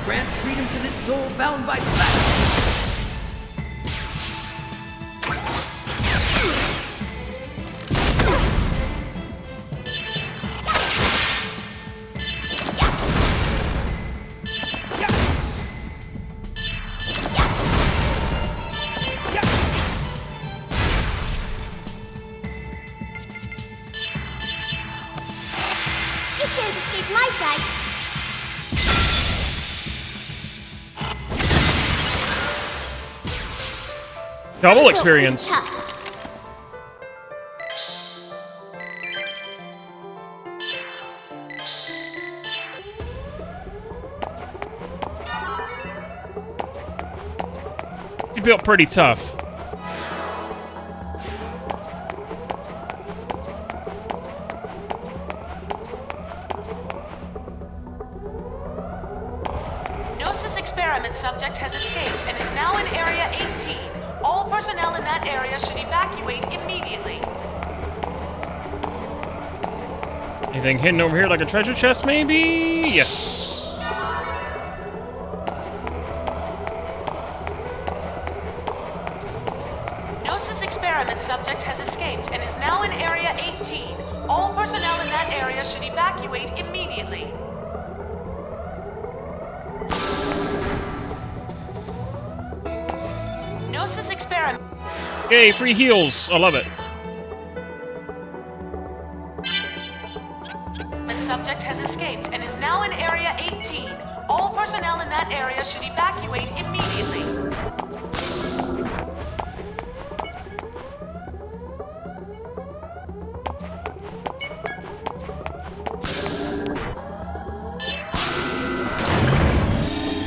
Grant freedom to this soul bound by black. You can't escape my sight. Double experience. You built pretty tough. Gnosis experiment subject has escaped and is now in Area 18. All personnel in that area should evacuate immediately. Anything hidden over here like a treasure chest, maybe? Yes. Gnosis experiment subject has escaped and is now in Area 18. All personnel in that area should evacuate immediately. Gnosis experiment. Yay, free heals. I love it. Subject has escaped and is now in Area 18. All personnel in that area should evacuate immediately.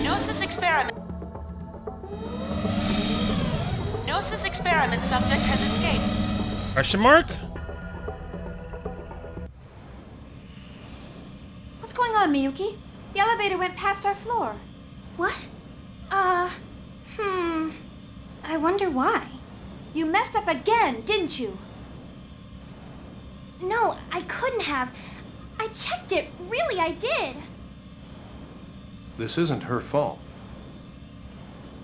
Gnosis experiment. Gnosis experiment subject has escaped. Question mark? What's going on, Miyuki? The elevator went past our floor. What? I wonder why. You messed up again, didn't you? No, I couldn't have. I checked it. Really, I did. This isn't her fault.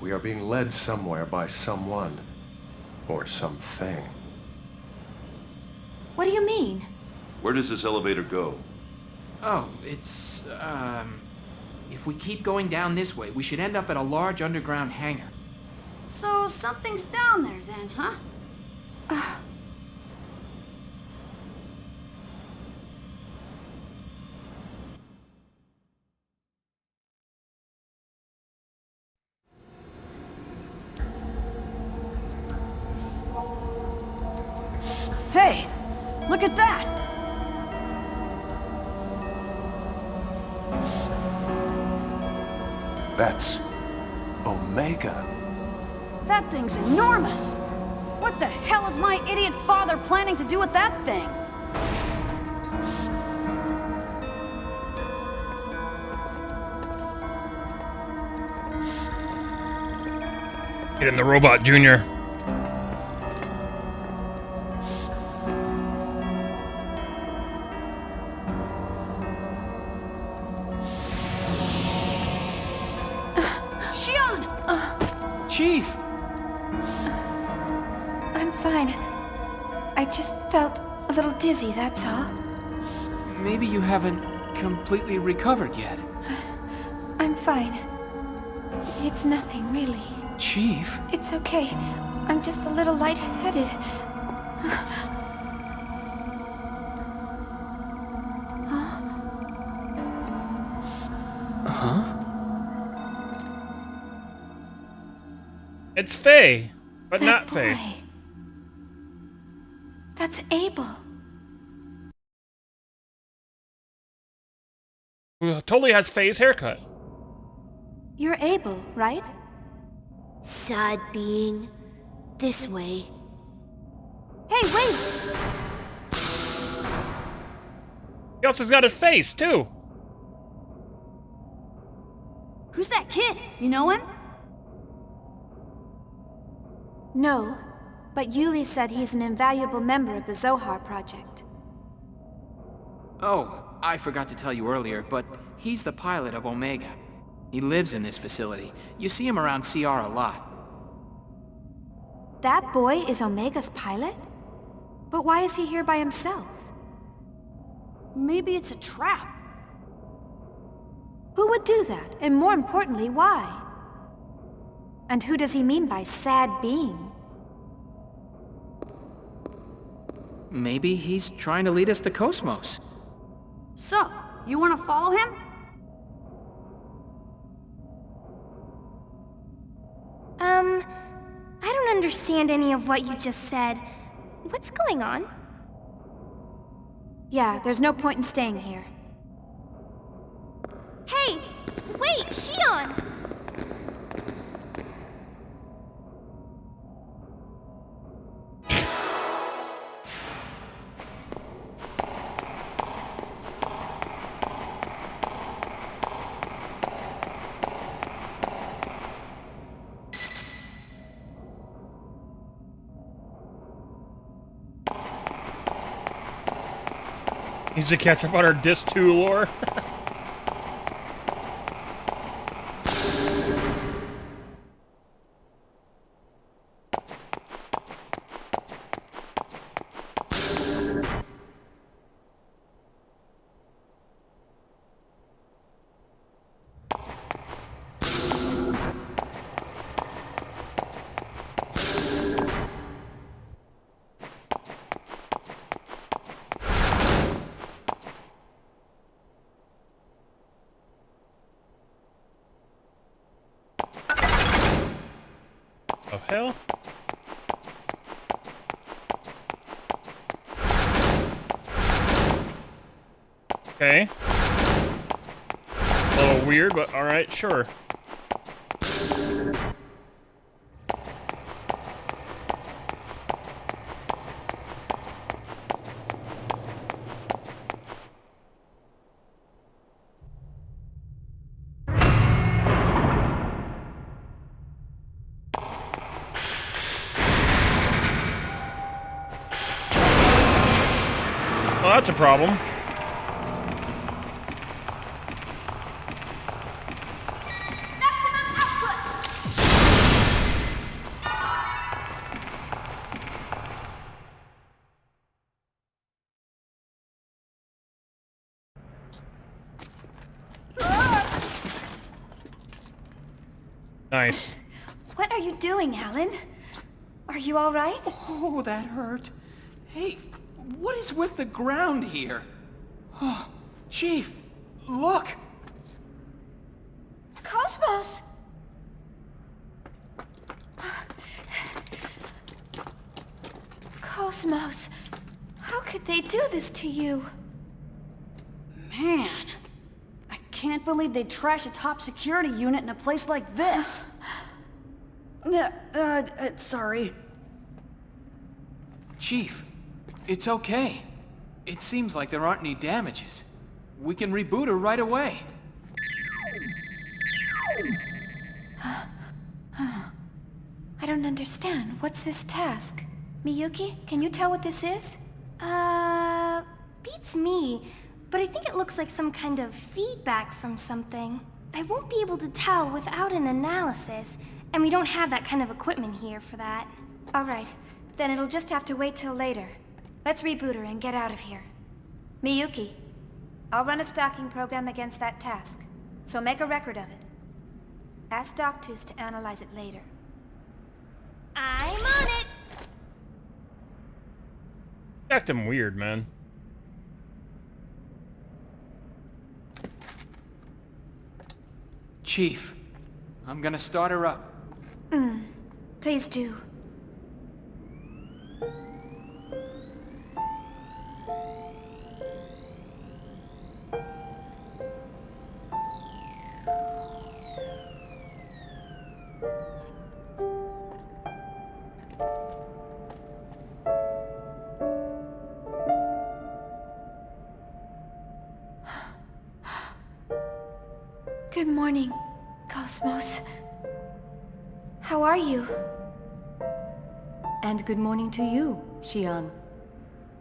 We are being led somewhere by someone. Or something. What do you mean? Where does this elevator go? Oh, it's, if we keep going down this way, we should end up at a large underground hangar. So something's down there then, huh? Look at that! That's Omega. That thing's enormous! What the hell is my idiot father planning to do with that thing? Get in the robot, Junior. Chief! I'm fine. I just felt a little dizzy, that's all. Maybe you haven't completely recovered yet. I'm fine. It's nothing, really. Chief? It's okay. I'm just a little lightheaded. Huh? It's Faye, but that not boy. Faye. That's Abel. Who totally has Faye's haircut. You're Abel, right? Sad being. This way. Hey, wait! He also got his face, too. Who's that kid? You know him? No, but Yuli said he's an invaluable member of the Zohar Project. Oh, I forgot to tell you earlier, but he's the pilot of Omega. He lives in this facility. You see him around CR a lot. That boy is Omega's pilot? But why is he here by himself? Maybe it's a trap. Who would do that? And more importantly, why? And who does he mean by sad being? Maybe he's trying to lead us to Cosmos. So, you want to follow him? I don't understand any of what you just said. What's going on? Yeah, there's no point in staying here. Hey! Wait, Shion! Needs to catch up on our Dis 2 lore. Oh, hell? Okay. A little weird, but alright, sure. Well, that's a problem. Nice. What are you doing, Alan? Are you all right? Oh, that hurt. Hey, what is with the ground here? Oh, Chief, look! Cosmos! Cosmos, how could they do this to you? Man, I can't believe they'd trash a top security unit in a place like this. Sorry. Chief, it's okay. It seems like there aren't any damages. We can reboot her right away. I don't understand. What's this task? Miyuki, can you tell what this is? Beats me. But I think it looks like some kind of feedback from something. I won't be able to tell without an analysis, and we don't have that kind of equipment here for that. All right, then it'll just have to wait till later. Let's reboot her and get out of here. Miyuki, I'll run a stalking program against that task, so make a record of it. Ask Zarathustra to analyze it later. I'm on it! Acting weird, man. Chief, I'm gonna start her up. Please do. Good morning, Cosmos. How are you? And good morning to you, Xian.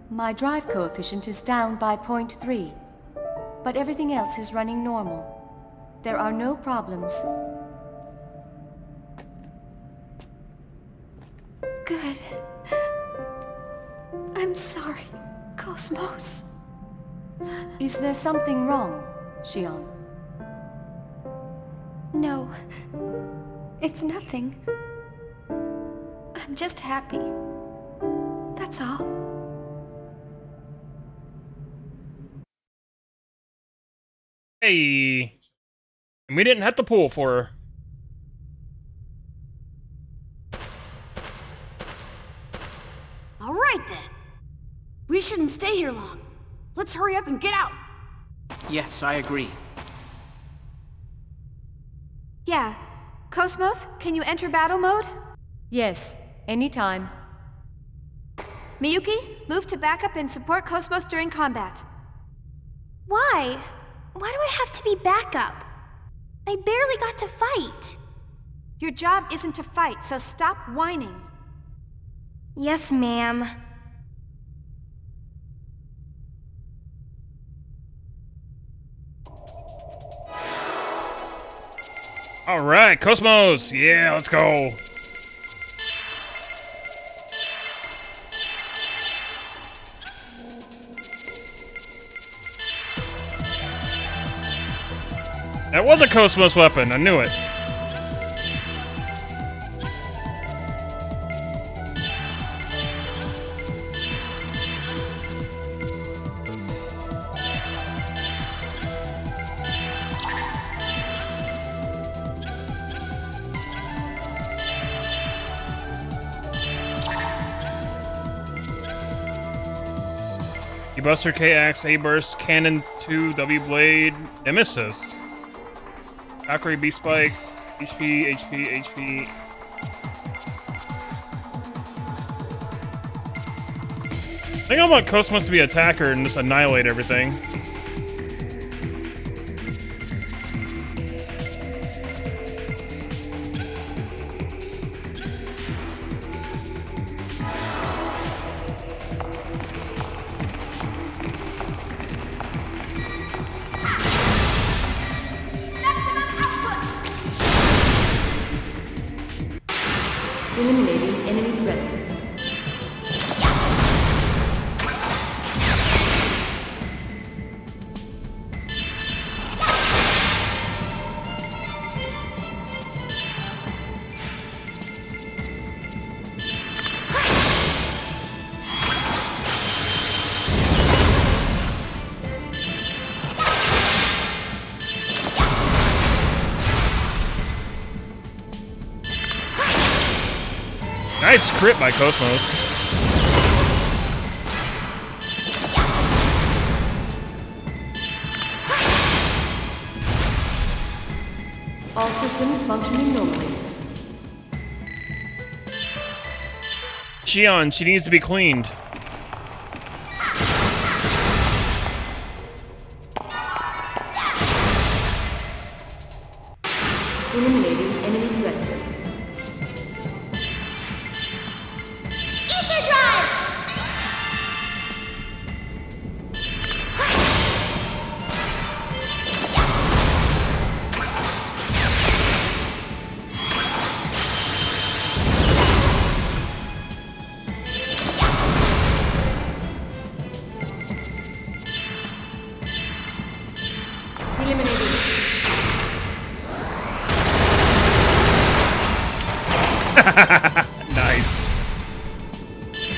My drive coefficient is down by 0.3, but everything else is running normal. There are no problems. Good. I'm sorry, Cosmos. Is there something wrong, Xian? No. It's nothing. I'm just happy. That's all. Hey. And we didn't have to pull for her. All right then. We shouldn't stay here long. Let's hurry up and get out. Yes, I agree. Yeah. Cosmos, can you enter battle mode? Yes, anytime. Miyuki, move to backup and support Cosmos during combat. Why? Why do I have to be backup? I barely got to fight. Your job isn't to fight, so stop whining. Yes, ma'am. Alright, Cosmos! Yeah, let's go! That was a Cosmos weapon, I knew it. Buster, K-Axe, A-Burst, Cannon 2, W-Blade, Nemesis. Valkyrie, B-Spike, HP, HP, HP. I think I want Cosmos to be attacker and just annihilate everything. Eliminating enemy threat. Nice crit by Cosmos. All systems functioning normally. Shion, she needs to be cleaned. Eliminating enemy threat. Ether drive! Eliminating. Nice.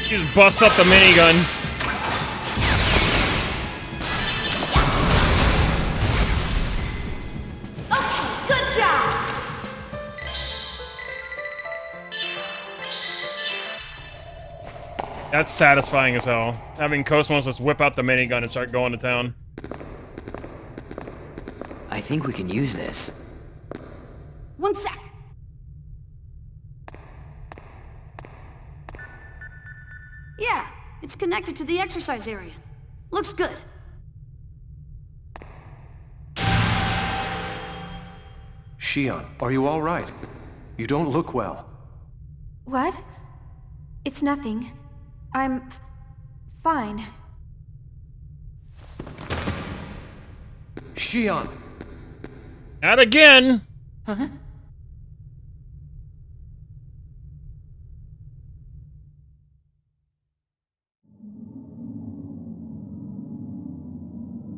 Just bust up the minigun. Okay, good job! That's satisfying as hell. Having Cosmos just whip out the minigun and start going to town. I think we can use this. One sec. Yeah, it's connected to the exercise area. Looks good. Shion, are you all right? You don't look well. What? It's nothing. I'm fine. Shion! Not again! Huh?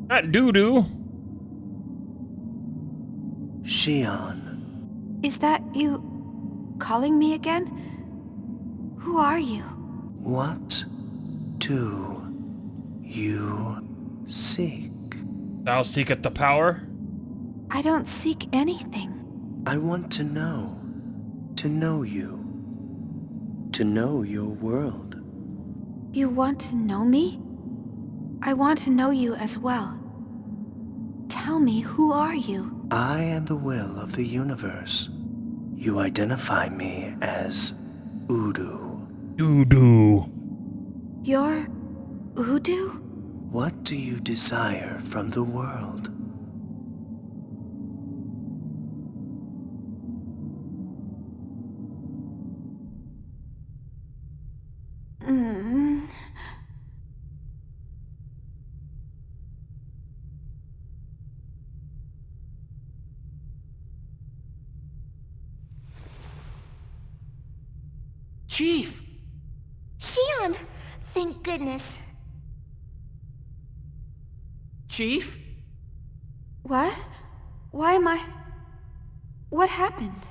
Not doo-doo. Shion. Is that you calling me again? Who are you? What do you seek? Thou seeketh the power? I don't seek anything. I want to know you, to know your world. You want to know me? I want to know you as well. Tell me, who are you? I am the will of the universe. You identify me as Udu. Doo-doo. You're Udu? What do you desire from the world? Chief! Shion! Thank goodness. Chief? What? Why am I... What happened?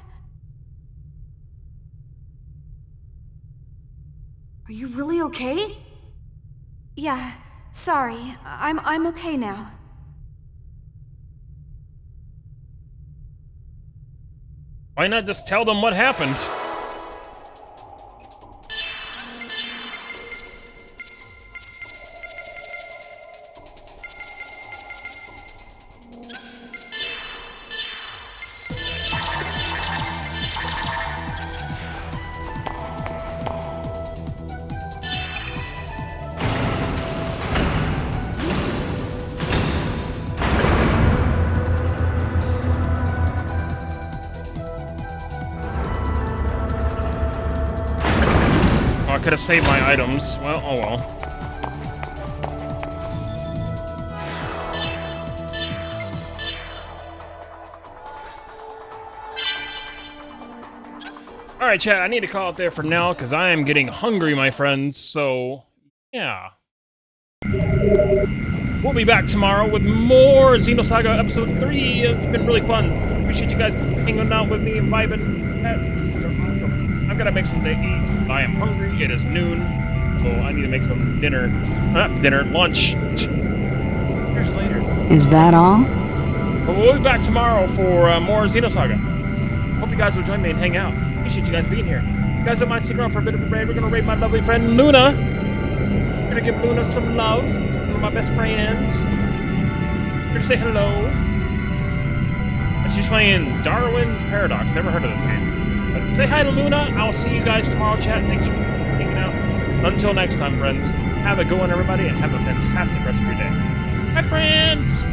Are you really okay? Yeah, sorry. I'm okay now. Why not just tell them what happened? I could have saved my items. Well, oh well. Alright, chat, I need to call it there for now, because I am getting hungry, my friends, so... yeah. We'll be back tomorrow with more Xenosaga Episode 3. It's been really fun. Appreciate you guys hanging out with me and vibing. These are awesome. I'm gonna make something to eat. I am hungry. It is noon. So I need to make some dinner. Lunch. Years later. Is that all? But we'll be back tomorrow for more Xenosaga. Hope you guys will join me and hang out. Appreciate you guys being here. You guys don't mind sticking around for a bit of a raid. We're gonna raid my lovely friend Luna. We're gonna give Luna some love. She's one of my best friends. We're gonna say hello. And she's He's playing Darwin's Paradox. Never heard of this game. But say hi to Luna. I'll see you guys tomorrow, chat. Thanks for hanging out. Until next time, friends. Have a good one, everybody, and have a fantastic rest of your day. Bye, friends!